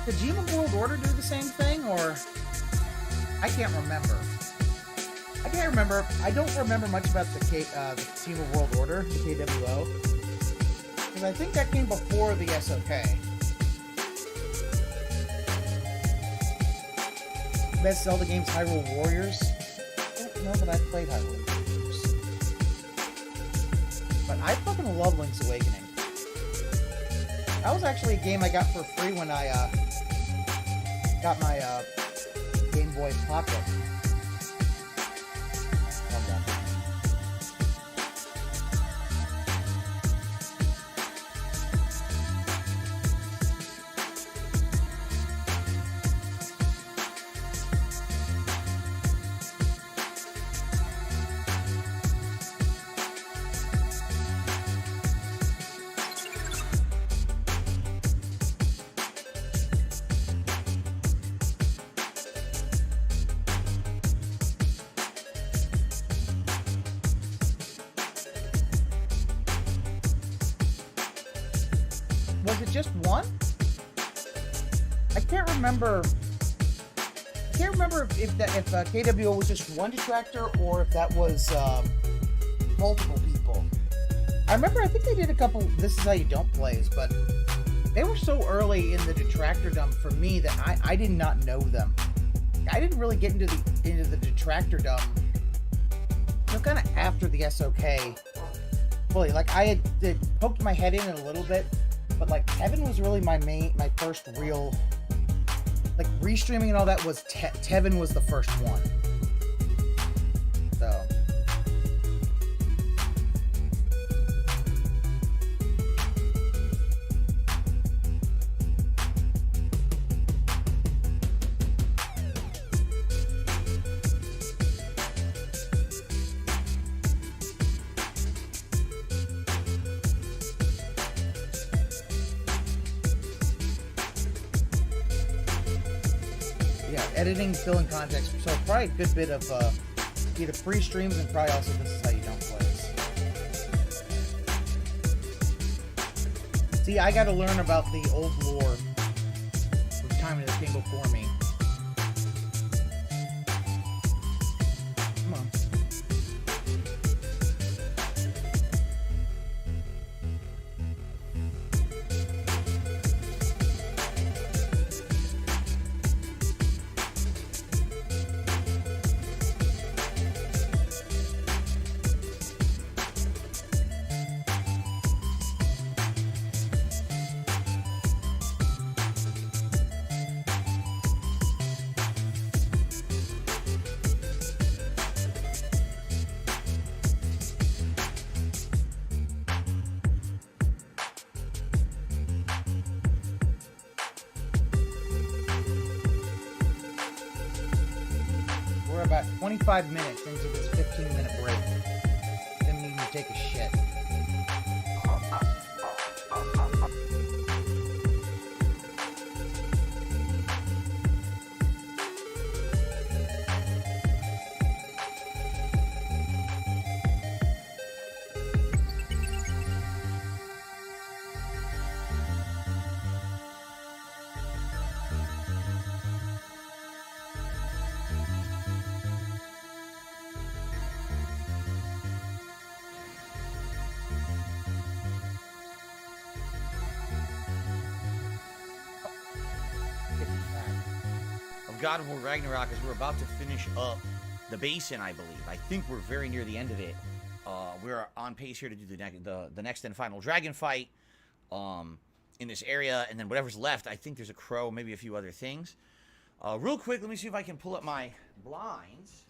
Kojima World Order do the same thing, or I can't remember. I don't remember much about the Kojima World Order, the KWO, because I think that came before the SOK. Best Zelda games, Hyrule Warriors. I don't know that I've played Hyrule Warriors, but I fucking love Link's Awakening. That was actually a game I got for free when I got my Game Boy Pocket. Love that. Was it just one? I can't remember if KWO was just one detractor or if that was multiple people. I think they did a couple This Is How You Don't plays, but they were so early in the Detractordom for me that I did not know them. I didn't really get into the Detractordom until kind of after the SOK. Fully, like I had poked my head in it a little bit. But like Tevin was really my first real, like restreaming and all that was Tevin was the first one. So. Editing, fill in context, so probably a good bit of either free streams and probably also This Is How You Don't plays. See, I gotta learn about the old lore from Time of the King before me. Come on. We're about 25 minutes into this 15-minute break. Didn't even take a shit. God of War Ragnarok, as we're about to finish up the basin, I believe. I think we're very near the end of it. We're on pace here to do the next and final dragon fight in this area, and then whatever's left, I think there's a crow, maybe a few other things. Real quick, let me see if I can pull up my blinds.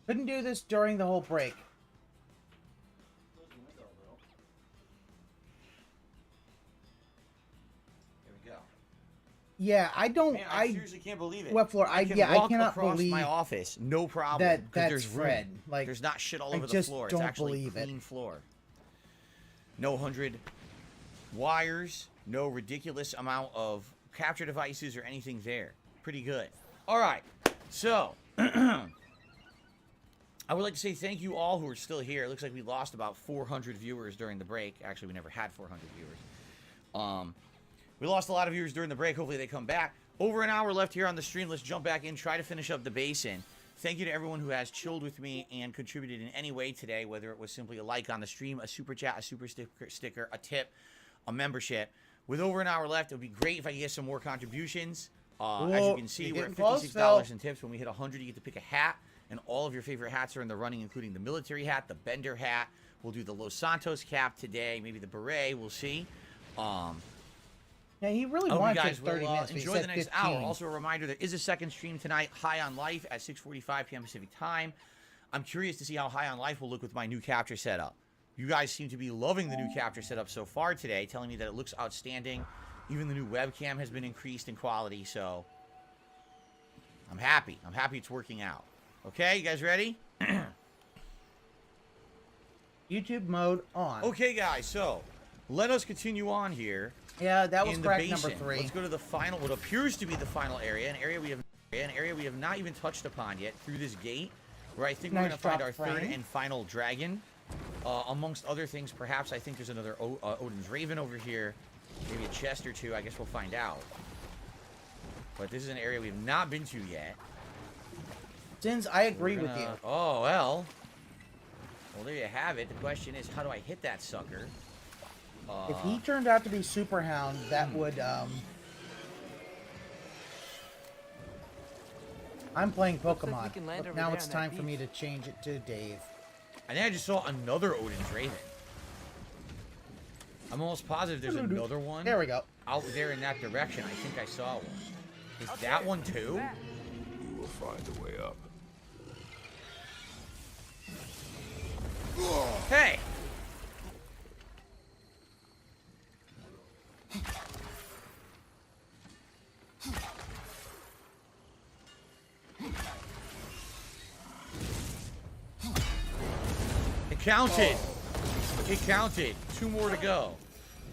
Couldn't do this during the whole break. Yeah, I don't. Man, I seriously can't believe it. Wet floor. I cannot believe my office, no problem. That's there's Fred. room. Like, there's not shit all over the just floor. don't It's actually believe clean it. floor. No 100 wires. No ridiculous amount of capture devices or anything there. Pretty good. All right. So, I would like to say thank you all who are still here. It looks like we lost about 400 viewers during the break. Actually, we never had 400 viewers. We lost a lot of viewers during the break. Hopefully they come back. Over an hour left here on the stream. Let's jump back in, try to finish up the basin. Thank you to everyone who has chilled with me and contributed in any way today, whether it was simply a like on the stream, a super chat, a super sticker, a tip, a membership. With over an hour left, it would be great if I could get some more contributions. As you can see, we're at $56 in tips. When we hit 100, you get to pick a hat, and all of your favorite hats are in the running, including the military hat, the Bender hat. We'll do the Los Santos cap today, maybe the beret. We'll see. Yeah, he really wanted wanted to to 30 minutes. Enjoy the next hour. Also, a reminder, there is a second stream tonight, High on Life, at 6:45 p.m. Pacific time. I'm curious to see how High on Life will look with my new capture setup. You guys seem to be loving the new capture setup so far today, telling me that it looks outstanding. Even the new webcam has been increased in quality, so I'm happy. I'm happy it's working out. Okay, you guys ready? YouTube mode on. Okay, guys, so let us continue on here. Yeah, that was crack number 3. Let's go to the final, what appears to be the final area, an area we have not even touched upon yet through this gate, where I think we're going to find our third and final dragon. Amongst other things, perhaps I think there's another Odin's Raven over here, maybe a chest or two. I guess we'll find out. But this is an area we have not been to yet. Sins, I agree with you. Oh, well, there you have it. The question is, how do I hit that sucker? If he turned out to be Super Hound, that would, I'm playing Pokemon, but now it's time for me to change it to Dave. I think I just saw another Odin's Raven. I'm almost positive there's another one. There we go. Out there in that direction. I think I saw one. Is that one too? We will find a way up. Hey! It counted. It counted. 2 more to go.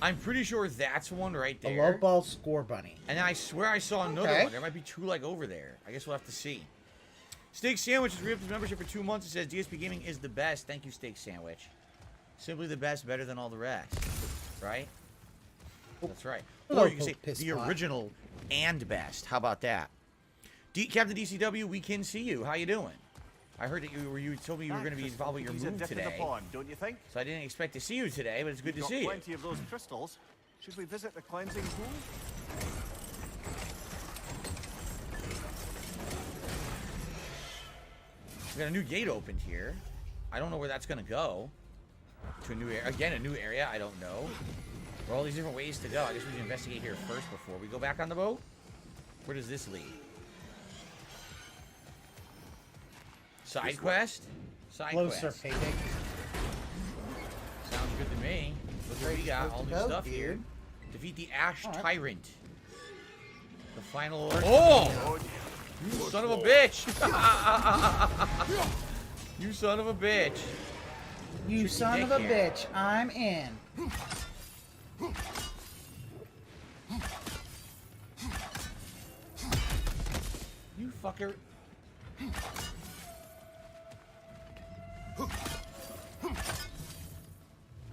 I'm pretty sure that's one right there. A low ball score bunny. And I swear I saw another one. There might be 2 like over there. I guess we'll have to see. Steak Sandwich has re-upped his membership for 2 months. It says DSP Gaming is the best. Thank you, Steak Sandwich. Simply the best, better than all the rest. Right? That's right. Or you can say the original and best. How about that? Captain DCW, we can see you. How you doing? I heard that you told me you were going to be involved with your move today. Don't you think? So I didn't expect to see you today, but it's good to see you. Plenty of those crystals. Should we visit the cleansing pool? We got a new gate opened here. I don't know where that's going to go. To a new area. Again, a new area. I don't know. There are all these different ways to go. I guess we can investigate here first before we go back on the boat. Where does this lead? Side quest? Side quest. Payday. Sounds good to me. Look what we got. All new stuff here. Defeat the Ash Tyrant. The final... Oh! You son of a bitch! You son of a bitch! You son of a bitch! I'm in. You fucker!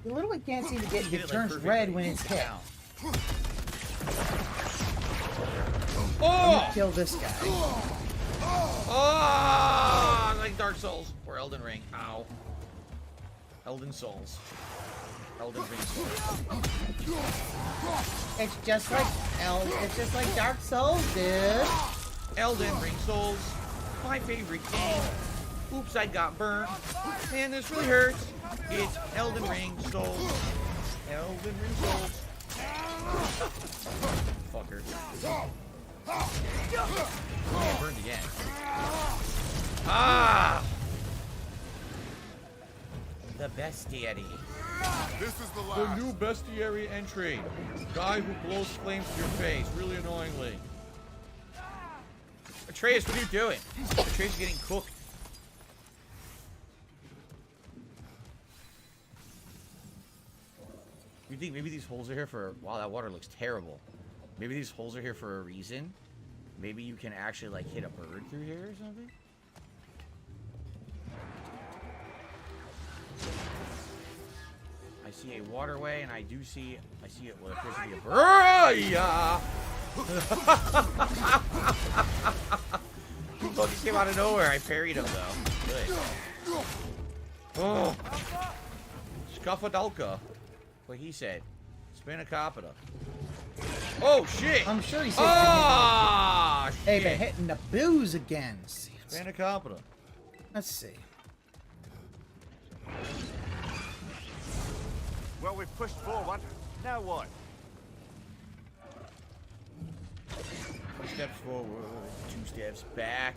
You literally can't seem to get it turns red when it's hit. Oh! Kill this guy. Oh! Like Dark Souls or Elden Ring. Ow. Elden Souls. Elden Ring Souls. It's just like it's just like Dark Souls, dude. Elden Ring Souls. My favorite game. Oops, I got burnt. Man, this really hurts. It's Elden Ring Souls. Elden Ring Souls. Fucker. Oh, burned again. Ah! The bestiary. This is the last. The new bestiary entry. Guy who blows flames to your face, really annoyingly. Atreus, what are you doing? Atreus is getting cooked. You think maybe these holes are here for... Wow, that water looks terrible. Maybe these holes are here for a reason. Maybe you can actually, like, hit a bird through here or something? I see a waterway, and I see it will appears to be a bird. Yeah! He fucking came out of nowhere. I parried him, though. Good. Oh. Scuffadalca. What he said. Spanakopita. Oh, shit! I'm sure he said ah, hey, shit. been hitting the booze again. Spanakopita. Let's see. Well, we've pushed forward. Now what? 2 steps forward, 2 steps back.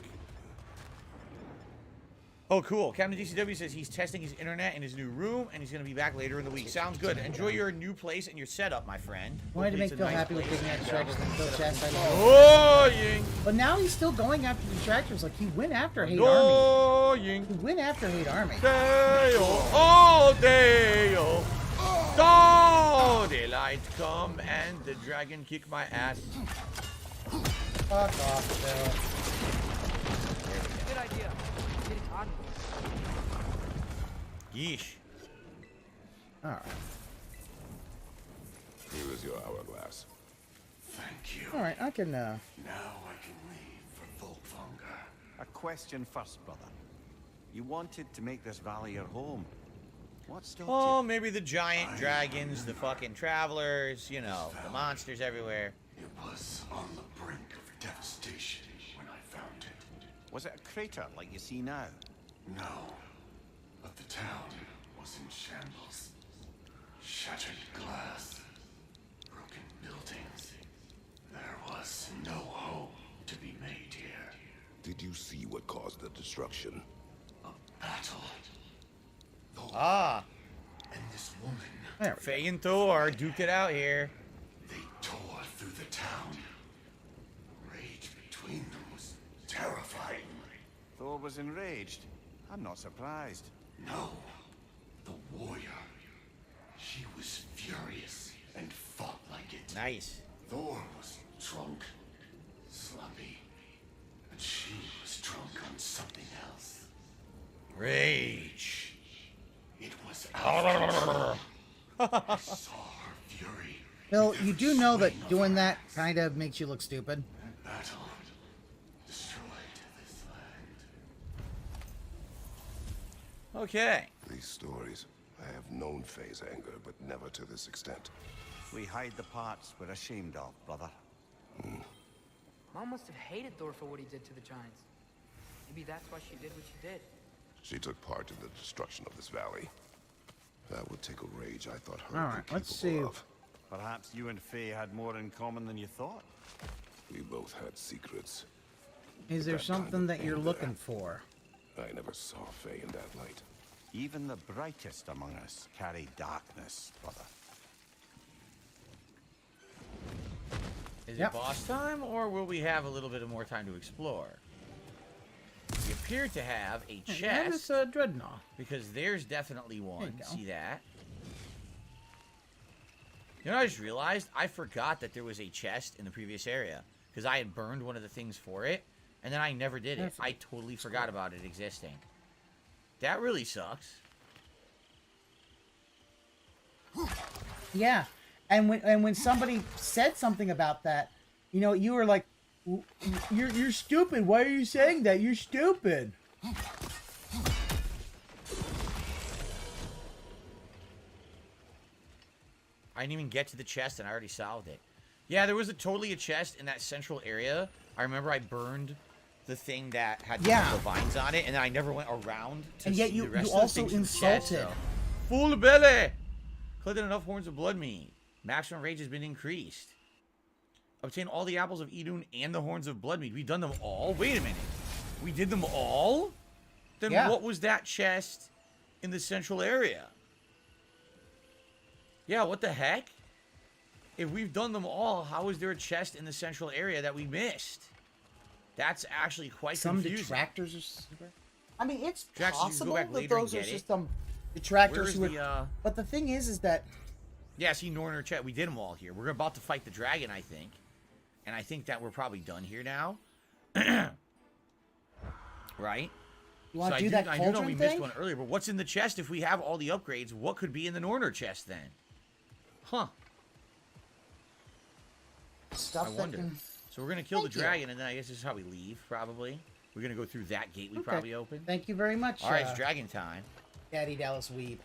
Oh, cool. Captain DCW says he's testing his internet in his new room, and he's going to be back later in the week. Sounds good. Enjoy your new place and your setup, my friend. Wanted to make Phil happy with taking out Detractors and kill chest. Oh, ying. But now he's still going after Detractors. Like, he went after Hate Oh, Army. ying. He went after Hate Army. Deo. Oh, Deo. Oh, daylight come and the dragon kick my ass. Fuck off, Phil. Good idea. I'm getting hot. Yeesh. Alright. Here is your hourglass. Thank you. Alright, I can, Now I can leave for Volkvanger. A question first, brother. You wanted to make this valley your home. What stopped Oh, you? maybe the giant dragons, the fucking travelers, you know, the monsters everywhere. It was on the brink of devastation when I found it. Was it a crater like you see now? No, but the town was in shambles. Shattered glass, broken buildings. There was no hope to be made here. Did you see what caused the destruction? A battle. Ah. And this woman. Faye and Thor, duke it out here. They tore through the town. Rage between them was terrifying. Thor was enraged. I'm not surprised. No. The warrior. She was furious and fought like it. Nice. Thor was drunk, sloppy, but she was drunk on something else. Rage. It was I saw her fury. Phil, you do know that doing that kind of makes you look stupid. And battle destroyed this land. Okay. These stories. I have known Faye's anger, but never to this extent. We hide the parts we're ashamed of, brother. Mom must have hated Thor for what he did to the giants. Maybe that's why she did what she did. She took part in the destruction of this valley. That would take a rage I thought her. All right, let's see. Of. Perhaps you and Faye had more in common than you thought. We both had secrets. Is there something that you're looking for? I never saw Faye in that light. Even the brightest among us carry darkness, brother. Is it boss time, or will we have a little bit more time to explore? We appear to have a chest. That is a dreadnought. Because there's definitely one. go. See that? You know what I just realized? I forgot that there was a chest in the previous area. Because I had burned one of the things for it, and then I never did it. I totally forgot about it existing. That really sucks. Yeah. And when somebody said something about that, you know, you were like, you're stupid. Why are you saying that? You're stupid. I didn't even get to the chest, and I already solved it. Yeah, there was totally a chest in that central area. I remember I burned the thing that had the vines on it, and then I never went around to and yet see you, the rest you of the also things from the insulted. chest, so. Full belly! Collected enough horns of blood meat. Maximum range has been increased. Obtain all the apples of Idun and the horns of blood meat. We've done them all? Wait a minute. We did them all? Then what was that chest in the central area? Yeah, what the heck? If we've done them all, how is there a chest in the central area that we missed? That's actually quite confusing. Detractors are super... I mean, it's Detractors, possible you can go back that later those and are get just it. some detractors who Where's are... But the thing is that... Yeah, see, Norner chat. We did them all here. We're about to fight the dragon, I think. And I think that we're probably done here now. Right? You want to do that I do know we missed one earlier, but what's in the chest if we have all the upgrades? What could be in the Norner chest then? Huh. Stuff I wonder. So we're going to kill the dragon, and then I guess this is how we leave, probably. We're going to go through that gate we probably opened. Thank you very much. All right, it's dragon time. Daddy Dallas Weeb.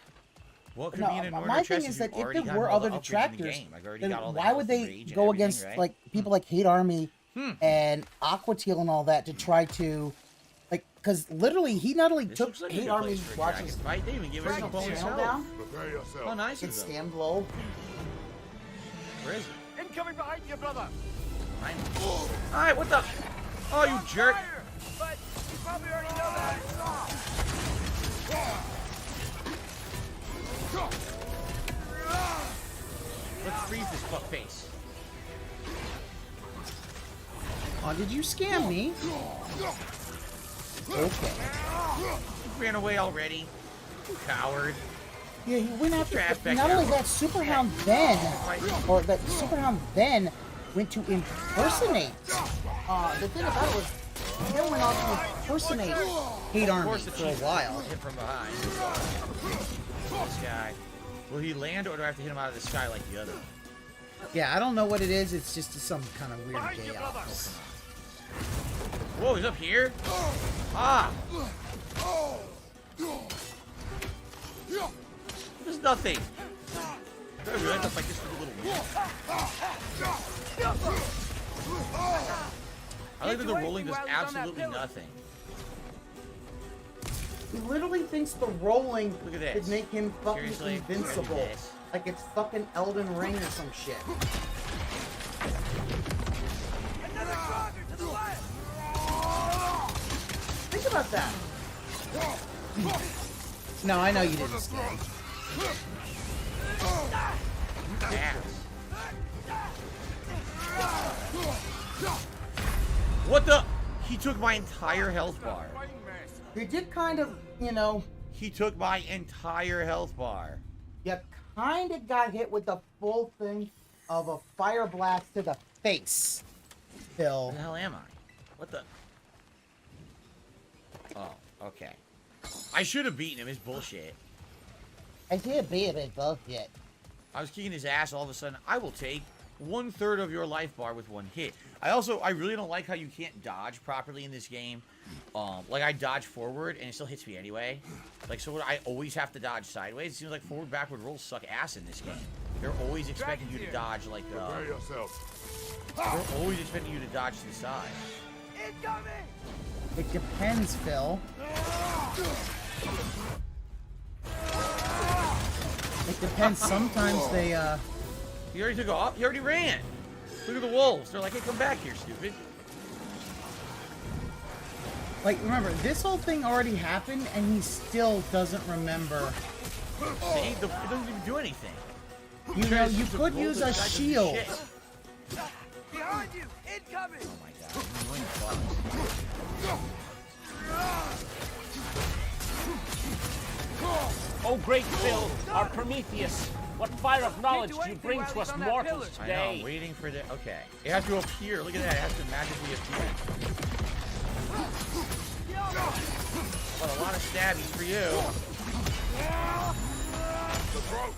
What could be in a Norner my chest thing is that if there were other detractors, then then why would they go against like people like Hate Army and Aquatil and all that to try to, like, because literally he not only took Hate Army's watches, fight. They even give us a bonus down. Oh, nice. It's scammed low. Where is it? Incoming behind you, brother. All right, what the? Oh, you jerk! But you probably already know that. Let's freeze this fuckface. Oh, did you scam me? Okay. He ran away already. You coward. Yeah, he went after. Not only that, Super Hound then, or that Super Hound then went to impersonate. The thing about it was, he went off to impersonate Hate Army for a while. Hit from behind. This guy. Will he land, or do I have to hit him out of the sky like the other? Yeah, I don't know what it is. It's just some kind of weird gay Whoa, he's up here? Ah! There's nothing. Do I really have to fight this with a little wheel? I like that the rolling does absolutely nothing. He literally thinks the rolling Look at this. could make him fucking Seriously? invincible. Look at this. Like it's fucking Elden Ring or some shit. Another charger to the left. Think about that. No, I know you didn't scam. What the? He took my entire health bar. You did kind of, you know... He took my entire health bar. You kind of got hit with the full thing of a fire blast to the face, Phil. Where the hell am I? What the? Oh, okay. I should have beaten him. It's bullshit. I should be a bit bullshit. I was kicking his ass. All of a sudden, I will take 1/3 of your life bar with one hit. I really don't like how you can't dodge properly in this game. Like I dodge forward and it still hits me anyway. Like, so I always have to dodge sideways. It seems like forward backward rolls suck ass in this game. They're always expecting you to dodge like they're always expecting you to dodge to the side. Incoming! It depends, Phil. It depends. Sometimes they, He already took off? He already ran! Look at the wolves. They're like, hey, come back here, stupid. Like, remember, this whole thing already happened, and he still doesn't remember. See? It doesn't even do anything. You know, you could use a shield. Behind Behind you! Incoming! Oh my god. Annoying fucks. Oh, great Phil, our Prometheus. What fire of knowledge do you bring to us mortals I know, today? I'm waiting for the... Okay. It has to appear. Look at that. It has to magically appear. Well, a lot of stabbies for you. The throat.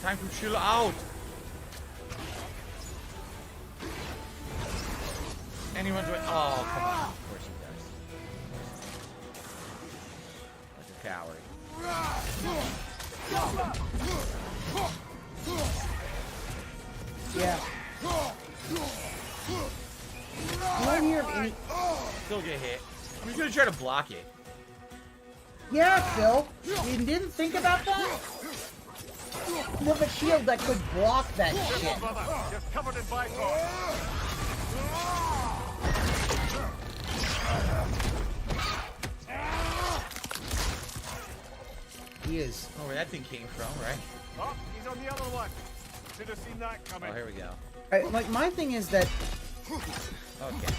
Time to chill out. Anyone doing... Oh, come on. Of course he does. Like a coward. Yeah. Do I hear any... Still get hit. I'm just gonna try to block it. Yeah, Phil. You didn't think about that? You have a shield that could block that shit. You're covered in Bifrost. He is. Oh, where that thing came from, right? Oh, he's on the other one. Should have seen that coming. Oh, here we go. Right, like, my thing is that... Okay.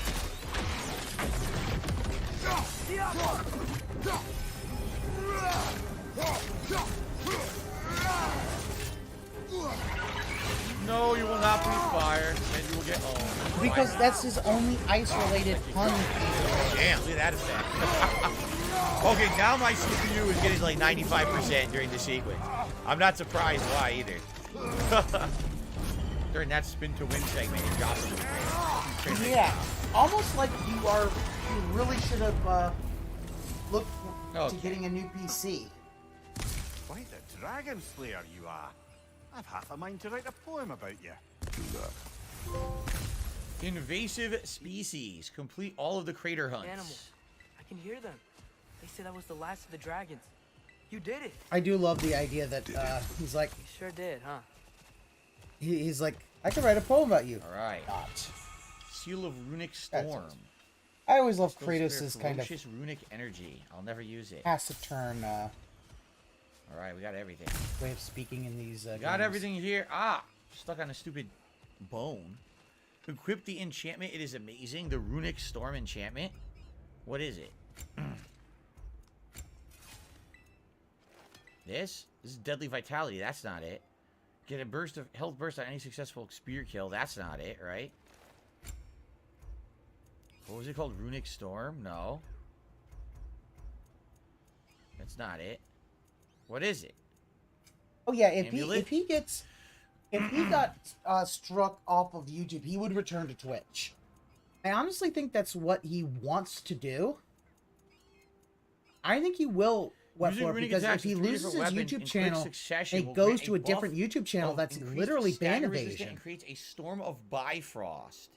No, you will not breathe fire, and you will get owned. Because that's his only ice-related pun. Damn, look at that effect. Okay, now my CPU is getting like 95% during the sequence. I'm not surprised why either. During that spin to win segment, it drops me. Yeah, almost like you really should have looked to getting a new PC. Quite the dragon slayer you are. I've half a mind to write a poem about you. Do that. Invasive species. Complete all of the crater hunts. Animals. I can hear them. They say that was the last of the dragons. You did it. I do love the idea that he's like... You sure did, huh? He's like, I can write a poem about you. Alright. Seal of Runic Storm. I always love Kratos' kind of... Ferocious runic energy. I'll never use it. taciturn Alright, we got everything. way of speaking in these Got games. everything here. Ah! Stuck on a stupid bone. Equip the enchantment. It is amazing. The Runic Storm enchantment. What is it? This is Deadly Vitality. That's not it. Get a burst of health burst on any successful spear kill. That's not it, right? What was it called? Runic Storm? No. That's not it. What is it? Oh yeah, if Amulet? he got struck off of YouTube, he would return to Twitch. I honestly think that's what he wants to do. I think he will. Because if he loses his YouTube channel and he goes to a different YouTube channel, that's literally ban evasion. And creates a storm of Bifrost.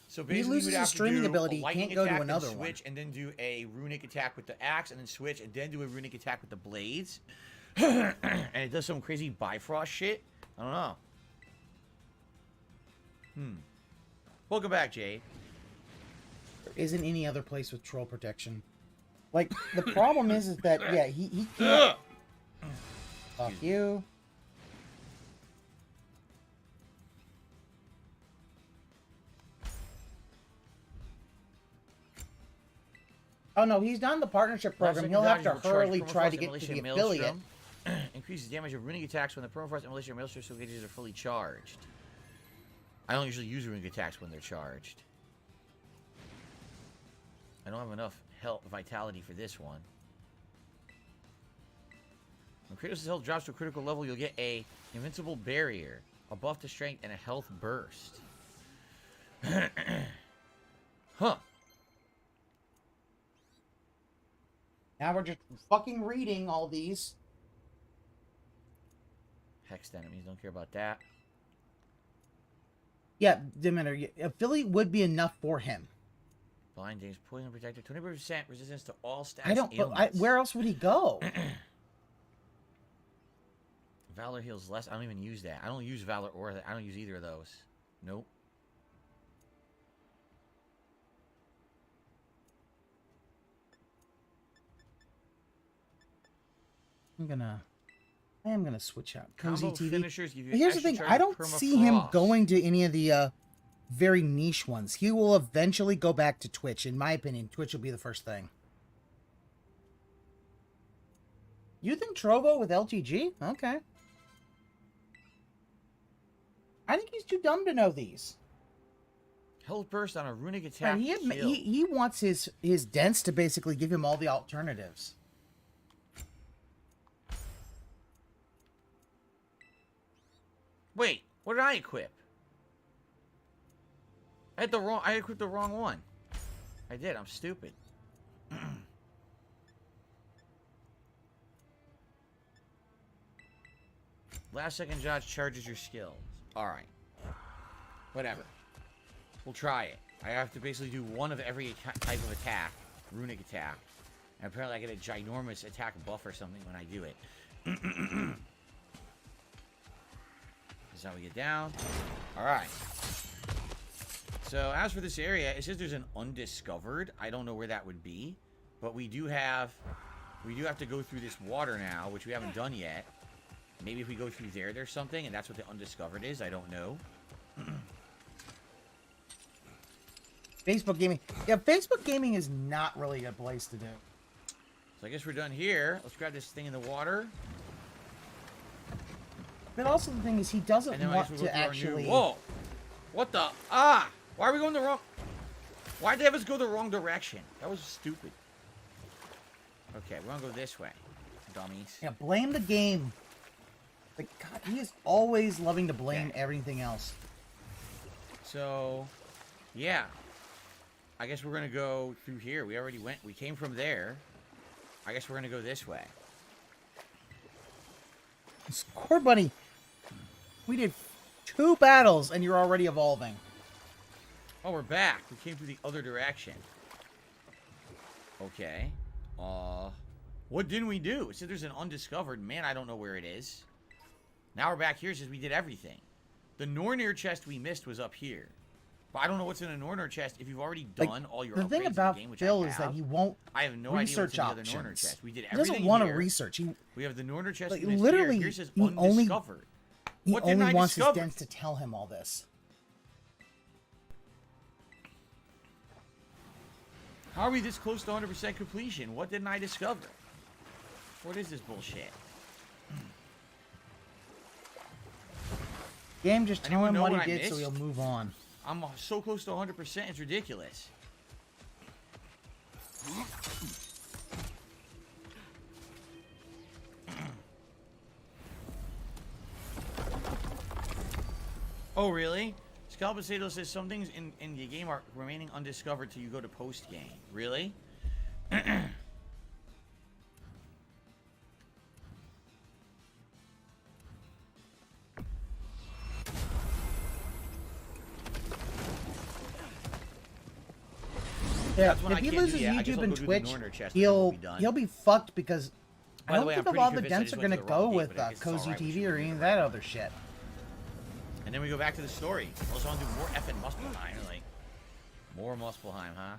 So He basically, loses you would have his streaming to do ability, a he lightning can't go to attack, another then switch, and then do a runic attack with the axe, and then switch, and then do a runic attack with the blades. And it does some crazy Bifrost shit. I don't know. Welcome back, Jade. There isn't any other place with troll protection. Like, the problem is that, yeah, he can't... Fuck you. Oh no, he's done the partnership program. He'll have to hurriedly try to get to the affiliate. Increases damage of runic attacks when the permafrost and militia maelstrom gauges are fully charged. I don't usually use runic attacks when they're charged. I don't have enough health vitality for this one. When Kratos' health drops to a critical level, you'll get a invincible barrier, a buff to strength, and a health burst. Huh. Now we're just fucking reading all these. Hexed enemies, don't care about that. Yeah, Demeter, affiliate would be enough for him. Blind James, poison protector, 20% resistance to all stats. I don't. But where else would he go? Valor heals less. I don't even use that. I don't use Valor or that. I don't use either of those. Nope. I'm gonna I am gonna switch out Cozy Combo TV. finishers give you But here's the extra thing: charge I of don't see him permafrost. going to any of the very niche ones. He will eventually go back to Twitch. In my opinion, Twitch will be the first thing. You think Trovo with LGG? Okay. I think he's too dumb to know these. Health burst on a runic attack. And he wants his dents to basically give him all the alternatives. Wait, what did I equip? I equipped the wrong one. I did. I'm stupid. Last second dodge charges your skills. Alright. Whatever. We'll try it. I have to basically do one of every type of attack. Runic attack. And apparently I get a ginormous attack buff or something when I do it. This is how we get down. Alright. So as for this area, it says there's an undiscovered. I don't know where that would be. But we do have to go through this water now, which we haven't done yet. Maybe if we go through there, there's something, and that's what the undiscovered is. I don't know. Facebook gaming. Yeah, Facebook gaming is not really a place to do. So I guess we're done here. Let's grab this thing in the water. But also the thing is, he doesn't want to actually... Whoa! What the... Ah! Why are we going the wrong... Why'd they have us go the wrong direction? That was stupid. Okay, we're gonna go this way. Dummies. Yeah, blame the game. Like, God, he is always loving to blame everything else. So, yeah. I guess we're gonna go through here. We already went. We came from there. I guess we're gonna go this way. Score Bunny. We did 2 battles, and you're already evolving. Oh, we're back. We came through the other direction. Okay. What didn't we do? It said there's an undiscovered. Man, I don't know where it is. Now we're back here. It says we did everything. The Nornir chest we missed was up here. But I don't know what's in a Nornir chest if you've already done all your upgrades The thing in about the game, which Phil I is have. that he won't I have no research idea what's in the other options. Nornir chest. We did He everything doesn't want here. to research. We have the Nornir chest. Like, We missed literally, here. Here says he undiscovered. What only didn't I wants his discover? dents to tell him all this. How are we this close to 100% completion? What didn't I discover? What is this bullshit? Game, just tell Anyone him know what what he I did so missed? he'll move on. I'm so close to 100%, it's ridiculous. Oh, really? Scalpaceto says some things in the game are remaining undiscovered till you go to post-game. Really? Yeah, That's when if I he can't do loses that. I guess YouTube I'll and go do the Twitch, Nornir chest and then we'll he'll be be done. fucked because By I the don't way, think I'm a lot of pretty the convinced dents I are just going went to to the wrong go gate, with but I guess it's Cozy alright, we TV should or do any of it. that other shit. And then we go back to the story. Also, want to do more effing Muspelheim. Like, more Muspelheim, huh?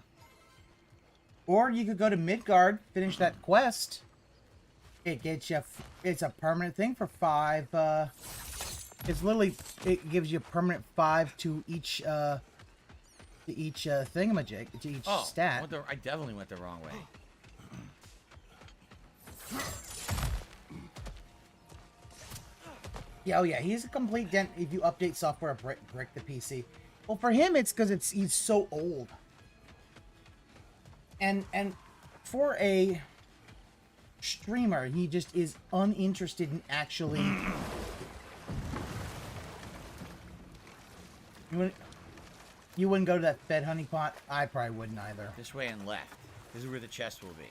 Or you could go to Midgard, finish that quest. It gets you. It's a permanent thing for 5. It's literally. It gives you a permanent 5 to each. Thingamajig, to each stat. I definitely went the wrong way. Yeah, oh yeah, he's a complete dent if you update software or brick the PC. Well, for him, it's because he's so old. And for a streamer, he just is uninterested in actually... You wouldn't go to that fed honey pot? I probably wouldn't either. This way and left. This is where the chest will be.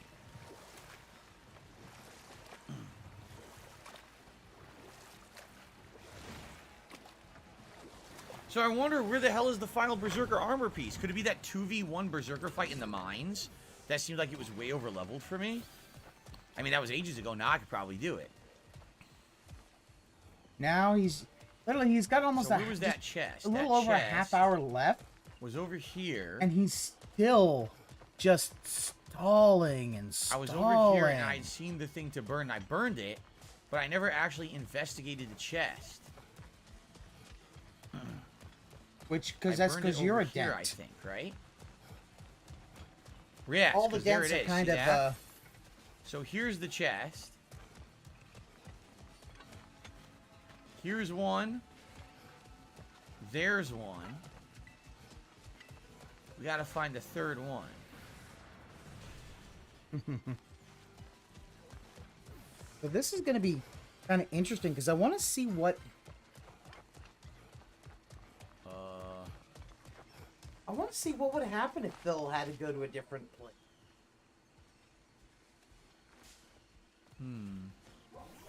So I wonder, where the hell is the final Berserker armor piece? Could it be that 2v1 Berserker fight in the mines? That seemed like it was way over leveled for me. I mean, that was ages ago. Now I could probably do it. Now he's got almost so where was that chest? a little over a half hour left. Was over here. And he's still just stalling and stalling. I was over here and I'd seen the thing to burn. I burned it. But I never actually investigated the chest. Because that's because you're a here, dent. I think, right? Yeah, all the there dents it are is. kind See of. that? So here's the chest. Here's one. There's one. We gotta find the third one. So this is going to be kind of interesting because I want to see what. I want to see what would happen if Phil had to go to a different place.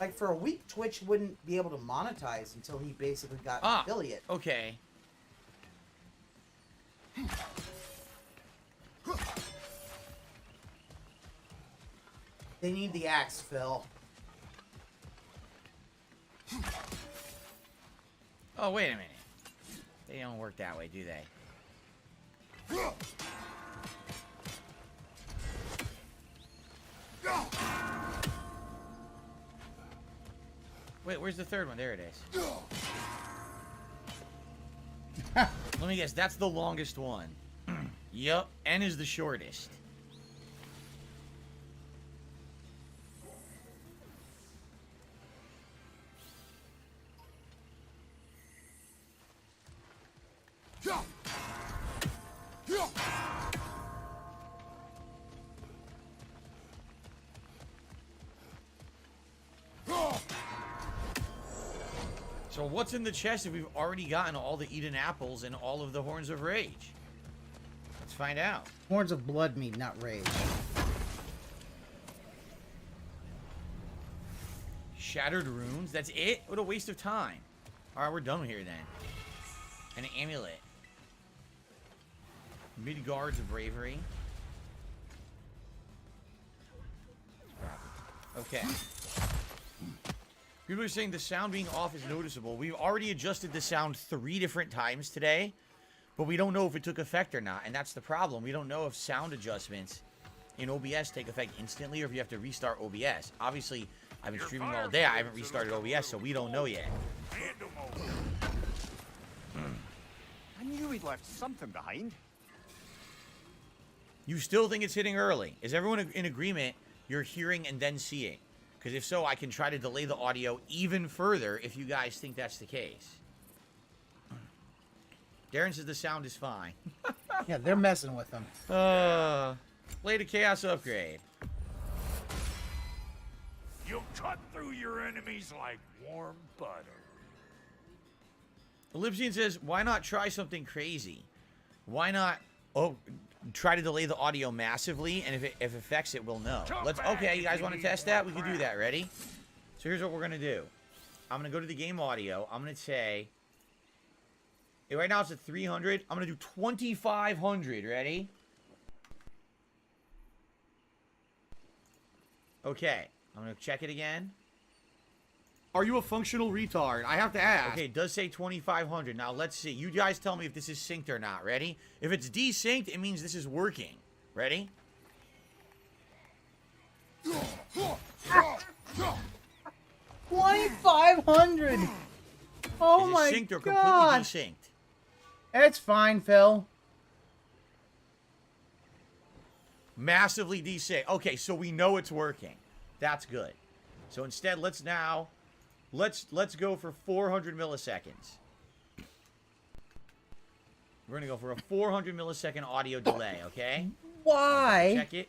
Like for a week, Twitch wouldn't be able to monetize until he basically got an affiliate. Okay. They need the axe, Phil. Oh, wait a minute. They don't work that way, do they? Wait, where's the third one? There it is. Let me guess, that's the longest one. Yup, N is the shortest. So what's in the chest if we've already gotten all the Eden apples and all of the Horns of Rage? Let's find out. Horns of blood mean not rage. Shattered runes? That's it? What a waste of time. Alright, we're done here then. An amulet. Midgards of bravery. Okay. People are saying the sound being off is noticeable. We've already adjusted the sound 3 different times today, but we don't know if it took effect or not, and that's the problem. We don't know if sound adjustments in OBS take effect instantly or if you have to restart OBS. Obviously, I've been streaming all day. I haven't restarted OBS, so we don't know yet. I knew we'd left something behind. You still think it's hitting early? Is everyone in agreement you're hearing and then seeing? Because if so, I can try to delay the audio even further if you guys think that's the case. Darren says the sound is fine. Yeah, they're messing with them. Play the Chaos upgrade. You'll cut through your enemies like warm butter. Ellipsian says, why not try something crazy? Why not try to delay the audio massively, and if it affects it, we'll know. Okay, you guys want to test that? We can do that. Ready? So here's what we're going to do. I'm going to go to the game audio. I'm going to say... right now it's at 300. I'm going to do 2,500. Ready? Okay. I'm going to check it again. Are you a functional retard? I have to ask. Okay, it does say 2,500. Now, let's see. You guys tell me if this is synced or not. Ready? If it's desynced, it means this is working. Ready? 2,500! Oh my god! Is it synced or completely desynced? It's fine, Phil. Massively desynced. Okay, so we know it's working. That's good. So instead, let's go for 400 milliseconds. We're gonna go for a 400 millisecond audio delay, okay? Why? Check it.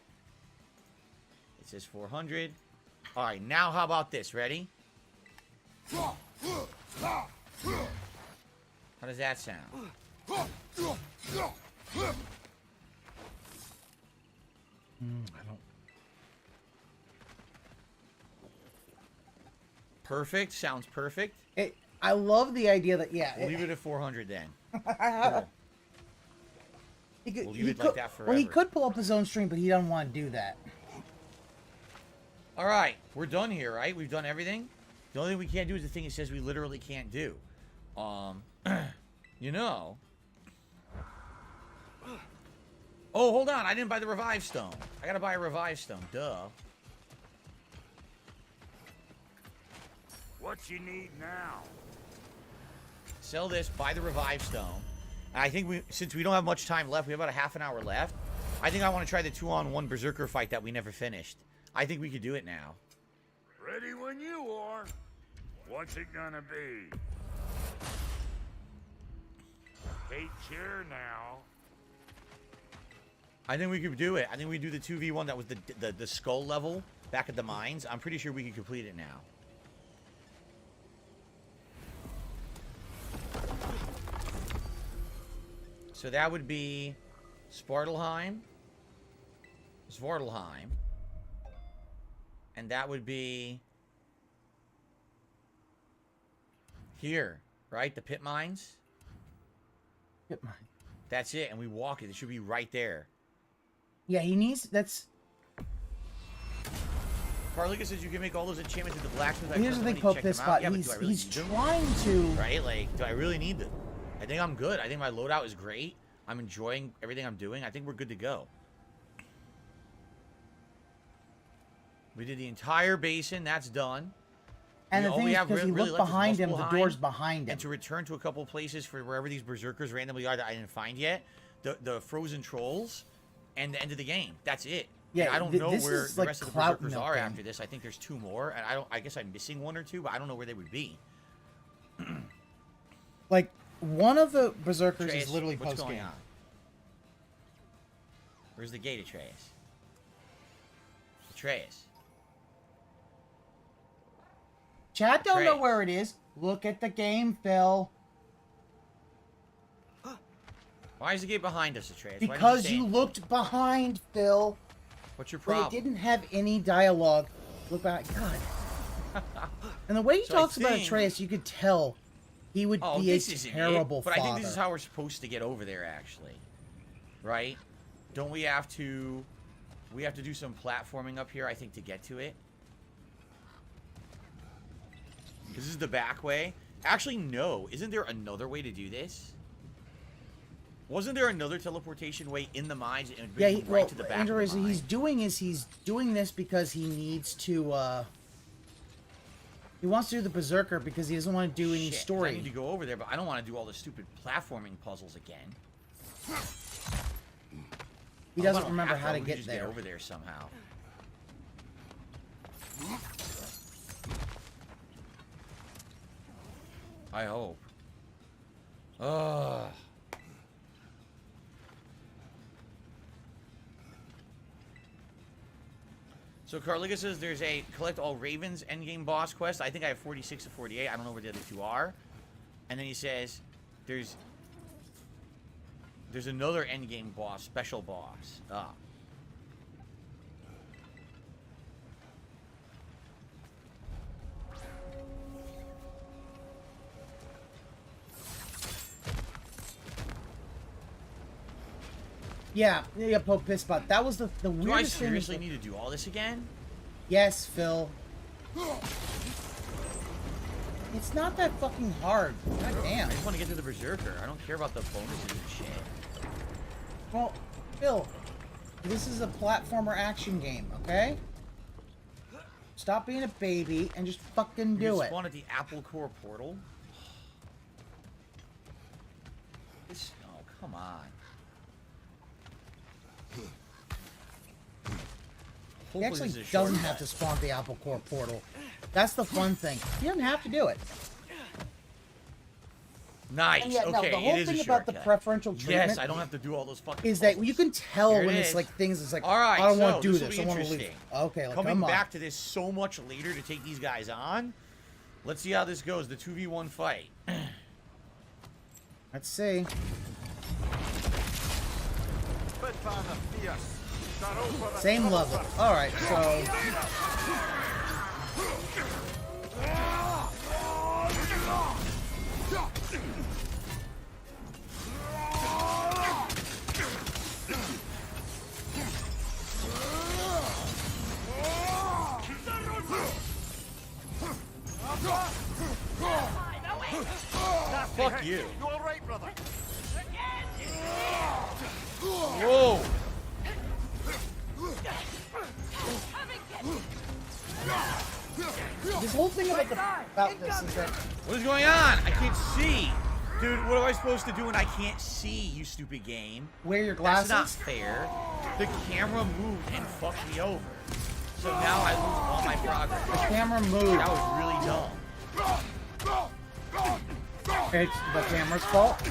It says 400. All right, now how about this? Ready? How does that sound? I don't. Perfect. Sounds perfect. I love the idea that, yeah. We'll leave it at 400 then. Cool. We'll leave it like that forever. Well, he could pull up his own stream, but he doesn't want to do that. All right, we're done here, right? We've done everything. The only thing we can't do is the thing it says we literally can't do. You know. Oh, hold on. I didn't buy the revive stone. I gotta buy a revive stone. Duh. what you need now. Sell this, buy the revive stone. And I think since we don't have much time left, we have about a half an hour left. I think I want to try the 2-on-1 berserker fight that we never finished. I think we could do it now. Ready when you are. What's it gonna be? Take care now. I think we could do it. I think we do the 2v1 that was the skull level back at the mines. I'm pretty sure we can complete it now. So that would be Svartalheim. And that would be here, right? The pit mines? Pit mine. That's it, and we walk it. It should be right there. Yeah, he needs... That's... Carlica says you can make all those enchantments with the blacksmith. Here's the thing, Pope Pisspot. Yeah, he's trying to... Right? Like, do I really need them? I think I'm good. I think my loadout is great. I'm enjoying everything I'm doing. I think we're good to go. We did the entire basin. That's done. And the thing is, because he looked behind him, the door's behind him. And to return to a couple places for wherever these berserkers randomly are that I didn't find yet. The frozen trolls and the end of the game. That's it. Yeah, and I don't know where the like rest of the berserkers are after this. I think there's 2 more, and I guess I'm missing 1 or 2, but I don't know where they would be. Like, one of the berserkers Atreus, is literally what's post-game. going on? Where's the gate, Atreus? Atreus. Chat don't know where it is. Look at the game, Phil. Why is the gate behind us, Atreus? Because you looked behind, Phil. What's your problem? But it didn't have any dialogue. Look back. God. And the way he talks about Atreus, you could tell he would be a terrible father. But I think this is how we're supposed to get over there, actually. Right? Don't we have to... We have to do some platforming up here, I think, to get to it. This is the back way. Actually, no. Isn't there another way to do this? Wasn't there another teleportation way in the mines and bring right to the back Andrew, of the mine? he's doing this because he needs to, he wants to do the Berserker because he doesn't want to do any story. I need to go over there, but I don't want to do all the stupid platforming puzzles again. He doesn't remember how to get there. Get over there somehow. I hope. Ugh. So Carliga says there's a collect all ravens endgame boss quest. I think I have 46 to 48. I don't know where the other 2 are. And then he says there's another endgame boss, special boss. Ah. Yeah, Pope Pisspot. That was the weirdest thing. Do I seriously need to do all this again? Yes, Phil. It's not that fucking hard. God damn. I just want to get to the Berserker. I don't care about the bonuses and shit. Well, Phil, this is a platformer action game, okay? Stop being a baby and just fucking do it. Spawn at the Apple Core portal. This, oh, come on. He actually doesn't have to spawn the Apple Core portal. That's the fun thing. He doesn't have to do it. Nice. And yet, okay, the whole thing about the preferential treatment. Yes, I don't have to do all those fucking. Is that you can tell when it's like things. It's like, all right, I don't want to do this. I want to leave. Okay, like, coming back to this so much later to take these guys on. Let's see how this goes. The 2v1 fight. Let's see. Same level. Alright, so... Fuck you. You all right, brother? Whoa. This whole thing about this is that... What is going on? I can't see. Dude, what am I supposed to do when I can't see, you stupid game? Wear your glasses? That's not fair. The camera moved and fucked me over. So now I lose all my progress. The camera moved. That was really dumb. It's the camera's fault?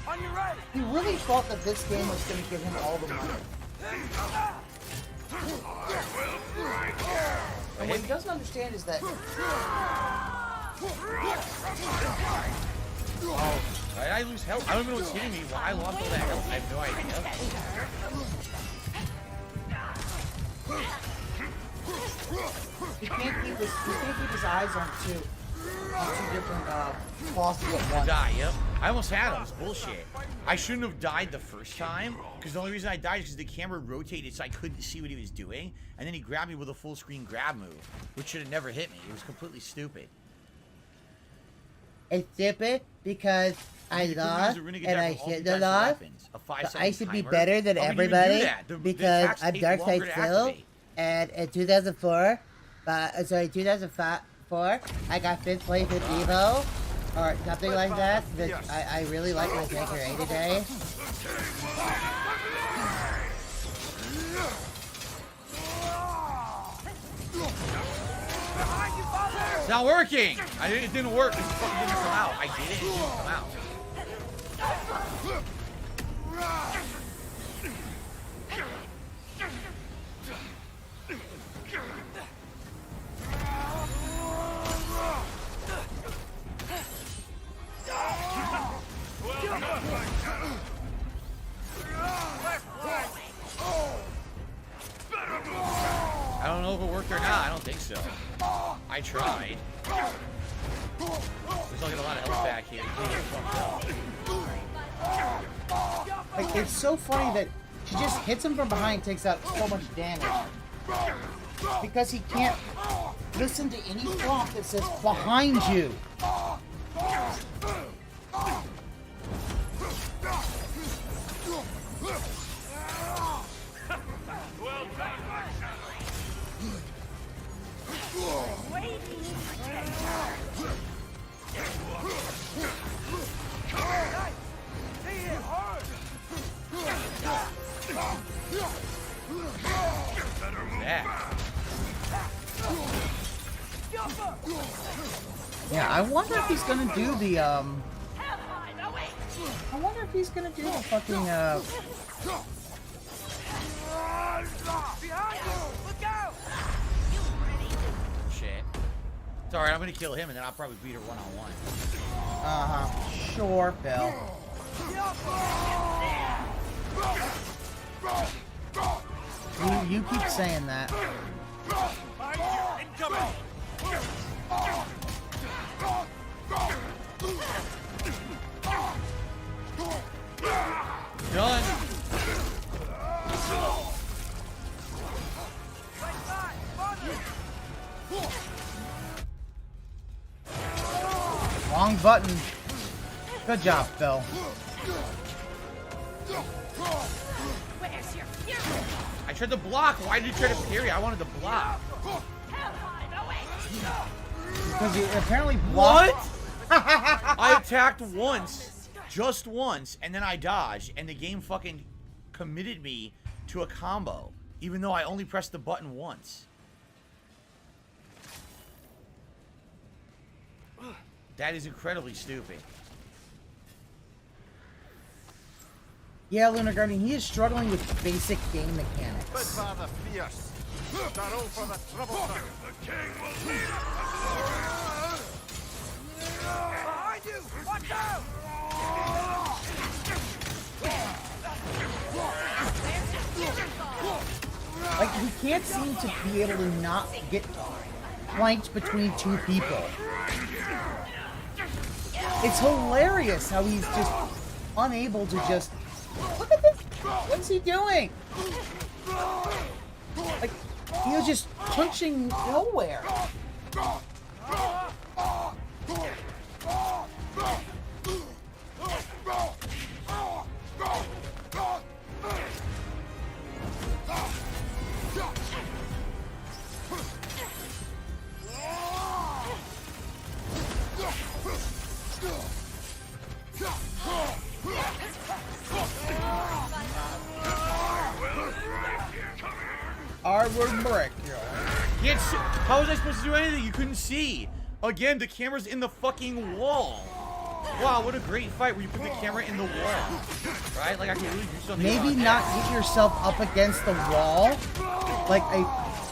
On your right. He really thought that this game was going to give him all the money. And what he doesn't understand is that... Oh, why did I lose health? I don't even know what's hitting me. Why I lost all that health? I have no idea. He can't keep his eyes on two different bosses at once. Die, yep. I almost had him. It's bullshit. I shouldn't have died the first time, because the only reason I died is because the camera rotated so I couldn't see what he was doing, and then he grabbed me with a full screen grab move, which should have never hit me. It was completely stupid. It's stupid because I lost and I shouldn't have lost. So I should be better than everybody because I'm Dark Side Phil. And in 2004, sorry, 2004, I got 5th place in Evo, or something like that. I really like my Tanker A today. It's not working! It didn't work. It fucking didn't come out. I did it. It didn't come out. I don't know if it worked or not. I don't think so. I tried. There's like a lot of health back here. Like, it's so funny that she just hits him from behind, takes out so much damage. Because he can't listen to any prompt that says behind you. Yeah, I wonder if he's gonna do the I wonder if he's gonna do the fucking Behind you! Look out! Shit. It's alright, I'm gonna kill him and then I'll probably beat her one-on-one. Uh-huh. Sure, Phil. You keep saying that. Done. Wrong button. Good job, Phil. I tried to block. Why did you try to parry? I wanted to block. Because you apparently blocked. What? I attacked once, just once, and then I dodged, and the game fucking committed me to a combo, even though I only pressed the button once. That is incredibly stupid. Yeah, Lunar Guardian, he is struggling with basic game mechanics. But rather fierce. They're all for the troublesome. The king will lead us. Behind you! Watch out! Like, he can't seem to be able to not get flanked between two people. It's hilarious how he's just unable to just... Look at this! What's he doing? Like, he was just punching nowhere. Hardwood brick. How was I supposed to do anything? You couldn't see. Again, the camera's in the fucking wall. Wow, what a great fight where you put the camera in the wall. Right? Like I could really do something. Maybe not get yourself up against the wall like a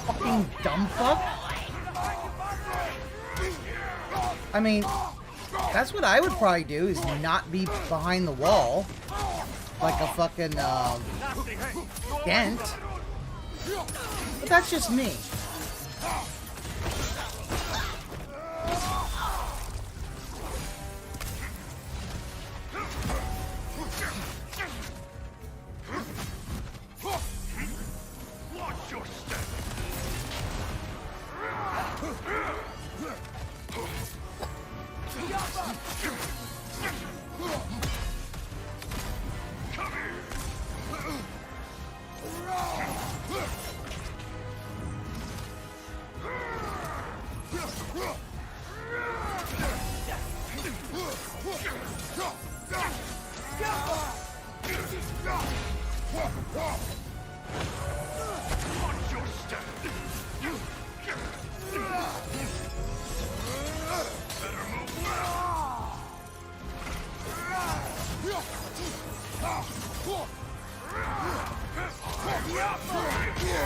fucking dumb fuck. I mean, that's what I would probably do, is not be behind the wall like a fucking dent. But that's just me.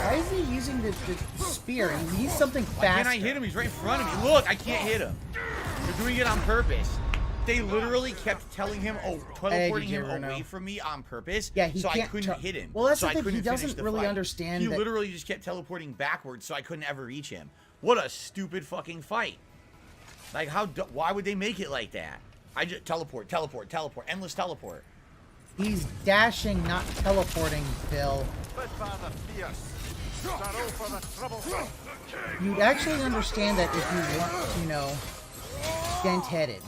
Why is he using the spear? He needs something faster. Why can't I hit him? He's right in front of me. Look, I can't hit him. They're doing it on purpose. They literally kept telling him, teleporting him away from me on purpose. Yeah, he so can't I couldn't hit him. Well, that's so the thing. He doesn't really understand. He literally just kept teleporting backwards, so I couldn't ever reach him. What a stupid fucking fight! Like, why would they make it like that? I just teleport, endless teleport. He's dashing, not teleporting, Phil. You'd actually understand that if you weren't, you know, dent-headed.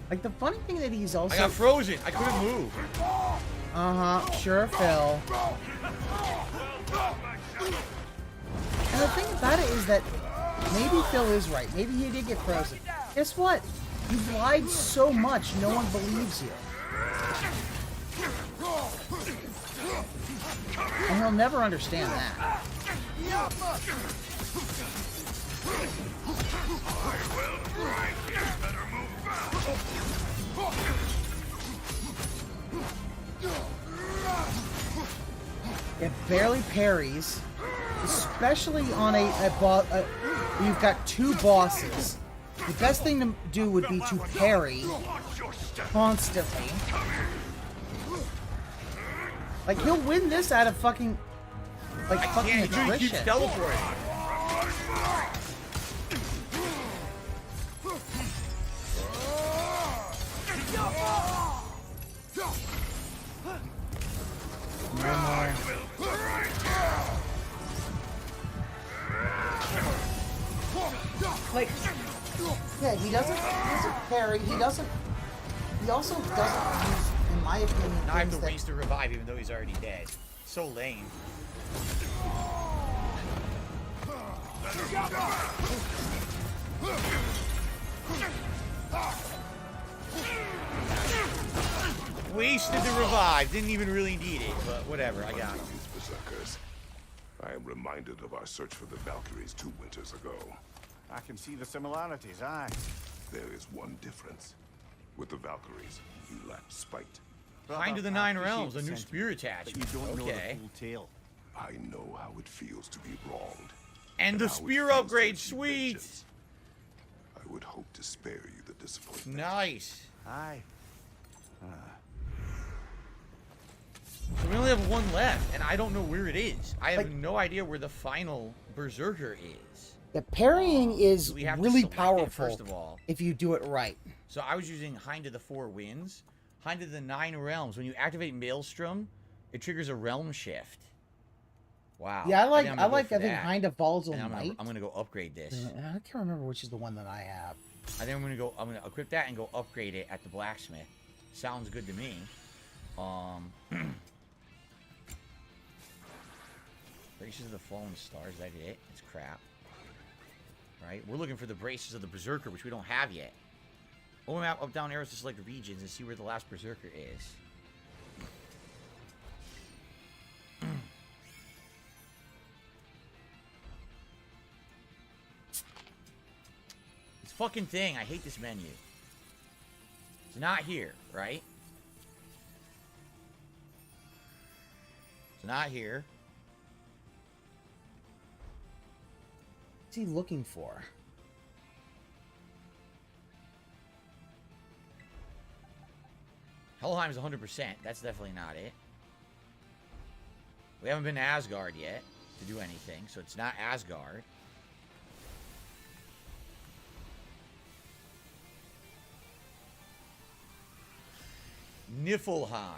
Like, the funny thing that he's also... I got frozen. I couldn't move. Uh-huh. Sure, Phil. And the thing about it is that maybe Phil is right. Maybe he did get frozen. Guess what? You've lied so much, no one believes you. And he'll never understand that. It barely parries, especially on you've got two bosses. The best thing to do would be to parry constantly. Like, he'll win this out of fucking, like, fucking attrition. He keeps teleporting. Like, yeah, he doesn't parry, he also doesn't use, in my opinion, now I have to waste to revive even though he's already dead. So lame. Wasted the revive. Didn't even really need it, but whatever. I got him. Berserkers. I am reminded of our search for the Valkyries 2 winters ago. I can see the similarities, aye. There is one difference. With the Valkyries, you lacked spite. Hind of the Nine Realms, a new spear attachment. But you don't know the Okay. full tale. I know how it feels to be wronged. And the how it spear feels to upgrade, receive sweet. vengeance. I would hope to spare you the disappointment. Nice. Aye. So we only have one left, and I don't know where it is. I have no idea where the final Berserker is. The parrying is So we have to really select it, powerful first of all. if you do it right. So I was using Hind of the Four Winds. Hind of the Nine Realms. When you activate Maelstrom, it triggers a realm shift. Wow. Yeah, I think think that. Hind of Volatile And Might. I'm gonna go upgrade this. I can't remember which is the one that I have. I think I'm gonna equip that and go upgrade it at the blacksmith. Sounds good to me. Braces of the Fallen Stars, is that it? It's crap. Right? We're looking for the Braces of the Berserker, which we don't have yet. Open map, up, down arrows to select regions and see where the last Berserker is. This fucking thing, I hate this menu. It's not here, right? It's not here. What's he looking for? Helheim's 100%. That's definitely not it. We haven't been to Asgard yet to do anything, so it's not Asgard. Niflheim.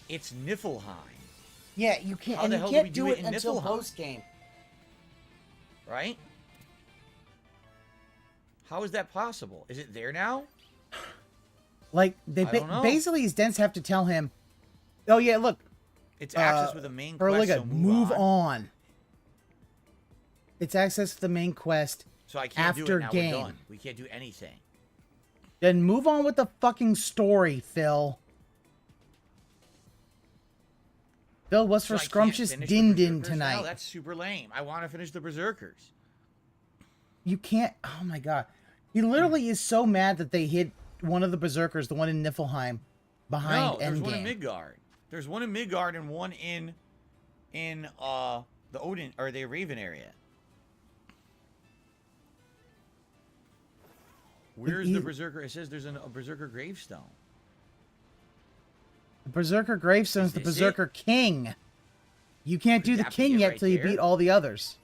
It's Niflheim. Yeah, you can't. How And the you hell can't do we do do it it in until Niflheim? post game. Right? How is that possible? Is it there now? Like they I don't know. basically his dents have to tell him, "Oh yeah, look, It's access with the main or quest, like so move on." It's access to the main quest. So I can't do after it now. game. We're done. We can't do anything. Then move on with the fucking story, Phil. Phil, what's for So I can't scrumptious finish the din din Berserkers now? tonight? That's super lame. I want to finish the Berserkers. You can't. Oh my god, he literally is so mad that they hid one of the Berserkers, the one in Niflheim, behind No, there's one in Endgame. Midgard. There's one in Midgard and one in the Odin or the Raven area. Where's the Berserker? It says there's a Berserker gravestone. The Berserker gravestone is the this it? Berserker King. You can't do the that be King it yet right till you there? beat all the others.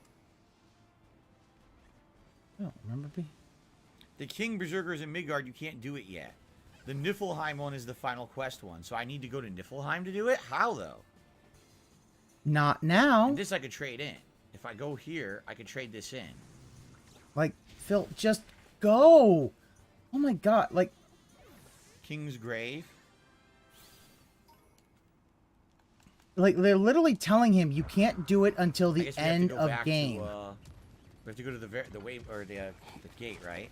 Oh, remember me? The King Berserker is in Midgard. You can't do it yet. The Niflheim one is the final quest one. So I need to go to Niflheim to do it? How, though? Not now. And this I could trade in. If I go here, I could trade this in. Like, Phil, just go. Oh my god, like... King's Grave. Like, they're literally telling him you can't do it until I the guess we have to end go of back game. We have to go to the wave or the gate, right?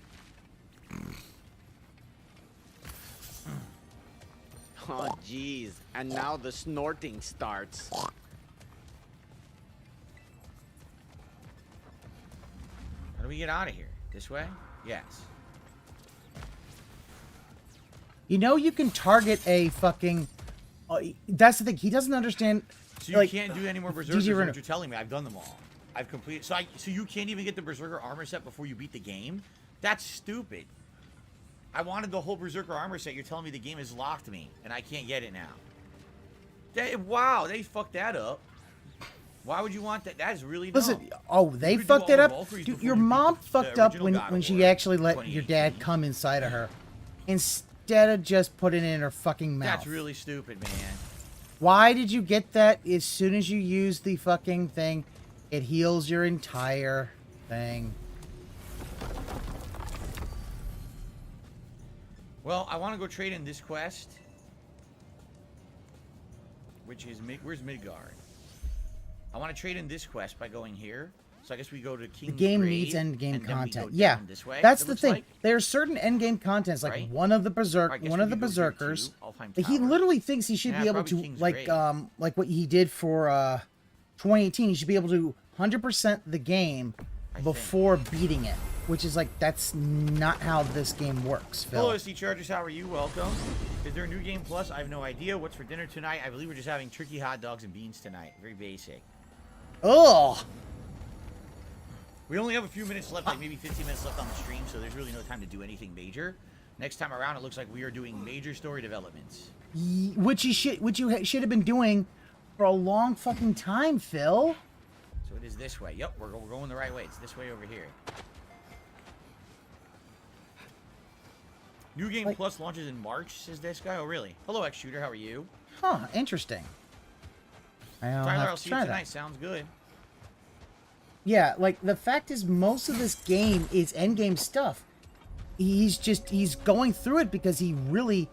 Oh, jeez. And now the snorting starts. How do we get out of here? This way? Yes. You know you can target a fucking... that's the thing, he doesn't understand... So you like, can't do any more Berserkers, DJ is Renner. what you're telling me. I've done them all. I've completed... So you can't even get the Berserker armor set before you beat the game? That's stupid. I wanted the whole Berserker armor set. You're telling me the game has locked me, and I can't get it now. Wow, they fucked that up. Why would you want that? That is really dumb. Listen, oh, they You could do fucked all it the up? Valkyries Dude, before your you beat mom the fucked up original when, God of when she War, actually let your dad come inside of her. Instead of just putting it in her fucking mouth. That's really stupid, man. Why did you get that? As soon as you use the fucking thing, it heals your entire thing. Well, I want to go trade in this quest, which is where's Midgard? I want to trade in this quest by going here. So I guess we go to King's The game Grave, needs end game and then we go content. down Yeah, this way, that's it the looks thing. like. There's certain end game contents, like Right? one of the I guess one of the we could go here berserkers. too, Alfheim He Tower. literally thinks he should Yeah, be able probably to King's like Grave. like what he did for 2018. He should be able to 100% the game before beating it. which is like, that's not how this game works, Phil. Hello, SC Chargers. How are you? Welcome. Is there a new game plus? I have no idea. What's for dinner tonight? I believe we're just having turkey hot dogs and beans tonight. Very basic. Ugh. We only have a few minutes left, like maybe 15 minutes left on the stream, so there's really no time to do anything major. Next time around, it looks like we are doing major story developments. Which you should have been doing for a long fucking time, Phil. So it is this way. Yep, we're going the right way. It's this way over here. New Game Plus launches in March, says this guy. Oh, really? Hello, X-Shooter. How are you? Huh, interesting. Tyler, I'll see you tonight. Sounds good. Yeah, like, the fact is, most of this game is endgame stuff. He's going through it because he really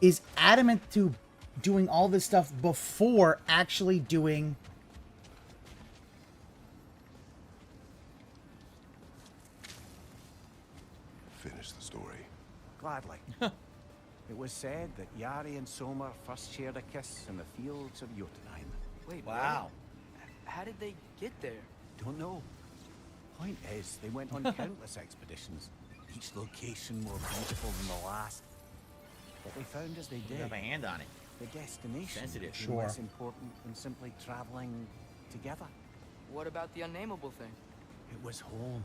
is adamant to doing all this stuff before actually doing... Finish the story. Gladly. It was said that Yari and Soma first shared a kiss in the fields of Jotunheim. Wait, wow. What? How did they get there? Don't know. Point is, they went on countless expeditions, each location more beautiful than the last. What they found as they did, have a hand on it. The destination Sensitive. was less important than simply traveling together. What about the unnameable thing? It was home.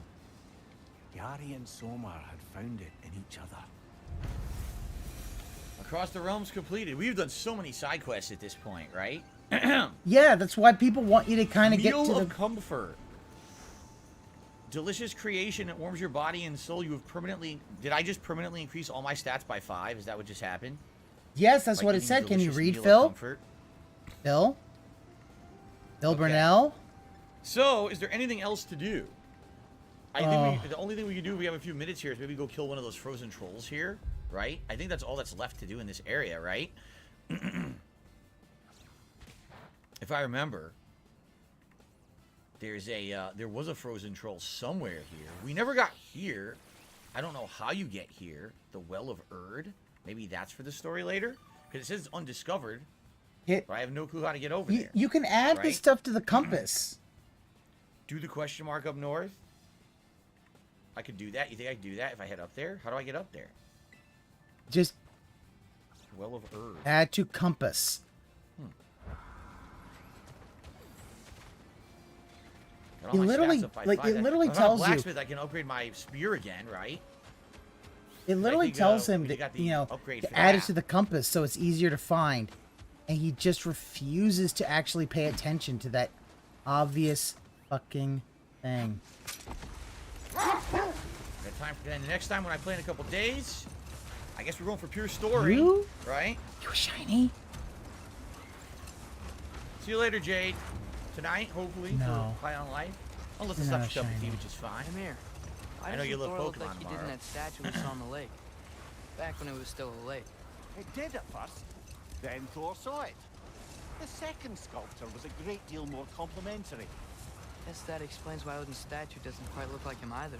Yari and Soma had found it in each other. Across the realms completed. We've done so many side quests at this point, right? Yeah, that's why people want you to kind of get to Meal the... of comfort. Delicious creation. It warms your body and soul. You have permanently... Did I just permanently increase all my stats by 5? Is that what just happened? Yes, that's Like what it eating said. Can you delicious read, meal of Phil? comfort? Phil? Phil Okay. Burnell? So, is there anything else to do? I think the only thing we can do if we have a few minutes here is maybe go kill one of those frozen trolls here, right? I think that's all that's left to do in this area, right? If I remember, there was a frozen troll somewhere here. We never got here. I don't know how you get here. The Well of Erd. Maybe that's for the story later? Because it says it's undiscovered. But I have no clue how to get over there. You can add right? this stuff to the compass. Do the question mark up north? I could do that. You think I could do that if I head up there? How do I get up there? Just Well of Erd. add to compass. Got all my literally- stats up by like, 5. it literally If I'm a tells you- blacksmith, I can upgrade my spear again, right? It literally think, tells him you that, got the you know, upgrade to for add it that. to the compass so it's easier to find. And he just refuses to actually pay attention to that obvious fucking thing. Got time for that. And the next time when I play in a couple days, I guess we're going for pure story, You? right? You shiny? See you later, Jade. Tonight, hopefully, No. for High on Life. Unless it's You're not not your cup of tea, shiny. which is fine. Come here. I know you love Thor look Pokemon like he did in tomorrow. that statue we saw on the lake. Back when it was still a lake. It did at first. Then Thor saw it. The second sculptor was a great deal more complimentary. Guess that explains why Odin's statue doesn't quite look like him either.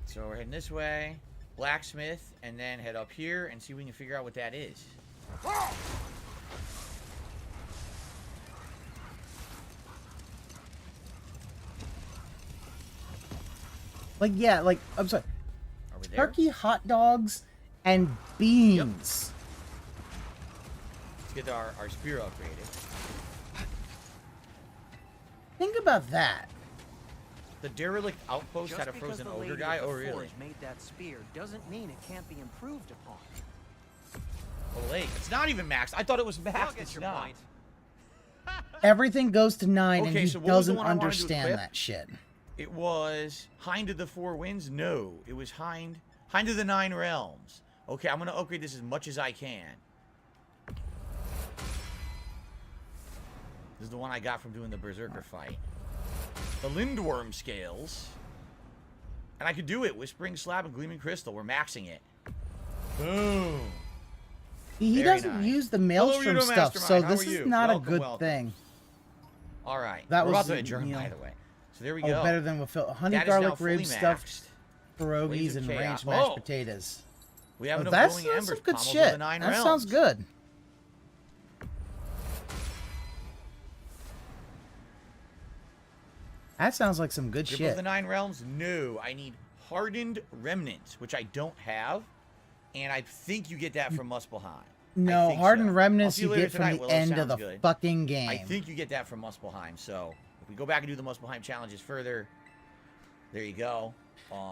So we're heading this way, blacksmith, and then head up here and see if we can figure out what that is. Like, yeah, like, I'm sorry. Are we there? Turkey, hot dogs, and beans. Let's get our spear upgraded. Think about that. The derelict outpost had a frozen ogre guy. Oh, really? Made that spear doesn't mean it can't be improved upon. A lake. It's not even maxed. I thought it was maxed. I'll get It's your not. point. Everything goes to 9, and Okay, he so what was the doesn't one I wanted to understand equip? that shit. It was Hind of the Four Winds? No. It was Hind of the Nine Realms. Okay, I'm going to upgrade this as much as I can. This is the one I got from doing the Berserker fight. The Lindworm Scales. And I could do it. Whispering Slab and Gleaming Crystal. We're maxing it. Boom. He Very doesn't nice. use the Hello, Maelstrom Yudo stuff, Mastermind. so How this are is you? not Welcome, a good welcome. thing. All right. That We're was, about to adjourn, you know, by the way. So there we Oh, go. better than with Phil. Honey That is now garlic fully ribs, stuffed maxed. pierogies, Waves of and Chaos. ranch mashed Oh. potatoes. We have Oh, enough that's glowing some embers. good Pommels of shit. the Nine That Realms. sounds good. That sounds like some good Grip shit. of the Nine Realms? No. I need Hardened Remnants, which I don't have. And I think you get that from Muspelheim. No, Hardened Remnants you get from tonight, the Willow. end of Sounds the good. fucking game. I think you get that from Muspelheim. So if we go back and do the Muspelheim challenges further, there you go.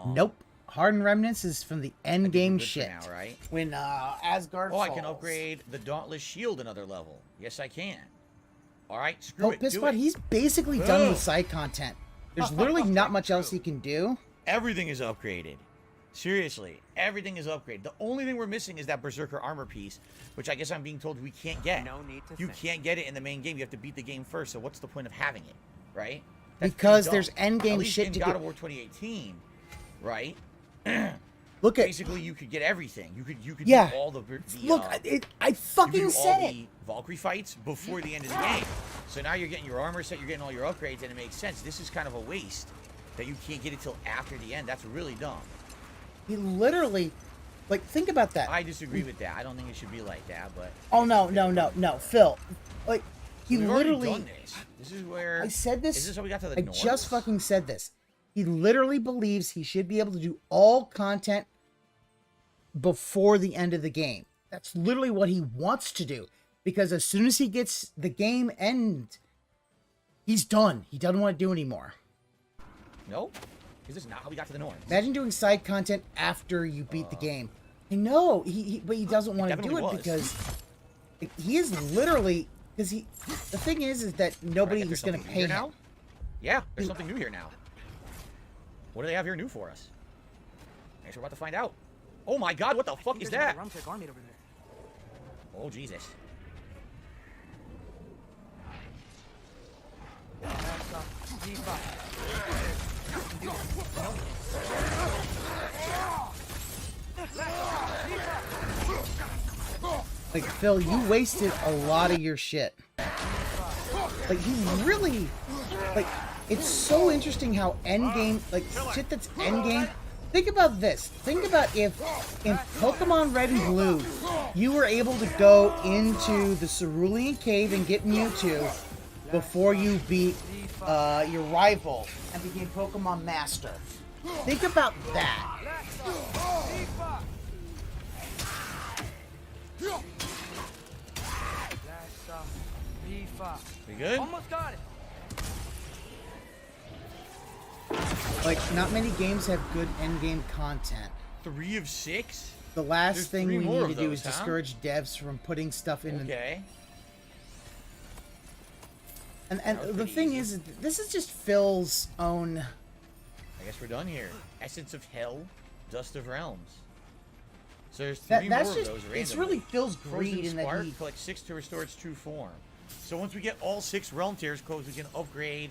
Nope. Hardened Remnants is from the end game shit. Now, right? When Asgard falls. I can upgrade the Dauntless Shield another level. Yes, I can. All right, screw it. Piss Pot, he's basically done with side content. There's literally not much else he can do. Everything is upgraded. Seriously, everything is upgraded. The only thing we're missing is that Berserker armor piece, which I guess I'm being told we can't get. No need to You think. can't get it in the main game. You have to beat the game first. So what's the point of having it, right? Because there's end game At least shit in to God get. of War 2018, right? Look at basically you could get everything. You could yeah. do all the Look, I fucking said it. The Valkyrie fights before the end of the game. So now you're getting your armor set, you're getting all your upgrades, and it makes sense. This is kind of a waste that you can't get it till after the end. That's really dumb. He literally, like, think about that. I disagree with that. I don't think it should be like that, but. Oh no, Phil, like, he We've literally. already done this. This is where I said this. Is this how we got to the I north? just fucking said this. He literally believes he should be able to do all content before the end of the game. That's literally what he wants to do. Because as soon as he gets the game end, he's done. He doesn't want to do anymore. No? Is this not how we got to the north? Imagine doing side content after you beat the game. I know, but he doesn't want to do it because he is literally, because the thing is that nobody is going to pay him. Now? Yeah, there's something new here now. What do they have here new for us? I guess we're about to find out. Oh my god, what the fuck is that? Oh, Jesus. Like, Phil, you wasted a lot of your shit. Like, he really, like, it's so interesting how endgame, like, shit that's endgame. Think about this. Think about if in Pokemon Red and Blue, you were able to go into the Cerulean Cave and get Mewtwo before you beat your rival and became Pokemon Master. Think about that. We good? Almost got it. Like, not many games have good endgame content. 3 of 6? The last There's thing 3 we more need of to do those, is huh? discourage devs from putting stuff in. Okay. And the thing is, this is just Phil's own. I guess we're done here. Essence of Hell, Dust of Realms. So there's 3 That's more just, of those randomly. it's really Phil's Frozen greed in that Spark, he. collect 6 to restore its true form. So once we get all 6 realm tiers closed, we can upgrade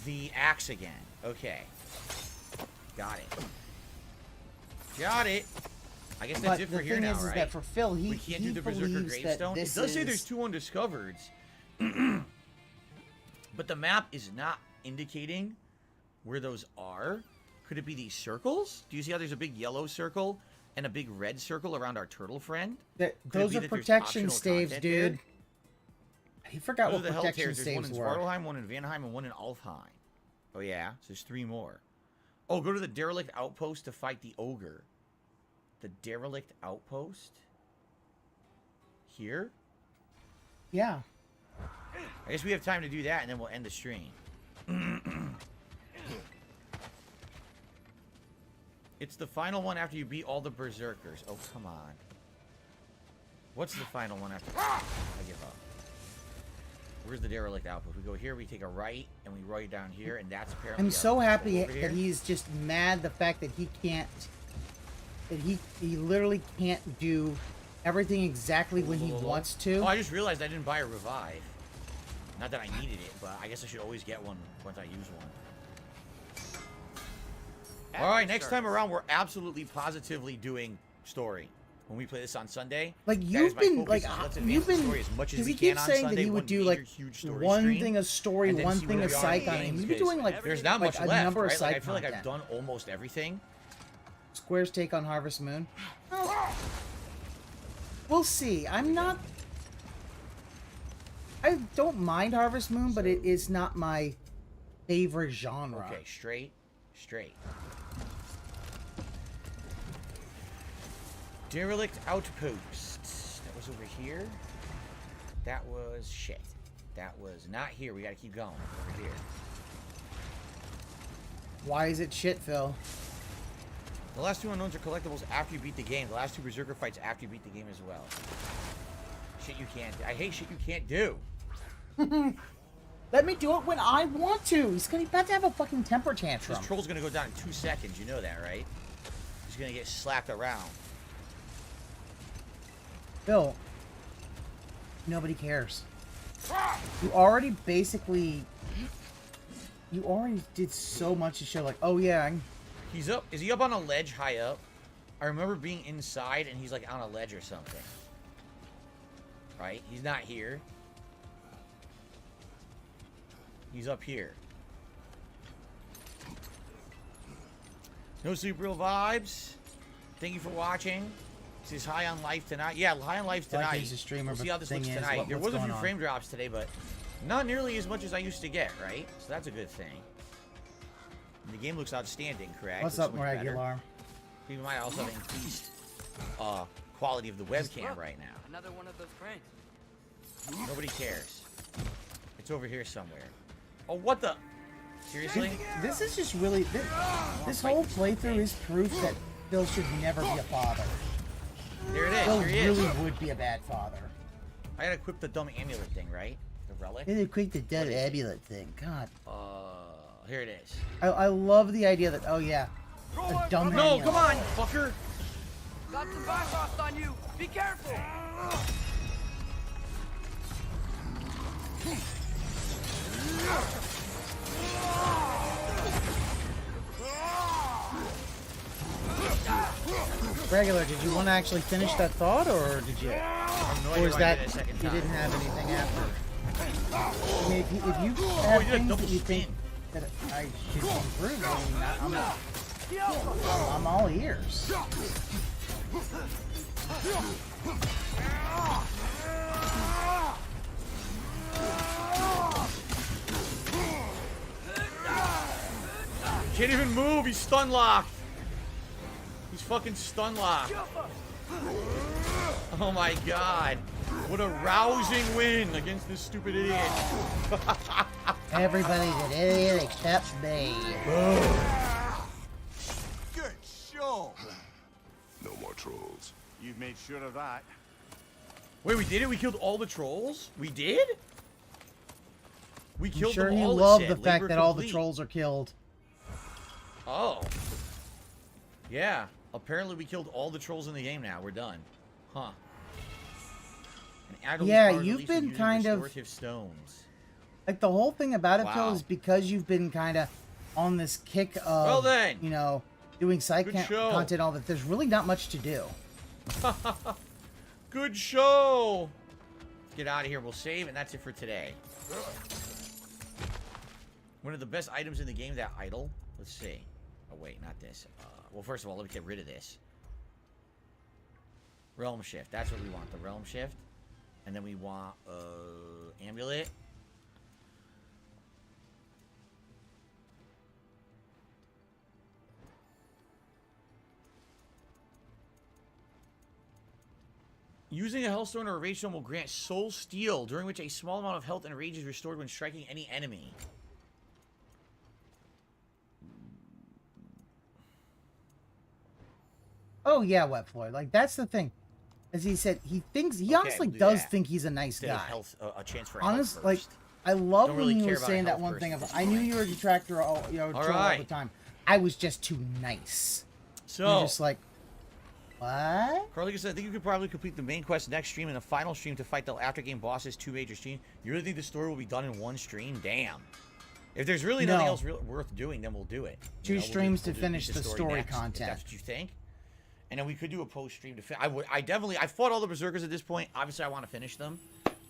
the axe again. Okay. Got it. Got it. I guess that's But it for the here thing now, is right? that for Phil, we can't do the Berserker believes that Gravestone. It this does say is- there's 2 undiscovereds. But the map is not indicating where those are. Could it be these circles? Do you see how there's a big yellow circle and a big red circle around our turtle friend? Those are protection staves, dude. There? He forgot Those what are the hell protection tears. There's one staves in were. Svartalheim, one in Vanheim, and one in Alfheim. Oh yeah, so there's 3 more. Oh, go to the Derelict Outpost to fight the Ogre. The Derelict Outpost? Here? Yeah. I guess we have time to do that, and then we'll end the stream. It's the final one after you beat all the Berserkers. Oh, come on. What's the final one after? I give up. Where's the Derelict Outpost? We go here, we take a right, and we right down here, and that's apparently... I'm so happy over here. that he's just mad the fact that he can't. That he literally can't do everything exactly when he wants to. Oh, I just realized I didn't buy a revive. Not that I needed it, but I guess I should always get one once I use one. Alright, next time around, we're absolutely positively doing story. When we play this on Sunday, Like, you've been like you've been as much as because we he can keeps on saying Sunday, that he would do like one thing of story, one thing of psych on him. He's been doing like there's not like much a left, number of right? Like, I psych feel like I've content. done almost everything. Square's take on Harvest Moon. We'll see. I don't mind Harvest Moon, but it is not my favorite genre. Okay, straight. Derelict outpost. That was over here. That was shit. That was not here. We gotta keep going. Over here. Why is it shit, Phil? The last 2 unknowns are collectibles after you beat the game. The last 2 berserker fights after you beat the game as well. Shit you can't do. I hate shit you can't do. Let me do it when I want to. He's about to have a fucking temper tantrum. This troll's gonna go down in 2 seconds. You know that, right? He's gonna get slapped around. Phil, nobody cares. You already basically... You already did so much to show, like, oh yeah, He's up. Is he up on a ledge high up? I remember being inside and he's like on a ledge or something. Right? He's not here. He's up here. No super real vibes. Thank you for watching. This is High on Life tonight. Yeah, High on Life tonight. He's a streamer, we'll see how this looks tonight. There was a few frame drops today, but not nearly as much as I used to get, right? So that's a good thing. And the game looks outstanding, correct? What's looks up, Regular? We might also have increased quality of the webcam right now. Another one of those cranes. Nobody cares. It's over here somewhere. Oh, what the? Seriously? This is just really... This whole playthrough is proof that Phil should never be a father. There it is. Phil Here he is. really would be a bad father. I gotta equip the dumb amulet thing, right? The relic? I gotta equip the dumb amulet thing. God. Here it is. I love the idea that, oh yeah, a dumb No, amulet. come on, fucker! Got some Bifrost on you. Be careful. Regular, did you want to actually finish that thought, or did you? Or is that you didn't have anything after? I mean, if you have things that you think that I should improve, I mean, I'm all ears. Can't even move. He's stun locked. He's fucking stun locked. Oh my god. What a rousing win against this stupid idiot. Everybody's an idiot except me. Good show. No more trolls. You've made sure of that. Wait, we did it? We killed all the trolls? We did? We killed I'm sure them he all, loved it the said. fact Labor that all the complete. trolls are killed. Oh. Yeah. Apparently we killed all the trolls in the game now. We're done. Huh. Yeah, you've been kind of... restorative stones. Like, the whole thing about it, Phil, Wow. is because you've been kind of on this kick of, Well then. you know, doing side Good show. content, all that. There's really not much to do. Good show. Let's get out of here. We'll save, and that's it for today. One of the best items in the game, that idol. Let's see. Oh, wait, not this. Well, first of all, let me get rid of this. Realm Shift. That's what we want. The Realm Shift. And then we want, Amulet. Using a Hellstone or a Rage Stone will grant Soul Steel, during which a small amount of health and rage is restored when striking any enemy. Oh, yeah, Wet Floyd. Like, that's the thing. As he said, he thinks... He Okay, honestly we'll do does that. think he's a nice Instead of guy. health, a chance for Honest, health like, first. I love Don't when really he care was about saying health that one first thing at of, this I knew point. you were a detractor all, you know, troll all right. the time. I was just too nice. So... And you're just like, what? Carly said, I think you could probably complete the main quest next stream and the final stream to fight the after-game bosses, 2 major streams. You really think the story will be done in 1 stream? Damn. If there's really nothing else worth doing, then we'll do it. You 2 know, streams we'll to beat finish the story next, if content. that's what you think. And then we could do a post-stream to finish. I fought all the Berserkers at this point. Obviously, I want to finish them.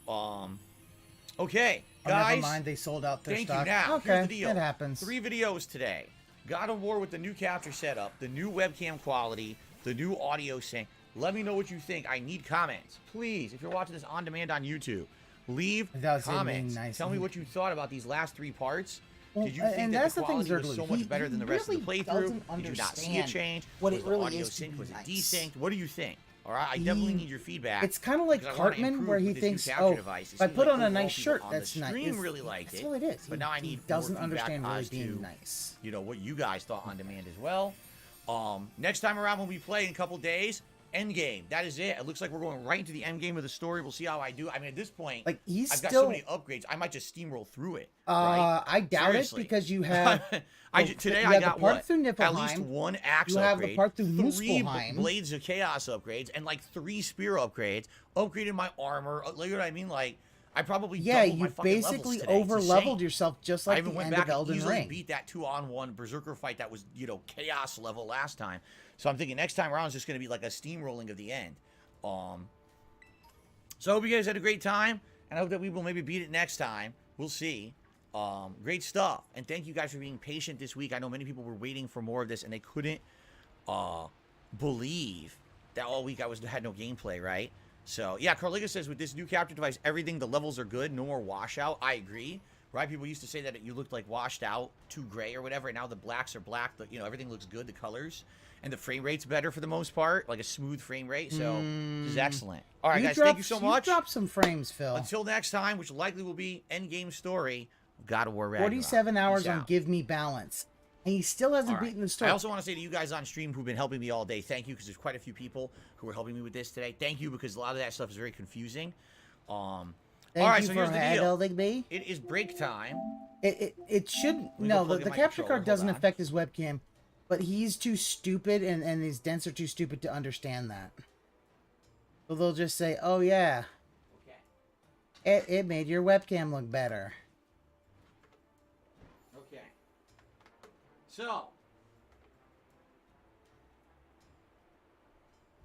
Okay, Oh, guys. never mind, they sold out their Thank stock. you. Now, okay, here's the deal. it happens. 3 videos today. God of War with the new capture setup, the new webcam quality, the new audio sync. Let me know what you think. I need comments. Please, if you're watching this on demand on YouTube, leave Without saying comments. nice. Tell me what you thought about these last 3 parts. Well, Did you think and that that's the the thing, quality was Zergloo. so much better than the rest of the really playthrough? doesn't Did you not see a understand change? what Was it the really audio is to synced? be Was it nice. desynced? What do you think? All right, I definitely need your feedback. It's kind of like because I wanna Cartman, improve where he with this new thinks, capture oh, device. It if I seems put like on a overall nice people shirt, on that's the nice. stream really liked That's it. all it is. But now I need he doesn't more feedback understand really as being to, nice. you know, what you guys thought on demand as well. Next time around when we play in a couple days, Endgame. That is it. It looks like we're going right into the endgame of the story. We'll see how I do. I mean, at this point, Like I've got so many upgrades. I might just steamroll through it. Right? I doubt Seriously. it because you have. Today you I have got the part what? through At Niflheim, least one axe you have upgrade, the part through 3 Muspelheim. Blades of Chaos upgrades, and like 3 spear upgrades. Upgraded my armor. Like, you know what I mean? Like, I probably doubled my you fucking levels basically today. It's over-leveled insane. yourself just I like even the went end back of and Elden easily Ring. beat that 2-on-1 Berserker fight that was, you know, chaos level last time. So I'm thinking next time around is just going to be like a steamrolling of the end. So I hope you guys had a great time, and I hope that we will maybe beat it next time. We'll see. Great stuff, and thank you guys for being patient this week. I know many people were waiting for more of this, and they couldn't believe that all week I had no gameplay, right? So yeah, Carliga says with this new capture device, everything, the levels are good, no more washout. I agree, right? People used to say that you looked like washed out, too gray or whatever, and now the blacks are black. You know, everything looks good, the colors. And the frame rate's better for the most part, like a smooth frame rate. So this is excellent. All right, guys, thank you so much. You dropped some frames, Phil. Until next time, which likely will be Endgame story of God of War Ragnarok. 47 hours Peace on out. Give Me Balance. And he still hasn't All right. beaten the story. I also want to say to you guys on stream who've been helping me all day, thank you, because there's quite a few people who are helping me with this today. Thank you, because a lot of that stuff is very confusing. All right, so here's the deal. Me. It is break time. It should go no. plug The in my capture controller. card doesn't Hold on. affect his webcam, but he's too stupid, and his dents are too stupid to understand that. So they'll just say, "Oh yeah, it made your webcam look better." Okay. So,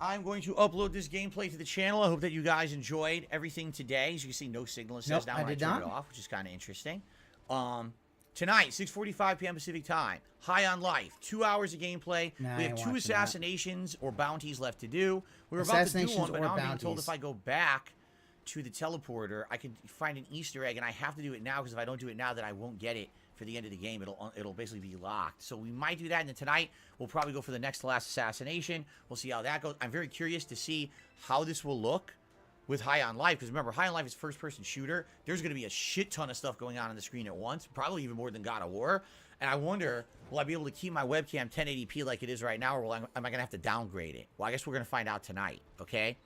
I'm going to upload this gameplay to the channel. I hope that you guys enjoyed everything today. As you can see, no signal. It says Nope, down I when I did turn not. it off, which is kind of interesting. Tonight, 6:45 p.m. Pacific time. High on Life. 2 hours of gameplay. Nah, We I have ain't 2 watching assassinations or bounties left to do. We were about to do Assassinations one, but or now I'm being told bounties. if I go back to the teleporter, I can find an Easter egg, and I have to do it now, because if I don't do it now, then I won't get it for the end of the game. It'll basically be locked. So we might do that, and then tonight we'll probably go for the next to last assassination. We'll see how that goes. I'm very curious to see how this will look with High on Life, because remember, High on Life is first-person shooter. There's going to be a shit ton of stuff going on the screen at once, probably even more than God of War. And I wonder, will I be able to keep my webcam 1080p like it is right now, or am I going to have to downgrade it? Well, I guess we're going to find out tonight, okay?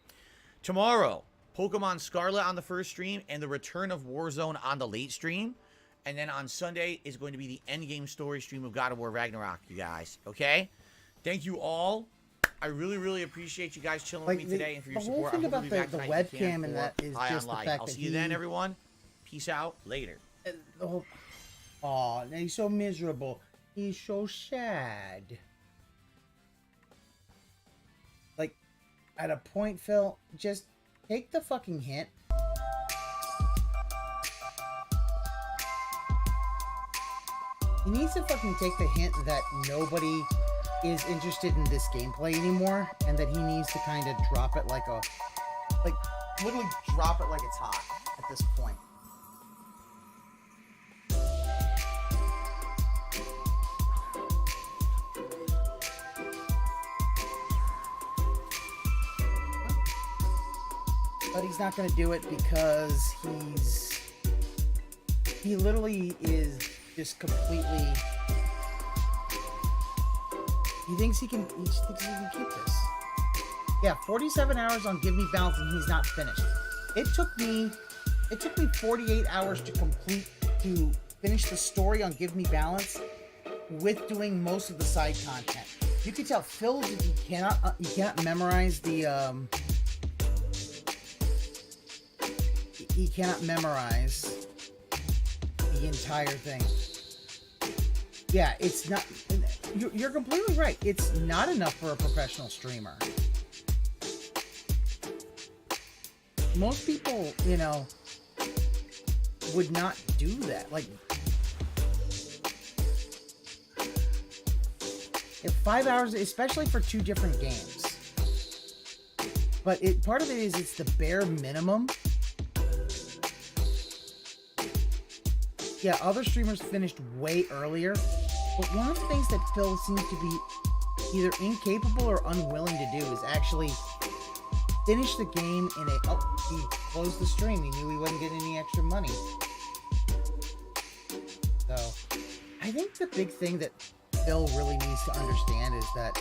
Tomorrow, Pokemon Scarlet on the first stream, and the return of Warzone on the late stream. And then on Sunday is going to be the endgame story stream of God of War Ragnarok, you guys, okay? Thank you all. I really, really appreciate you guys chilling with me today and for your support. The whole thing I hope about you'll be back the tonight if you can webcam and for that is High just on the Life. fact I'll that see you then, everyone. Peace out. Later. Oh, he's so miserable. He's so sad. Like, at a point, Phil, just take the fucking hint. He needs to fucking take the hint that nobody is interested in this gameplay anymore, and that he needs to kind of drop it like literally drop it like it's hot at this point. But he's not going to do it because he literally is just completely, he thinks he can keep this. Yeah, 47 hours on Give Me Balance and he's not finished. It took me 48 hours to finish the story on Give Me Balance with doing most of the side content. You can tell Phil, he cannot memorize the he cannot memorize the entire thing. Yeah, it's not. You're completely right. It's not enough for a professional streamer. Most people, you know, would not do that. Like, if 5 hours, especially for 2 different games. But part of it is it's the bare minimum. yeah, other streamers finished way earlier. But one of the things that Phil seems to be either incapable or unwilling to do is actually finish the game in a... Oh, he closed the stream. He knew he wasn't getting any extra money. So, I think the big thing that Phil really needs to understand is that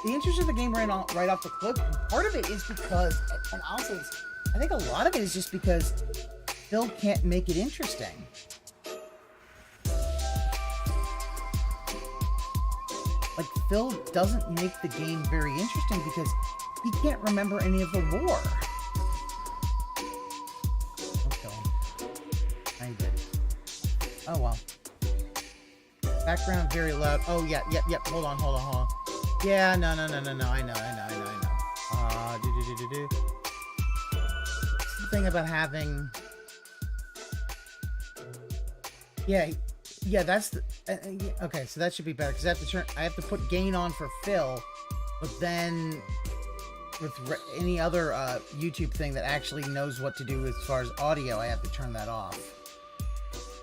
the interest of the game ran right off the cliff. And part of it is because, and also, I think a lot of it is just because Phil can't make it interesting. Like, Phil doesn't make the game very interesting because he can't remember any of the lore. I did. Oh well. Background very loud. Oh yeah, yep. Hold on. Yeah, no. I know. The thing about having. Yeah. That's the. Okay, so that should be better because I have to put gain on for Phil, but then with any other YouTube thing that actually knows what to do as far as audio, I have to turn that off.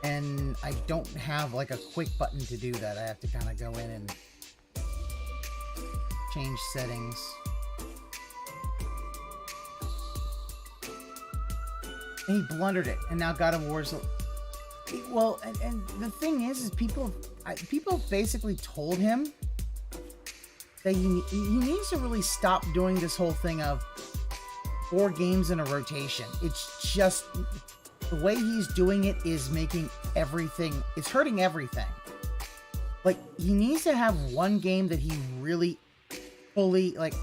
And I don't have like a quick button to do that. I have to kind of go in and change settings. And he blundered it, and now God of War's. Well, and the thing is people basically told him that he needs to really stop doing this whole thing of 4 games in a rotation. It's just the way he's doing it is making everything. It's hurting everything. Like, he needs to have one game that he really fully like.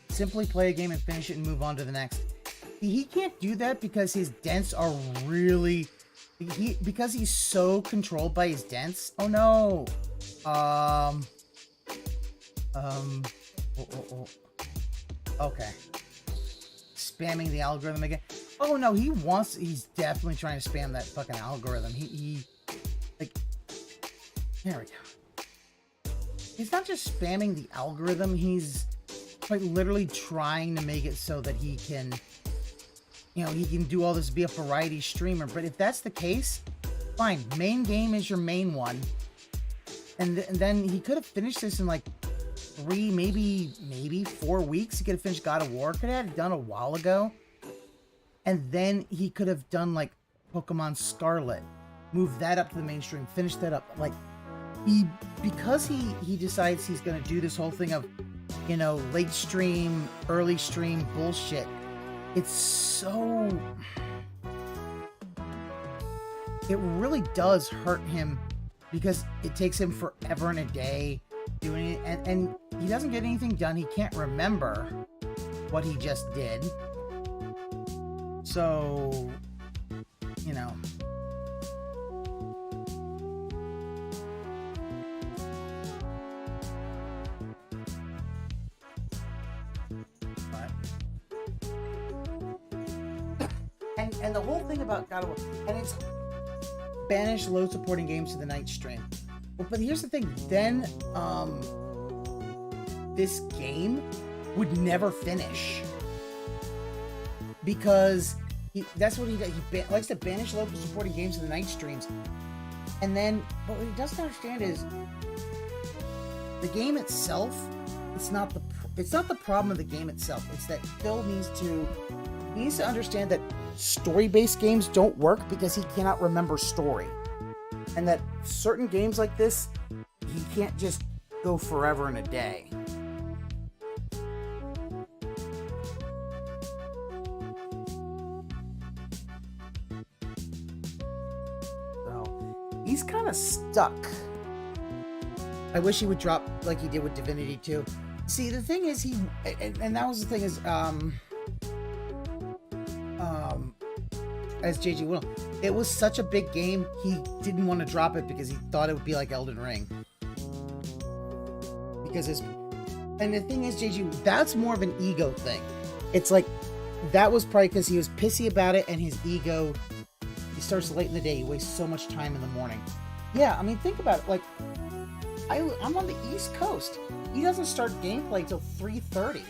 Simply play a game and finish it and move on to the next. He can't do that because his dents are really... because he's so controlled by his dents. Oh no. Okay. Spamming the algorithm again. Oh no, he's definitely trying to spam that fucking algorithm. He like, there we go. He's not just spamming the algorithm, he's like literally trying to make it so that he can, you know, he can do all this, be a variety streamer. But if that's the case, fine. Main game is your main one. And then he could have finished this in like 3, maybe 4 weeks. He could have finished God of War. Could have had it done a while ago. And then he could have done like Pokemon Scarlet. Move that up to the mainstream. Finish that up. Like, because he decides he's going to do this whole thing of, you know, late stream, early stream bullshit. It's so... It really does hurt him because it takes him forever and a day doing it. And he doesn't get anything done. He can't remember what he just did. So, you know... And the whole thing about God of War, and it's banish load supporting games to the night stream. But here's the thing, then this game would never finish because that's what he does. He likes to banish load supporting games to the night streams, and then but what he doesn't understand is the game itself. It's not the problem of the game itself. It's that Phil needs to understand that story-based games don't work because he cannot remember story. And that certain games like this, he can't just go forever in a day. So, he's kind of stuck. I wish he would drop like he did with Divinity 2. See, the thing is, and that was the thing is, as JG will, it was such a big game, he didn't want to drop it because he thought it would be like Elden Ring. And the thing is, JG, that's more of an ego thing. It's like, that was probably because he was pissy about it and his ego starts late in the day. He wastes so much time in the morning. Yeah, I mean, think about it. Like, I'm on the East Coast. He doesn't start gameplay till 3:30.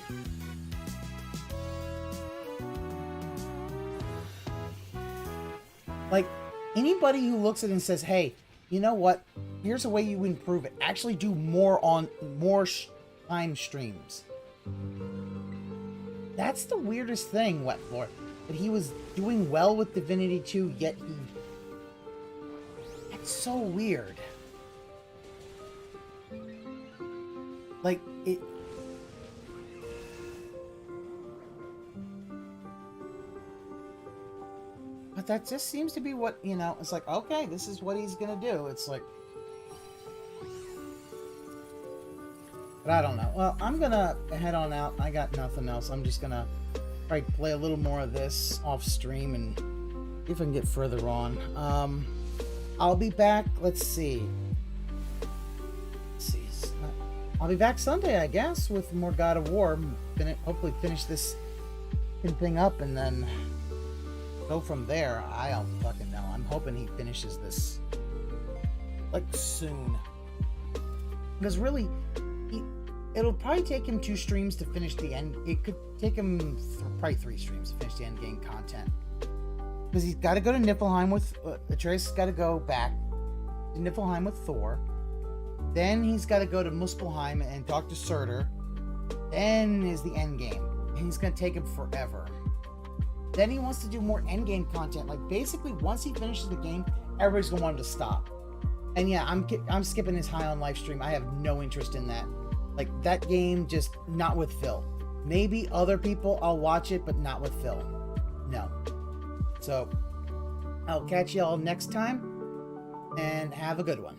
Like, anybody who looks at it and says, hey, you know what? Here's a way you improve it. Actually do more time streams. That's the weirdest thing, Wet Floor. That he was doing well with Divinity 2, yet he... That's so weird. Like, it... But that just seems to be what, you know, it's like, okay, this is what he's gonna do. It's like... But I don't know. Well, I'm gonna head on out. I got nothing else. I'm just gonna probably play a little more of this off stream and see if I can get further on. I'll be back. Let's see. I'll be back Sunday, I guess, with more God of War. Gonna hopefully finish this thing up and then go from there. I don't fucking know. I'm hoping he finishes this like soon, because really, it'll probably take him 2 streams to finish the end. It could take him probably 3 streams to finish the end game content, because he's got to go to Niflheim with Atreus. Has got to go back to Niflheim with Thor. Then he's got to go to Muspelheim and talk to Surtur. Then is the end game, and he's gonna take him forever. Then he wants to do more end game content. Like, basically, once he finishes the game, everybody's gonna want him to stop. And yeah, I'm skipping his High on live stream. I have no interest in that. Like, that game, just not with Phil. Maybe other people, I'll watch it, but not with Phil. No. So, I'll catch y'all next time, and have a good one.